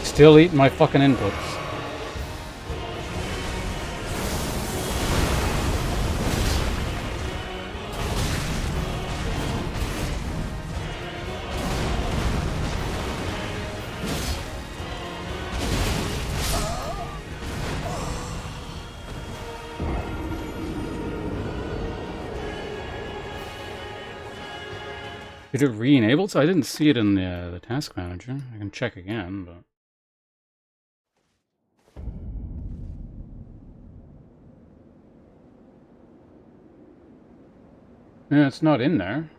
Still eating my fucking inputs. Did it re-enable? So I didn't see it in the task manager. I can check again, but... Yeah, it's not in there.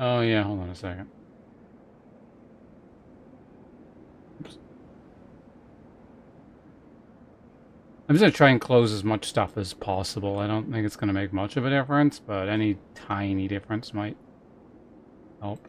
Oh yeah, hold on a second. Oops. I'm just gonna try and close as much stuff as possible. I don't think it's gonna make much of a difference, but any tiny difference might help.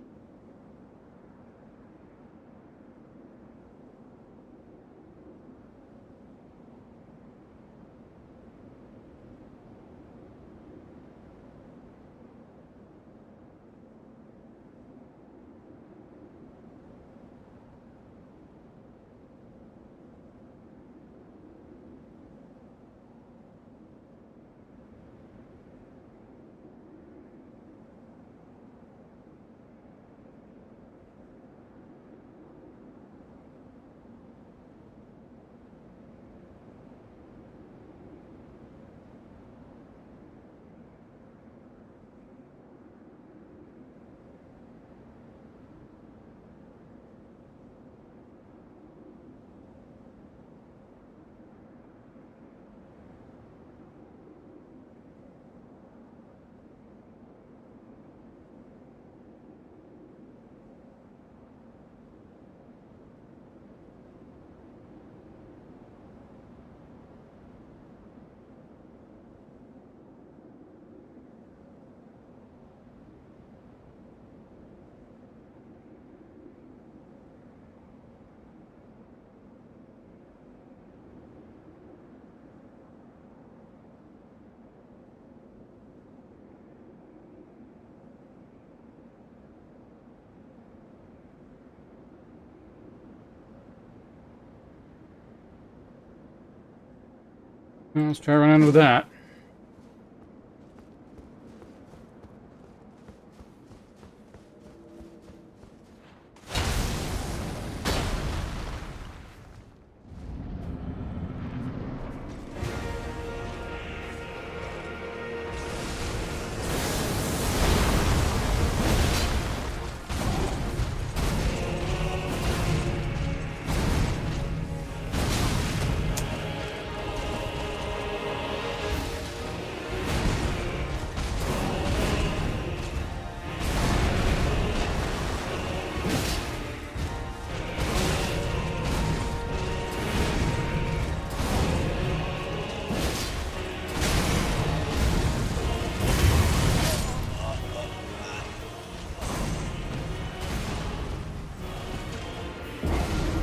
Well, let's try running with that.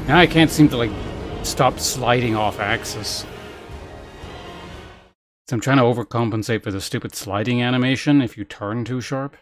Now I can't seem to, like, stop sliding off axis. So I'm trying to overcompensate for the stupid sliding animation if you turn too sharp.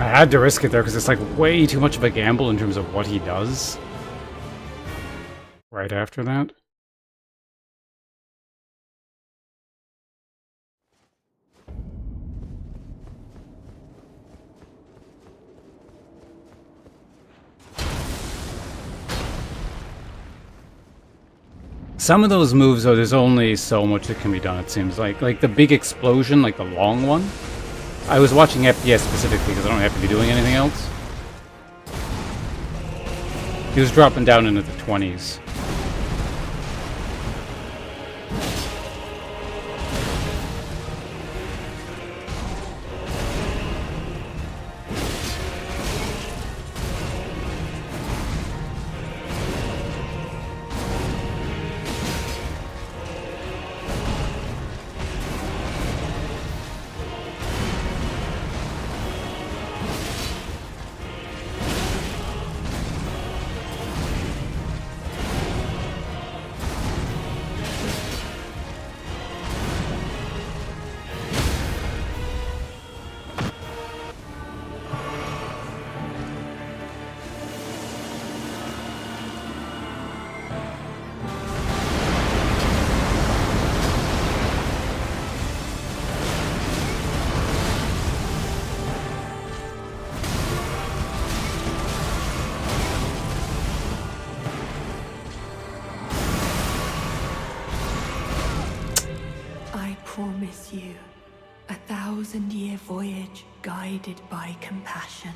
I had to risk it there because it's like way too much of a gamble in terms of what he does. Right after that. Some of those moves, though, there's only so much that can be done, it seems like. Like the big explosion, like the long one. I was watching FPS specifically because I don't have to be doing anything else. He was dropping down into the 20s. promise you 1,000-year voyage guided by compassion.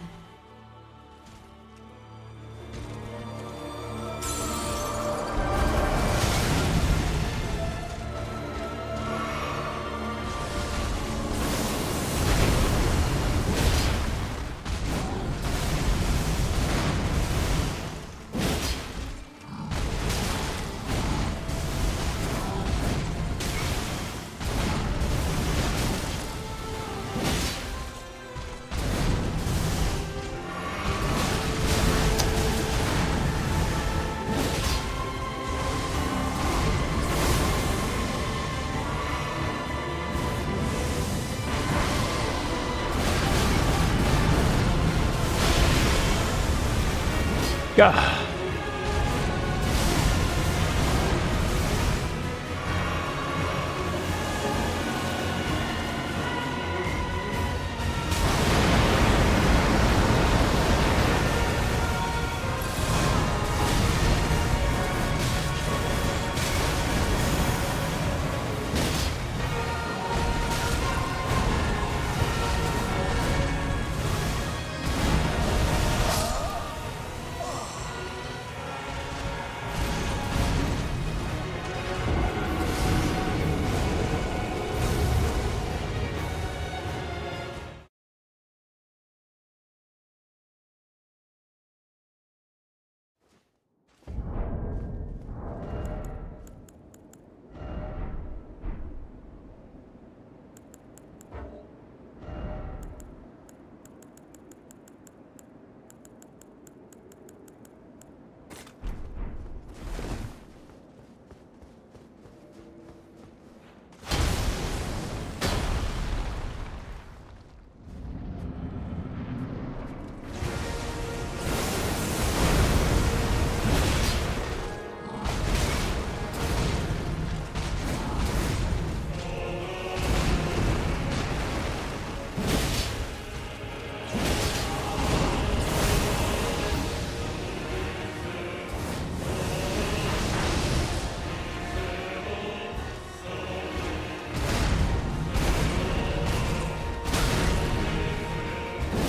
Gah.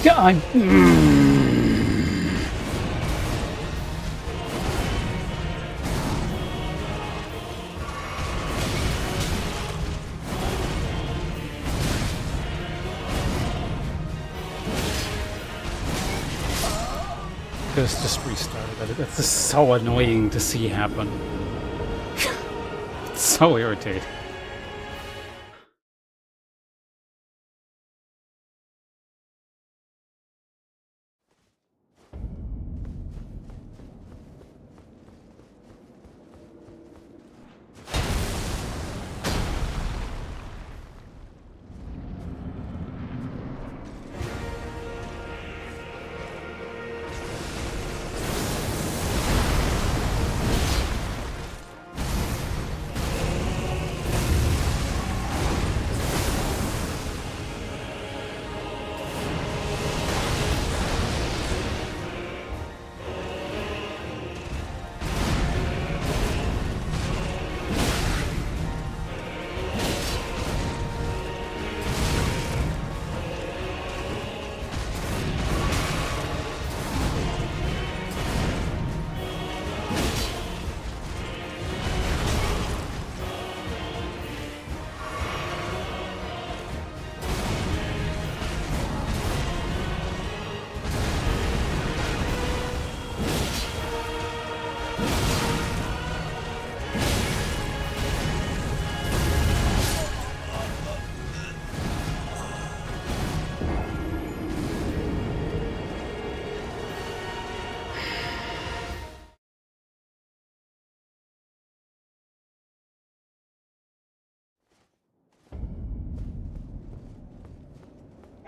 God. Just restarted. That's just so annoying to see happen. It's so irritating.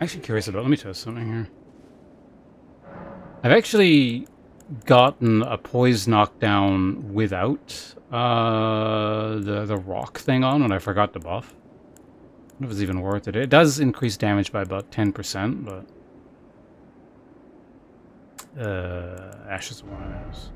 Actually curious about. Let me test something here. I've actually gotten a poise knockdown without the rock thing on when I forgot to buff. I don't know if it's even worth it. It does increase damage by about 10%, but Ash is one of those.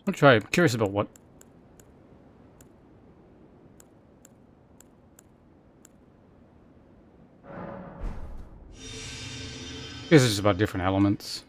I'll try. I'm curious about what. I guess it's just about different elements.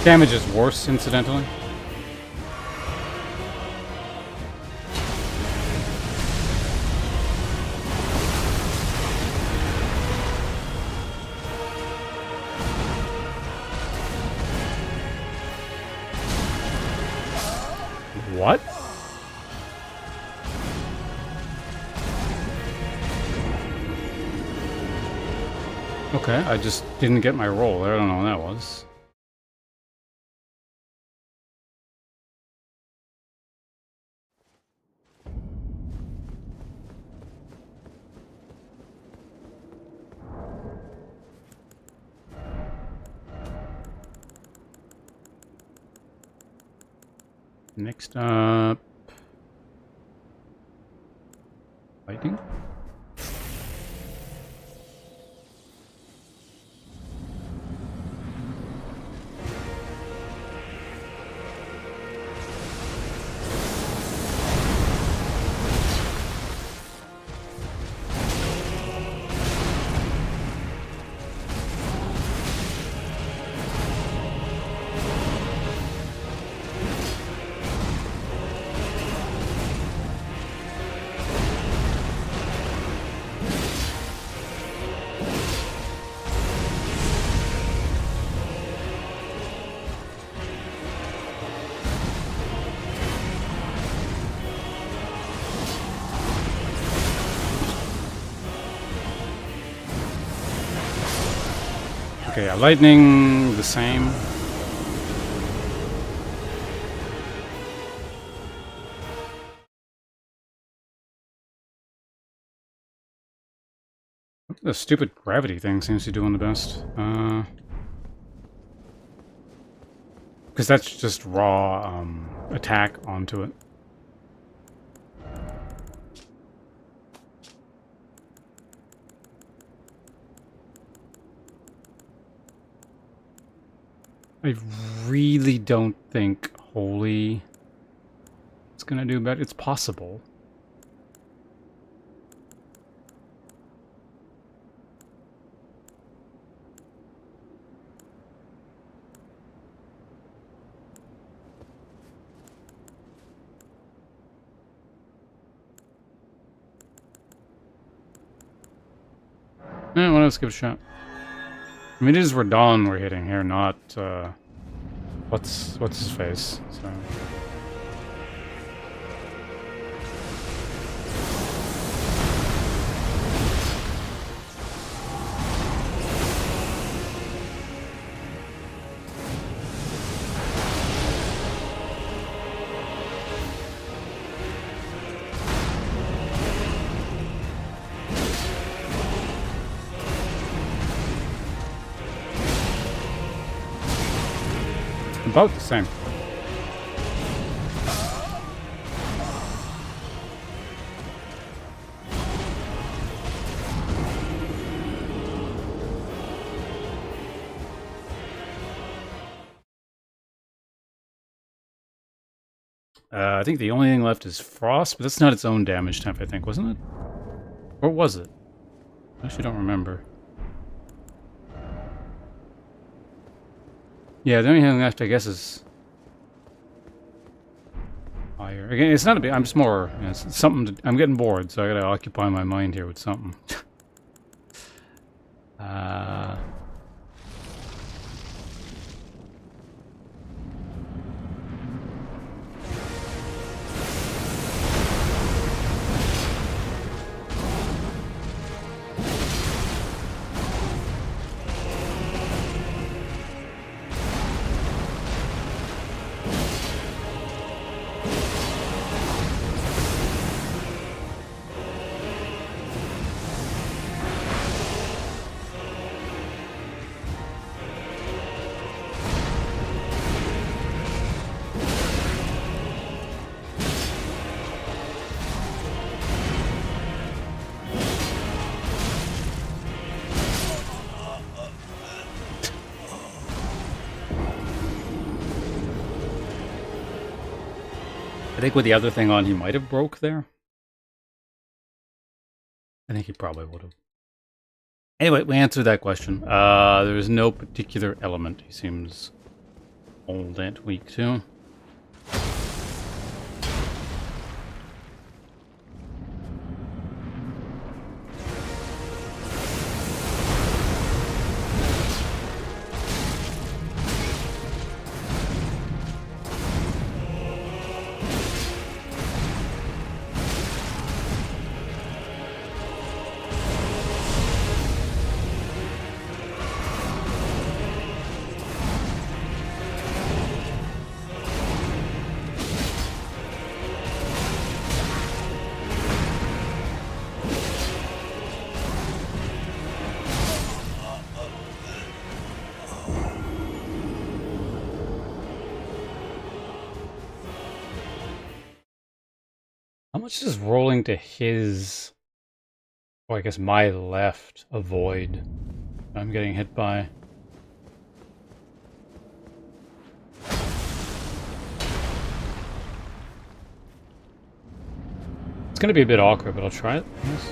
Damage is worse, incidentally. What? Okay, I just didn't get my roll. I don't know what that was. Next up... Lightning? Okay, yeah, lightning, the same. The stupid gravity thing seems to be doing the best. Because that's just raw attack onto it. I really don't think Holy is gonna do better. It's possible. Eh, well, let's give it a shot. I mean, it is Radon we're hitting here, not, what's his face, so... About the same. I think the only thing left is Frost, but that's not its own damage type, I think, wasn't it? Or was it? I actually don't remember. Yeah, the only thing left, I guess, is fire. Again, it's not a big. I'm just more. You know, it's something. I'm getting bored, so I gotta occupy my mind here with something. I think with the other thing on, he might have broke there. I think he probably would have. Anyway, we answered that question. There is no particular element. He seems old and weak too. How much does rolling to his, or I guess my left, avoid I'm getting hit by? It's going to be a bit awkward, but I'll try it, I guess.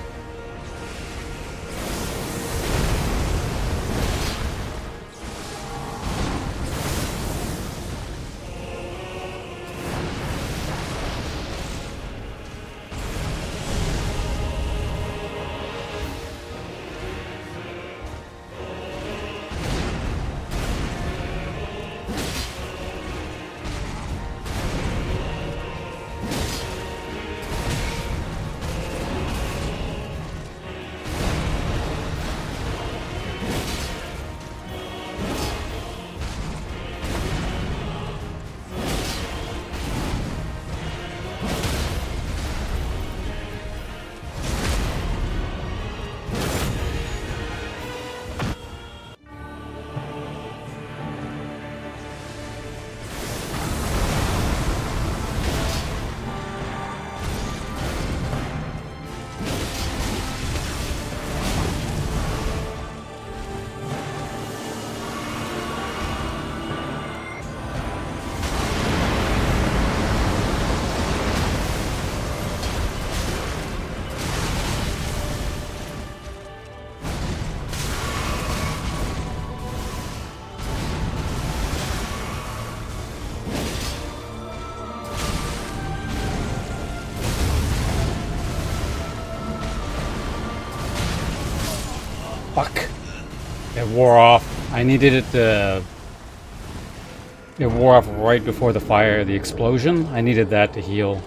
Fuck. It wore off. I needed it to... It wore off right before the fire, the explosion. I needed that to heal.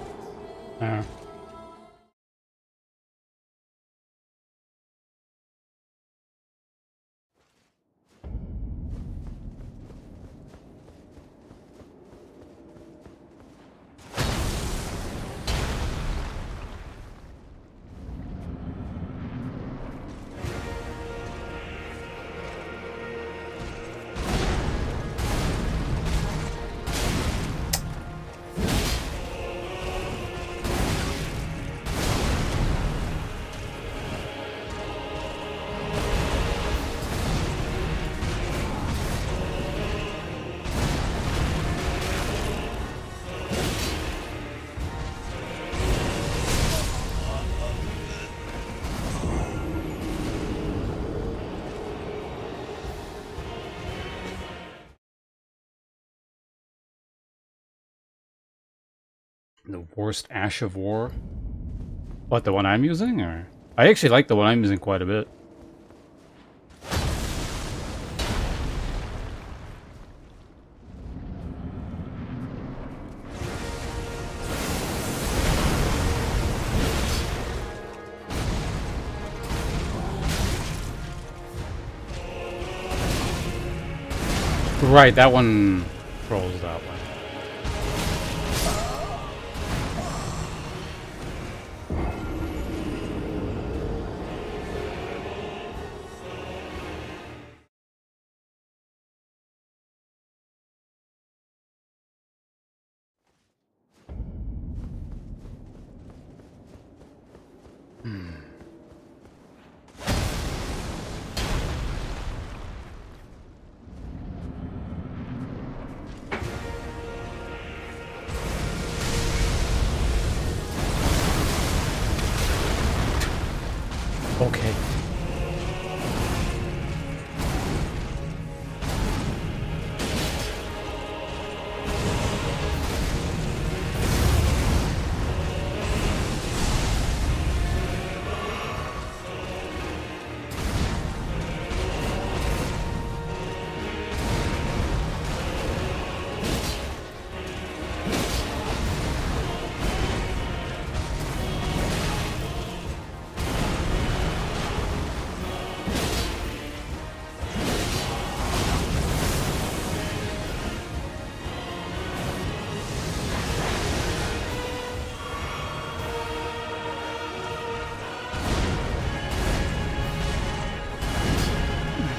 The worst Ash of War? What, the one I'm using? Or I actually like the one I'm using quite a bit. Right, that one rolls that way.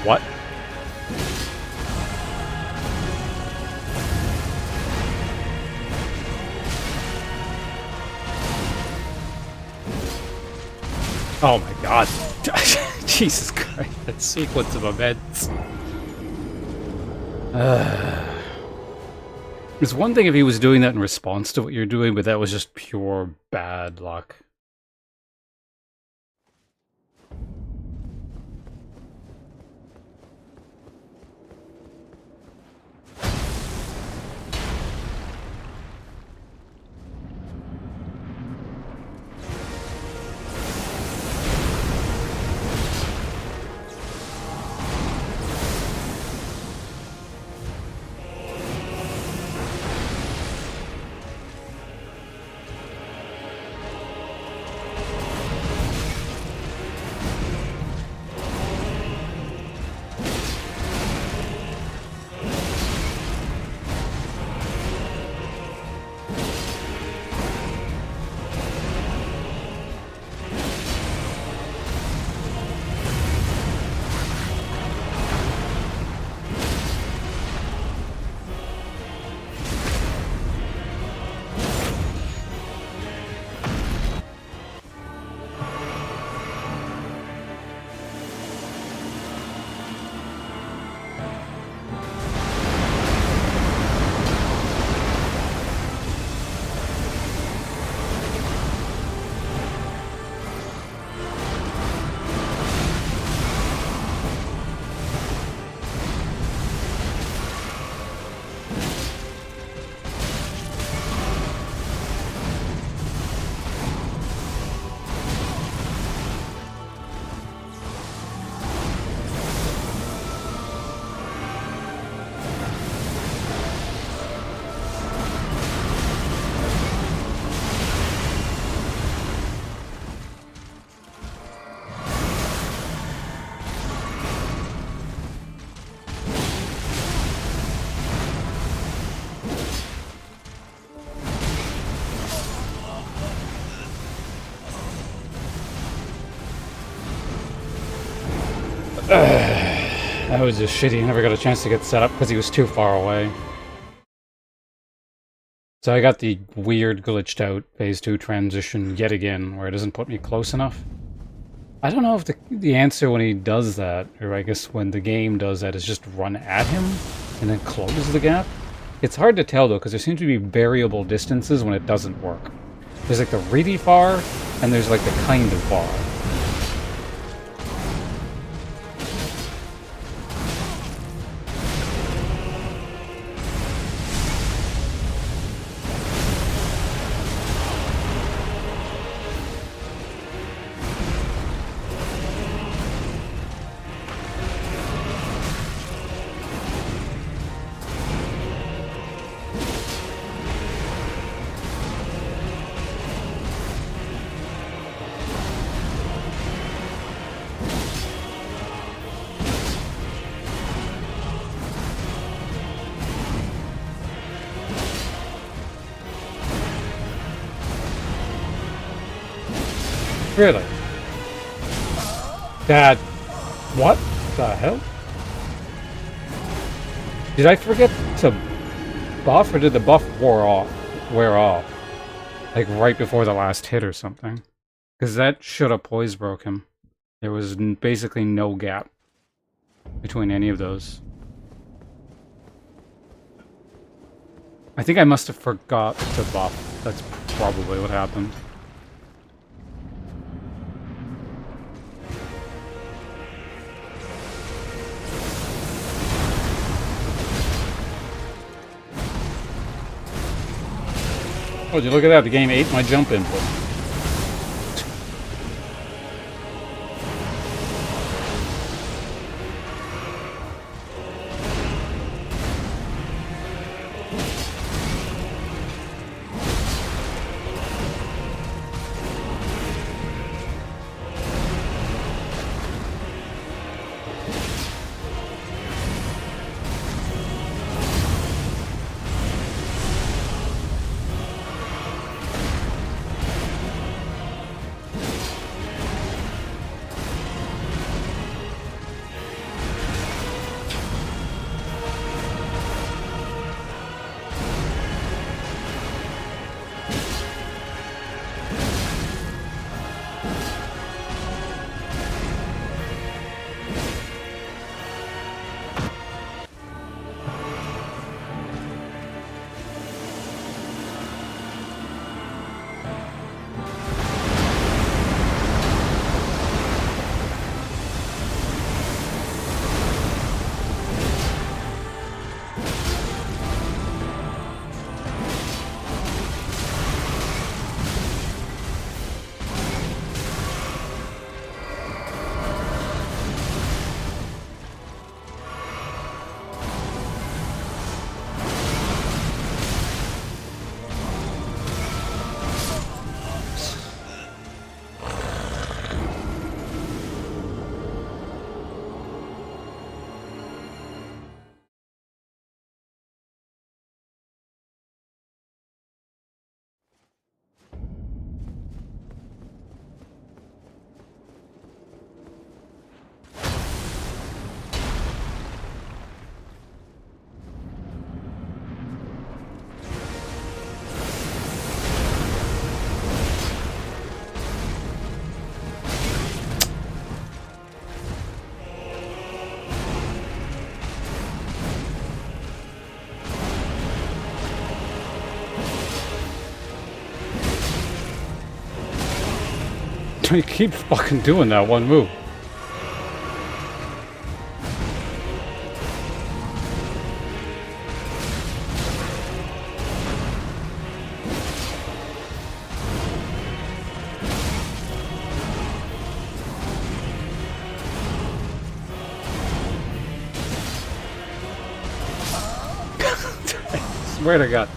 What? Oh my god. Jesus Christ, that sequence of events. It's one thing if he was doing that in response to what you're doing, but that was just pure bad luck. That was just shitty. I never got a chance to get set up because he was too far away. So I got the weird glitched out phase 2 transition yet again, where it doesn't put me close enough. I don't know if the answer when he does that, or I guess when the game does that, is just run at him and then close the gap. It's hard to tell though, because there seems to be variable distances when it doesn't work. There's like the really far, and there's like the kind of far. Really? Dad, what the hell? Did I forget to buff, or did the buff wear off? Like right before the last hit or something? Because that should have poise broke him. There was basically no gap between any of those. I think I must have forgot to buff. That's probably what happened. Oh, did you look at that? The game ate my jump input. He keeps fucking doing that one move. Swear to God.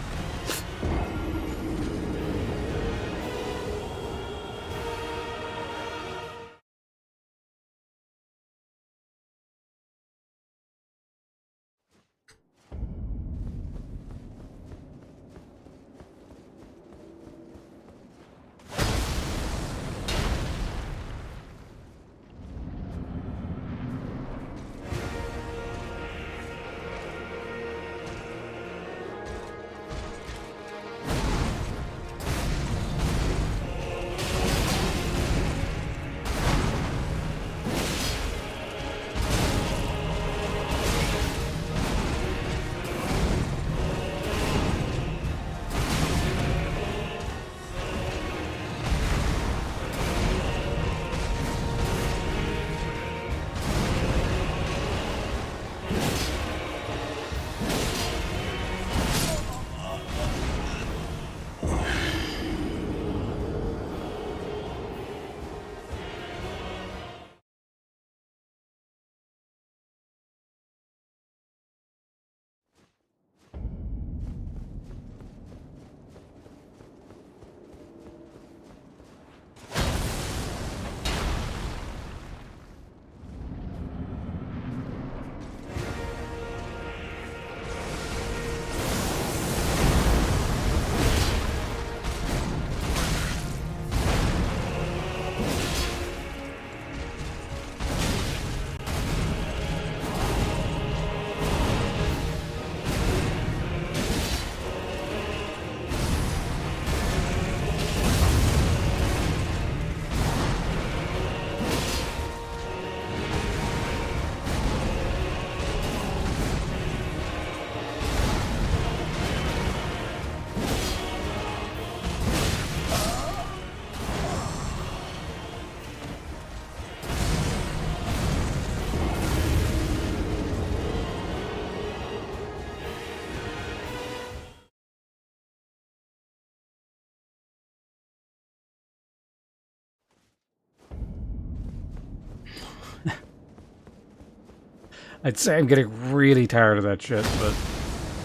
I'd say I'm getting really tired of that shit, but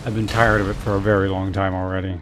I've been tired of it for a very long time already.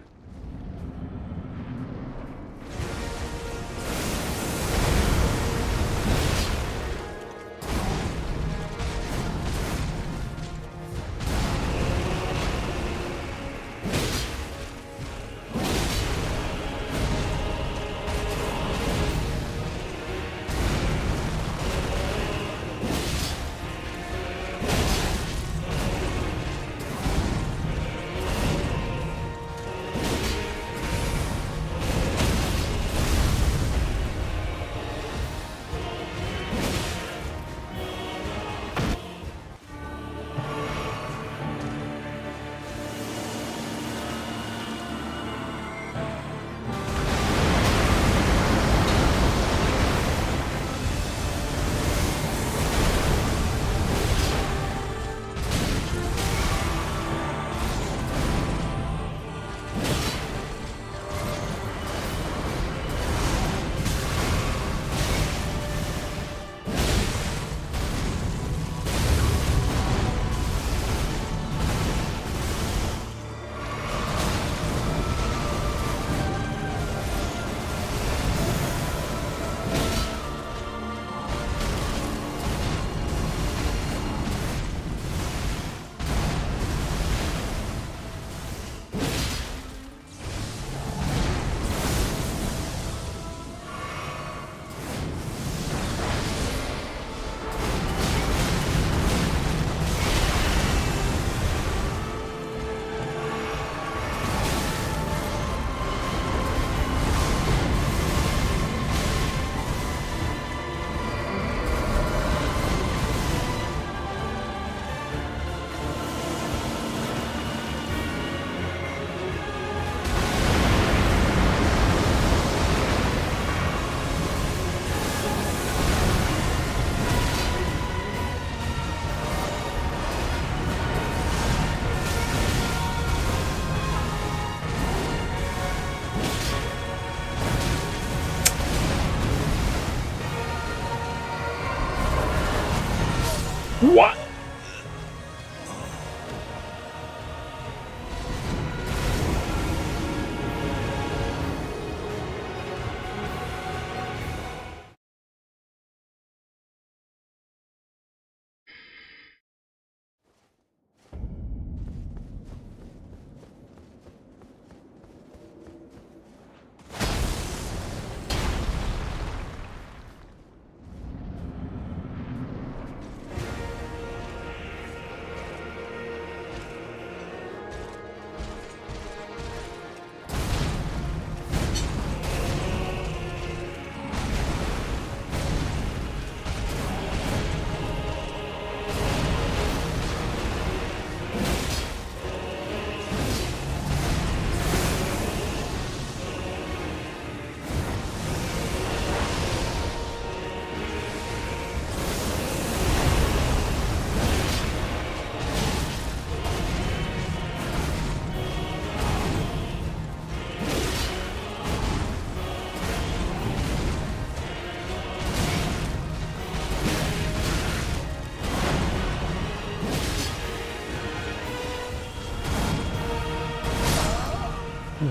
What?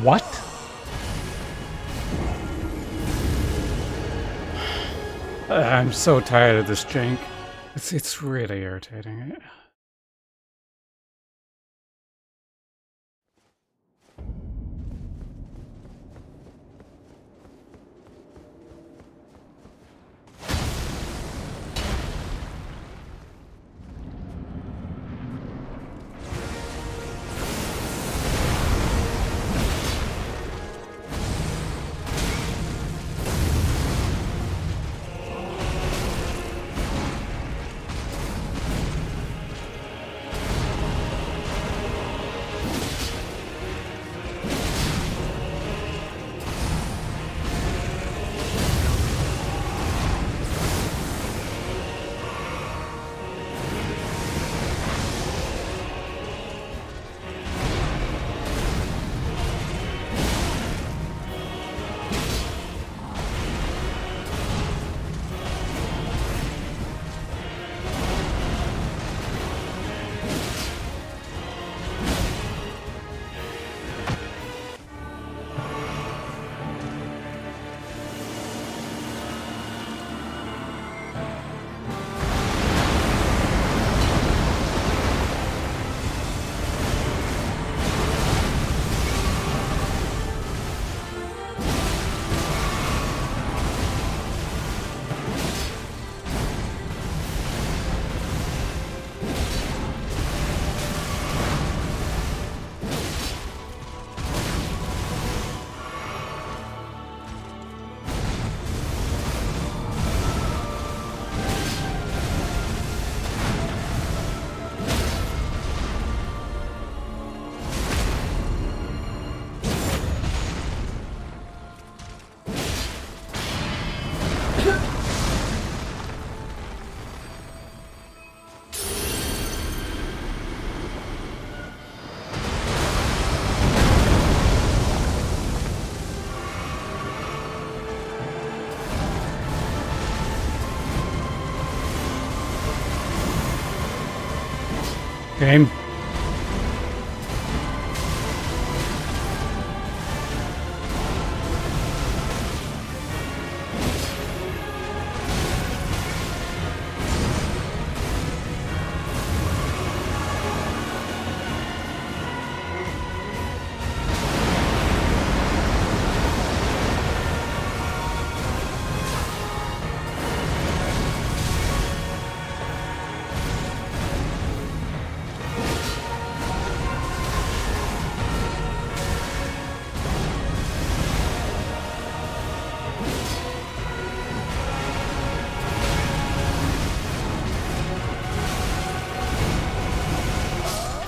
What? I'm so tired of this jank. It's really irritating. Game.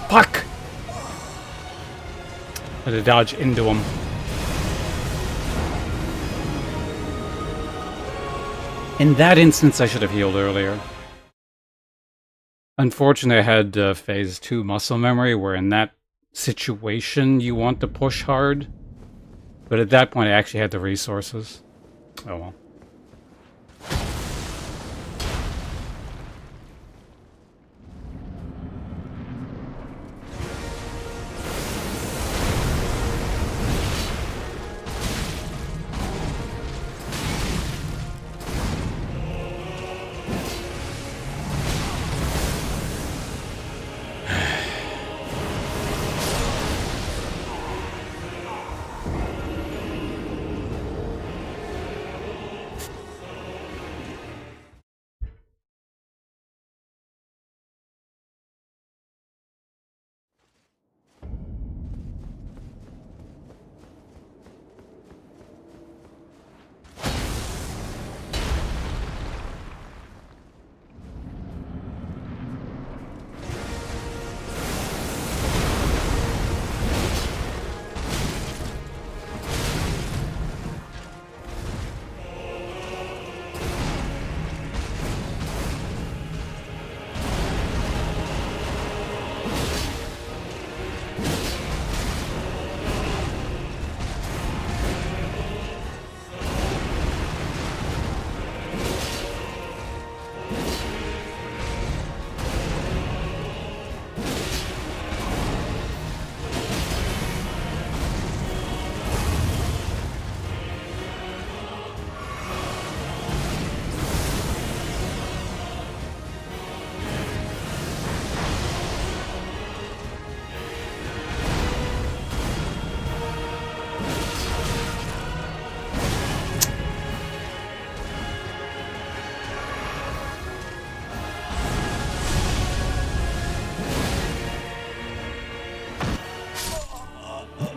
Fuck! I had to dodge into him. In that instance, I should have healed earlier. Unfortunately, I had phase 2 muscle memory, where in that situation you want to push hard. But at that point, I actually had the resources. Oh well.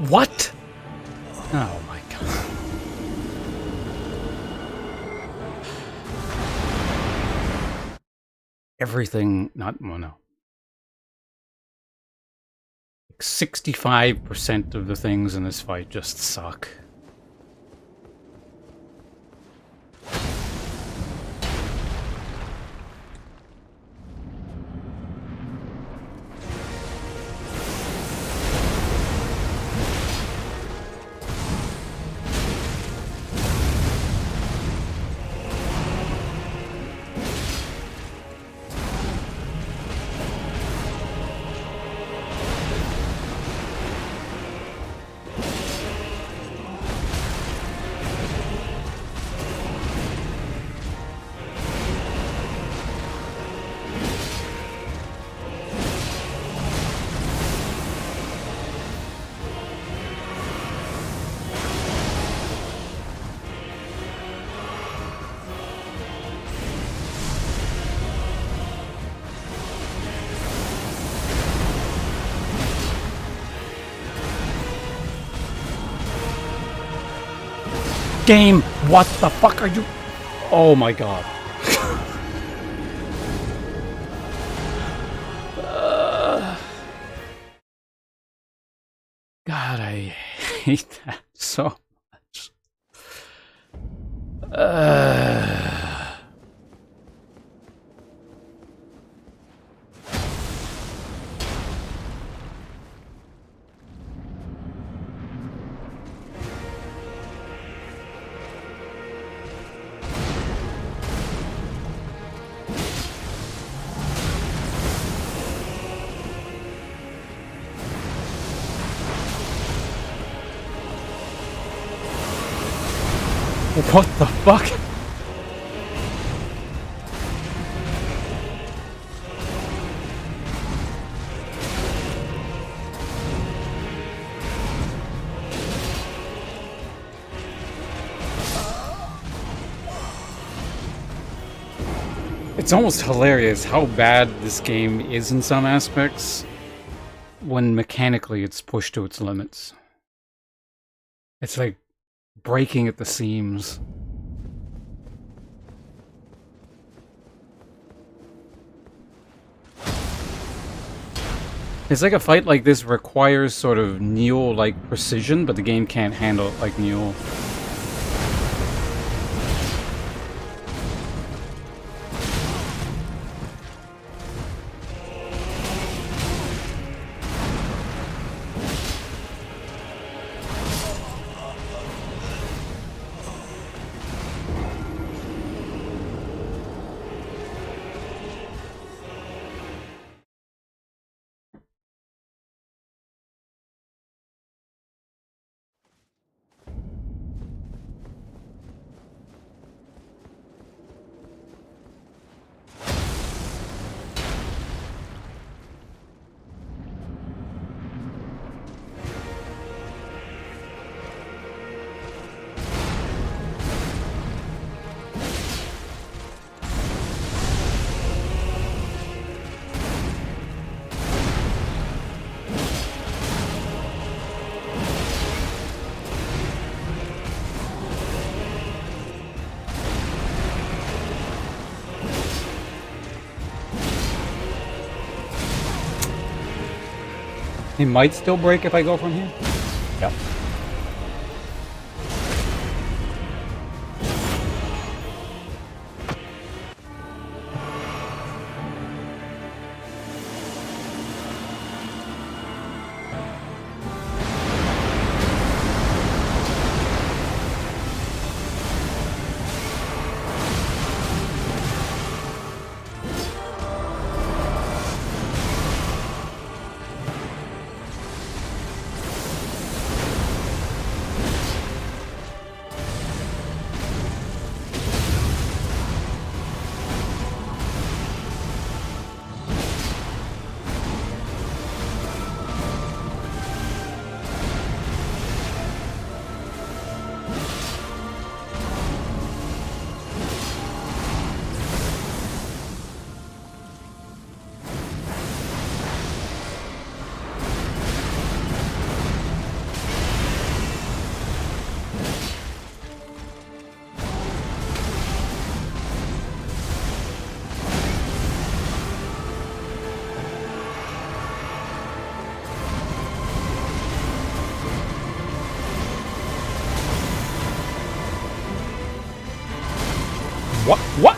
What? Oh my god. Everything, not, well, no. 65% of the things in this fight just suck. Game, what the fuck are you? Oh my god. God, I hate that so much. What the fuck? It's almost hilarious how bad this game is in some aspects when mechanically it's pushed to its limits. It's like breaking at the seams. It's like a fight like this requires sort of Neo-like precision, but the game can't handle it like Neo. He might still break if I go from here. Yep. What? What?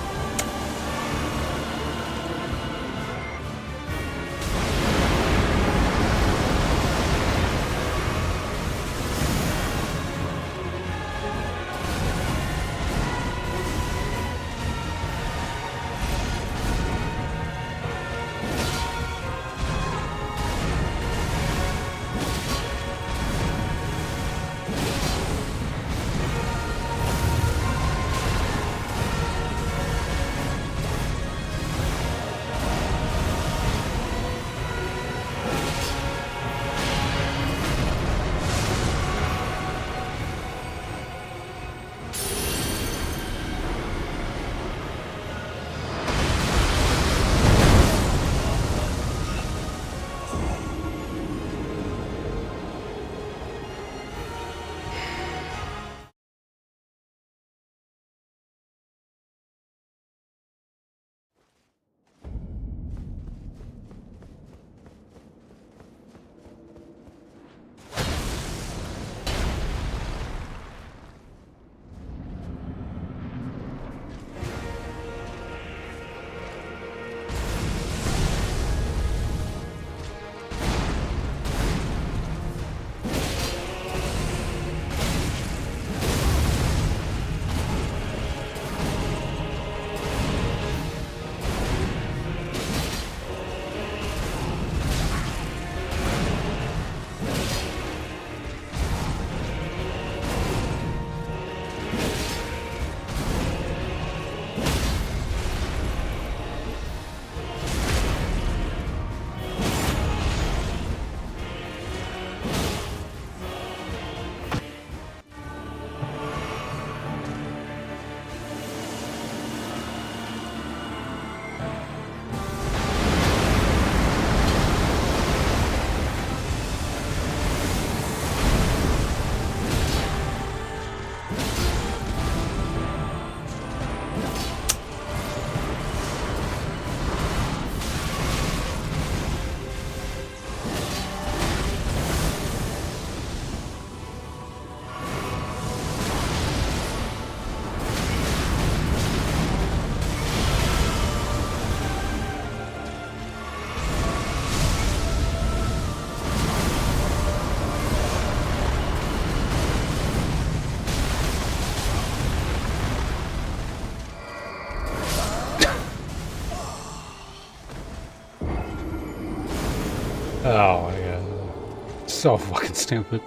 Oh my god. So fucking stupid.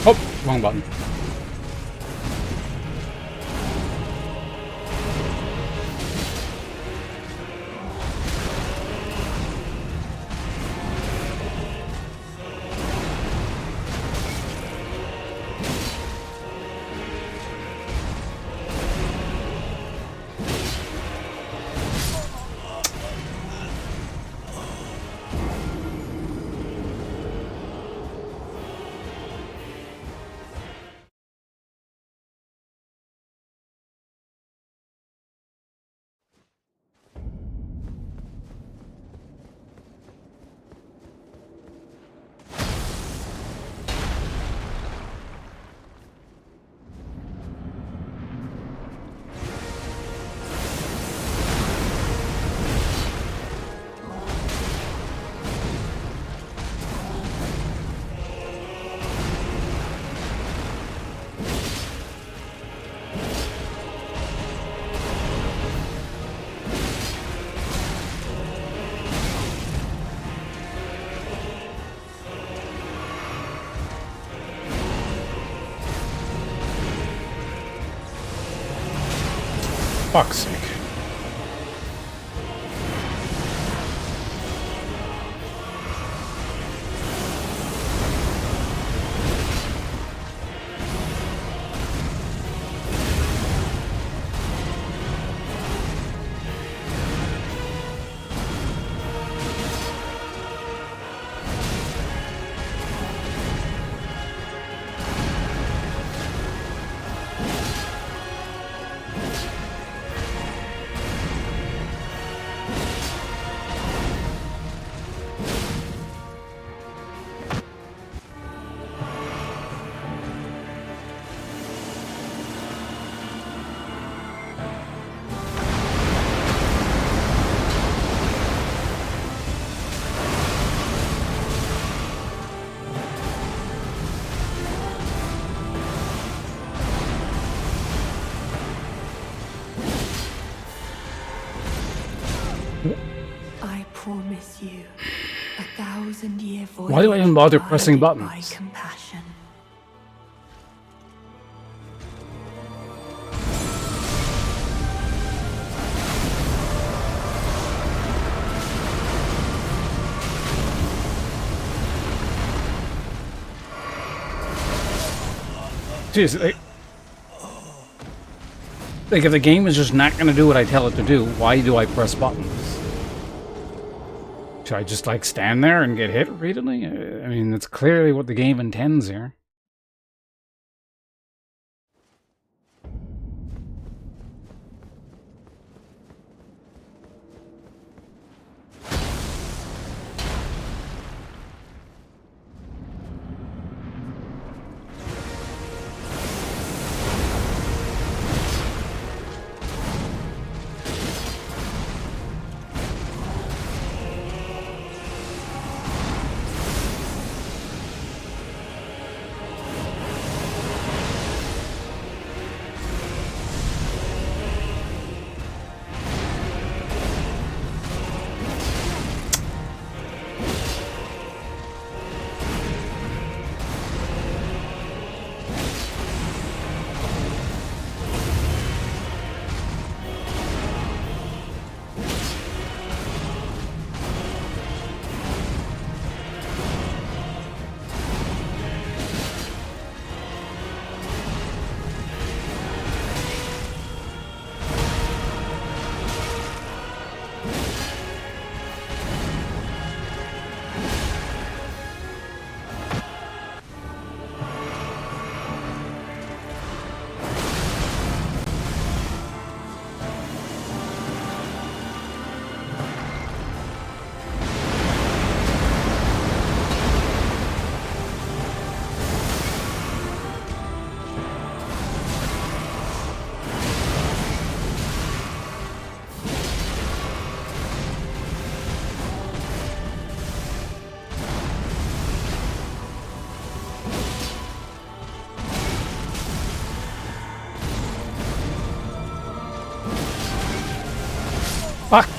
Oh, wrong button. Fuck's sake. promise you 1,000-year voyage. Why do I even bother pressing guided by buttons? compassion. Jeez, like if the game is just not gonna do what I tell it to do, why do I press buttons? Should I just like stand there and get hit repeatedly? I mean, that's clearly what the game intends here. Fuck!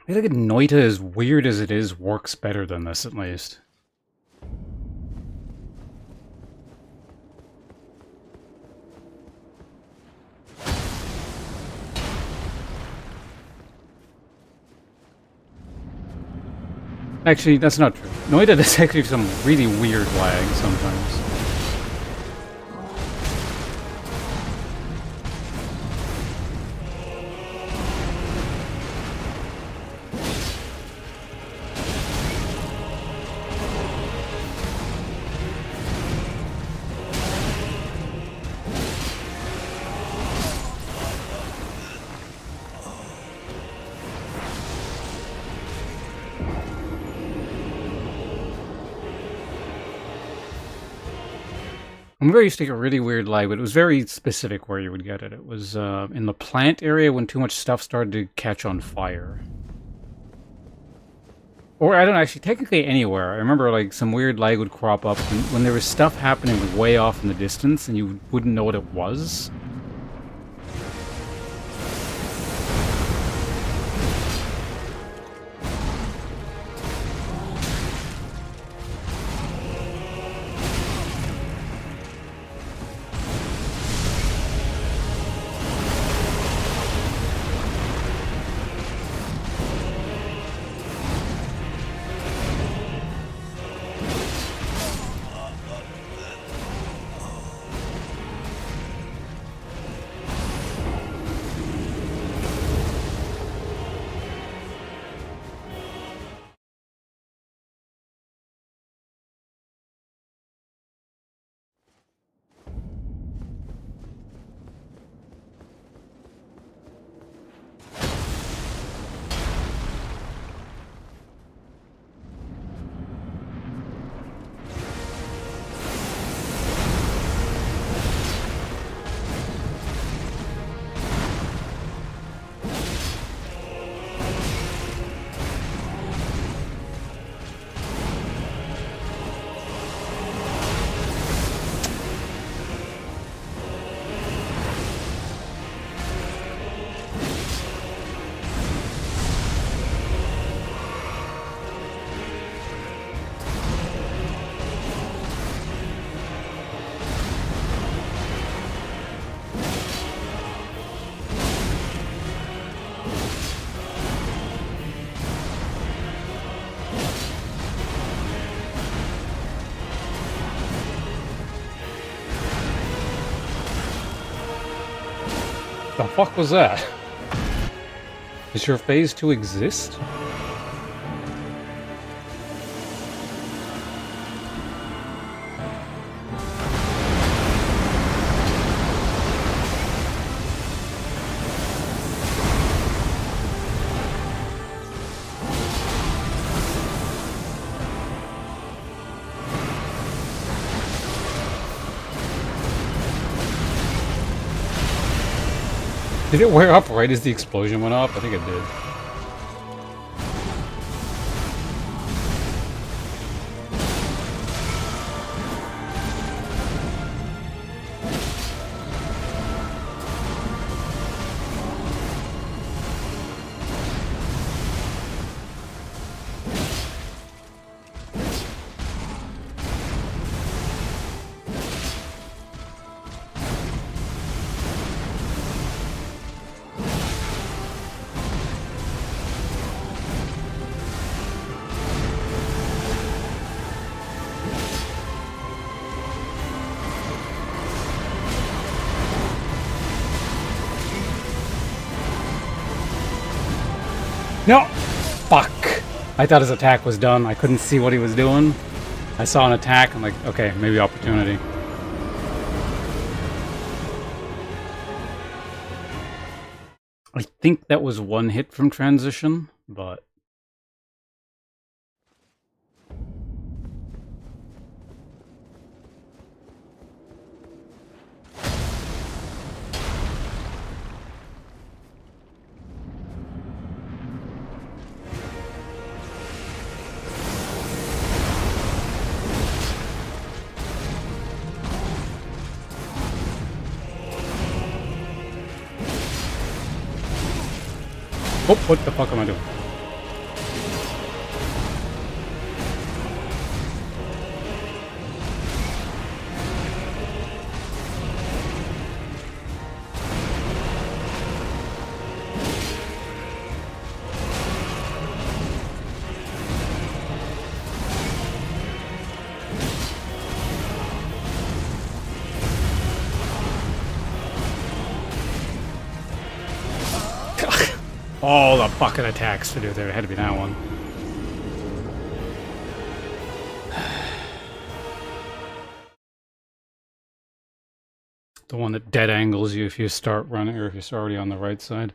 I feel like Noita, as weird as it is, works better than this, at least. Actually, that's not true. Noita does actually some really weird lag sometimes. I'm very used to a really weird lag, but it was very specific where you would get it. It was in the plant area when too much stuff started to catch on fire. Or I don't know, actually, technically anywhere. I remember like some weird lag would crop up when there was stuff happening like, way off in the distance and you wouldn't know what it was. The fuck was that? Does your phase 2 exist? Did it wear up right as the explosion went up? I think it did. No! Fuck! I thought his attack was done. I couldn't see what he was doing. I saw an attack. I'm like, okay, maybe opportunity. I think that was one hit from transition, but... Oh, what the fuck am I doing? All the fucking attacks to do there. It had to be that one. The one that dead angles you if you start running or if you're already on the right side.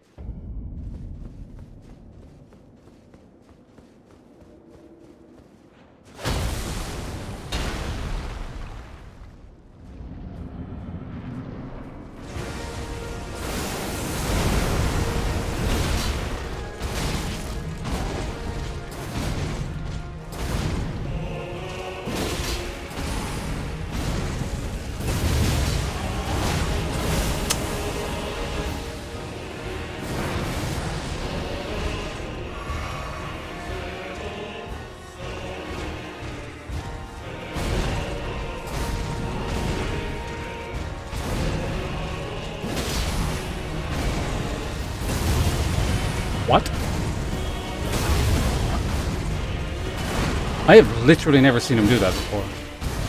I have literally never seen him do that before.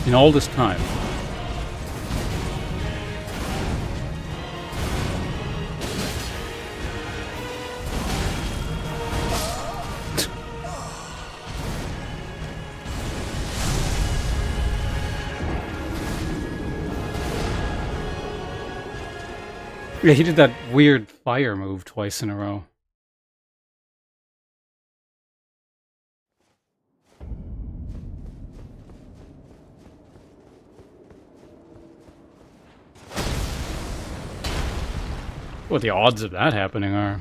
In all this time. Yeah, he did that weird fire move twice in a row. What the odds of that happening are.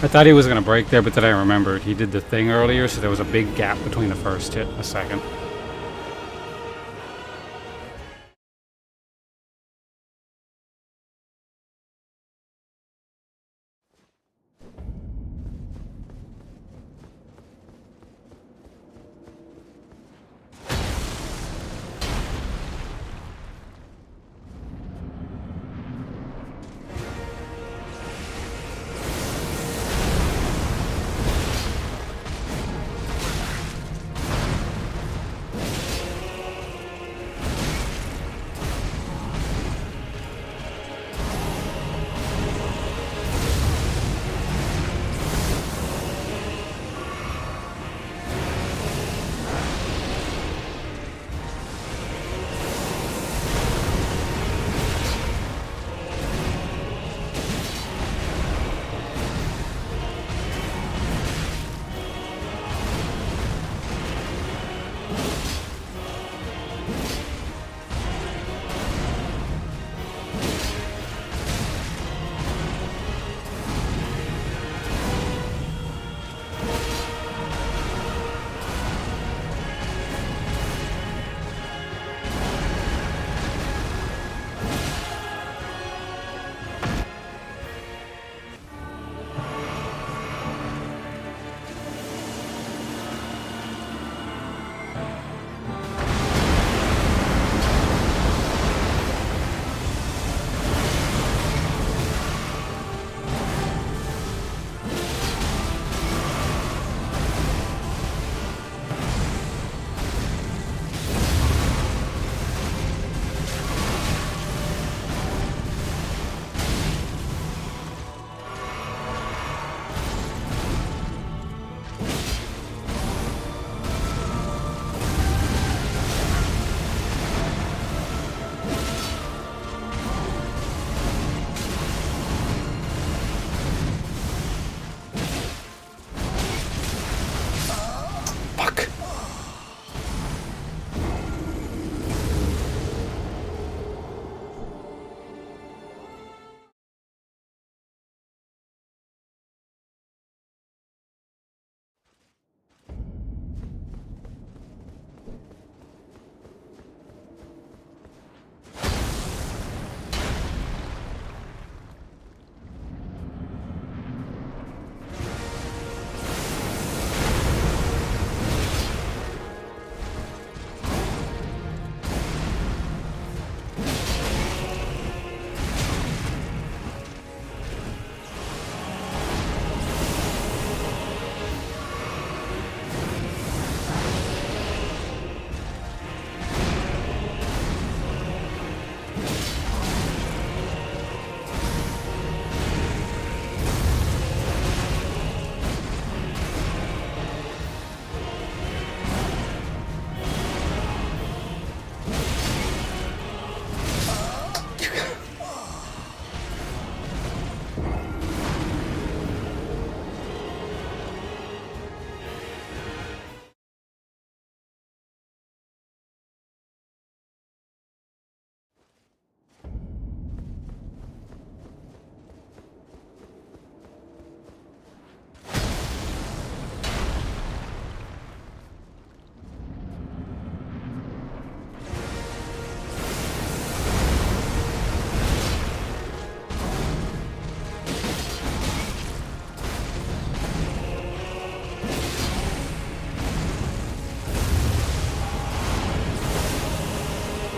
I thought he was going to break there, but then I remembered he did the thing earlier, so there was a big gap between the first hit and the second.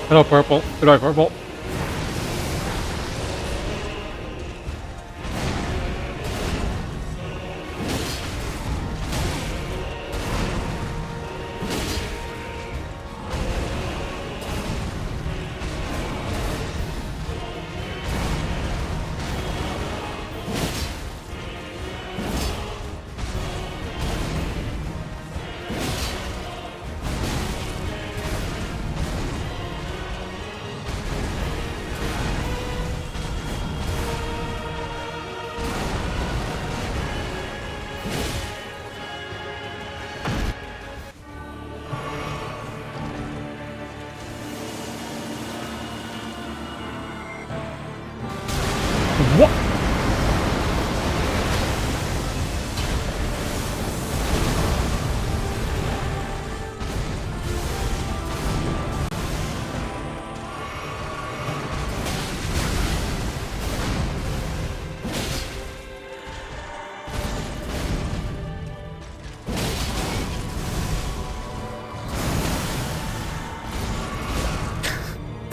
Hello, purple. Goodbye, purple. What?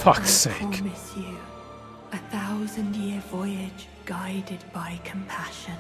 Fuck's sake. I promise you, 1,000-year voyage guided by compassion.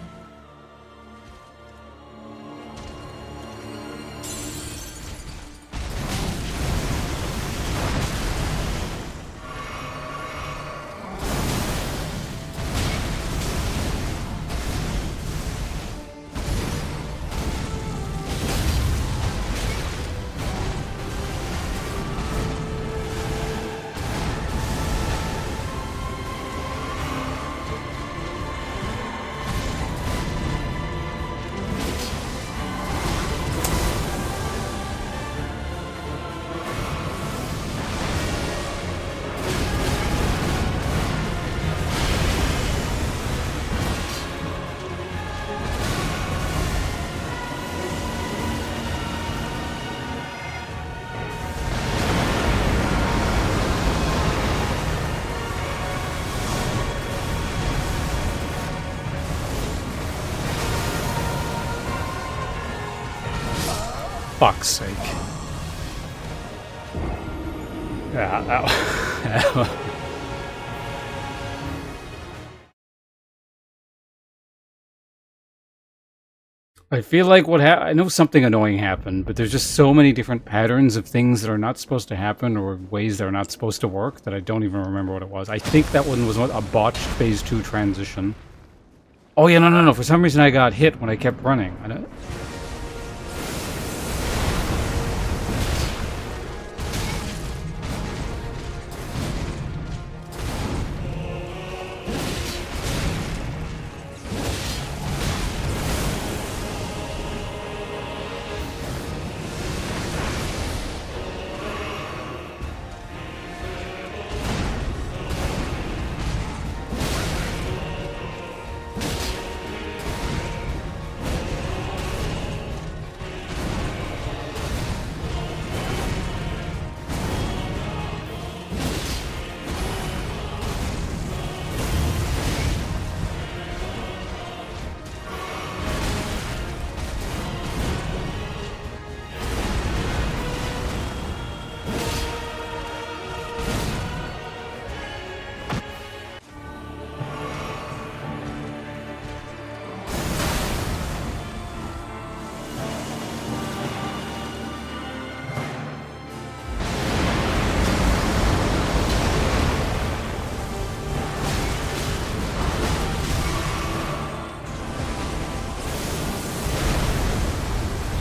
Fuck's sake. Yeah, ow. I feel like I know something annoying happened, but there's just so many different patterns of things that are not supposed to happen or ways that are not supposed to work that I don't even remember what it was. I think that one was a botched phase 2 transition. Oh yeah, no. For some reason I got hit when I kept running. I don't...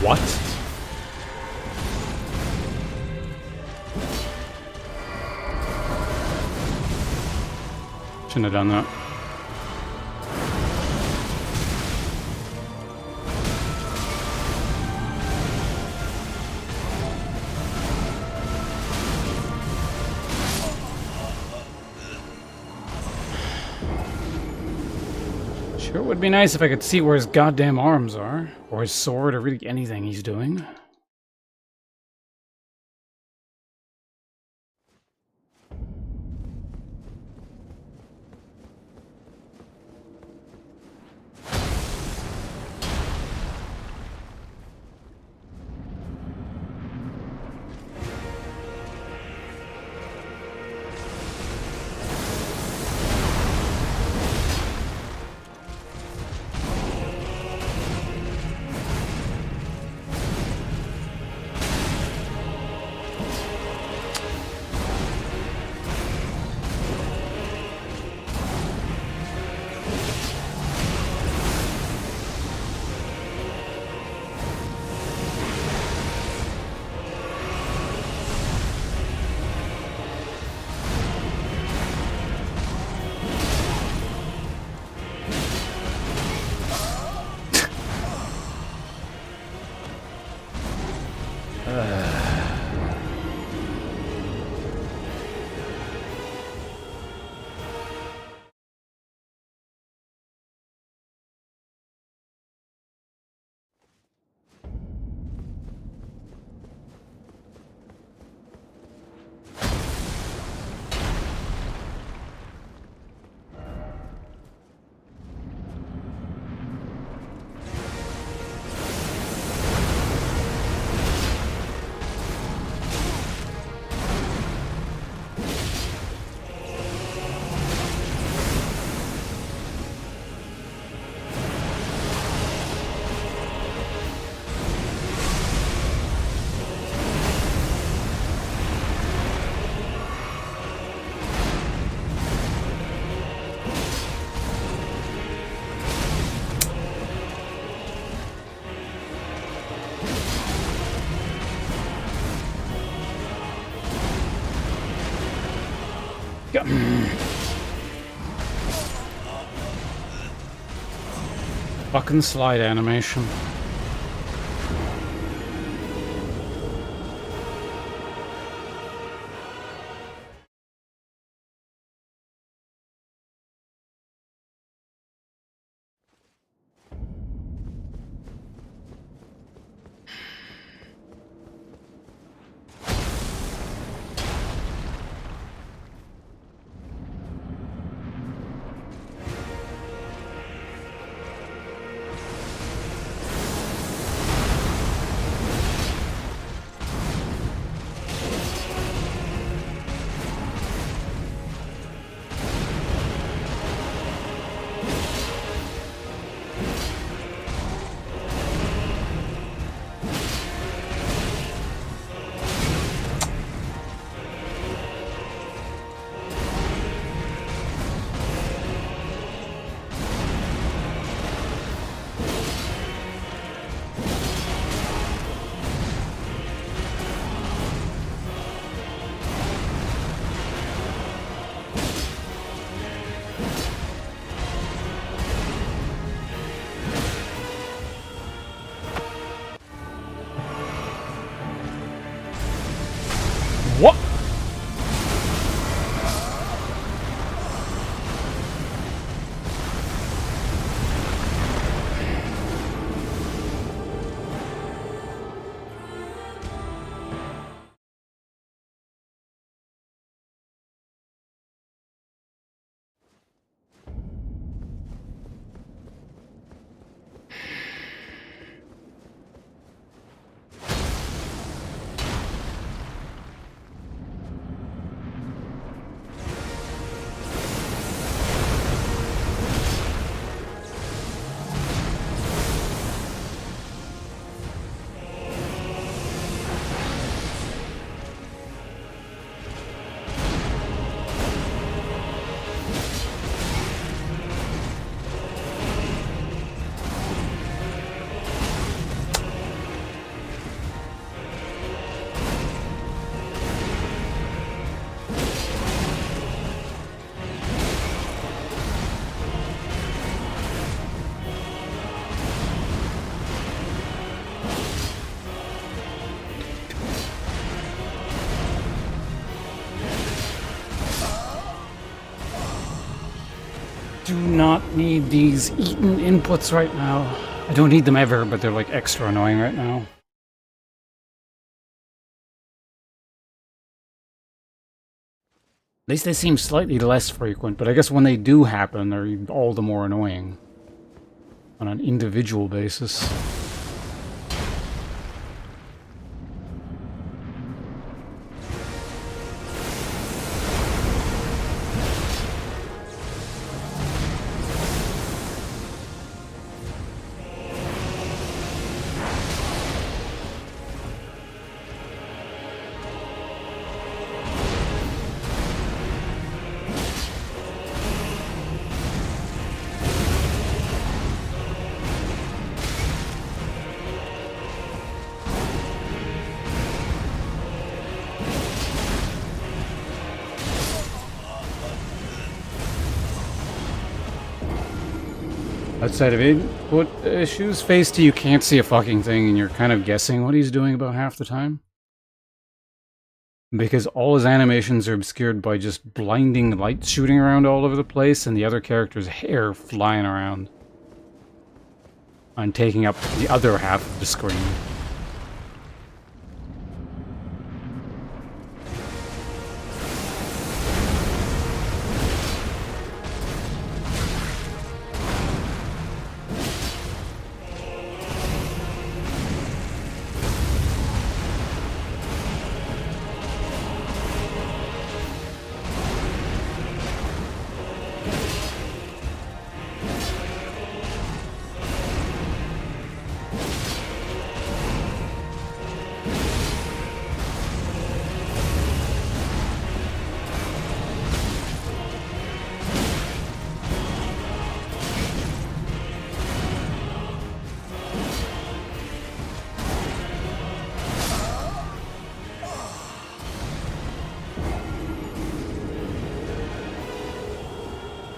What? Shouldn't have done that. Sure would be nice if I could see where his goddamn arms are, or his sword, or really anything he's doing. Fucking slide animation. What? Do not need these eaten inputs right now. I don't need them ever, but they're like extra annoying right now. At least they seem slightly less frequent, but I guess when they do happen, they're all the more annoying on an individual basis. Outside of input issues, phase 2 you can't see a fucking thing and you're kind of guessing what he's doing about half the time. Because all his animations are obscured by just blinding light shooting around all over the place and the other character's hair flying around. And taking up the other half of the screen.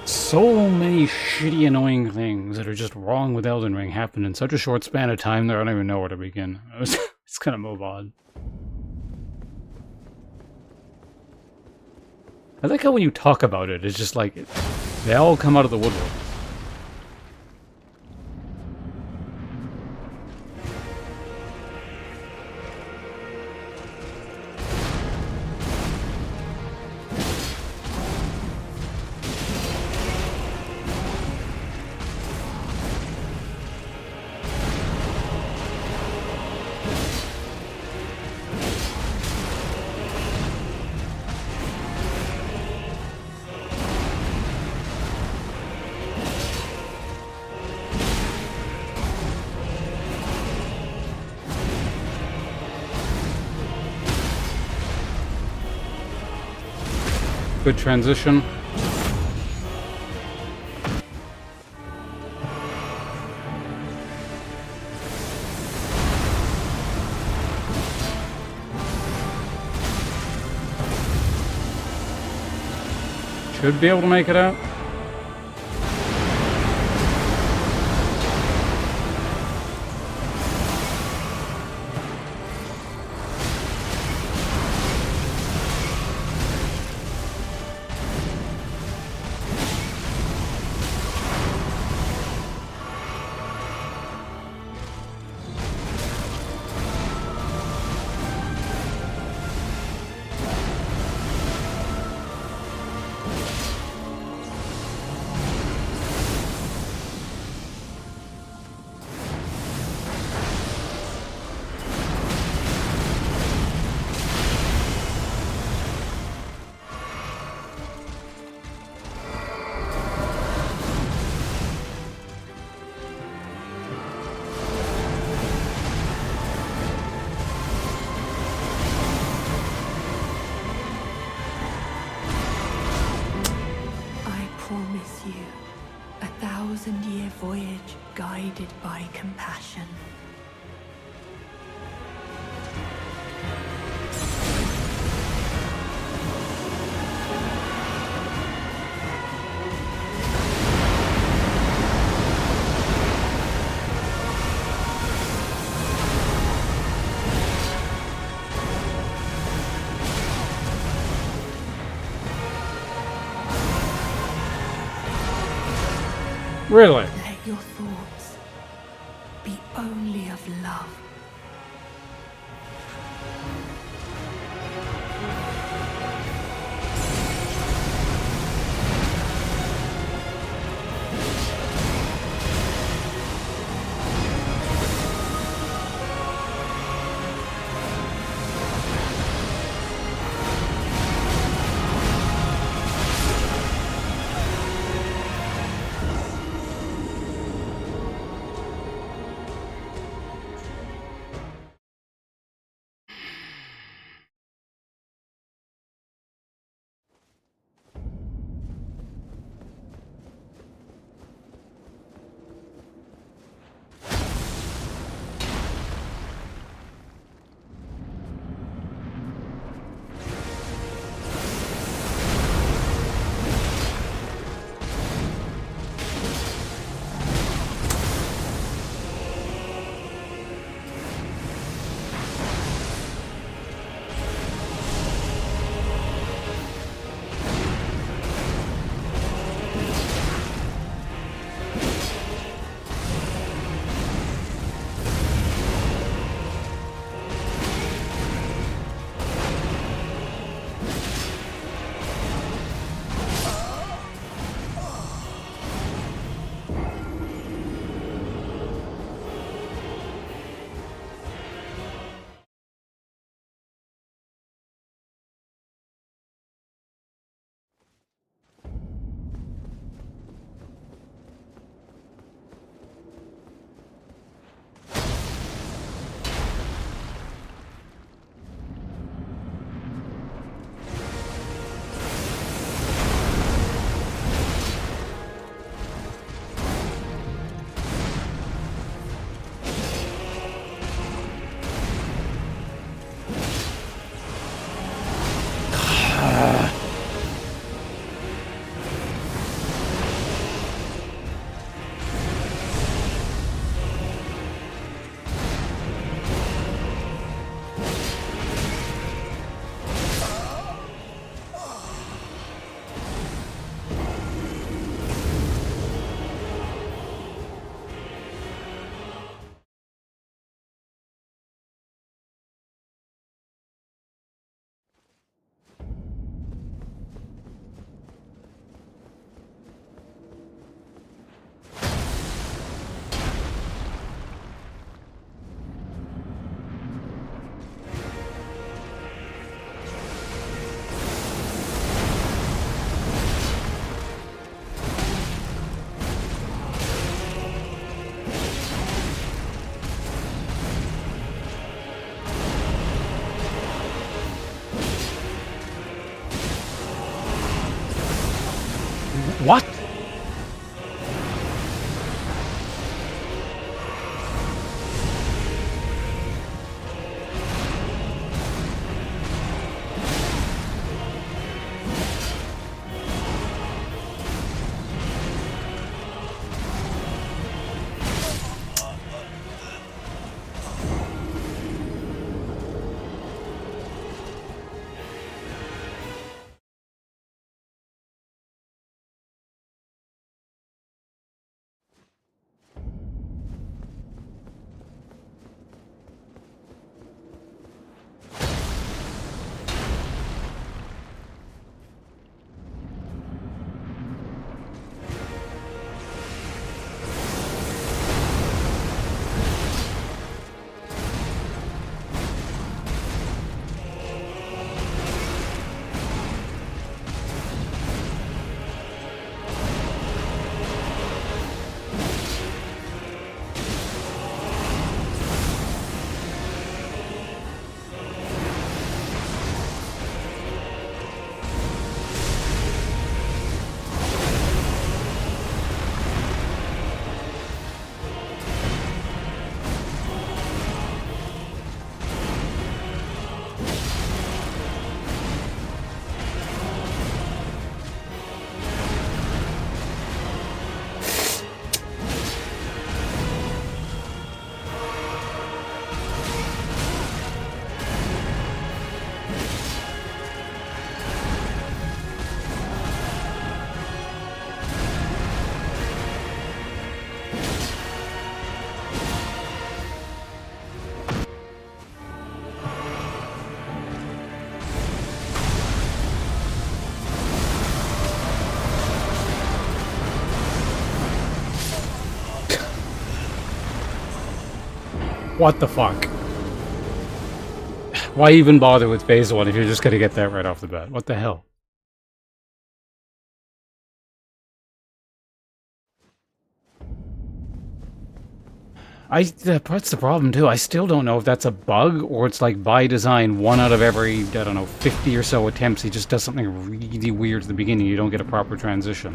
So many shitty, annoying things that are just wrong with Elden Ring happened in such a short span of time that I don't even know where to begin. I was just gonna move on. I like how when you talk about it, it's just like, they all come out of the woodwork. Good transition. Should be able to make it out. Promise you a 1,000-year voyage guided by compassion. Really? Let your thoughts be only of love. What? What the fuck? Why even bother with phase 1 if you're just gonna get that right off the bat? What the hell? That's the problem too. I still don't know if that's a bug or it's like by design, 1 out of every, I don't know, 50 or so attempts, he just does something really weird at the beginning. You don't get a proper transition.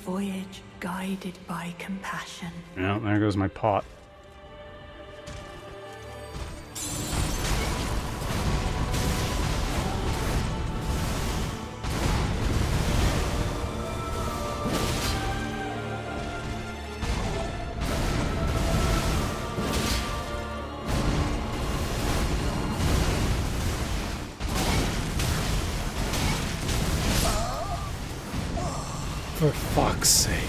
Voyage guided by compassion. Yeah, there goes my pot. For fuck's sake.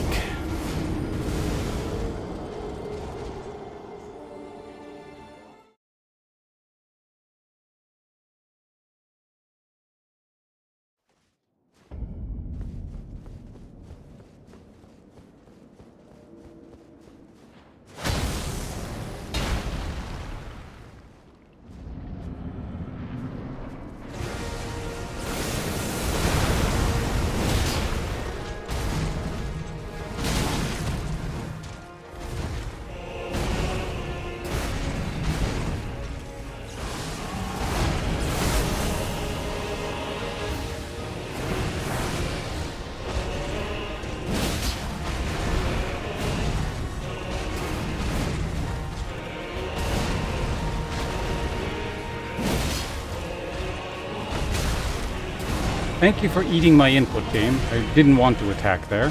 Thank you for eating my input, game. I didn't want to attack there.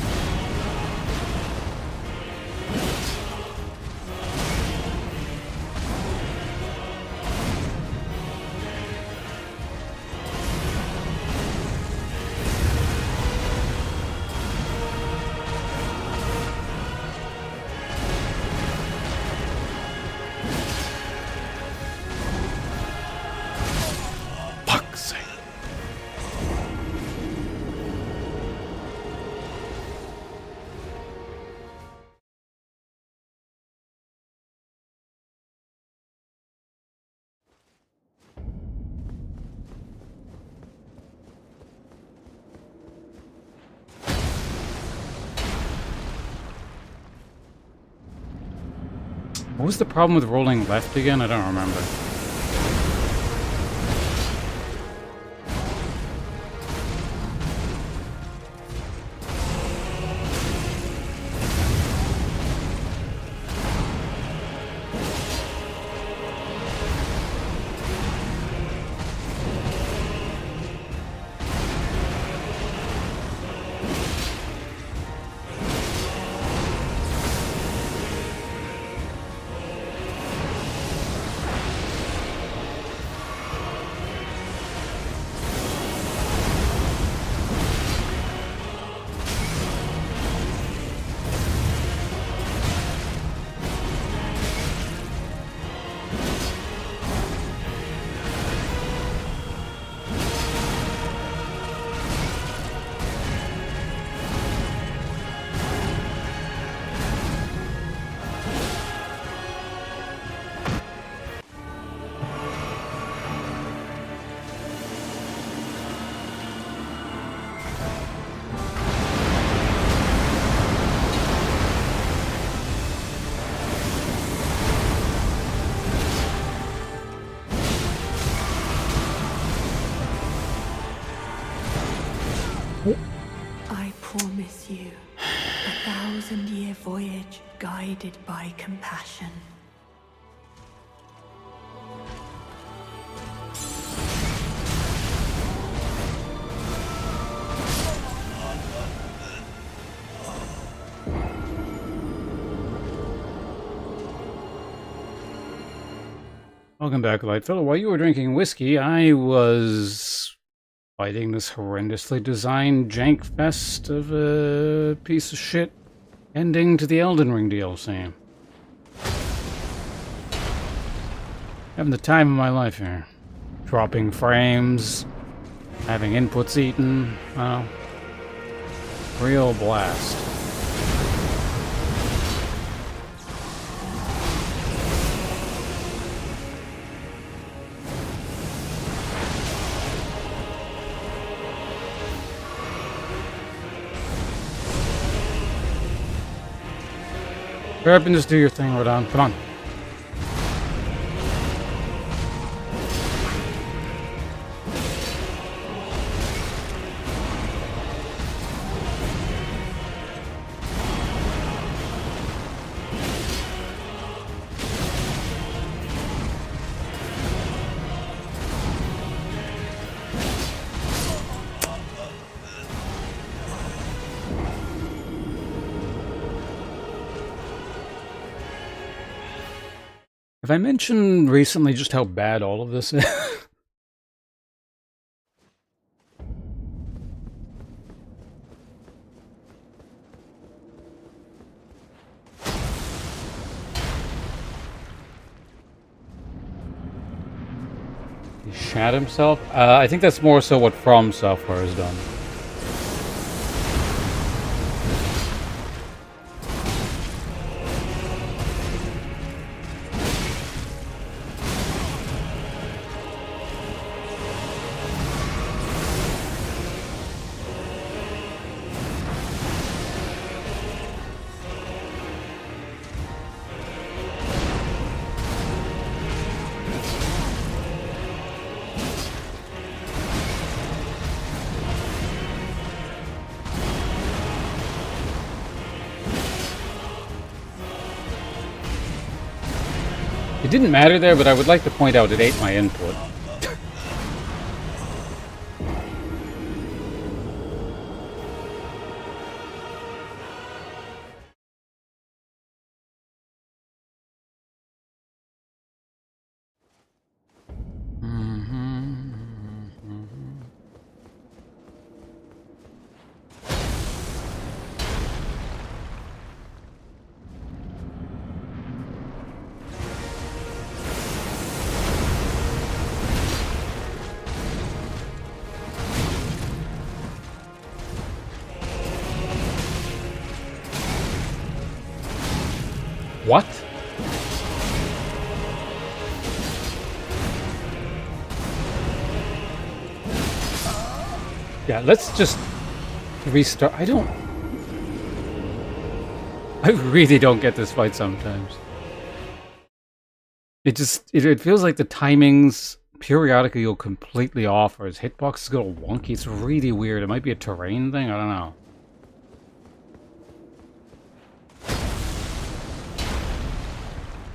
Fuck's sake. What was the problem with rolling left again? I don't remember. I promise you, 1,000-year voyage guided by compassion. Welcome back, Lightfellow. While you were drinking whiskey, I was fighting this horrendously designed jank fest of a piece of shit ending to the Elden Ring DLC. Having the time of my life here. Dropping frames, having inputs eaten, well, real blast. Hurry up and just do your thing, Rodon. Come on. Have I mentioned recently just how bad all of this is? He shat himself? I think that's more so what From Software has done. It didn't matter there, but I would like to point out it ate my input. Yeah, let's just restart. I really don't get this fight sometimes. It feels like the timings periodically go completely off, or his hitboxes go wonky. It's really weird. It might be a terrain thing. I don't know.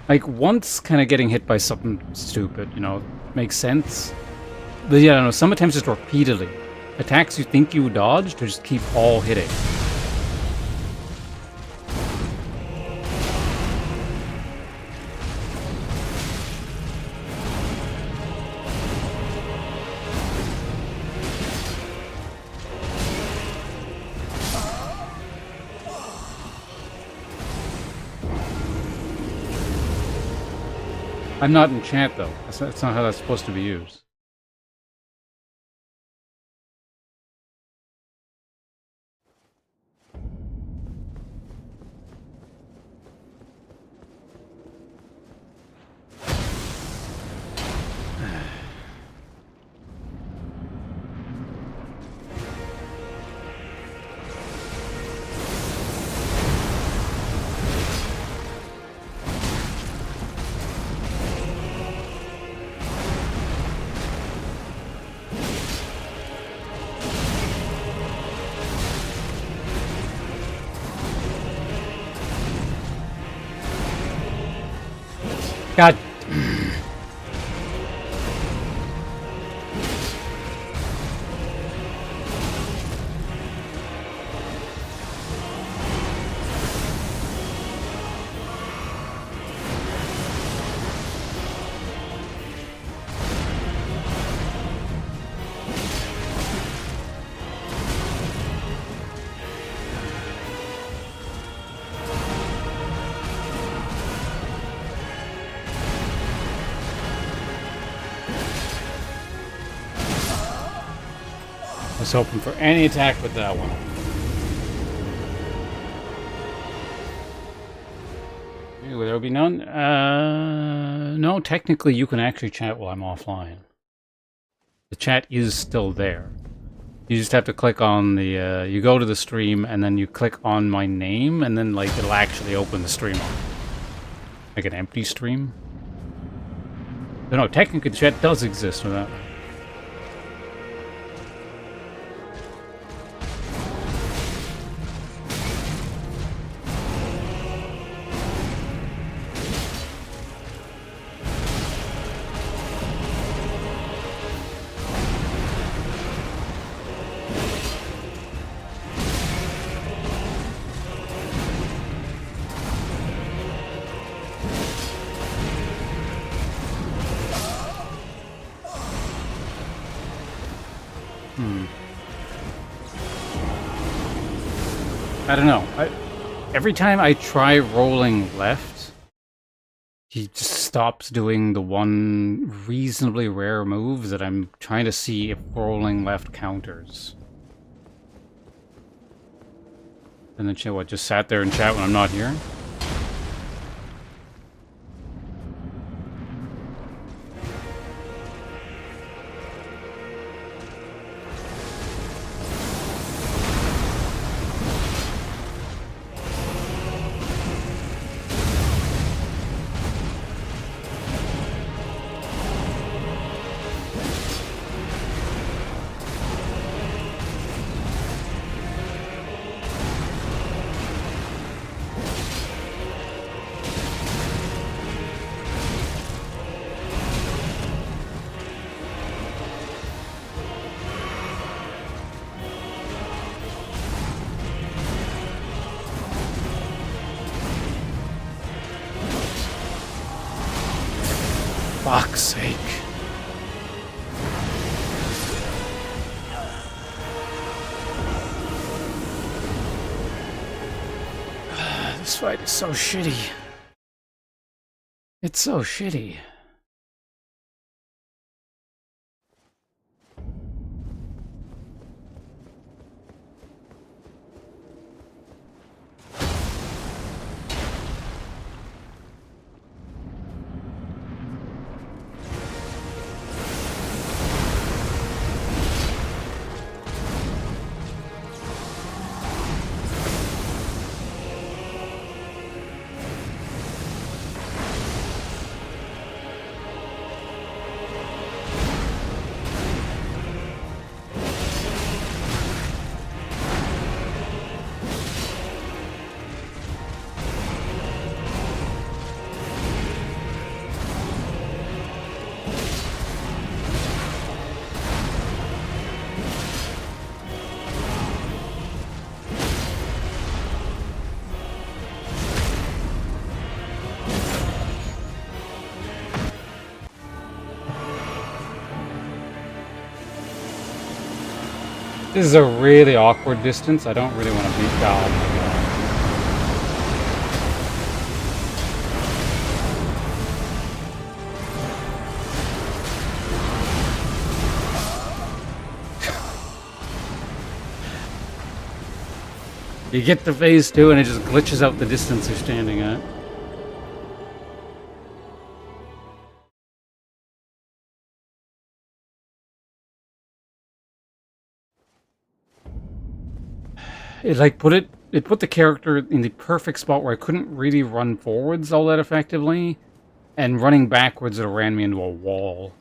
Like, once kind of getting hit by something stupid, you know, makes sense. But yeah, I don't know, sometimes just repeatedly. Attacks you think you dodged to just keep all hitting. I'm not enchant though. That's not how that's supposed to be used. God. I was hoping for any attack with that one. Will there be none? No, technically you can actually chat while I'm offline. The chat is still there. You just have to click on the, you go to the stream and then you click on my name and then like it'll actually open the stream up. Like an empty stream. But no, technically the chat does exist with that one. I don't know. Every time I try rolling left, he just stops doing the one reasonably rare move that I'm trying to see if rolling left counters. And then what, just sat there and chat when I'm not here? Fuck's sake. This fight is so shitty. It's so shitty. This is a really awkward distance. I don't really want to beat Gal. You get to phase 2 and it just glitches out the distance you're standing at. It put the character in the perfect spot where I couldn't really run forwards all that effectively, and running backwards it ran me into a wall.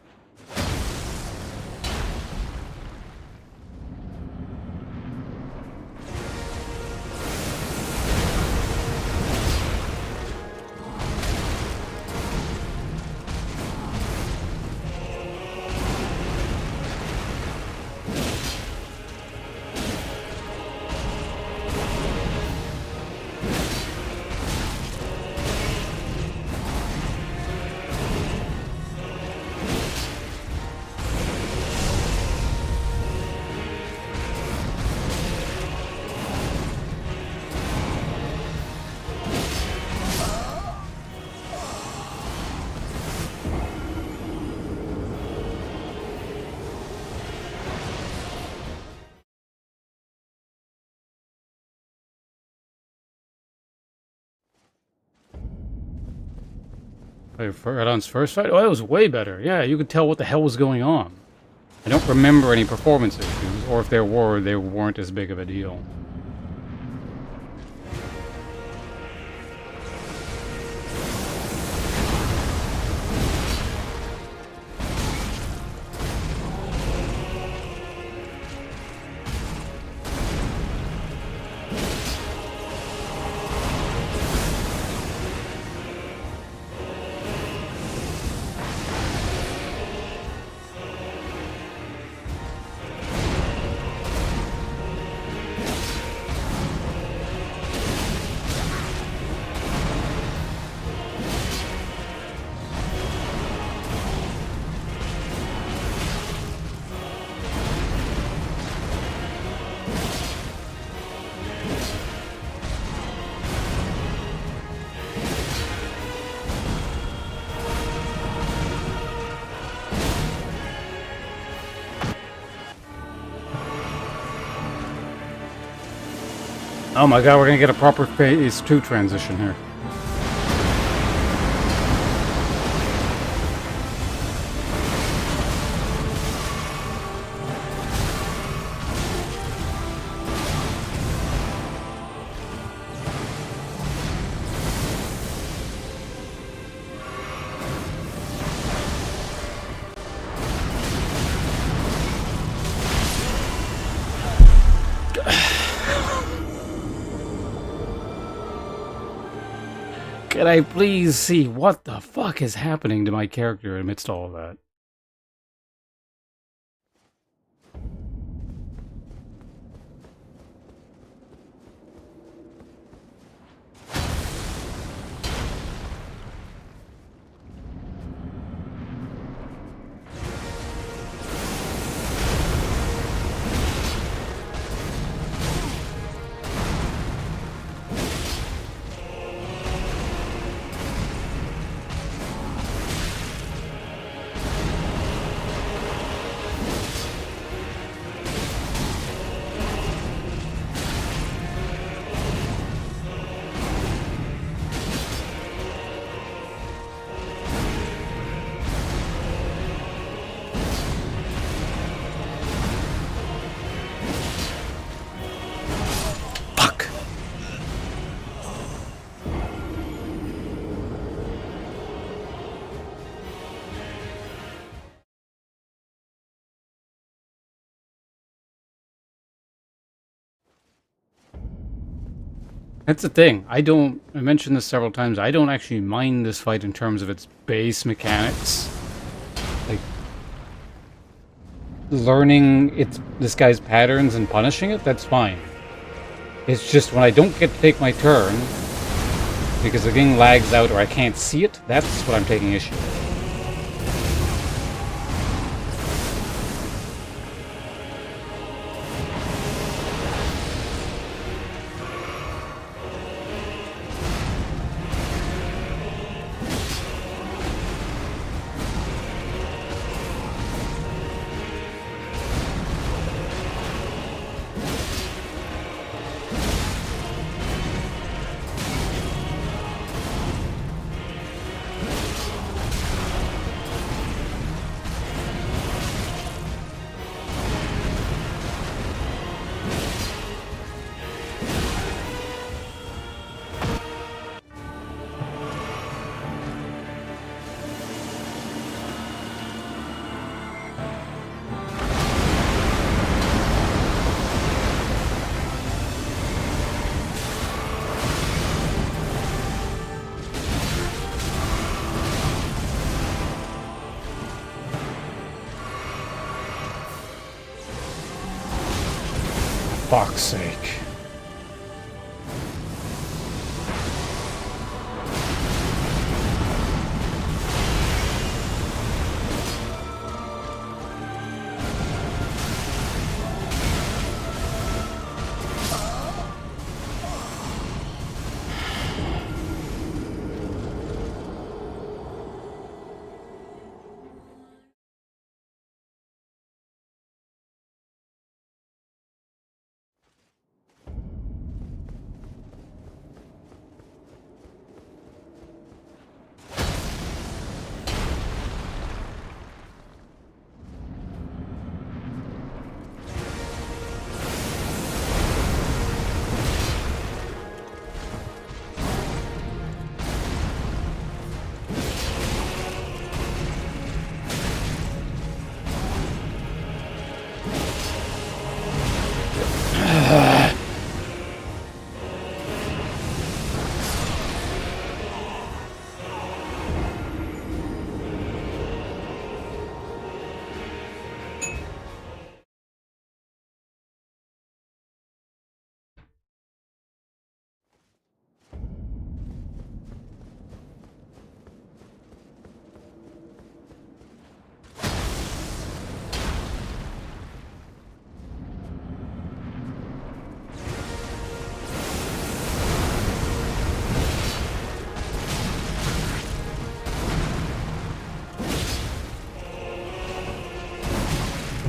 Radon's first fight? Oh, that was way better. Yeah, you could tell what the hell was going on. I don't remember any performance issues, or if there were, they weren't as big of a deal. Oh my god, we're gonna get a proper phase 2 transition here. Can I please see what the fuck is happening to my character amidst all of that? That's the thing. I mentioned this several times, I don't actually mind this fight in terms of its base mechanics. Like, learning this guy's patterns and punishing it, that's fine. It's just when I don't get to take my turn, because the game lags out or I can't see it, that's what I'm taking issue with. fuck's sake.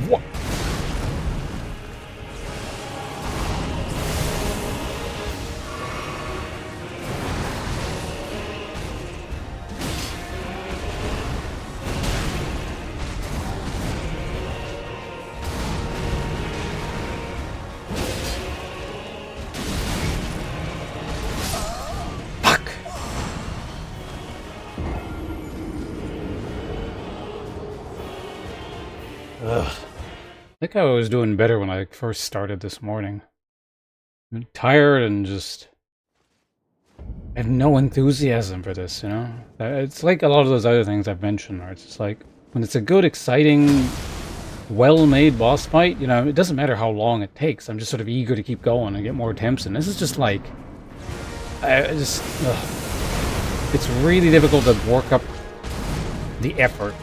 What? Fuck! Ugh. I think I was doing better when I first started this morning. I'm tired and just... I have no enthusiasm for this, you know? It's like a lot of those other things I've mentioned, where it's just like, when it's a good, exciting, well-made boss fight, you know, it doesn't matter how long it takes. I'm just sort of eager to keep going and get more attempts, and this is just like... It's really difficult to work up the effort.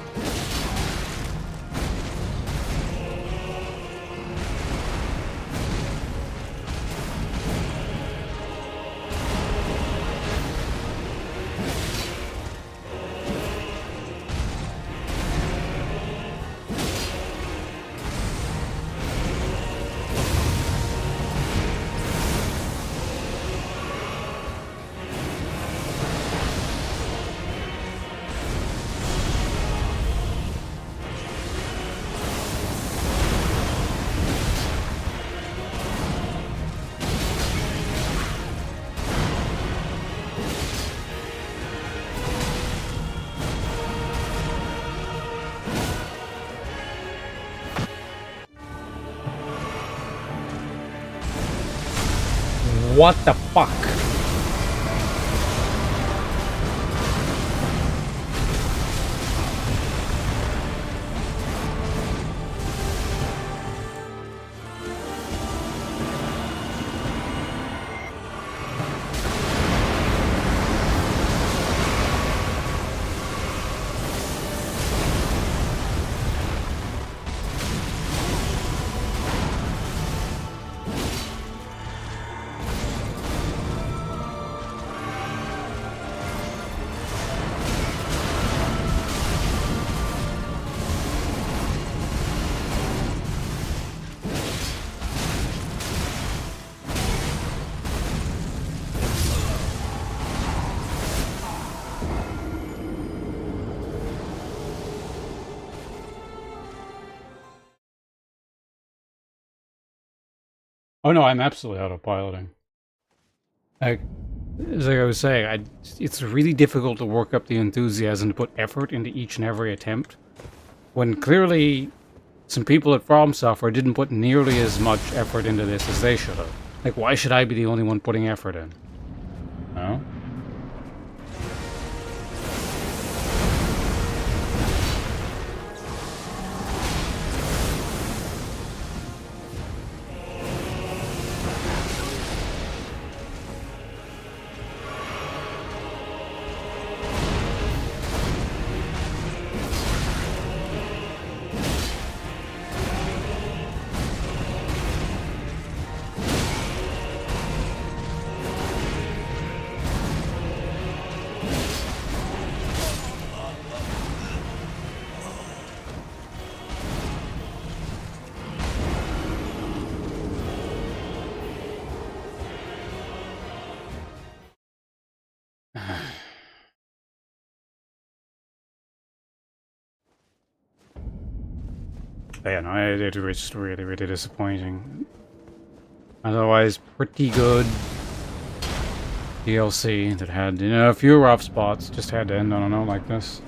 What the fuck? Oh no, I'm absolutely autopiloting. Like, as I was saying, it's really difficult to work up the enthusiasm to put effort into each and every attempt, when clearly some people at From Software didn't put nearly as much effort into this as they should have. Like, why should I be the only one putting effort in? No? But yeah, no, it was really, really disappointing. Otherwise, pretty good DLC that had, you know, a few rough spots. Just had to end on a note like this.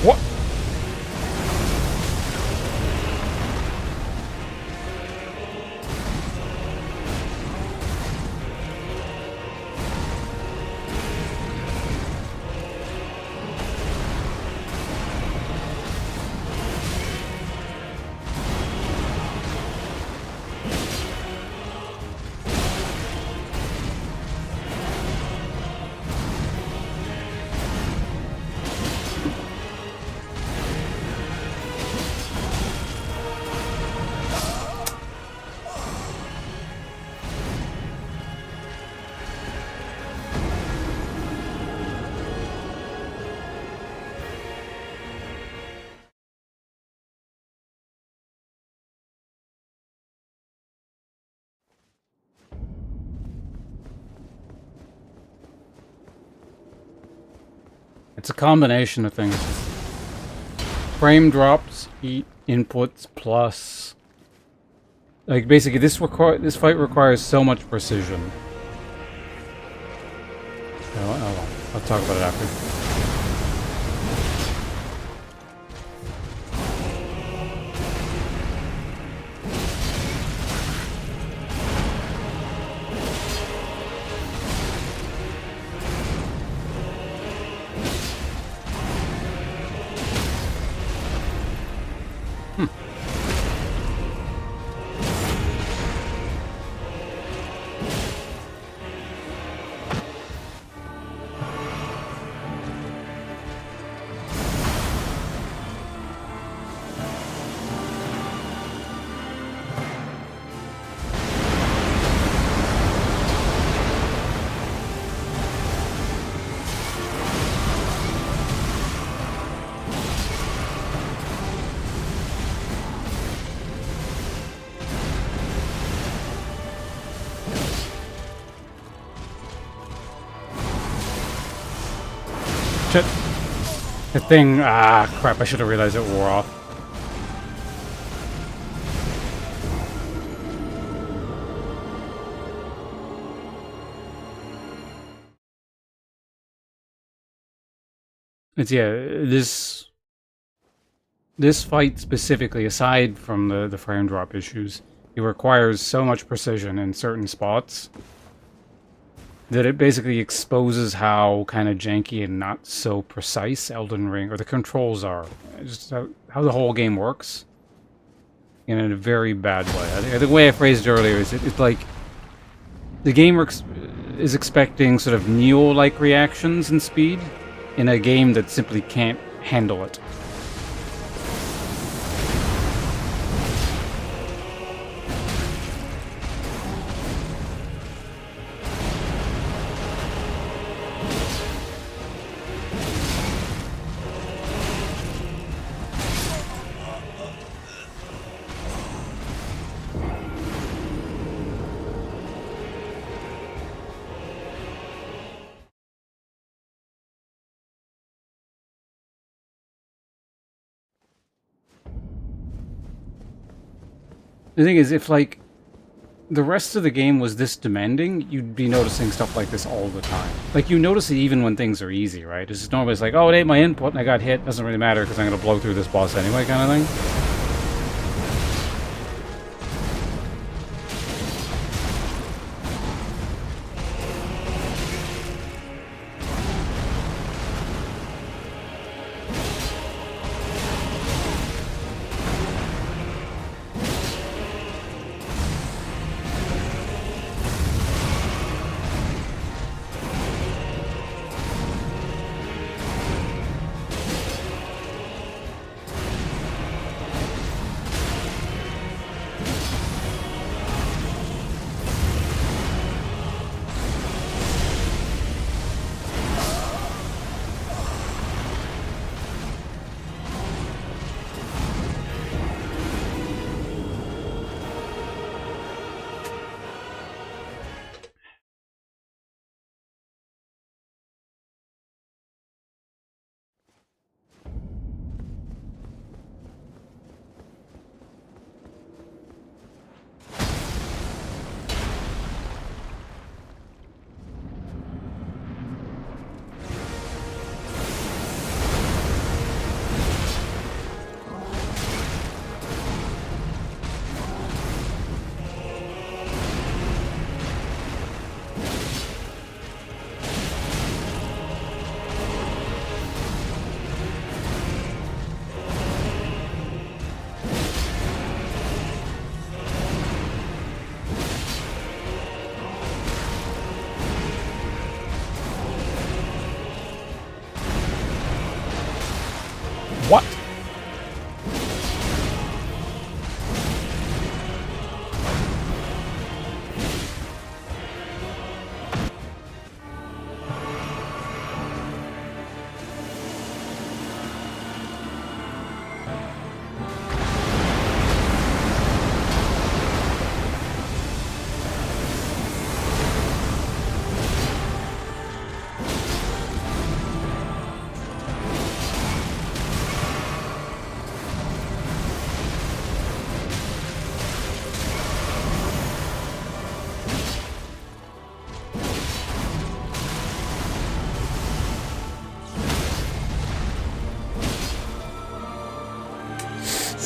What? It's a combination of things. Frame drops, eat inputs, plus... Like, basically, this fight requires so much precision. Oh, I'll talk about it after. Shit. The thing... Ah, crap. I should have realized it wore off. It's, yeah, this fight specifically, aside from the frame drop issues, It requires so much precision in certain spots that it basically exposes how kind of janky and not so precise Elden Ring, or the controls are. Just how the whole game works. In a very bad way. I think the way I phrased it earlier is it's like the game is expecting sort of Neo-like reactions and speed in a game that simply can't handle it. The thing is, if, like, the rest of the game was this demanding, you'd be noticing stuff like this all the time. Like, you notice it even when things are easy, right? It's just normally it's like, oh, it ate my input and I got hit. Doesn't really matter because I'm going to blow through this boss anyway, kind of thing. What?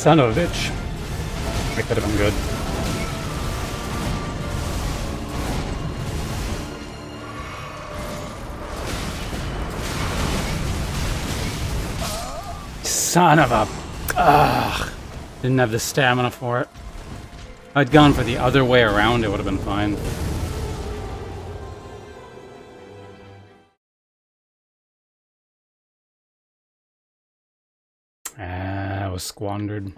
Son of a bitch. That could have been good. Son of a... Ugh. Didn't have the stamina for it. If I'd gone for the other way around, it would have been fine. Ah, I was squandered.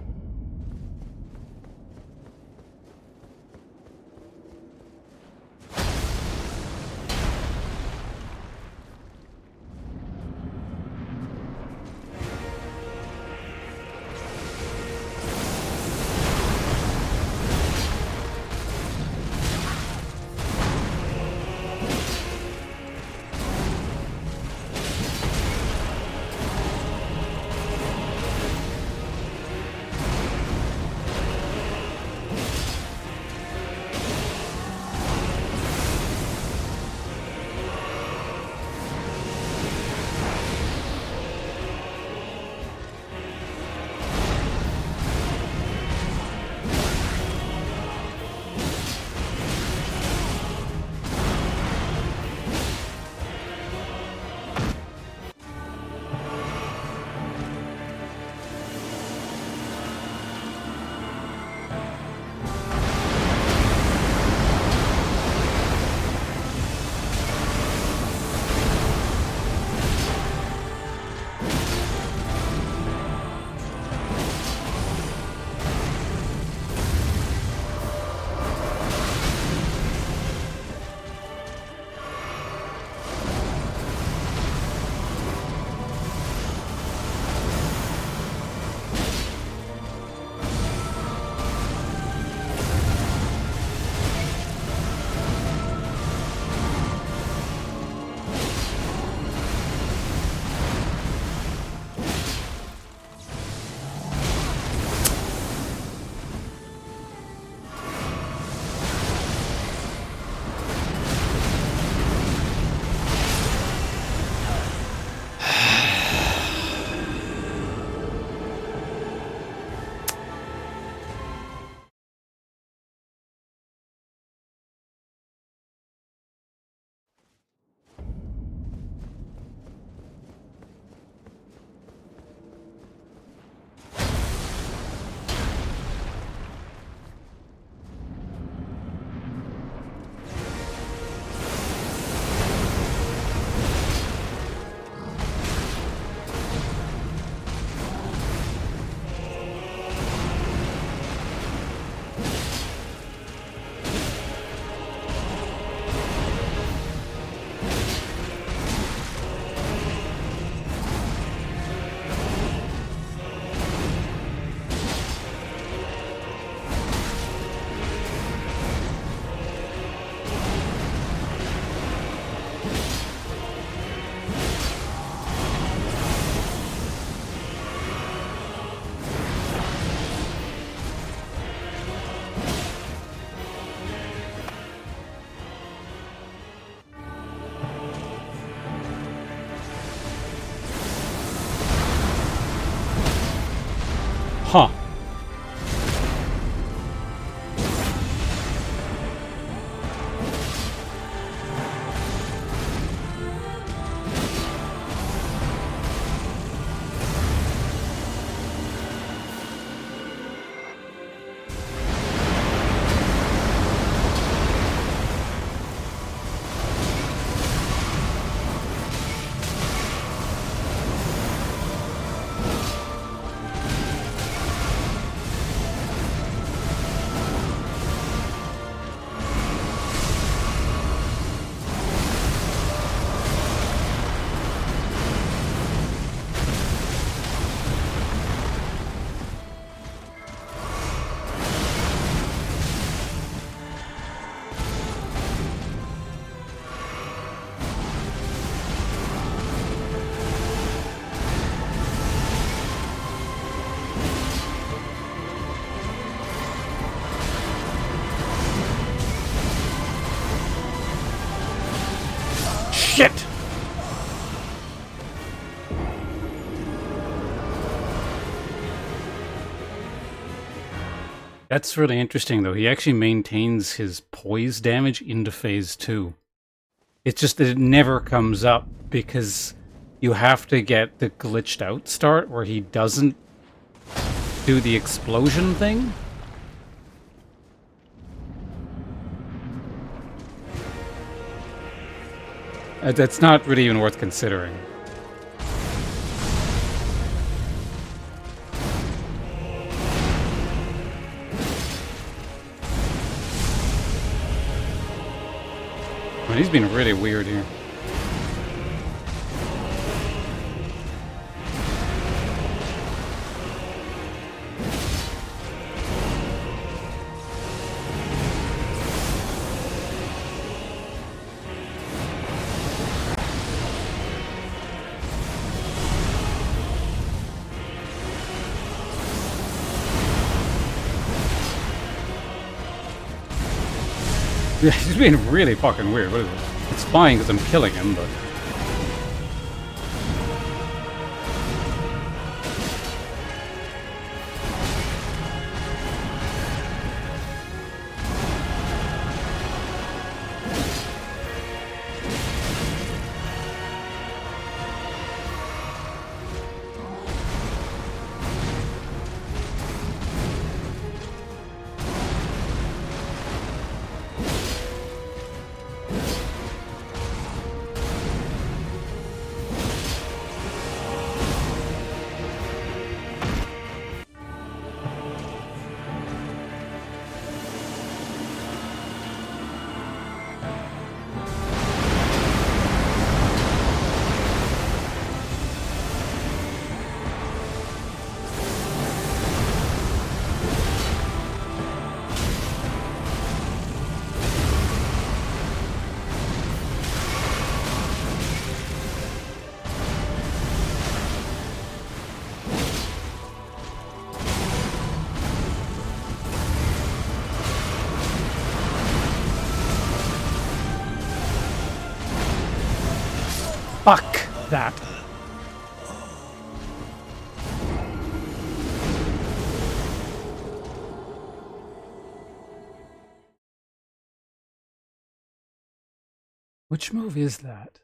shit! That's really interesting, though. He actually maintains his poise damage into phase 2. It's just that it never comes up because you have to get the glitched out start where he doesn't do the explosion thing. That's not really even worth considering. I mean, he's been really weird here. Yeah, he's being really fucking weird. What is it? It's fine because I'm killing him, but... Fuck that. Which move is that?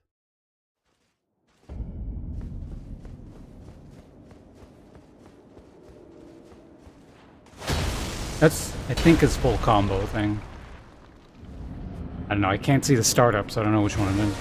That's, I think, his full combo thing. I don't know, I can't see the startup, so I don't know which one it is.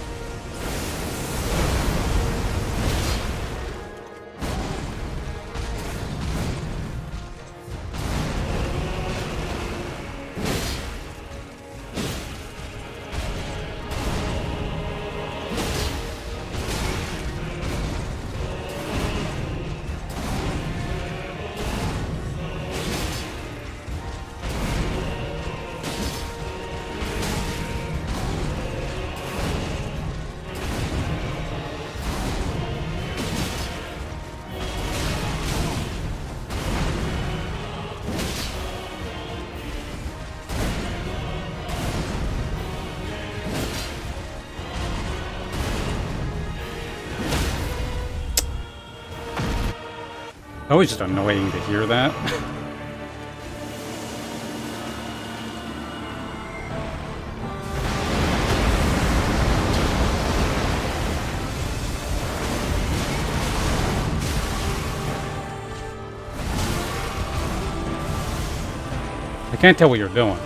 Always just annoying to hear that. I can't tell what you're doing.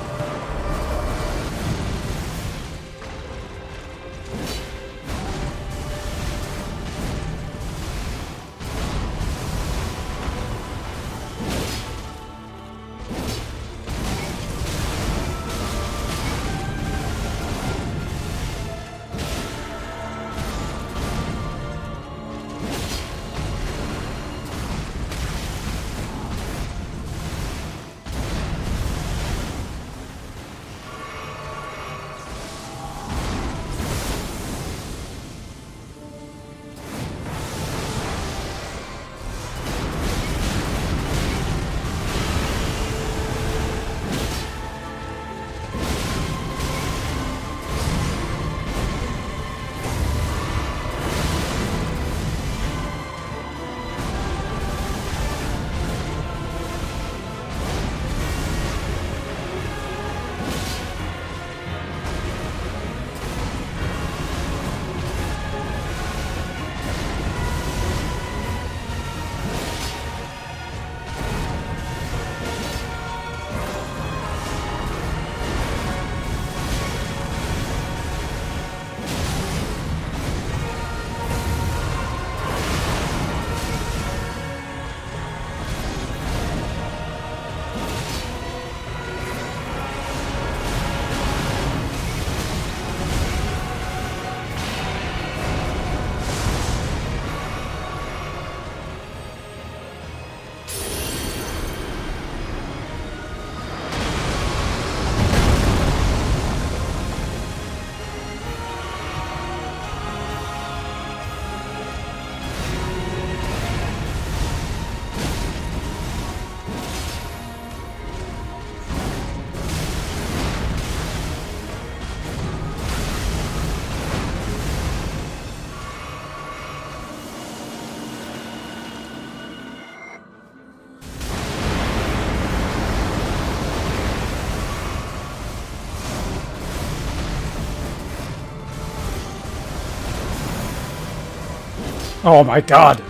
Oh my god!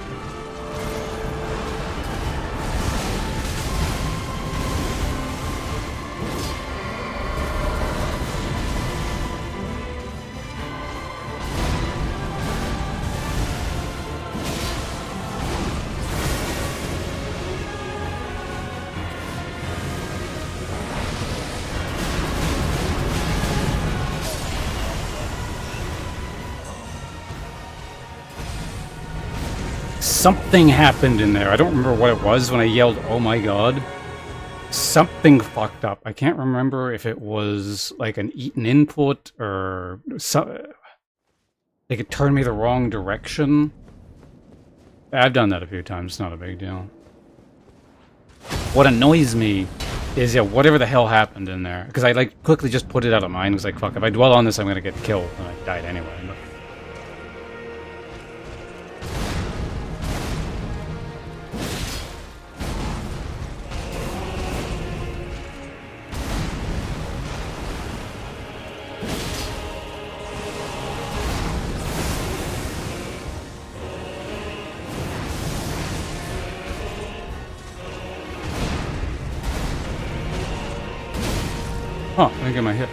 Something happened in there. I don't remember what it was when I yelled, oh my god. Something fucked up. I can't remember if it was like an eaten input or like it turned me the wrong direction. I've done that a few times. It's not a big deal. What annoys me is, yeah, whatever the hell happened in there. Because I like quickly just put it out of mind. It was like, fuck, if I dwell on this, I'm gonna get killed. And I died anyway. But huh, let me get my hit.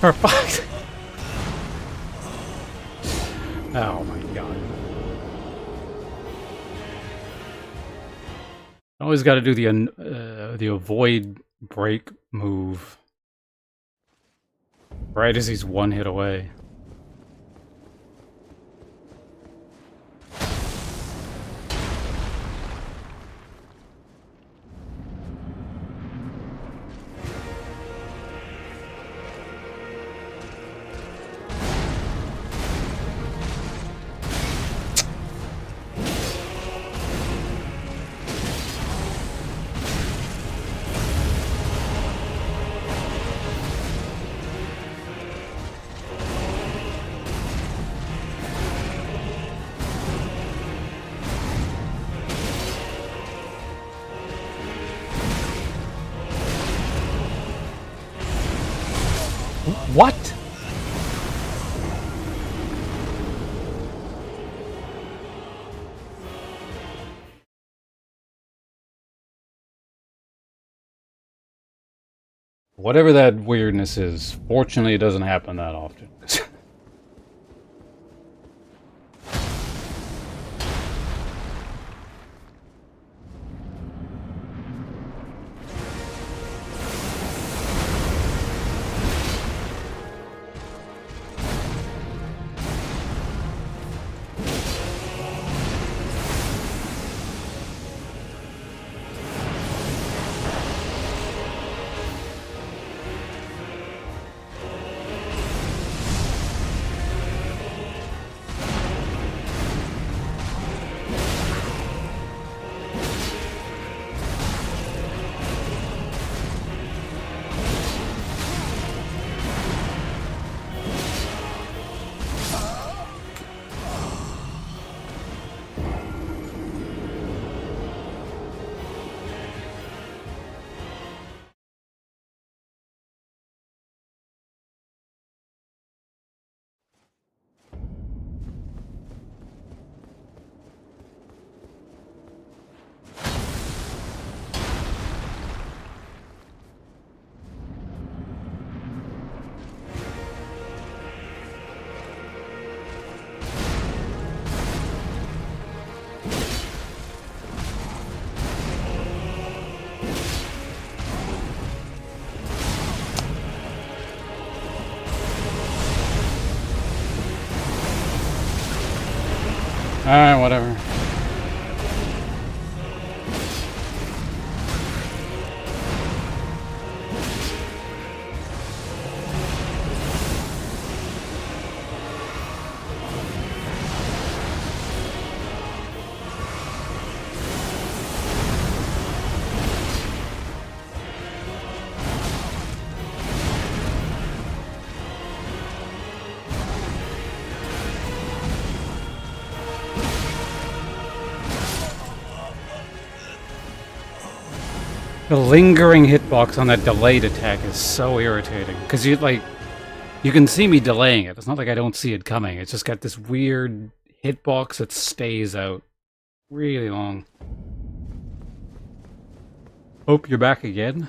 Perfect. Oh my god. Always got to do the avoid break move right as he's one hit away. What? Whatever that weirdness is, fortunately it doesn't happen that often. whatever. The lingering hitbox on that delayed attack is so irritating. Because you can see me delaying it. It's not like I don't see it coming. It's just got this weird hitbox that stays out really long. Hope you're back again.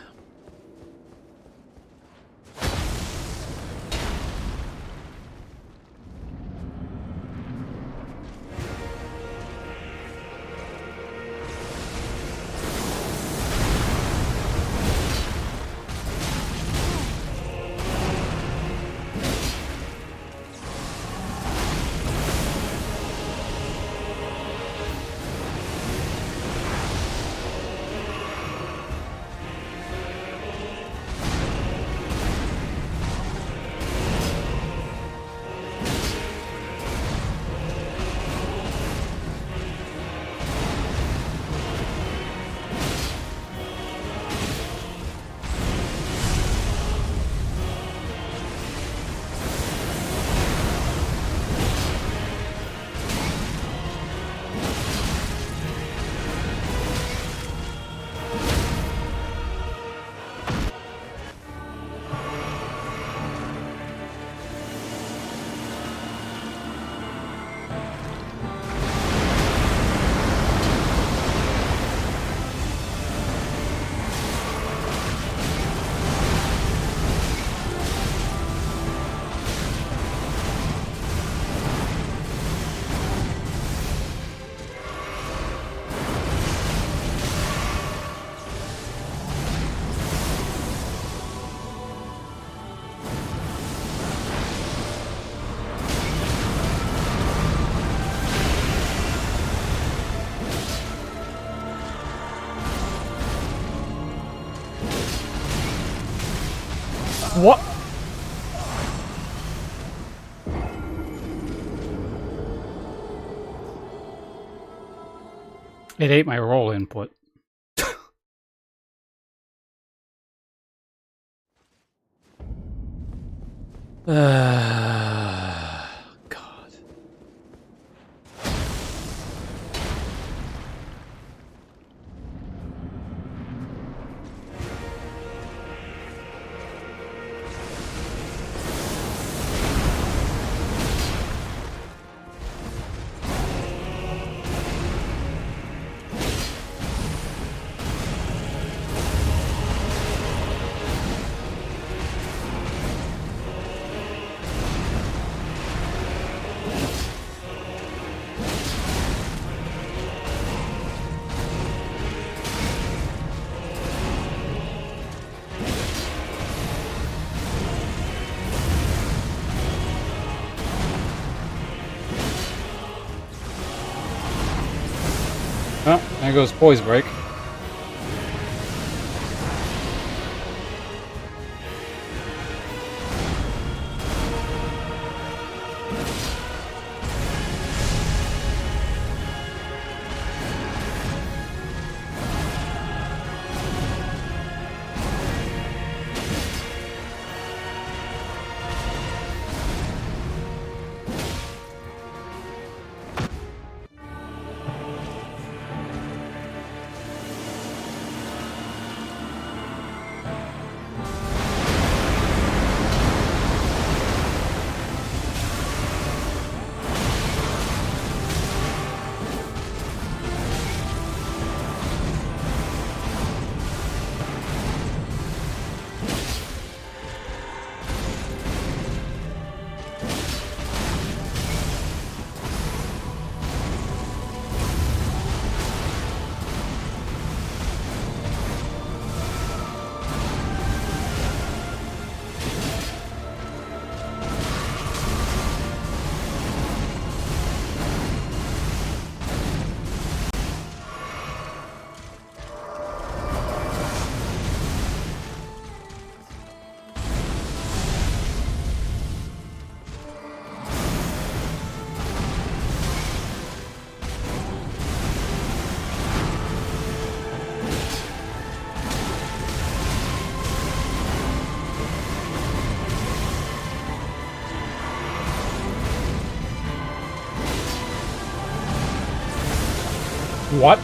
What? It ate my roll input. God. Oh, there goes poise break. What?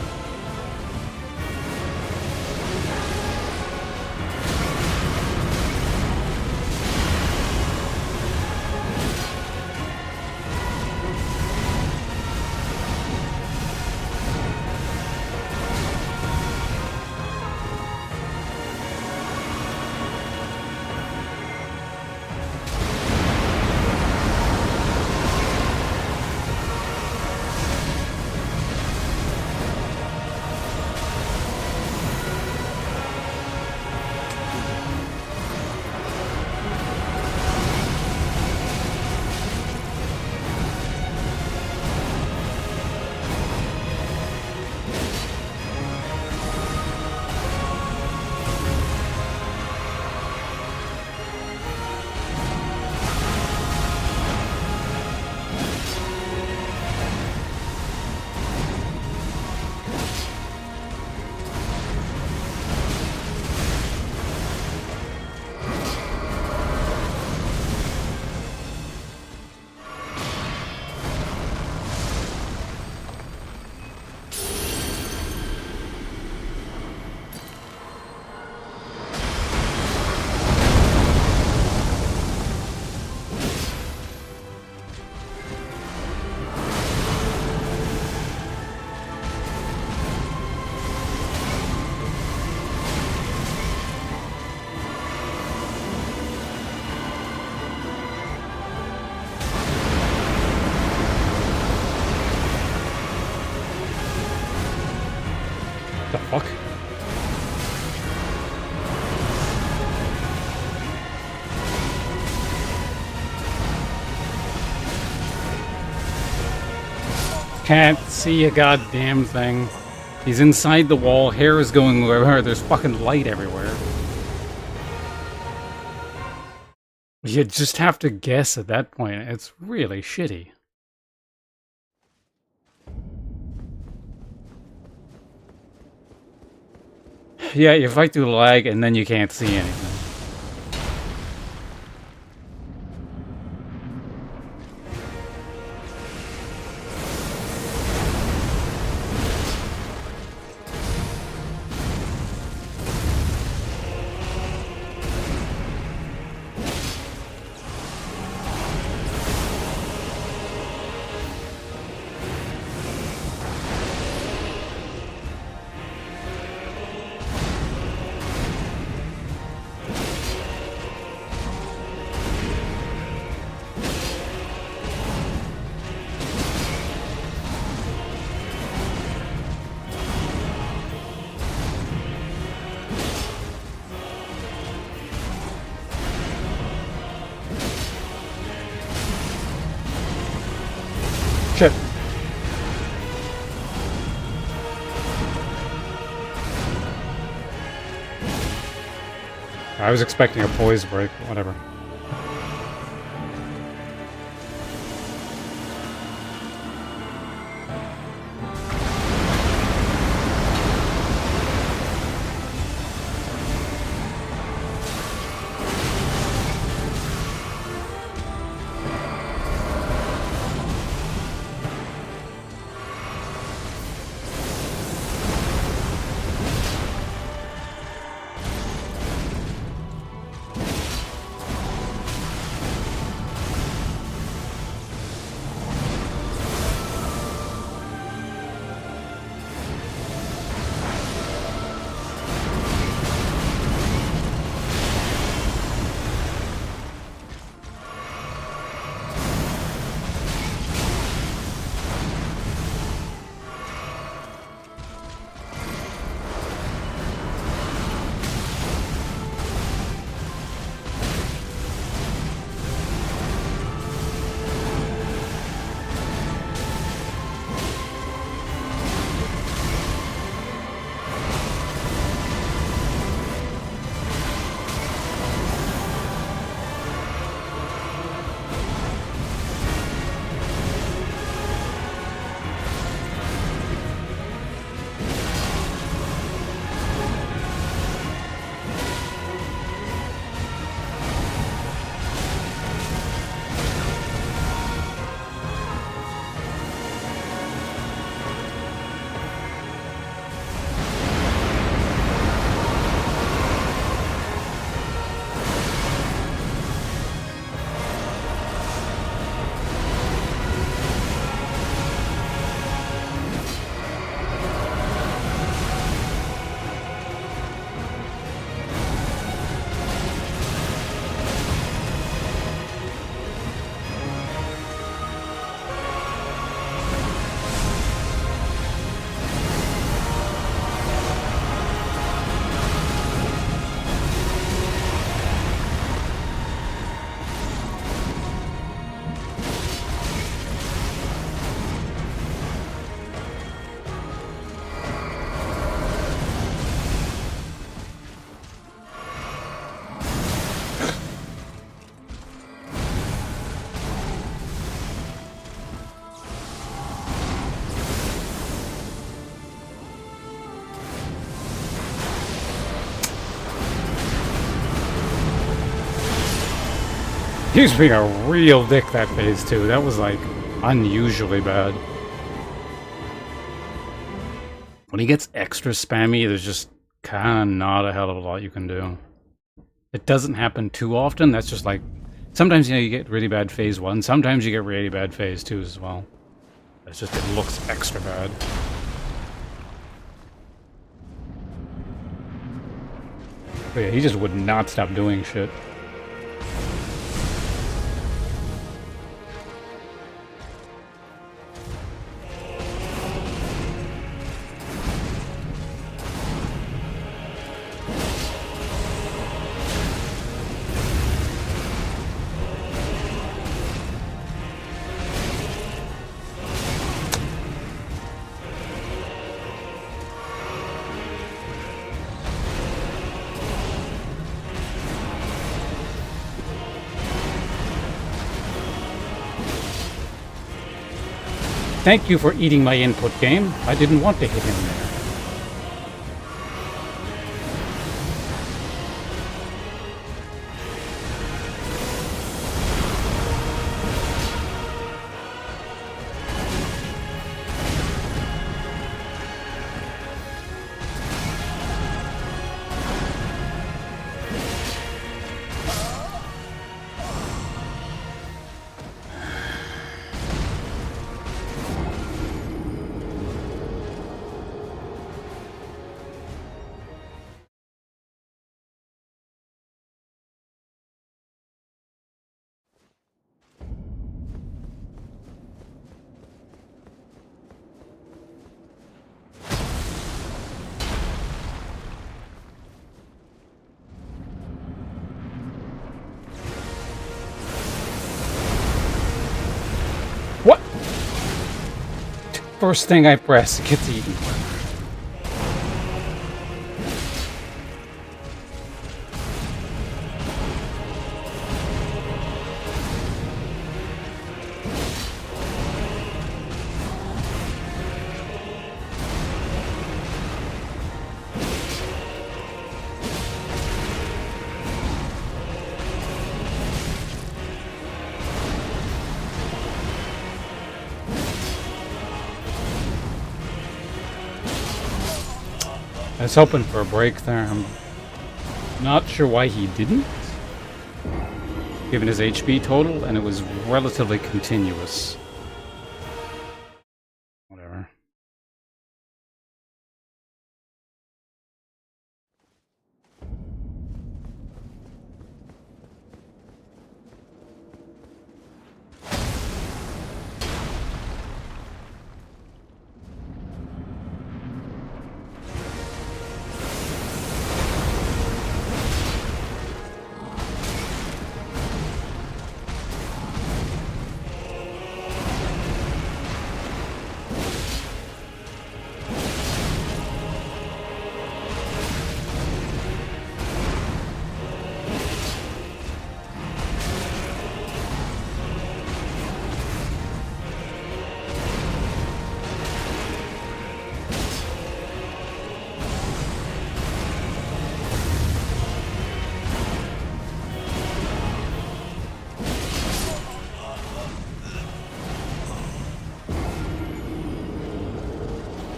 The fuck? Can't see a goddamn thing. He's inside the wall, hair is going wherever, there's fucking light everywhere. You just have to guess at that point. It's really shitty. Yeah, you fight through the lag and then you can't see anything. Shit. I was expecting a poise break, but whatever. He was being a real dick that phase 2. That was like unusually bad. When he gets extra spammy, there's just kind of not a hell of a lot you can do. It doesn't happen too often. That's just like, sometimes, you know, you get really bad phase 1. Sometimes you get really bad phase 2 as well. It's just, it looks extra bad. But yeah, he just would not stop doing shit. Thank you for eating my input, game. I didn't want to hit him there. What? First thing I press, it gets eaten. I was hoping for a break there. I'm not sure why he didn't, given his HP total, and it was relatively continuous. Whatever.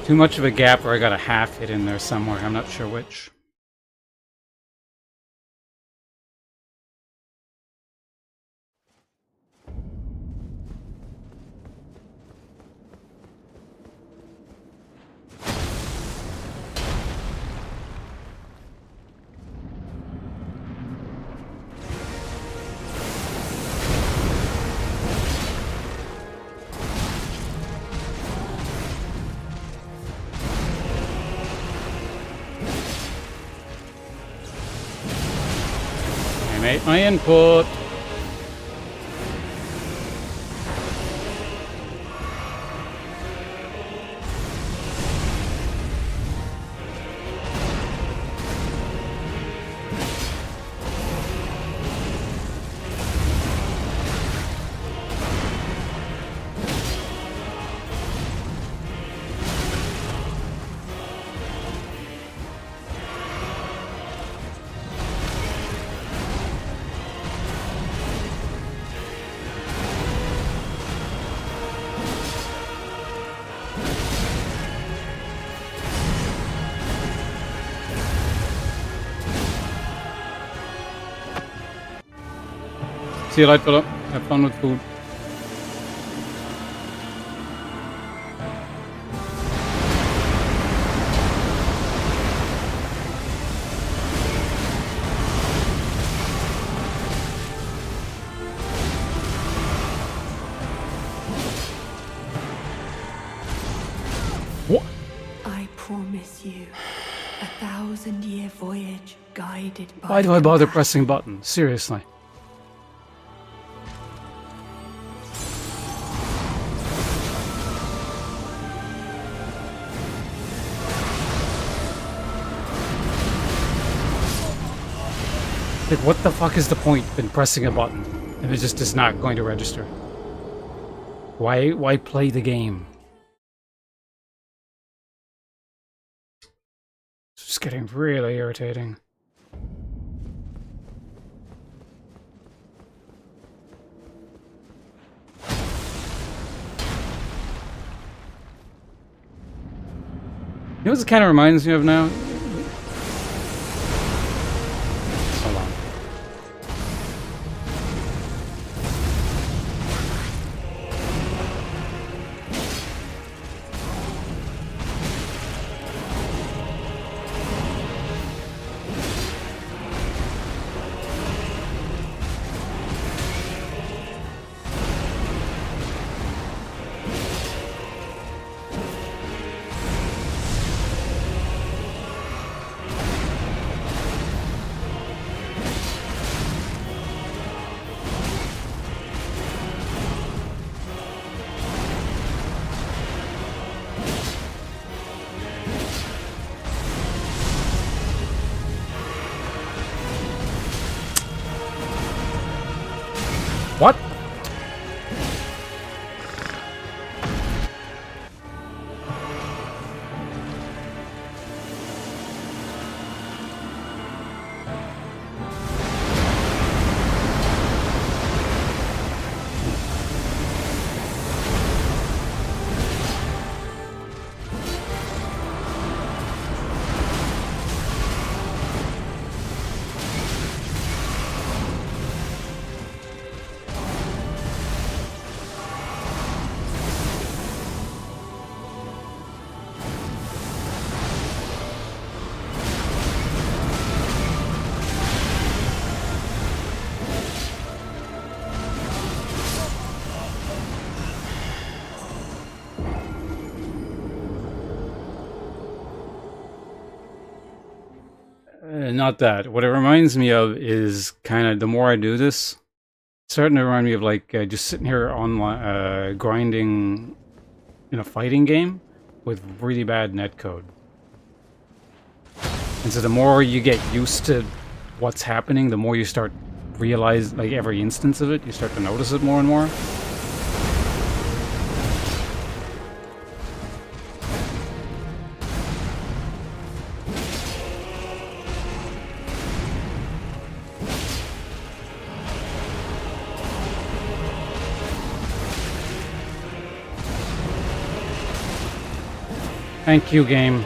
Too much of a gap where I got a half hit in there somewhere. I'm not sure which. Made my input. See you later, Philip. Have fun with food. What? I promise you, 1,000-year voyage guided by Why do I bother compassion. pressing buttons? Seriously. Like, what the fuck is the point in pressing a button if it just is not going to register? Why play the game? It's just getting really irritating. You know what it kind of reminds me of now? Hold on. What? Not that. What it reminds me of is kind of the more I do this, it's starting to remind me of like just sitting here online grinding in a fighting game with really bad netcode. And so the more you get used to what's happening, the more you start realize like every instance of it, you start to notice it more and more. Thank you, game.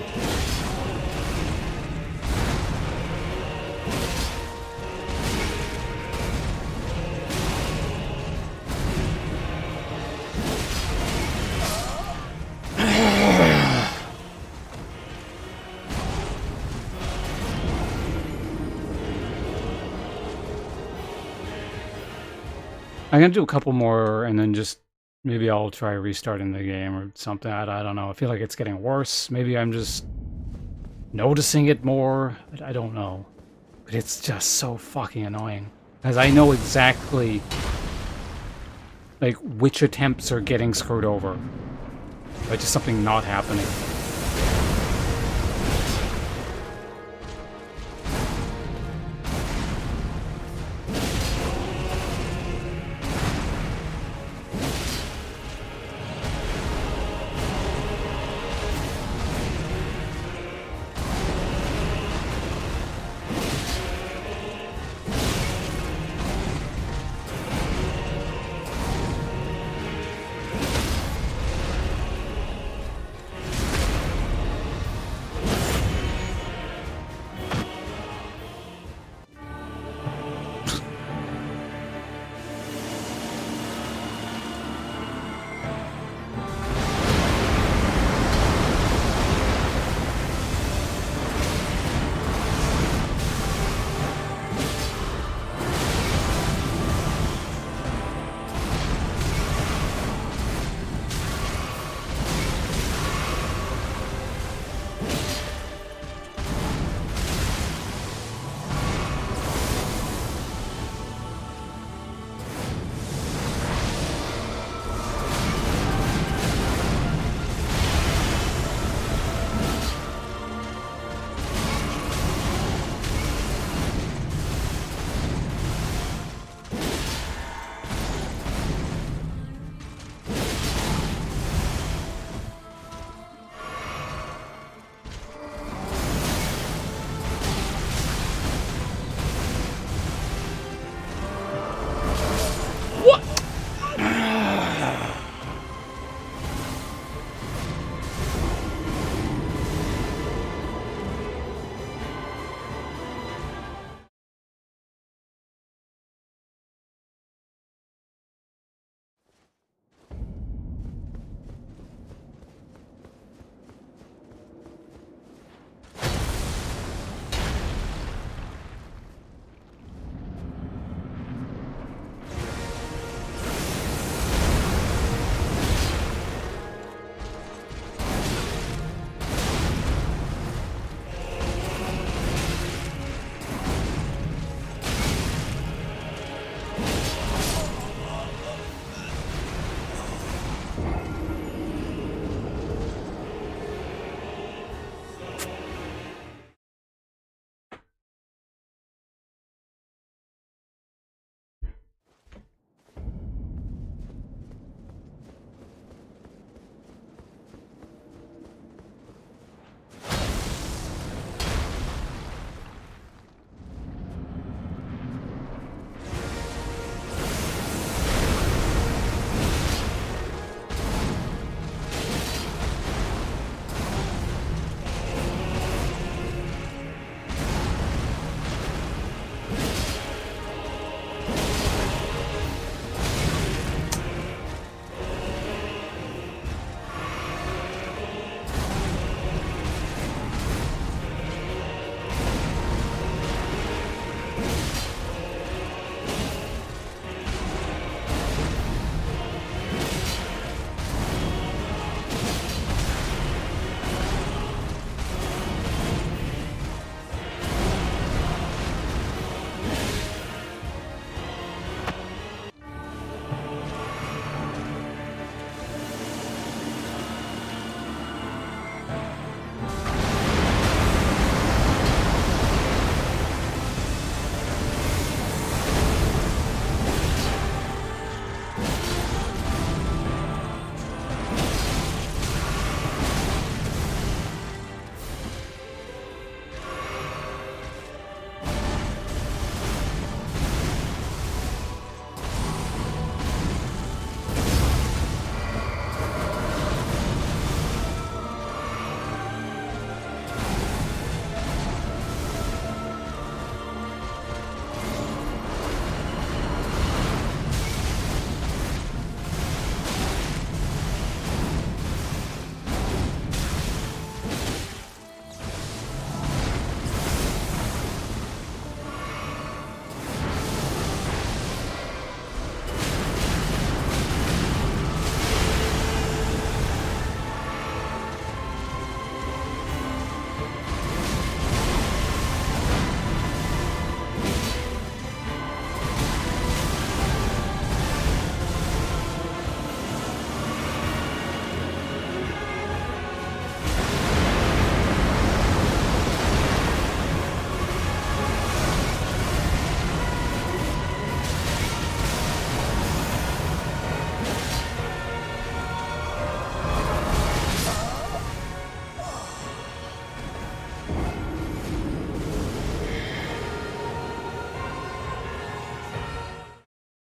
I'm gonna do a couple more and then just maybe I'll try restarting the game or something. I don't know. I feel like it's getting worse. Maybe I'm just noticing it more. I don't know. But it's just so fucking annoying. Because I know exactly like which attempts are getting screwed over. By just something not happening.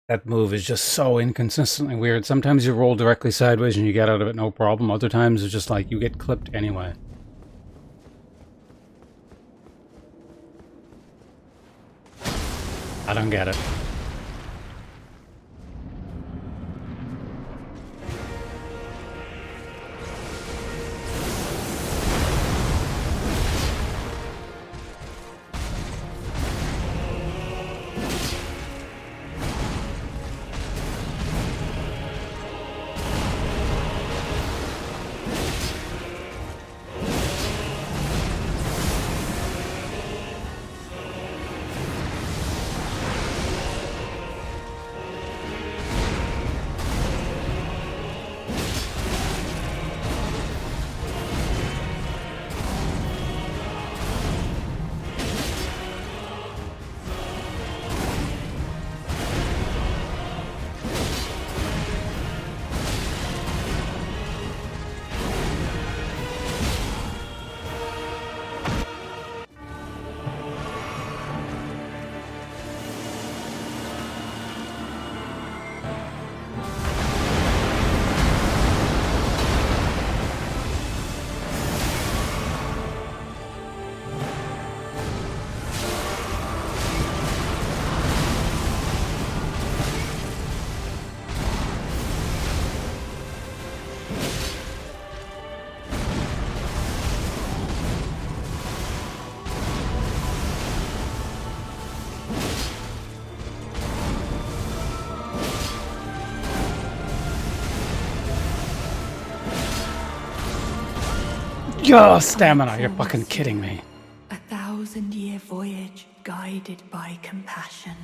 That move is just so inconsistently weird. Sometimes you roll directly sideways and you get out of it no problem. Other times it's just like you get clipped anyway. I don't get it. Oh, stamina, you're fucking kidding me. 1,000-year voyage guided by compassion.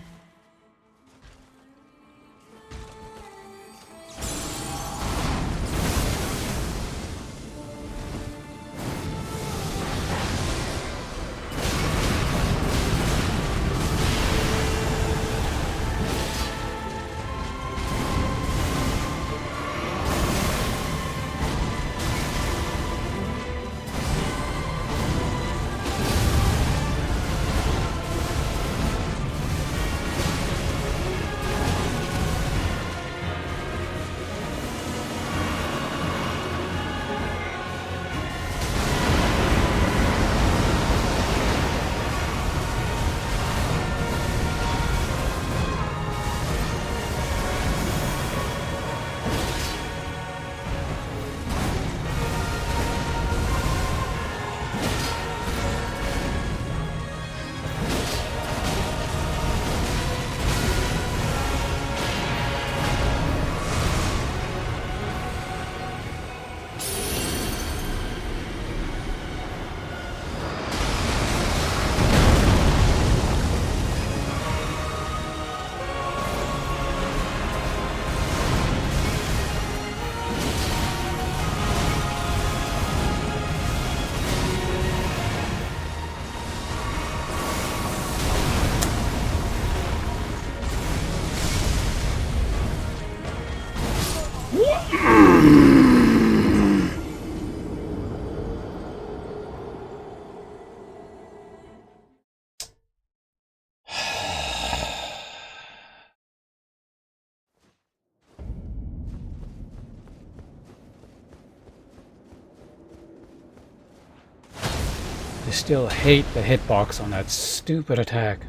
I still hate the hitbox on that stupid attack.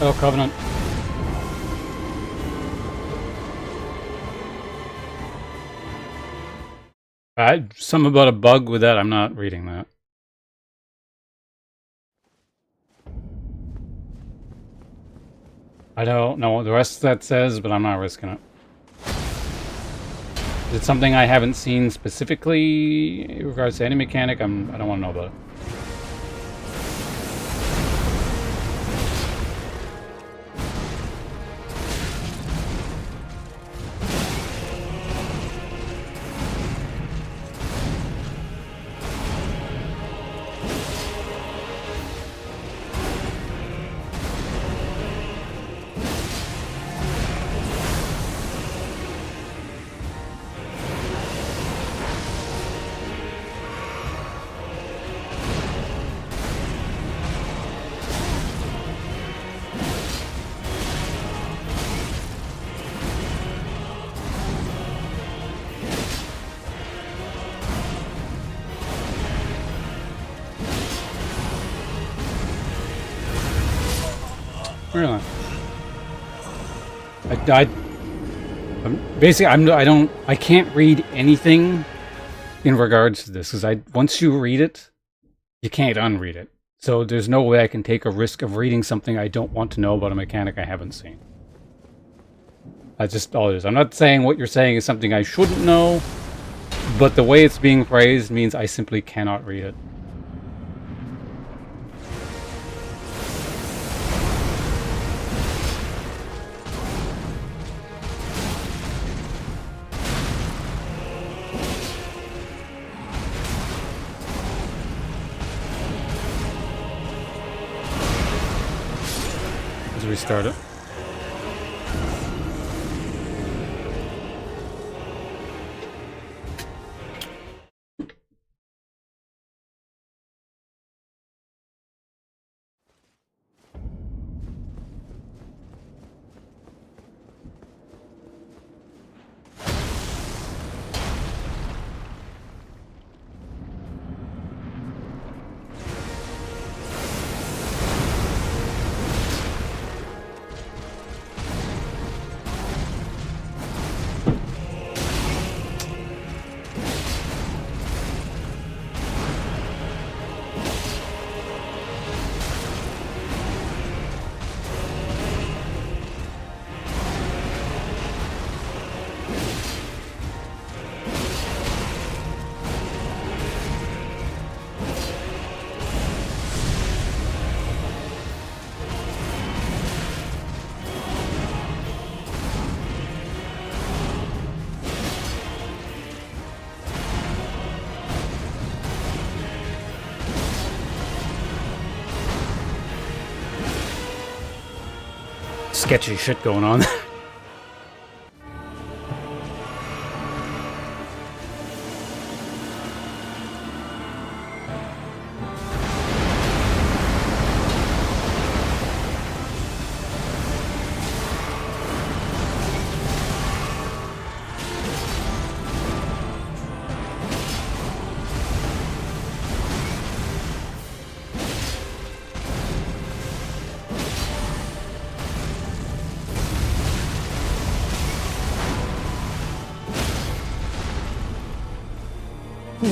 Oh, Covenant. Something about a bug with that. I'm not reading that. I don't know what the rest of that says, but I'm not risking it. Is it something I haven't seen specifically in regards to any mechanic? I don't want to know about it. Really? I can't read anything in regards to this, because once you read it, you can't unread it. So there's no way I can take a risk of reading something I don't want to know about a mechanic I haven't seen. That's just all it is. I'm not saying what you're saying is something I shouldn't know, but the way it's being phrased means I simply cannot read it. Restart it. Sketchy shit going on.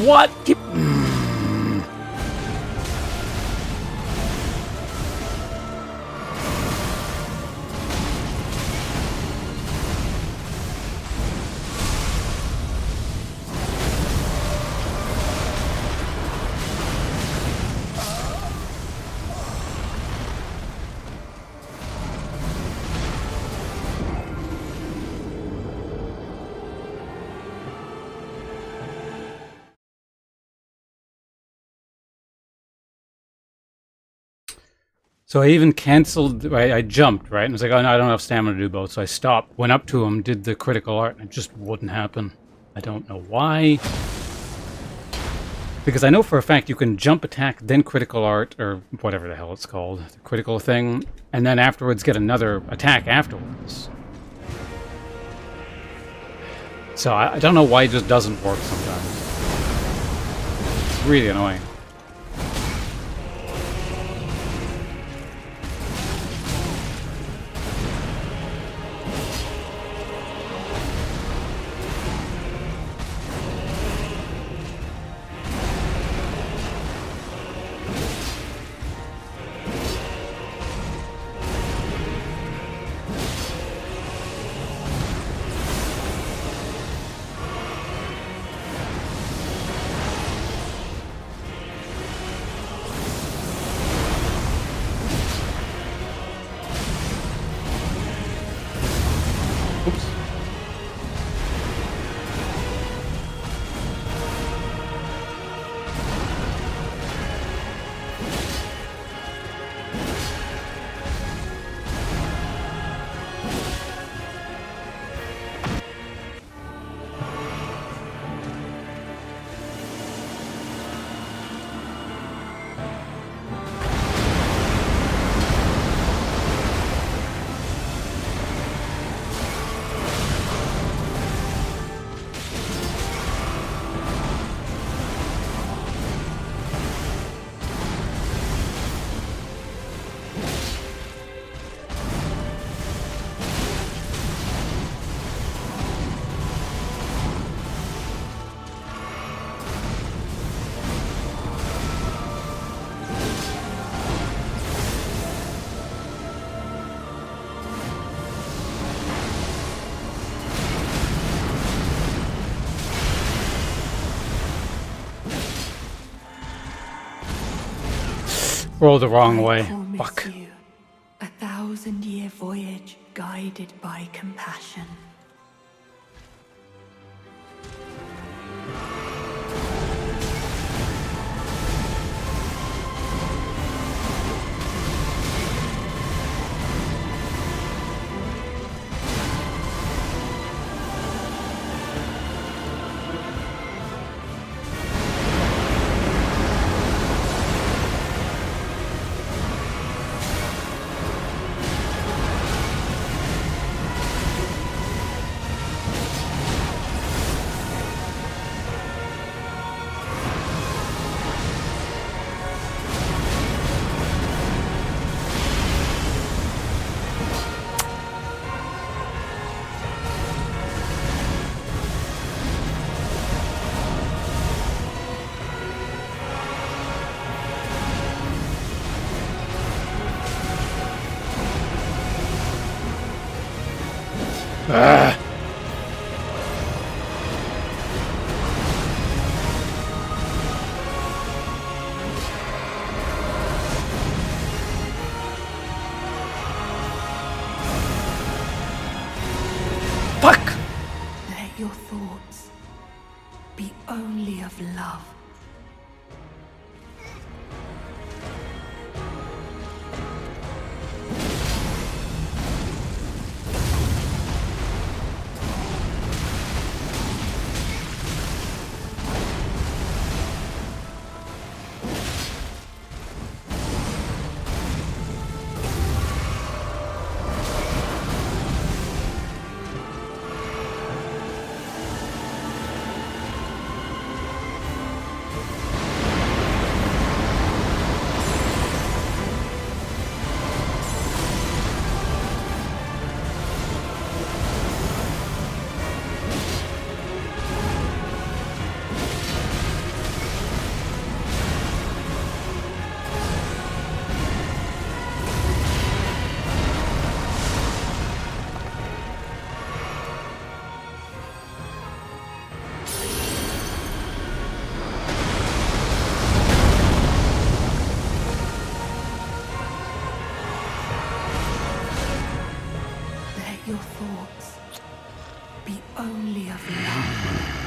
What? So I even canceled, I jumped, right? And I was like, oh no, I don't have stamina to do both. So I stopped, went up to him, did the critical art, and it just wouldn't happen. I don't know why. Because I know for a fact you can jump attack, then critical art, or whatever the hell it's called, the critical thing, and then afterwards get another attack afterwards. So I don't know why it just doesn't work sometimes. It's really annoying. Scroll the wrong I way. promise Fuck. you, 1,000-year voyage guided by compassion. Ah. Fuck! Let your thoughts be only of love. Let your thoughts be only of love.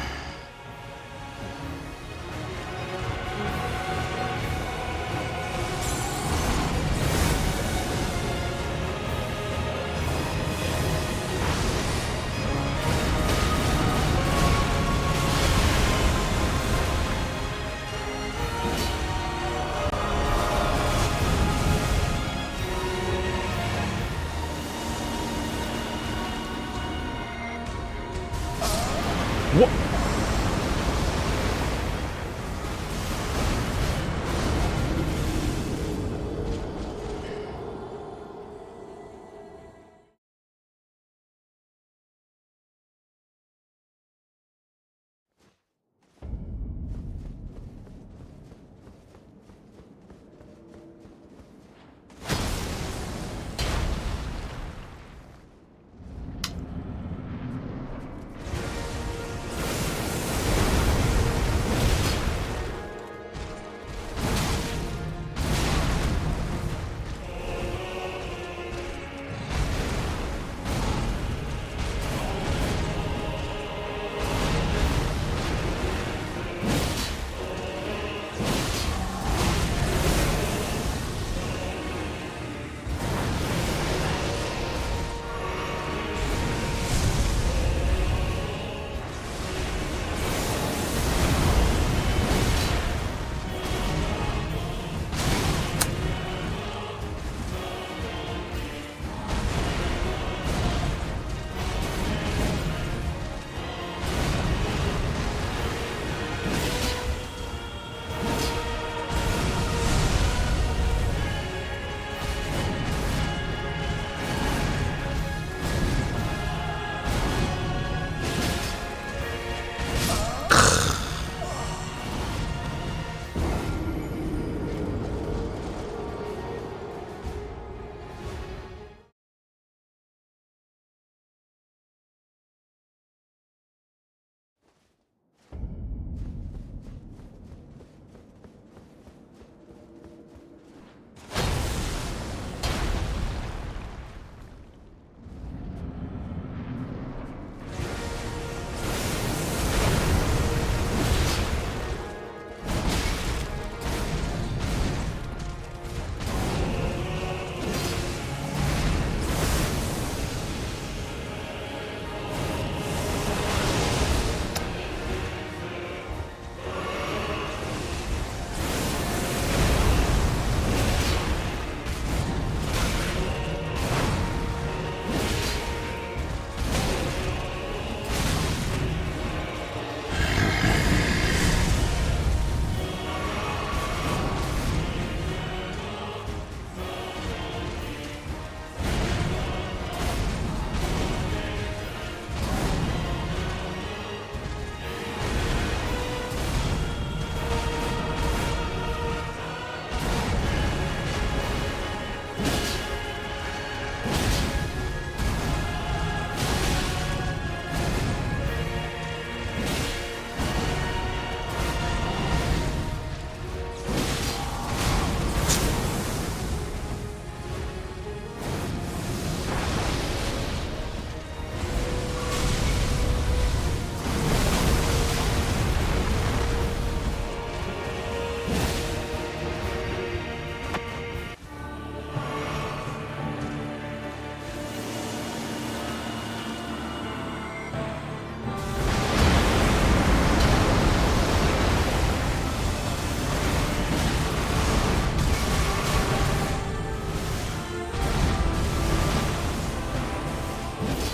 What?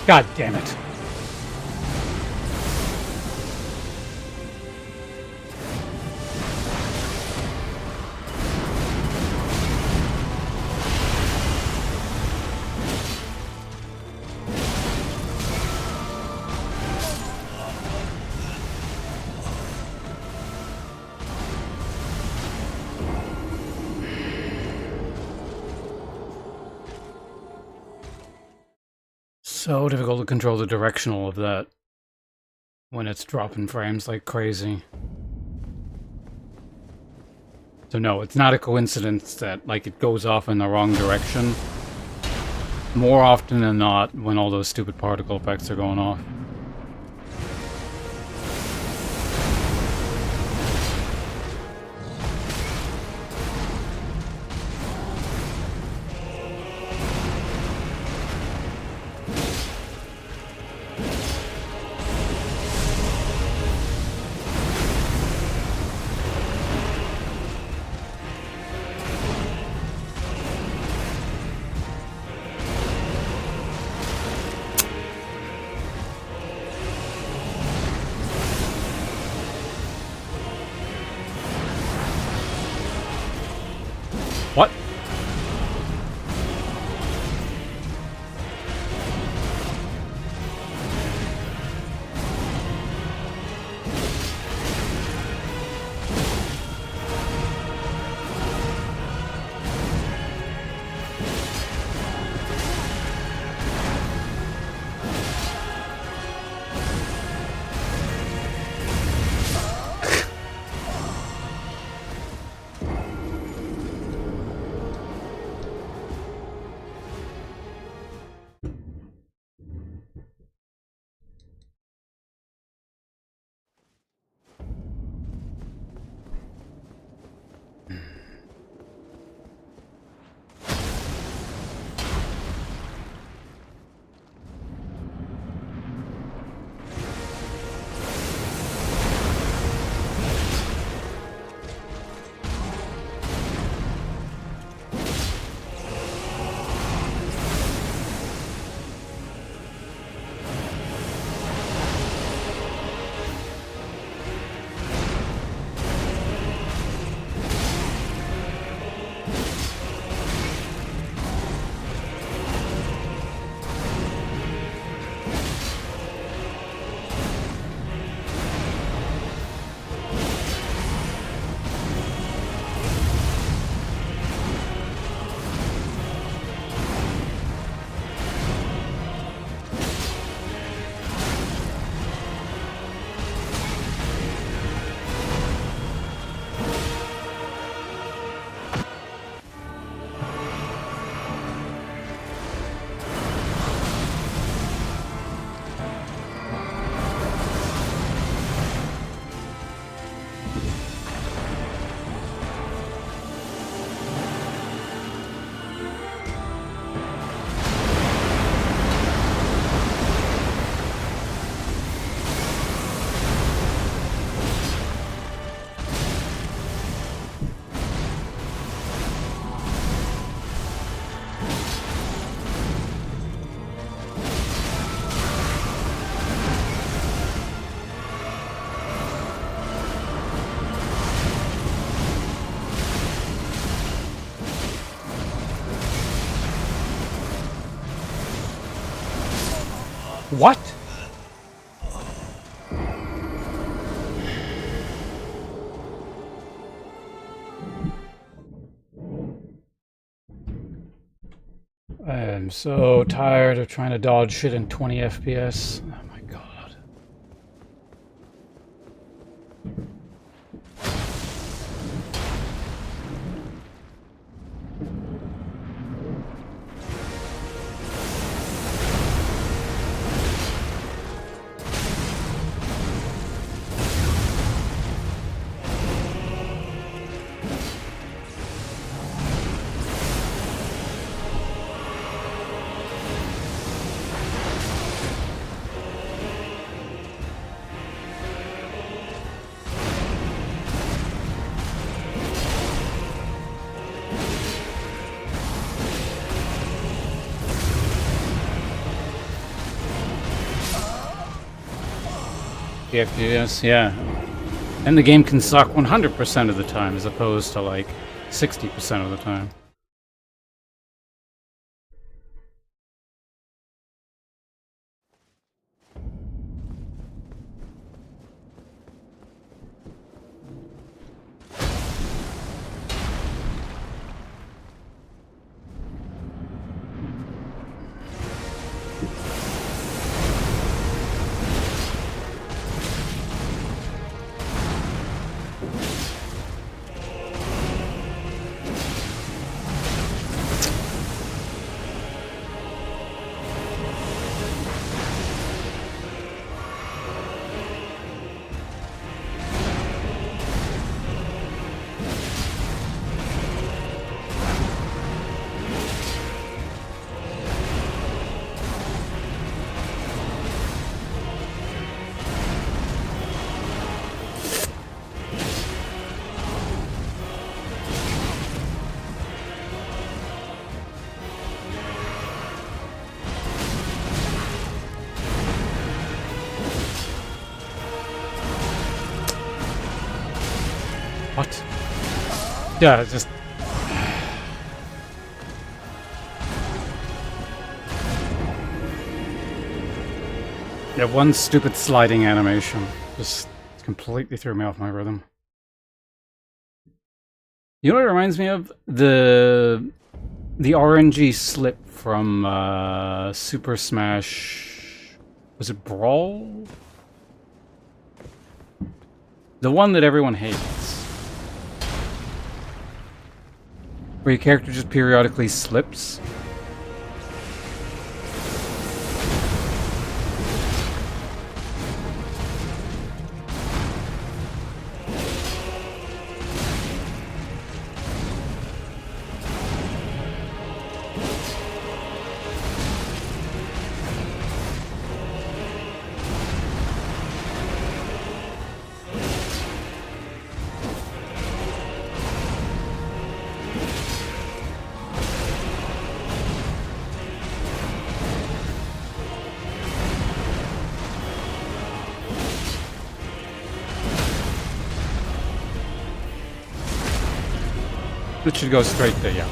God damn it. So difficult to control the directional of that when it's dropping frames like crazy. So no, it's not a coincidence that like it goes off in the wrong direction more often than not when all those stupid particle effects are going off. What? What? I am so tired of trying to dodge shit in 20 FPS. Oh my god. The FPS, yeah. And the game can suck 100% of the time as opposed to like 60% of the time. What? Yeah, just... Yeah, one stupid sliding animation. Just completely threw me off my rhythm. You know what it reminds me of? The RNG slip from Super Smash... Was it Brawl? The one that everyone hates. Where your character just periodically slips. It should go straight there, yeah.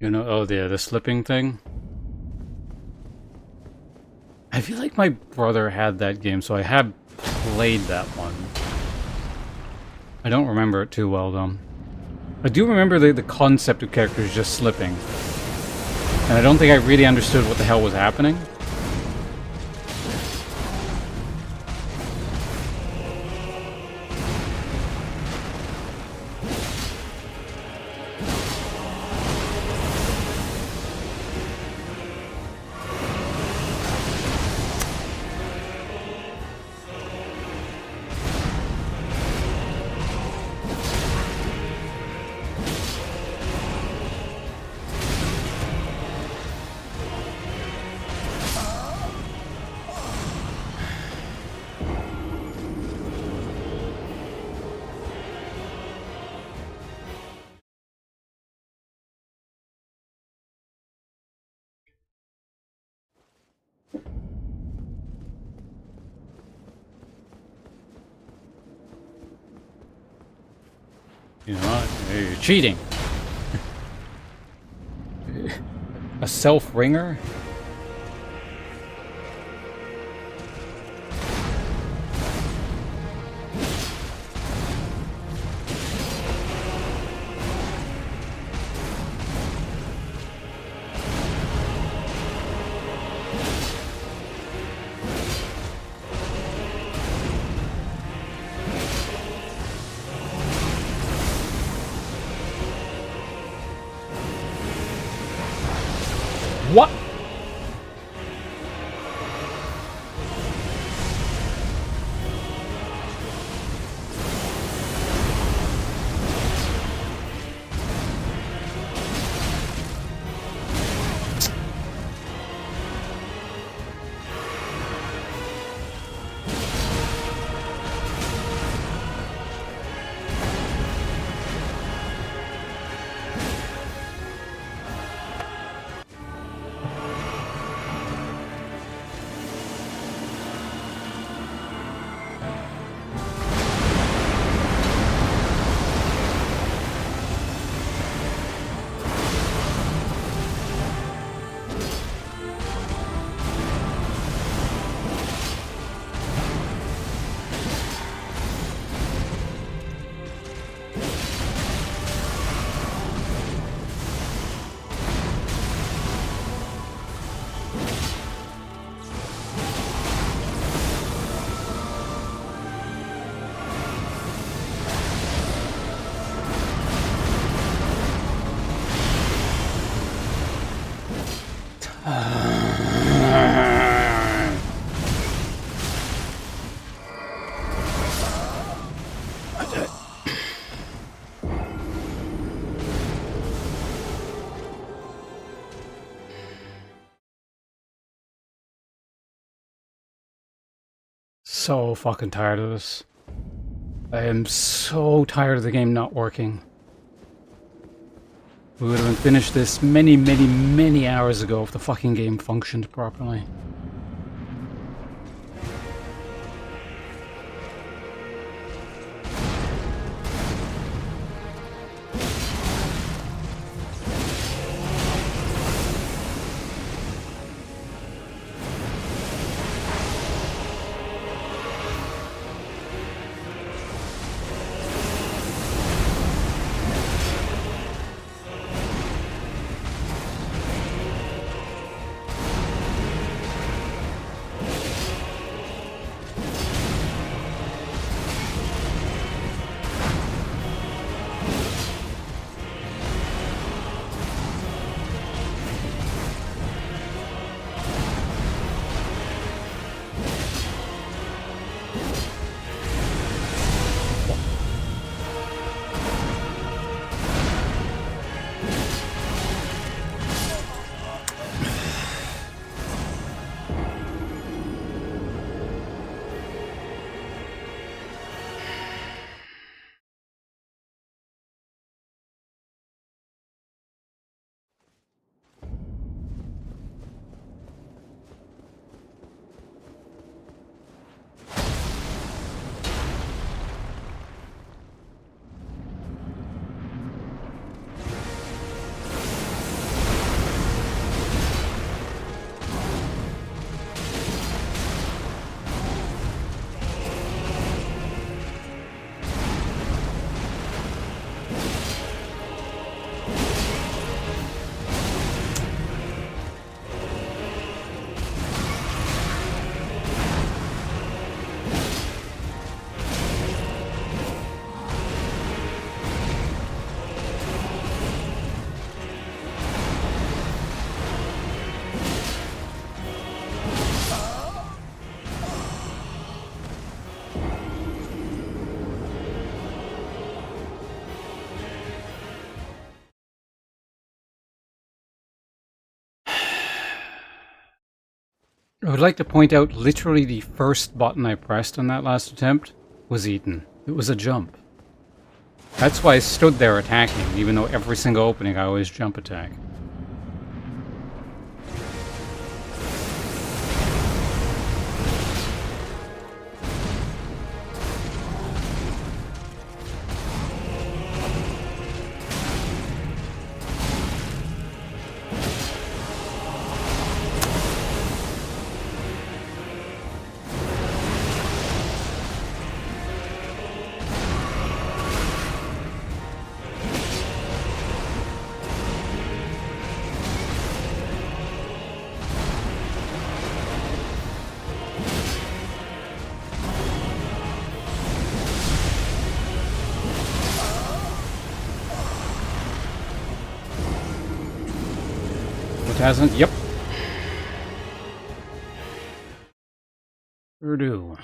You know, oh, the slipping thing. I feel like my brother had that game, so I have played that one. I don't remember it too well, though. I do remember the concept of characters just slipping. And I don't think I really understood what the hell was happening. You know what? You're cheating. A self-ringer? so fucking tired of this. I am so tired of the game not working. We would have finished this many, many, many hours ago if the fucking game functioned properly. I would like to point out literally the first button I pressed on that last attempt was eaten. It was a jump. That's why I stood there attacking, even though every single opening I always jump attack. It hasn't? Yep. Purdue.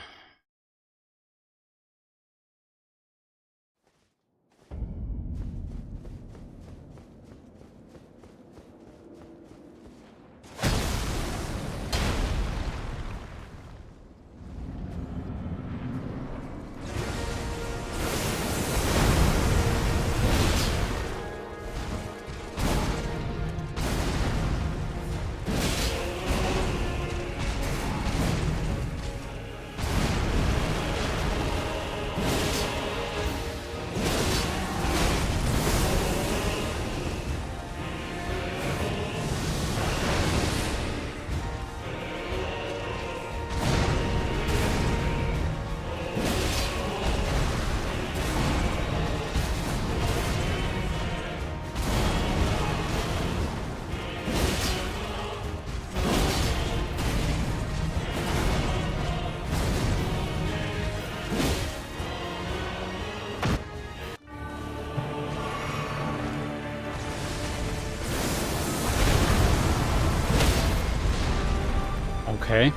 Okay.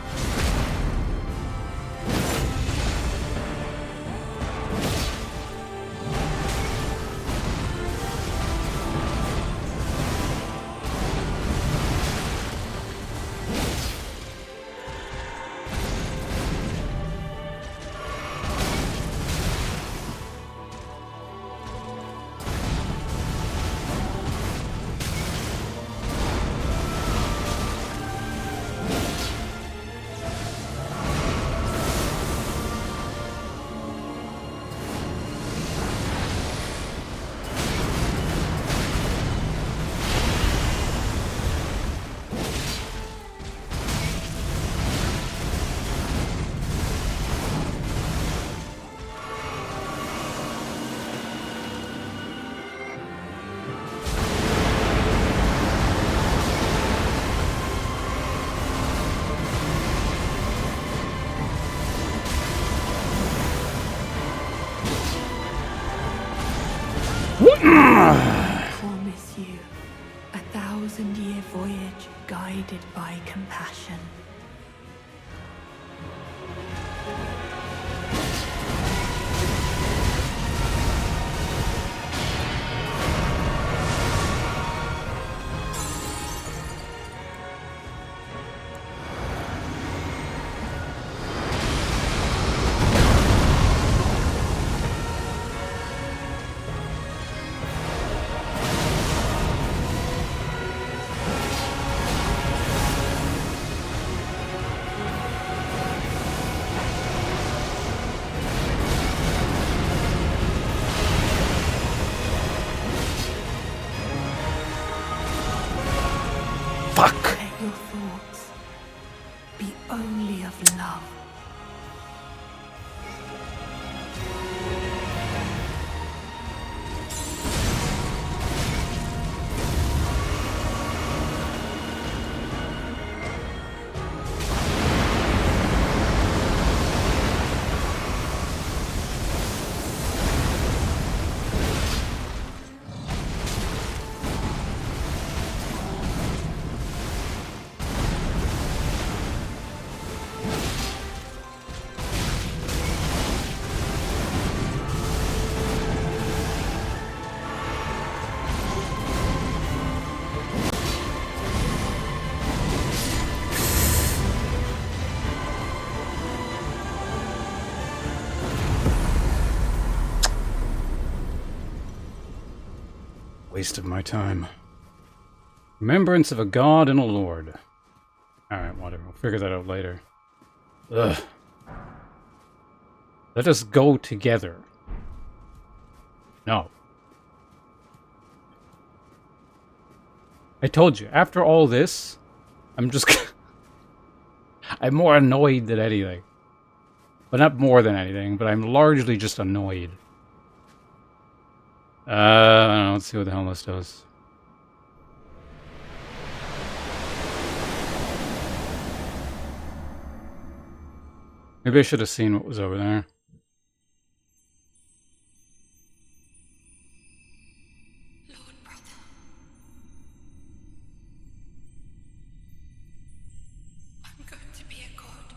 I promise you, 1,000-year voyage guided by compassion. Fuck! Let your thoughts be only of love. Waste of my time. Remembrance of a god and a lord. Alright, whatever. We'll figure that out later. Ugh. Let us go together. No. I told you, after all this, I'm just... I'm more annoyed than anything. But not more than anything, but I'm largely just annoyed. I don't know, let's see what the hell this does. Maybe I should have seen what was over there. Lord brother. I'm going to be a god.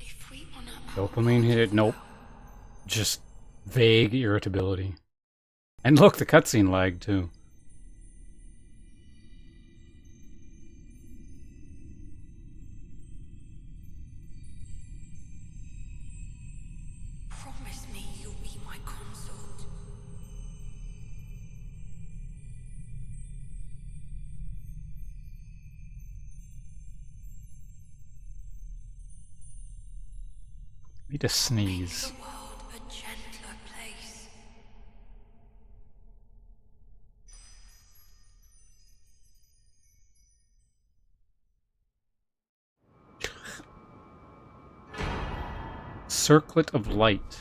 If we honor our Dopamine hit it? Nope. Just vague irritability. And look, the cutscene lagged too. promise me you'll be my consort. Need to sneeze. Make the world a gentler place. Circlet of light.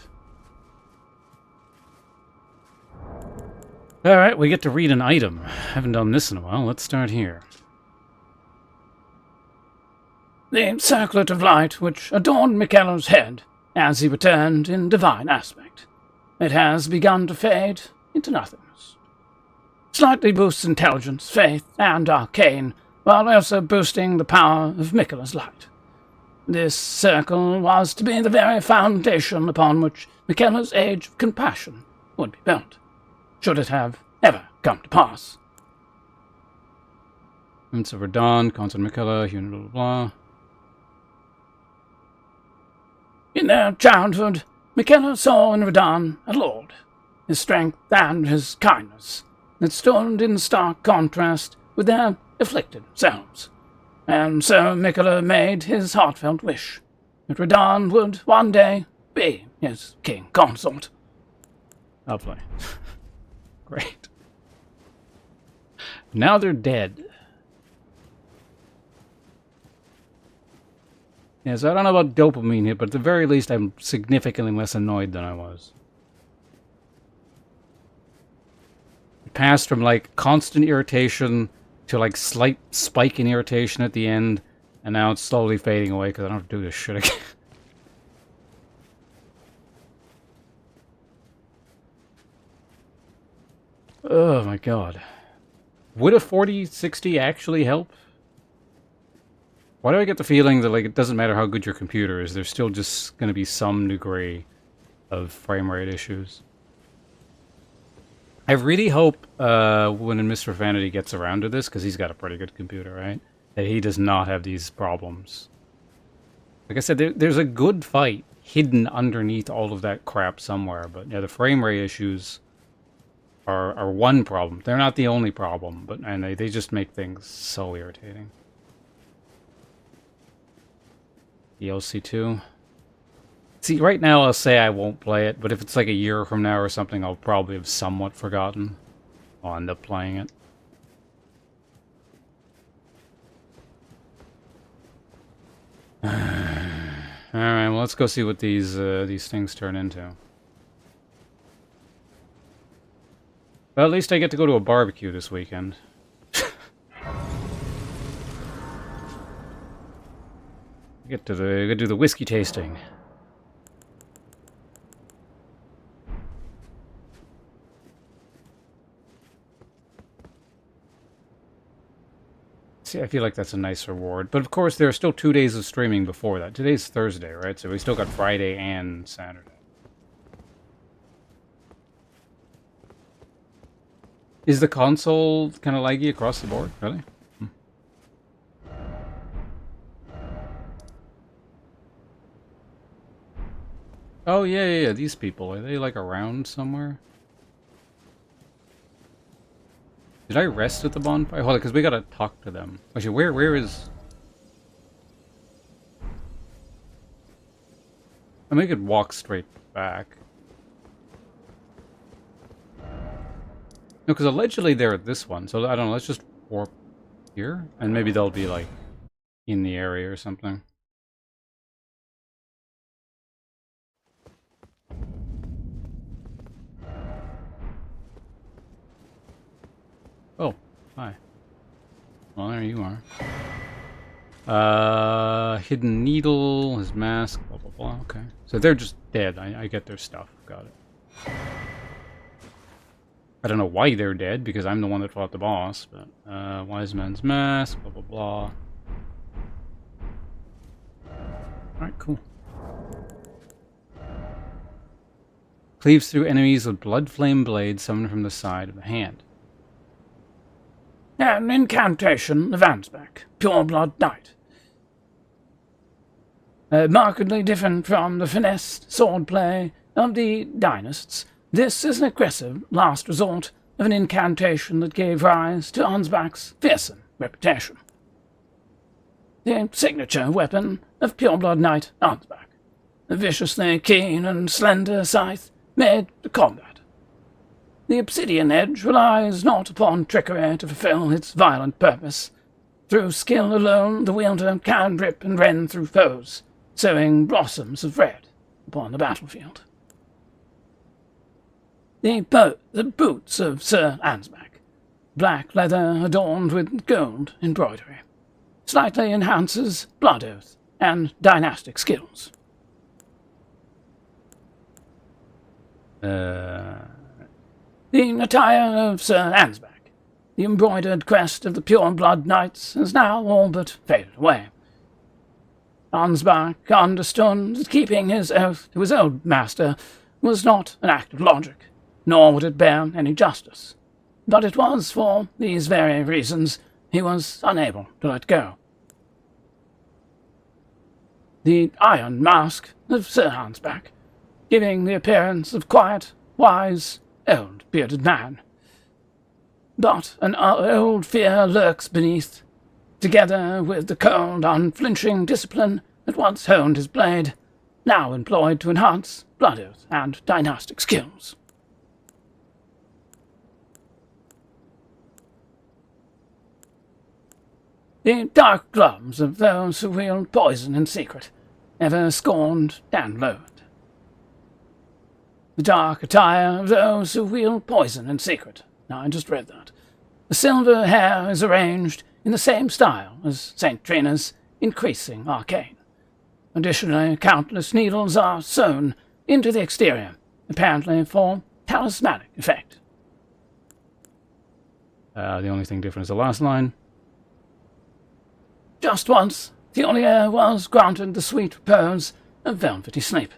Alright, we get to read an item. Haven't done this in a while. Let's start here. The circlet of light which adorned Michello's head as he returned in divine aspect. It has begun to fade into nothingness. Slightly boosts intelligence, faith, and arcane, while also boosting the power of Michello's light. This circle was to be the very foundation upon which Michello's age of compassion would be built, should it have ever come to pass. Prince of Radon, Constant Michello, unit blah blah blah. In their childhood, Michello saw in Radon a lord, his strength and his kindness, that stood in stark contrast with their afflicted selves. And so Michello made his heartfelt wish that Radon would one day be his king consort. I'll play. Great. Now they're dead. Yes, I don't know about dopamine hit, but at the very least I'm significantly less annoyed than I was. It passed from like constant irritation to like slight spike in irritation at the end, and now it's slowly fading away because I don't have to do this shit again. Oh my god. Would a 4060 actually help? Why do I get the feeling that, like, it doesn't matter how good your computer is, there's still just going to be some degree of frame rate issues? I really hope when Mr. Vanity gets around to this, because he's got a pretty good computer, right, that he does not have these problems. Like I said, there's a good fight hidden underneath all of that crap somewhere, but yeah, the frame rate issues are one problem. They're not the only problem, but and they just make things so irritating. DLC 2. See, right now I'll say I won't play it, but if it's like a year from now or something, I'll probably have somewhat forgotten. I'll end up playing it. Alright, well, let's go see what these things turn into. Well, at least I get to go to a barbecue this weekend. Get to do the whiskey tasting. See, I feel like that's a nice reward. But of course, there are still 2 days of streaming before that. Today's Thursday, right? So we still got Friday and Saturday. Is the console kind of laggy across the board? Really? Oh, yeah. These people. Are they, like, around somewhere? Did I rest at the bonfire? Hold on, because we gotta talk to them. Actually, where is... I mean, we could walk straight back. No, because allegedly they're at this one, so I don't know, let's just warp here? And maybe they'll be, like, in the area or something. Oh, hi. Well, there you are. Hidden needle, his mask, blah, blah, blah. Okay. So they're just dead. I get their stuff. Got it. I don't know why they're dead, because I'm the one that fought the boss, but, wise man's mask, blah, blah, blah. Alright, cool. Cleaves through enemies with blood flame blade summoned from the side of the hand. An incantation of Ansbach, pure blood knight. Markedly different from the finessed swordplay of the dynasts, this is an aggressive last resort of an incantation that gave rise to Ansbach's fearsome reputation. The signature weapon of pure blood knight Ansbach, a viciously keen and slender scythe made to combat. The obsidian edge relies not upon trickery to fulfill its violent purpose. Through skill alone, the wielder can rip and rend through foes, sowing blossoms of red upon the battlefield. The boots of Sir Ansbach, black leather adorned with gold embroidery, slightly enhances blood oath and dynastic skills. The attire of Sir Ansbach, the embroidered crest of the pure blood knights, has now all but faded away. Ansbach understood that keeping his oath to his old master was not an act of logic, nor would it bear any justice. But it was for these very reasons he was unable to let go. The iron mask of Sir Ansbach, giving the appearance of quiet, wise, old bearded man. But an old fear lurks beneath, together with the cold, unflinching discipline that once honed his blade, now employed to enhance blood oath and dynastic skills. The dark gloves of those who wield poison in secret, ever scorned and loathed. The dark attire of those who wield poison in secret. Now, I just read that. The silver hair is arranged in the same style as St. Trina's increasing arcane. Additionally, countless needles are sewn into the exterior, apparently for talismanic effect. The only thing different is the last line. Just once, Theolia was granted the sweet repose of velvety sleep.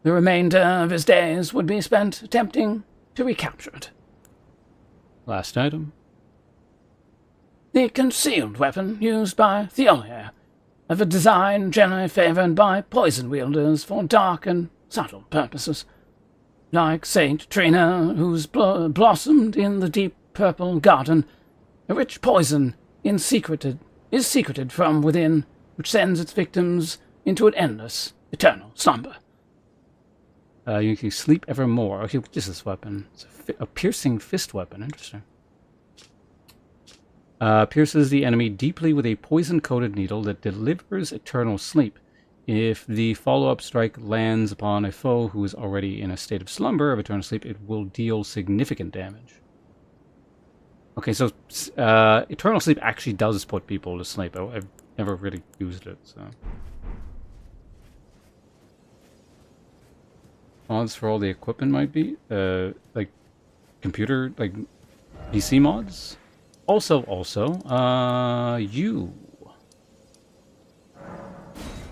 The remainder of his days would be spent attempting to recapture it. Last item. The concealed weapon used by Theolia, of a design generally favoured by poison wielders for dark and subtle purposes. Like Saint Trina, who's blossomed in the deep purple garden, a rich poison is secreted from within, which sends its victims into an endless, eternal slumber. You can sleep evermore. Okay, what is this weapon? It's a piercing fist weapon. Interesting. Pierces the enemy deeply with a poison-coated needle that delivers eternal sleep. If the follow-up strike lands upon a foe who is already in a state of slumber of eternal sleep, it will deal significant damage. Okay, so eternal sleep actually does put people to sleep. I've never really used it, so... Mods for all the equipment might be? Like, computer, like, PC mods? Also, you.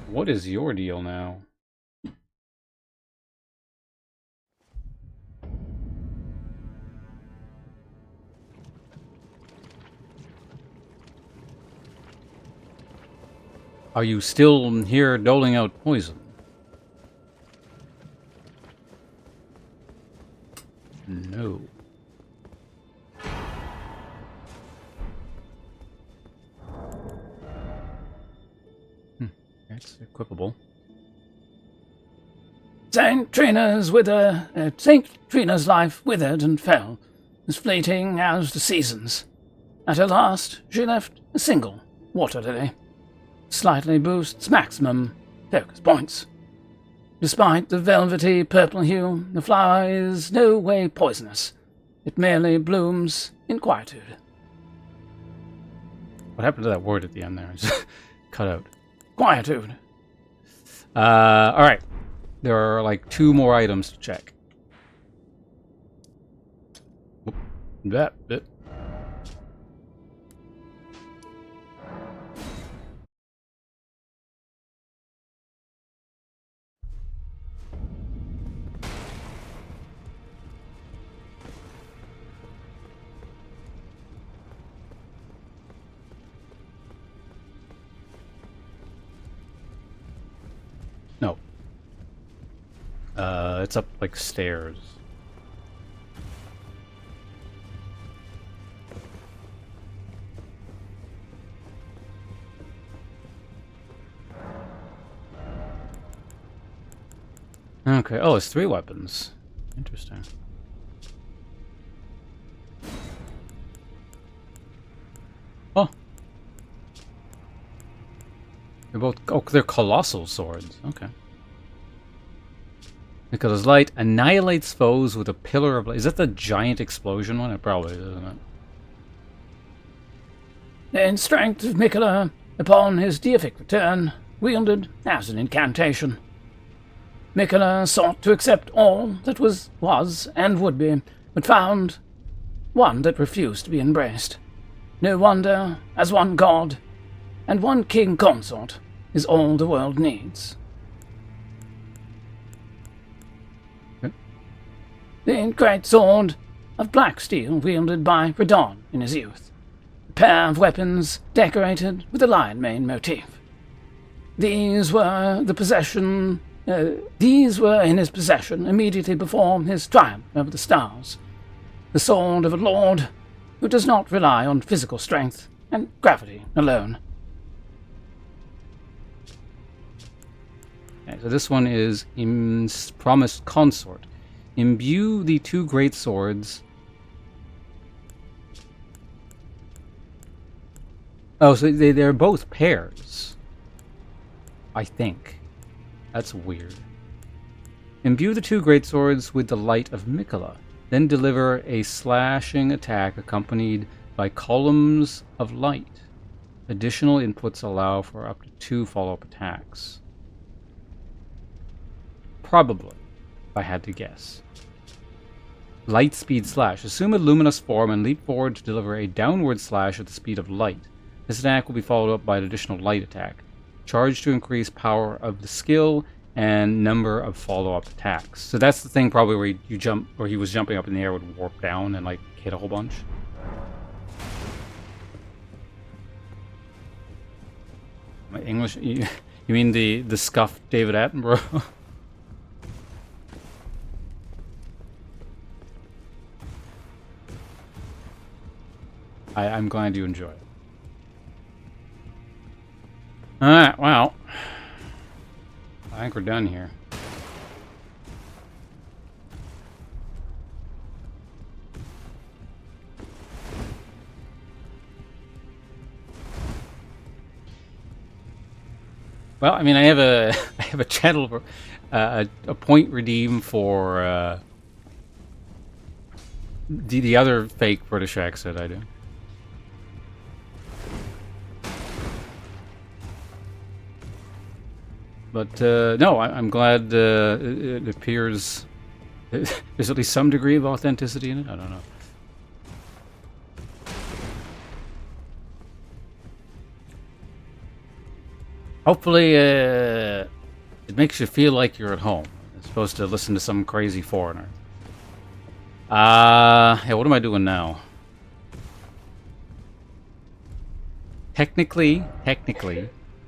What is your deal now? Are you still here doling out poison? No. It's equipable. Saint Trina's life withered and fell, as fleeting as the seasons. At her last, she left a single water lily. Slightly boosts maximum focus points. Despite the velvety purple hue, the flower is no way poisonous. It merely blooms in quietude. What happened to that word at the end there? It's cut out. Quietude. Alright. There are like 2 more items to check. That bit. No. It's up like stairs. Okay. Oh, it's 3 weapons. Interesting. Oh. They're both... Oh, they're colossal swords. Okay. Because light annihilates foes with a pillar of light. Is that the giant explosion one? It probably is, isn't it? In strength of Mikola, upon his deific return, wielded as an incantation. Mikola sought to accept all that was and would be, but found one that refused to be embraced. No wonder, as one god and one king consort is all the world needs. The great sword of black steel wielded by Radon in his youth. A pair of weapons decorated with a lion mane motif. These were in his possession immediately before his triumph over the stars. The sword of a lord who does not rely on physical strength and gravity alone. Okay, so this one is Promised Consort. Imbue the 2 great swords. Oh, so they're both pairs. I think. That's weird. Imbue the 2 great swords with the light of Mikola. Then deliver a slashing attack accompanied by columns of light. Additional inputs allow for up to 2 follow-up attacks. Probably, if I had to guess. Light speed slash. Assume a luminous form and leap forward to deliver a downward slash at the speed of light. This attack will be followed up by an additional light attack. Charge to increase power of the skill and number of follow-up attacks. So that's the thing probably where you jump, or he was jumping up in the air, would warp down and like hit a whole bunch. My English? You mean the scuffed David Attenborough? I'm glad you enjoy it. Alright, well. I think we're done here. Well, I mean, I have a I have a channel, a point redeem for the other fake British accent I do. But no, I'm glad it appears there's at least some degree of authenticity in it. I don't know. Hopefully, it makes you feel like you're at home, as opposed to listen to some crazy foreigner. Yeah, what am I doing now? Technically,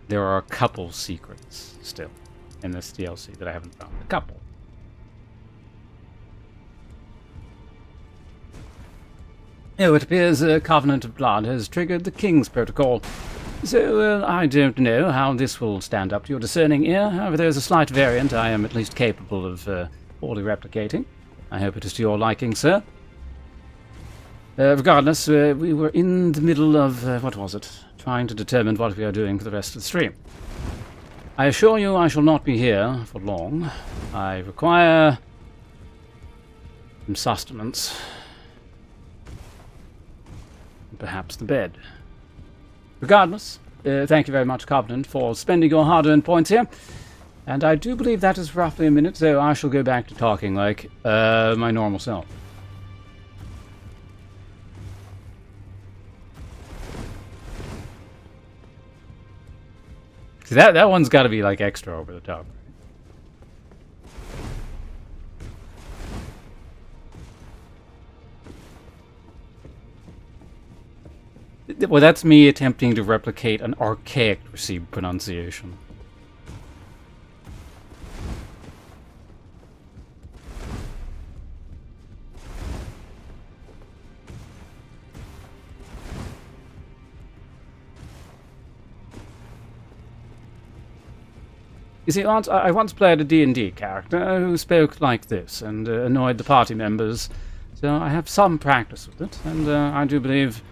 there are a couple secrets still in this DLC that I haven't found. A couple. Oh, it appears a Covenant of Blood has triggered the King's Protocol. So, I don't know how this will stand up to your discerning ear. However, there's a slight variant I am at least capable of poorly replicating. I hope it is to your liking, sir. Regardless, we were in the middle of, what was it? Trying to determine what we are doing for the rest of the stream. I assure you I shall not be here for long. I require some sustenance. And perhaps the bed. Regardless, thank you very much, Covenant, for spending your hard-earned points here. And I do believe that is roughly a minute, so I shall go back to talking like my normal self. See, that one's got to be like extra over the top. Well, that's me attempting to replicate an archaic received pronunciation. You see, I once played a D&D character who spoke like this and annoyed the party members, so I have some practice with it, and I do believe...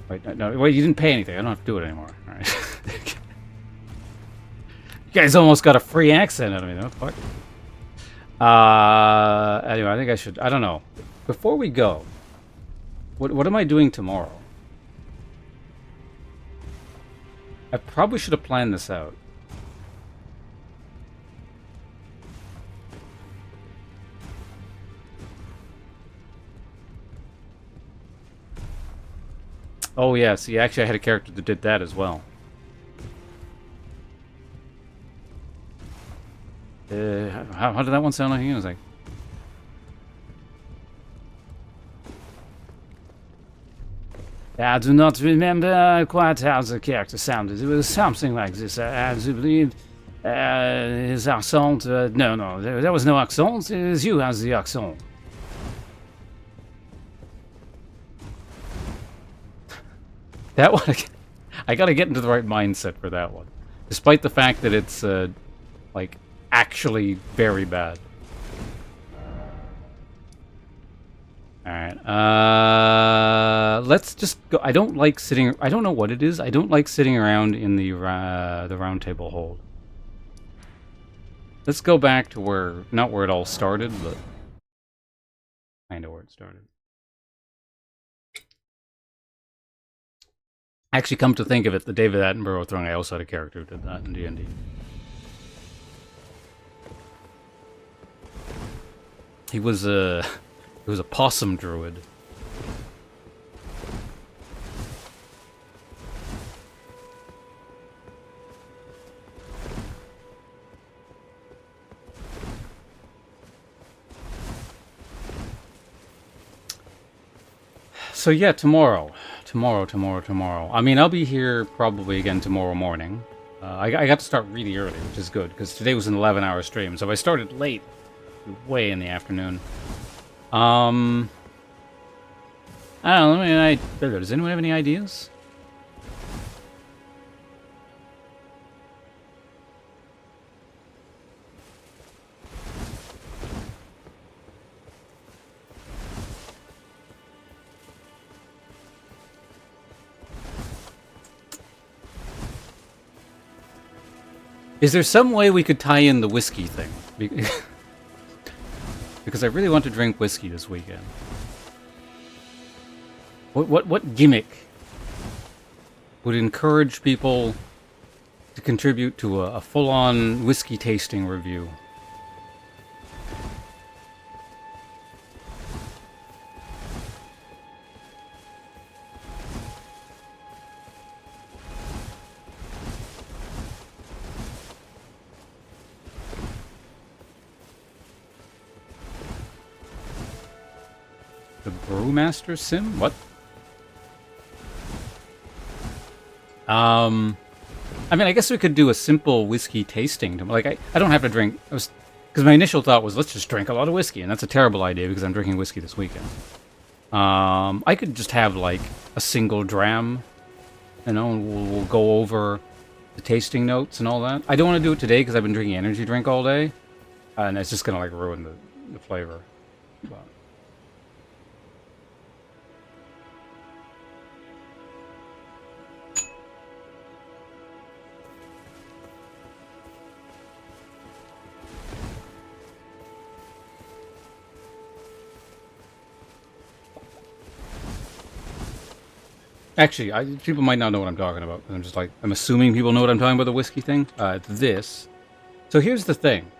Wait, no, wait, you didn't pay anything. I don't have to do it anymore. All right. You guys almost got a free accent out of me, though. Fuck. Anyway, I think I should... I don't know. Before we go, what am I doing tomorrow? I probably should have planned this out. Oh yeah, see, actually I had a character that did that as well. How did that one sound like again? It was like... I do not remember quite how the character sounded. It was something like this. I do believe his accent... no, there was no accent. It was you as the accent. That one... I gotta get into the right mindset for that one. Despite the fact that it's, like, actually very bad. Alright, let's just go. I don't like sitting... I don't know what it is. I don't like sitting around in the round table hold. Let's go back to where... Not where it all started, but... kind of where it started. Actually, come to think of it, the David Attenborough throwing, I also had a character who did that in D&D. He was a possum druid. So yeah, tomorrow. I mean, I'll be here probably again tomorrow morning. I got to start really early, which is good, because today was an 11-hour stream, so if I started late, way in the afternoon. I don't know, does anyone have any ideas? Is there some way we could tie in the whiskey thing? Because I really want to drink whiskey this weekend. What gimmick would encourage people to contribute to a full-on whiskey tasting review? The Brewmaster Sim? What? I mean, I guess we could do a simple whiskey tasting. Like, I don't have to drink... Because my initial thought was, let's just drink a lot of whiskey. And that's a terrible idea because I'm drinking whiskey this weekend. I could just have, like, a single dram. You know, and we'll go over the tasting notes and all that. I don't want to do it today because I've been drinking energy drink all day. And it's just going to, like, ruin the flavor. But... Actually, people might not know what I'm talking about. I'm assuming people know what I'm talking about, the whiskey thing. This. So here's the thing.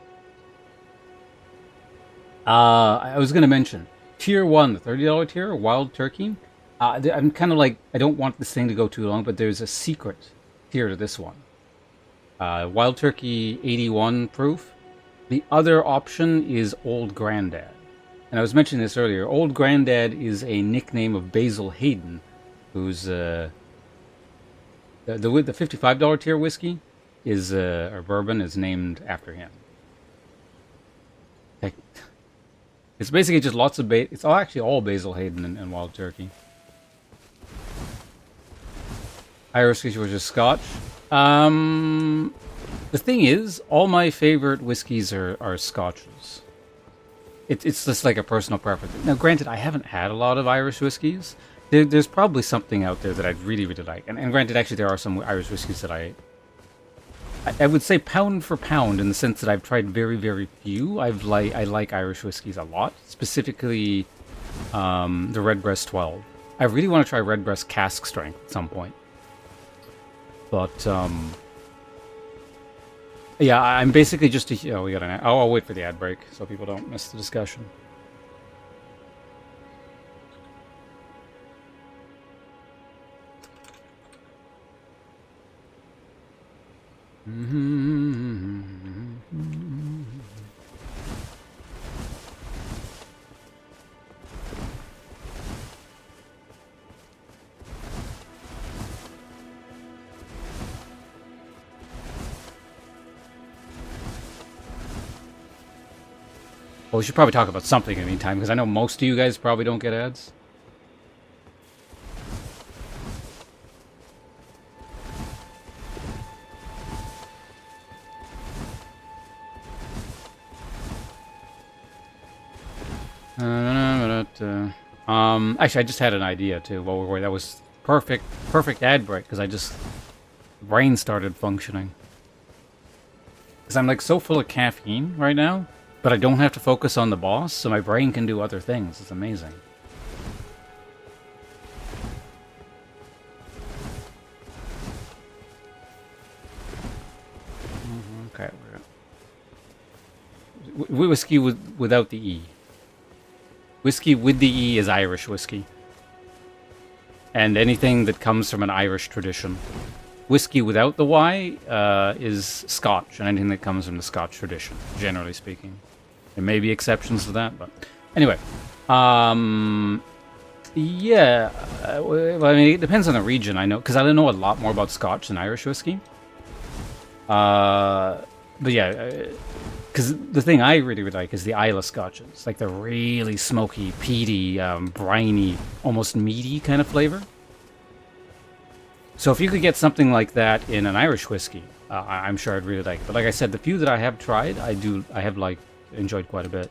I was going to mention, Tier 1, the $30 tier, Wild Turkey. I'm kind of like, I don't want this thing to go too long, but there's a secret tier to this one. Wild Turkey 81 proof. The other option is Old Grandad. And I was mentioning this earlier. Old Grandad is a nickname of Basil Hayden, who's the $55 tier whiskey is or bourbon is named after him. It's basically just lots of it's actually all Basil Hayden and Wild Turkey. Irish whiskey versus Scotch. The thing is, all my favorite whiskeys are Scotches. It's just like a personal preference. Now, granted, I haven't had a lot of Irish whiskeys. There's probably something out there that I'd really, really like. And granted, actually, there are some Irish whiskeys that I would say pound for pound, in the sense that I've tried very, very few. I like Irish whiskeys a lot. Specifically, the Redbreast 12. I really want to try Redbreast cask strength at some point. But, yeah, I'm basically just a... Oh, we got an... Oh, I'll wait for the ad break so people don't miss the discussion. Well, we should probably talk about something in the meantime, because I know most of you guys probably don't get ads. Actually, I just had an idea too. Well, that was perfect ad break, because brain started functioning. Because I'm like so full of caffeine right now, but I don't have to focus on the boss, so my brain can do other things. It's amazing. Okay, whiskey without the E. Whiskey with the E is Irish whiskey. And anything that comes from an Irish tradition. Whiskey without the Y is Scotch, and anything that comes from the Scotch tradition, generally speaking. There may be exceptions to that, but... Anyway. Yeah. Well, I mean, it depends on the region, I know. Because I know a lot more about Scotch than Irish whiskey. But yeah... Because the thing I really like is the Islay Scotches. Like the really smoky, peaty, briny, almost meaty kind of flavor. So if you could get something like that in an Irish whiskey, I'm sure I'd really like it. But like I said, the few that I have tried, I have enjoyed quite a bit.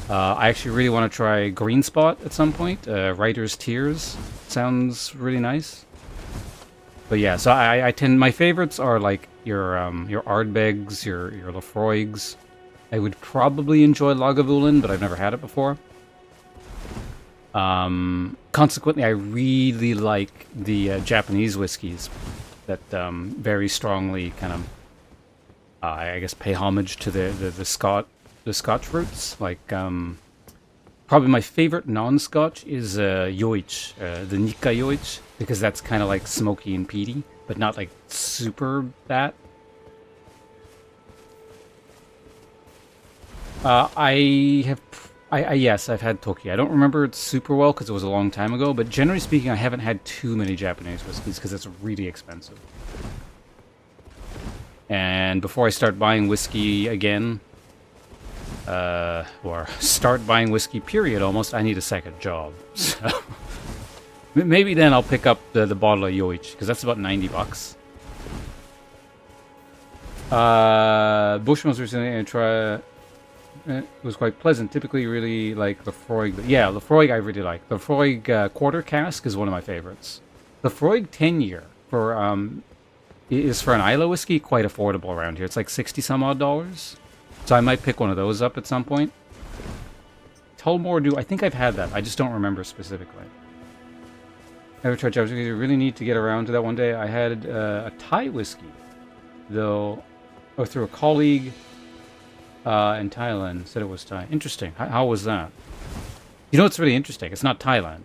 I actually really want to try Green Spot at some point. Writer's Tears sounds really nice. But yeah, so I tend, my favorites are like your Ardbegs, your Laphroaigs. I would probably enjoy Lagavulin, but I've never had it before. Consequently, I really like the Japanese whiskeys that very strongly kind of, I guess, pay homage to the Scotch roots. Like, probably my favorite non-Scotch is Yoich, the Nikka Yoich, because that's kind of like smoky and peaty, but not like super that. Yes, I've had Toki. I don't remember it super well because it was a long time ago, but generally speaking, I haven't had too many Japanese whiskeys because it's really expensive. And before I start buying whiskey again, or start buying whiskey period almost, I need a second job. So maybe then I'll pick up the bottle of Yoich, because that's about $90. Bushmills recently and try... It was quite pleasant. Typically, really like Laphroaig. Yeah, Laphroaig I really like. Laphroaig Quarter Cask is one of my favorites. Laphroaig 10-year is for an Islay whiskey quite affordable around here. It's like $60 some odd. So I might pick one of those up at some point. Tullamore Dew. I think I've had that. I just don't remember specifically. Ever tried Japanese whiskey? You really need to get around to that one day. I had a Thai whiskey, though, through a colleague. In Thailand, said it was Thai. Interesting. How was that? You know, it's really interesting. It's not Thailand.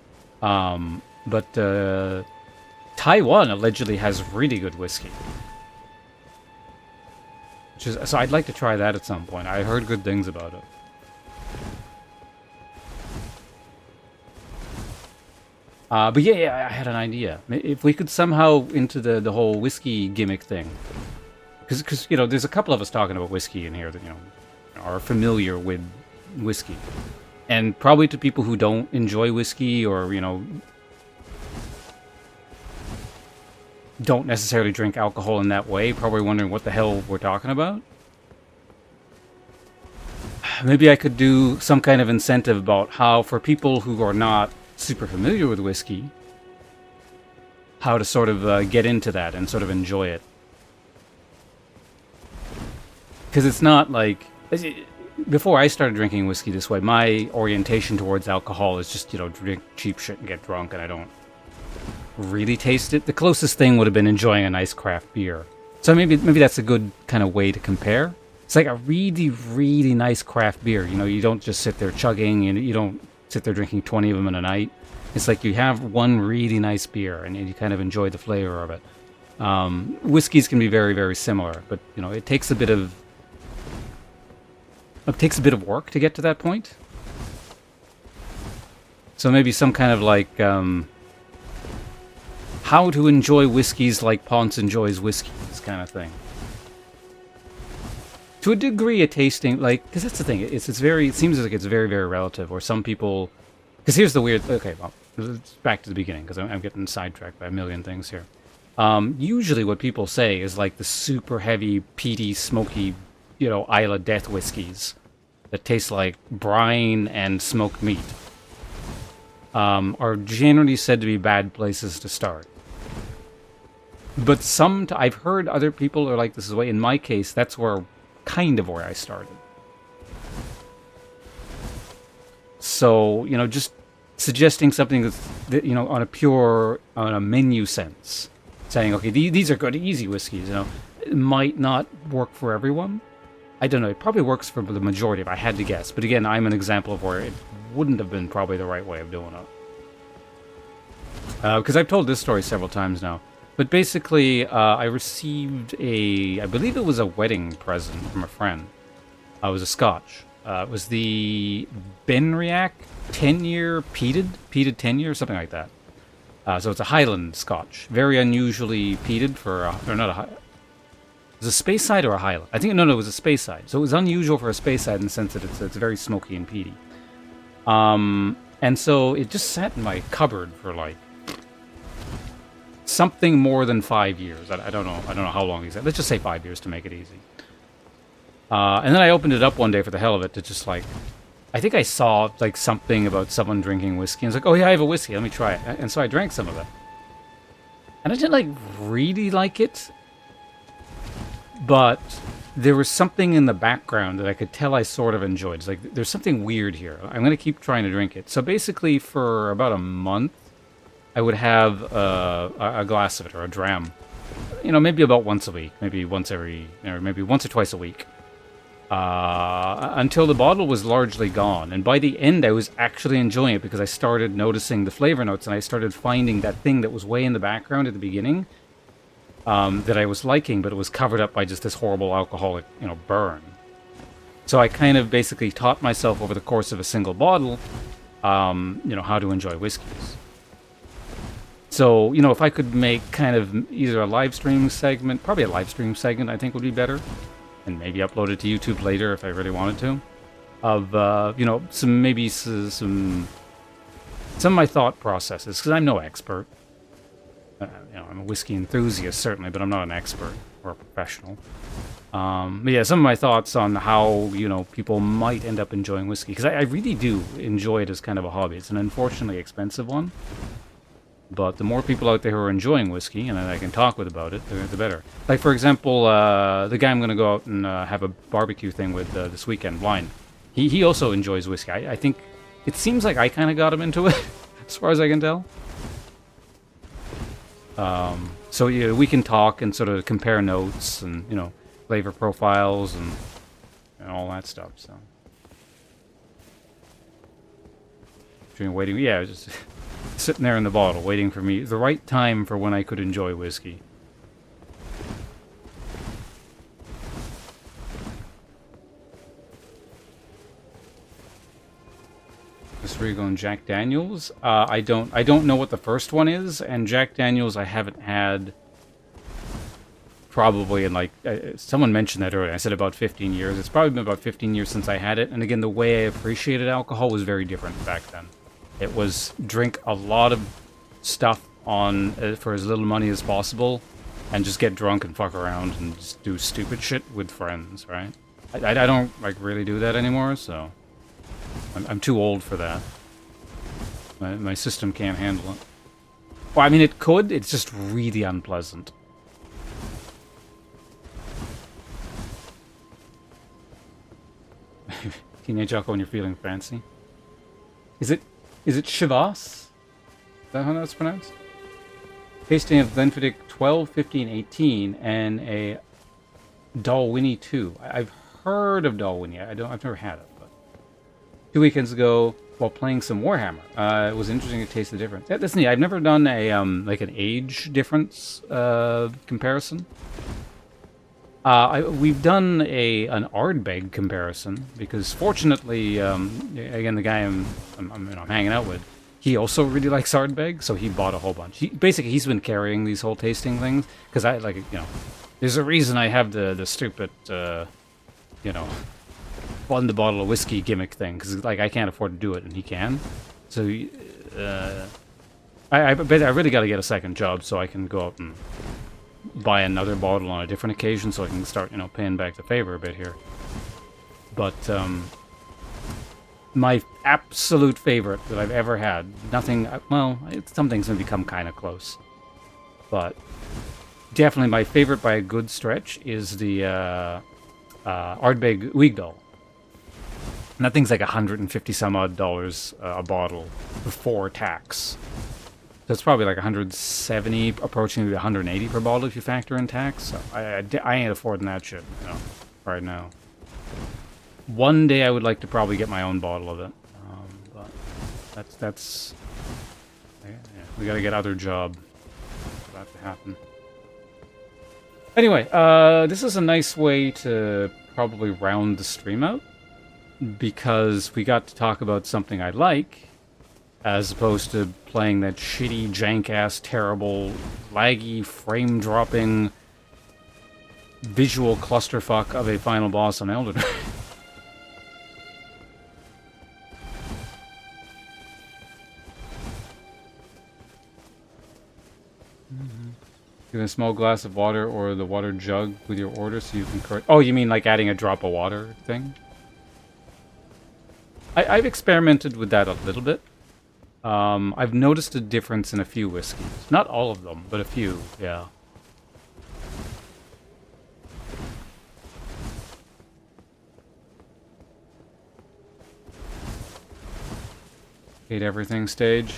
But Taiwan allegedly has really good whiskey. So I'd like to try that at some point. I heard good things about it. But yeah, I had an idea. If we could somehow into the whole whiskey gimmick thing. Because, you know, there's a couple of us talking about whiskey in here that, you know, are familiar with whiskey. And probably to people who don't enjoy whiskey or, you know, don't necessarily drink alcohol in that way, probably wondering what the hell we're talking about. Maybe I could do some kind of incentive about how, for people who are not super familiar with whiskey, how to sort of get into that and sort of enjoy it. Because it's not like... Before I started drinking whiskey this way, my orientation towards alcohol is just, you know, drink cheap shit and get drunk, and I don't really taste it. The closest thing would have been enjoying a nice craft beer. So maybe that's a good kind of way to compare. It's like a really, really nice craft beer. You know, you don't just sit there chugging, and you don't sit there drinking 20 of them in a night. It's like you have one really nice beer, and you kind of enjoy the flavor of it. Whiskeys can be very, very similar, but, you know, it takes a bit of work to get to that point. So maybe some kind of like how to enjoy whiskeys like Ponce enjoys whiskeys kind of thing. To a degree, a tasting, like, because that's the thing, it seems like it's very, very relative. Or some people, because here's the weird. Okay, well, it's back to the beginning because I'm getting sidetracked by a million things here. Usually, what people say is like the super heavy, peaty, smoky, you know, Islay Death whiskeys that taste like brine and smoked meat are generally said to be bad places to start. But I've heard other people are like this way. In my case, that's where I started. So, you know, just suggesting something that, you know, on a menu sense, saying, okay, these are good, easy whiskeys, you know, it might not work for everyone. I don't know, it probably works for the majority, if I had to guess. But again, I'm an example of where it wouldn't have been probably the right way of doing it. Because I've told this story several times now. But basically, I received I believe it was a wedding present from a friend. It was a scotch. It was the Benriach 10-year peated 10-year, something like that. So it's a Highland scotch. Very unusually peated for, or not a, was it a Speyside or a Highland? I think, no, it was a Speyside. So it was unusual for a Speyside in the sense that it's very smoky and peaty. And so it just sat in my cupboard for like something more than 5 years. I don't know how long exactly. Let's just say 5 years to make it easy. And then I opened it up one day for the hell of it to just like, I think I saw like something about someone drinking whiskey. And I was like, oh yeah, I have a whiskey. Let me try it. And so I drank some of it. And I didn't like really like it. But there was something in the background that I could tell I sort of enjoyed. It's like, there's something weird here. I'm going to keep trying to drink it. So basically for about a month, I would have a glass of it, or a dram. You know, maybe about once a week. Maybe once or twice a week. Until the bottle was largely gone. And by the end, I was actually enjoying it because I started noticing the flavor notes, and I started finding that thing that was way in the background at the beginning that I was liking, but it was covered up by just this horrible alcoholic, burn. So I kind of basically taught myself over the course of a single bottle, how to enjoy whiskeys. So, if I could make kind of either a live stream segment, probably a live stream segment I think would be better, and maybe upload it to YouTube later if I really wanted to, of, some of my thought processes, because I'm no expert. I'm a whiskey enthusiast, certainly, but I'm not an expert or a professional. But yeah, some of my thoughts on how, people might end up enjoying whiskey, because I really do enjoy it as kind of a hobby. It's an unfortunately expensive one. But the more people out there who are enjoying whiskey, and I can talk with about it, the better. Like, for example, the guy I'm going to go out and have a barbecue thing with this weekend, Blind, he also enjoys whiskey. I think it seems like I kind of got him into it, as far as I can tell. So yeah, we can talk and sort of compare notes and, flavor profiles and all that stuff, so. Waiting, yeah, just... sitting there in the bottle, waiting for me, the right time for when I could enjoy whiskey. This Rigo and Jack Daniels. I don't know what the first one is, and Jack Daniels I haven't had probably in like someone mentioned that earlier. I said about 15 years. It's probably been about 15 years since I had it, and again, the way I appreciated alcohol was very different back then. It was drink a lot of stuff on for as little money as possible, and just get drunk and fuck around and just do stupid shit with friends, right? I don't like really do that anymore, so I'm too old for that. My system can't handle it. Well, I mean, it could. It's just really unpleasant. Teenage alcohol when you're feeling fancy. Is it Chivas? Is that how that's pronounced? Tasting of Glenfiddich 12, 15, 18, and a Dalwhinnie 2. I've heard of Dalwhinnie. I've never had it, but 2 weekends ago, while playing some Warhammer, it was interesting to taste the difference. Yeah, that's neat. I've never done a like an age difference comparison. We've done an Ardbeg comparison because, fortunately, again, the guy I'm hanging out with, he also really likes Ardbeg, so he bought a whole bunch. He's been carrying these whole tasting things because I like, there's a reason I have the stupid, fund the bottle of whiskey gimmick thing because like I can't afford to do it and he can, so I really got to get a second job so I can go out and buy another bottle on a different occasion so I can start, paying back the favor a bit here. But, my absolute favorite that I've ever had, some things have become kind of close. But, definitely my favorite by a good stretch is the, Ardbeg Weagdal. And that thing's like $150-some-odd a bottle before tax. So it's probably like 170, approaching maybe 180 per bottle if you factor in tax. So I ain't affording that shit, right now. One day I would like to probably get my own bottle of it, but That's yeah, we gotta get other job for that to happen. Anyway, this is a nice way to probably round the stream out, because we got to talk about something I like, as opposed to playing that shitty, jank-ass, terrible, laggy, frame-dropping, visual clusterfuck of a final boss on Elden Ring. Give a small glass of water or the water jug with your order so you can correct... Oh, you mean like adding a drop of water thing? I've experimented with that a little bit. I've noticed a difference in a few whiskeys. Not all of them, but a few, yeah. Hate everything stage.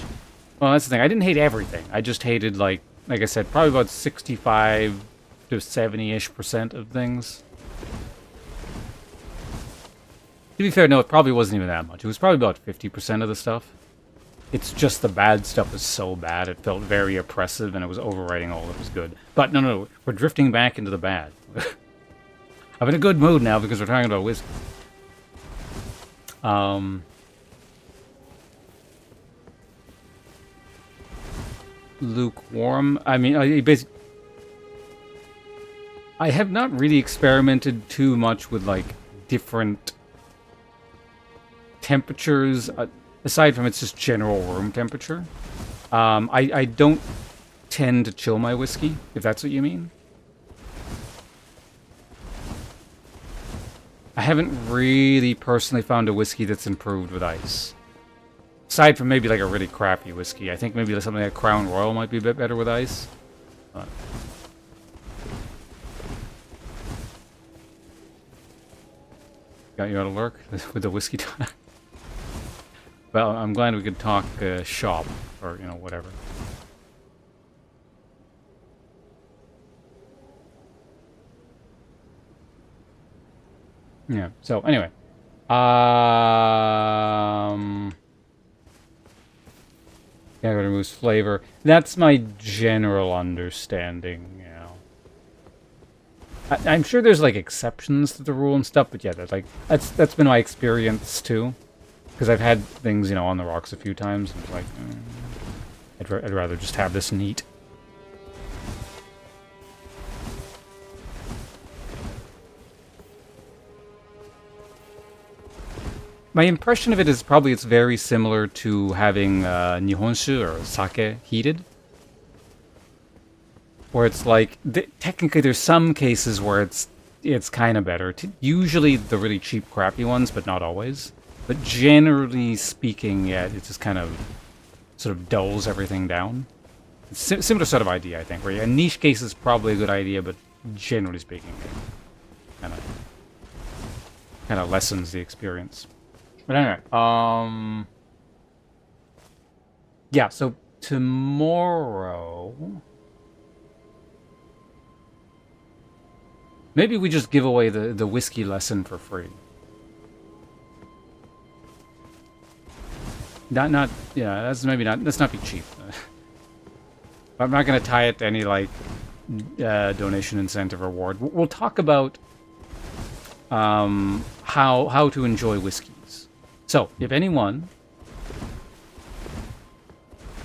Well, that's the thing. I didn't hate everything. I just hated, like I said, probably about 65 to 70-ish% of things. To be fair, no, it probably wasn't even that much. It was probably about 50% of the stuff. It's just the bad stuff was so bad, it felt very oppressive, and it was overriding all that was good. But no, we're drifting back into the bad. I'm in a good mood now because we're talking about whiskey. Lukewarm. I mean, I have not really experimented too much with, like, different temperatures, aside from it's just general room temperature. I don't tend to chill my whiskey, if that's what you mean. I haven't really personally found a whiskey that's improved with ice. Aside from maybe like a really crappy whiskey. I think maybe something like Crown Royal might be a bit better with ice. But got you out of lurk with the whiskey time. Well, I'm glad we could talk shop, or, you know, whatever. Yeah, so, anyway. Yeah, it removes flavor. That's my general understanding, you know. I'm sure there's, like, exceptions to the rule and stuff, but yeah, that's been my experience, too. Because I've had things, you know, on the rocks a few times, and it's like, I'd rather just have this neat. My impression of it is probably it's very similar to having Nihonshu or sake heated. Where it's like, technically there's some cases where it's kind of better. Usually the really cheap, crappy ones, but not always. But generally speaking, yeah, it just kind of sort of dulls everything down. It's similar sort of idea, I think, where a niche case is probably a good idea, but generally speaking, it kind of lessens the experience. But anyway, yeah, so tomorrow, maybe we just give away the whiskey lesson for free. Not, yeah, let's not be cheap. I'm not going to tie it to any, like, donation incentive reward. We'll talk about how to enjoy whiskeys. So, if anyone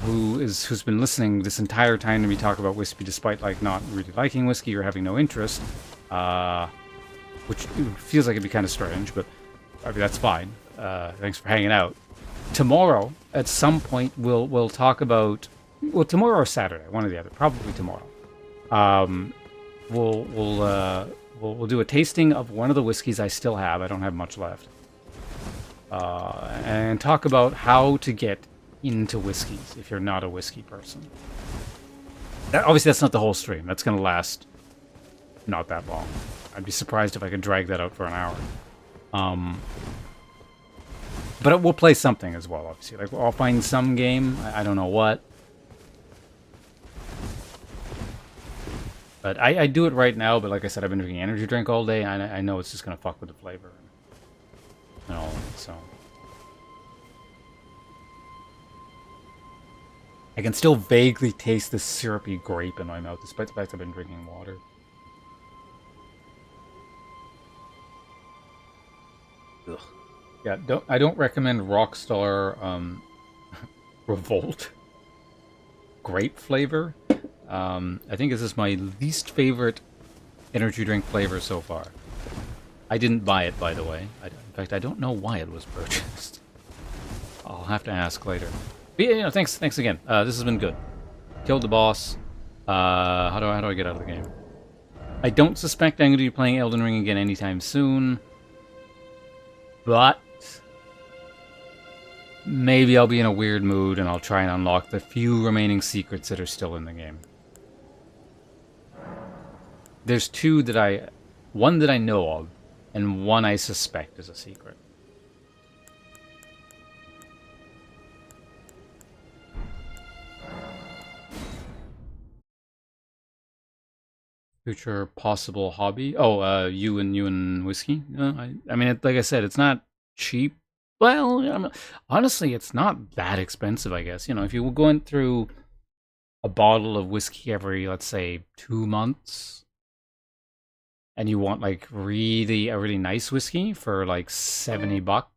who's been listening this entire time to me talk about whiskey, despite, like, not really liking whiskey or having no interest, which feels like it'd be kind of strange, but I mean, that's fine. Thanks for hanging out. Tomorrow, at some point, we'll talk about... Well, tomorrow or Saturday, one or the other. Probably tomorrow. We'll do a tasting of one of the whiskeys I still have. I don't have much left. And talk about how to get into whiskeys if you're not a whiskey person. Obviously, that's not the whole stream. That's going to last not that long. I'd be surprised if I could drag that out for an hour. But we'll play something as well, obviously. Like, I'll find some game. I don't know what. But I do it right now, but like I said, I've been drinking energy drink all day, and I know it's just going to fuck with the flavor and all of it, so. I can still vaguely taste this syrupy grape in my mouth, despite the fact I've been drinking water. Ugh. Yeah, I don't recommend Rockstar Revolt grape flavor. I think this is my least favorite energy drink flavor so far. I didn't buy it, by the way. In fact, I don't know why it was purchased. I'll have to ask later. But yeah, you know, thanks again. This has been good. Killed the boss. How do I get out of the game? I don't suspect I'm going to be playing Elden Ring again anytime soon. But maybe I'll be in a weird mood and I'll try and unlock the few remaining secrets that are still in the game. There's two that one that I know of, and one I suspect is a secret. Future possible hobby? Oh, you and whiskey? I mean, like I said, it's not cheap. Well, honestly, it's not that expensive, I guess. You know, if you were going through a bottle of whiskey every, let's say, 2 months, and you want like a really nice whiskey for like $70,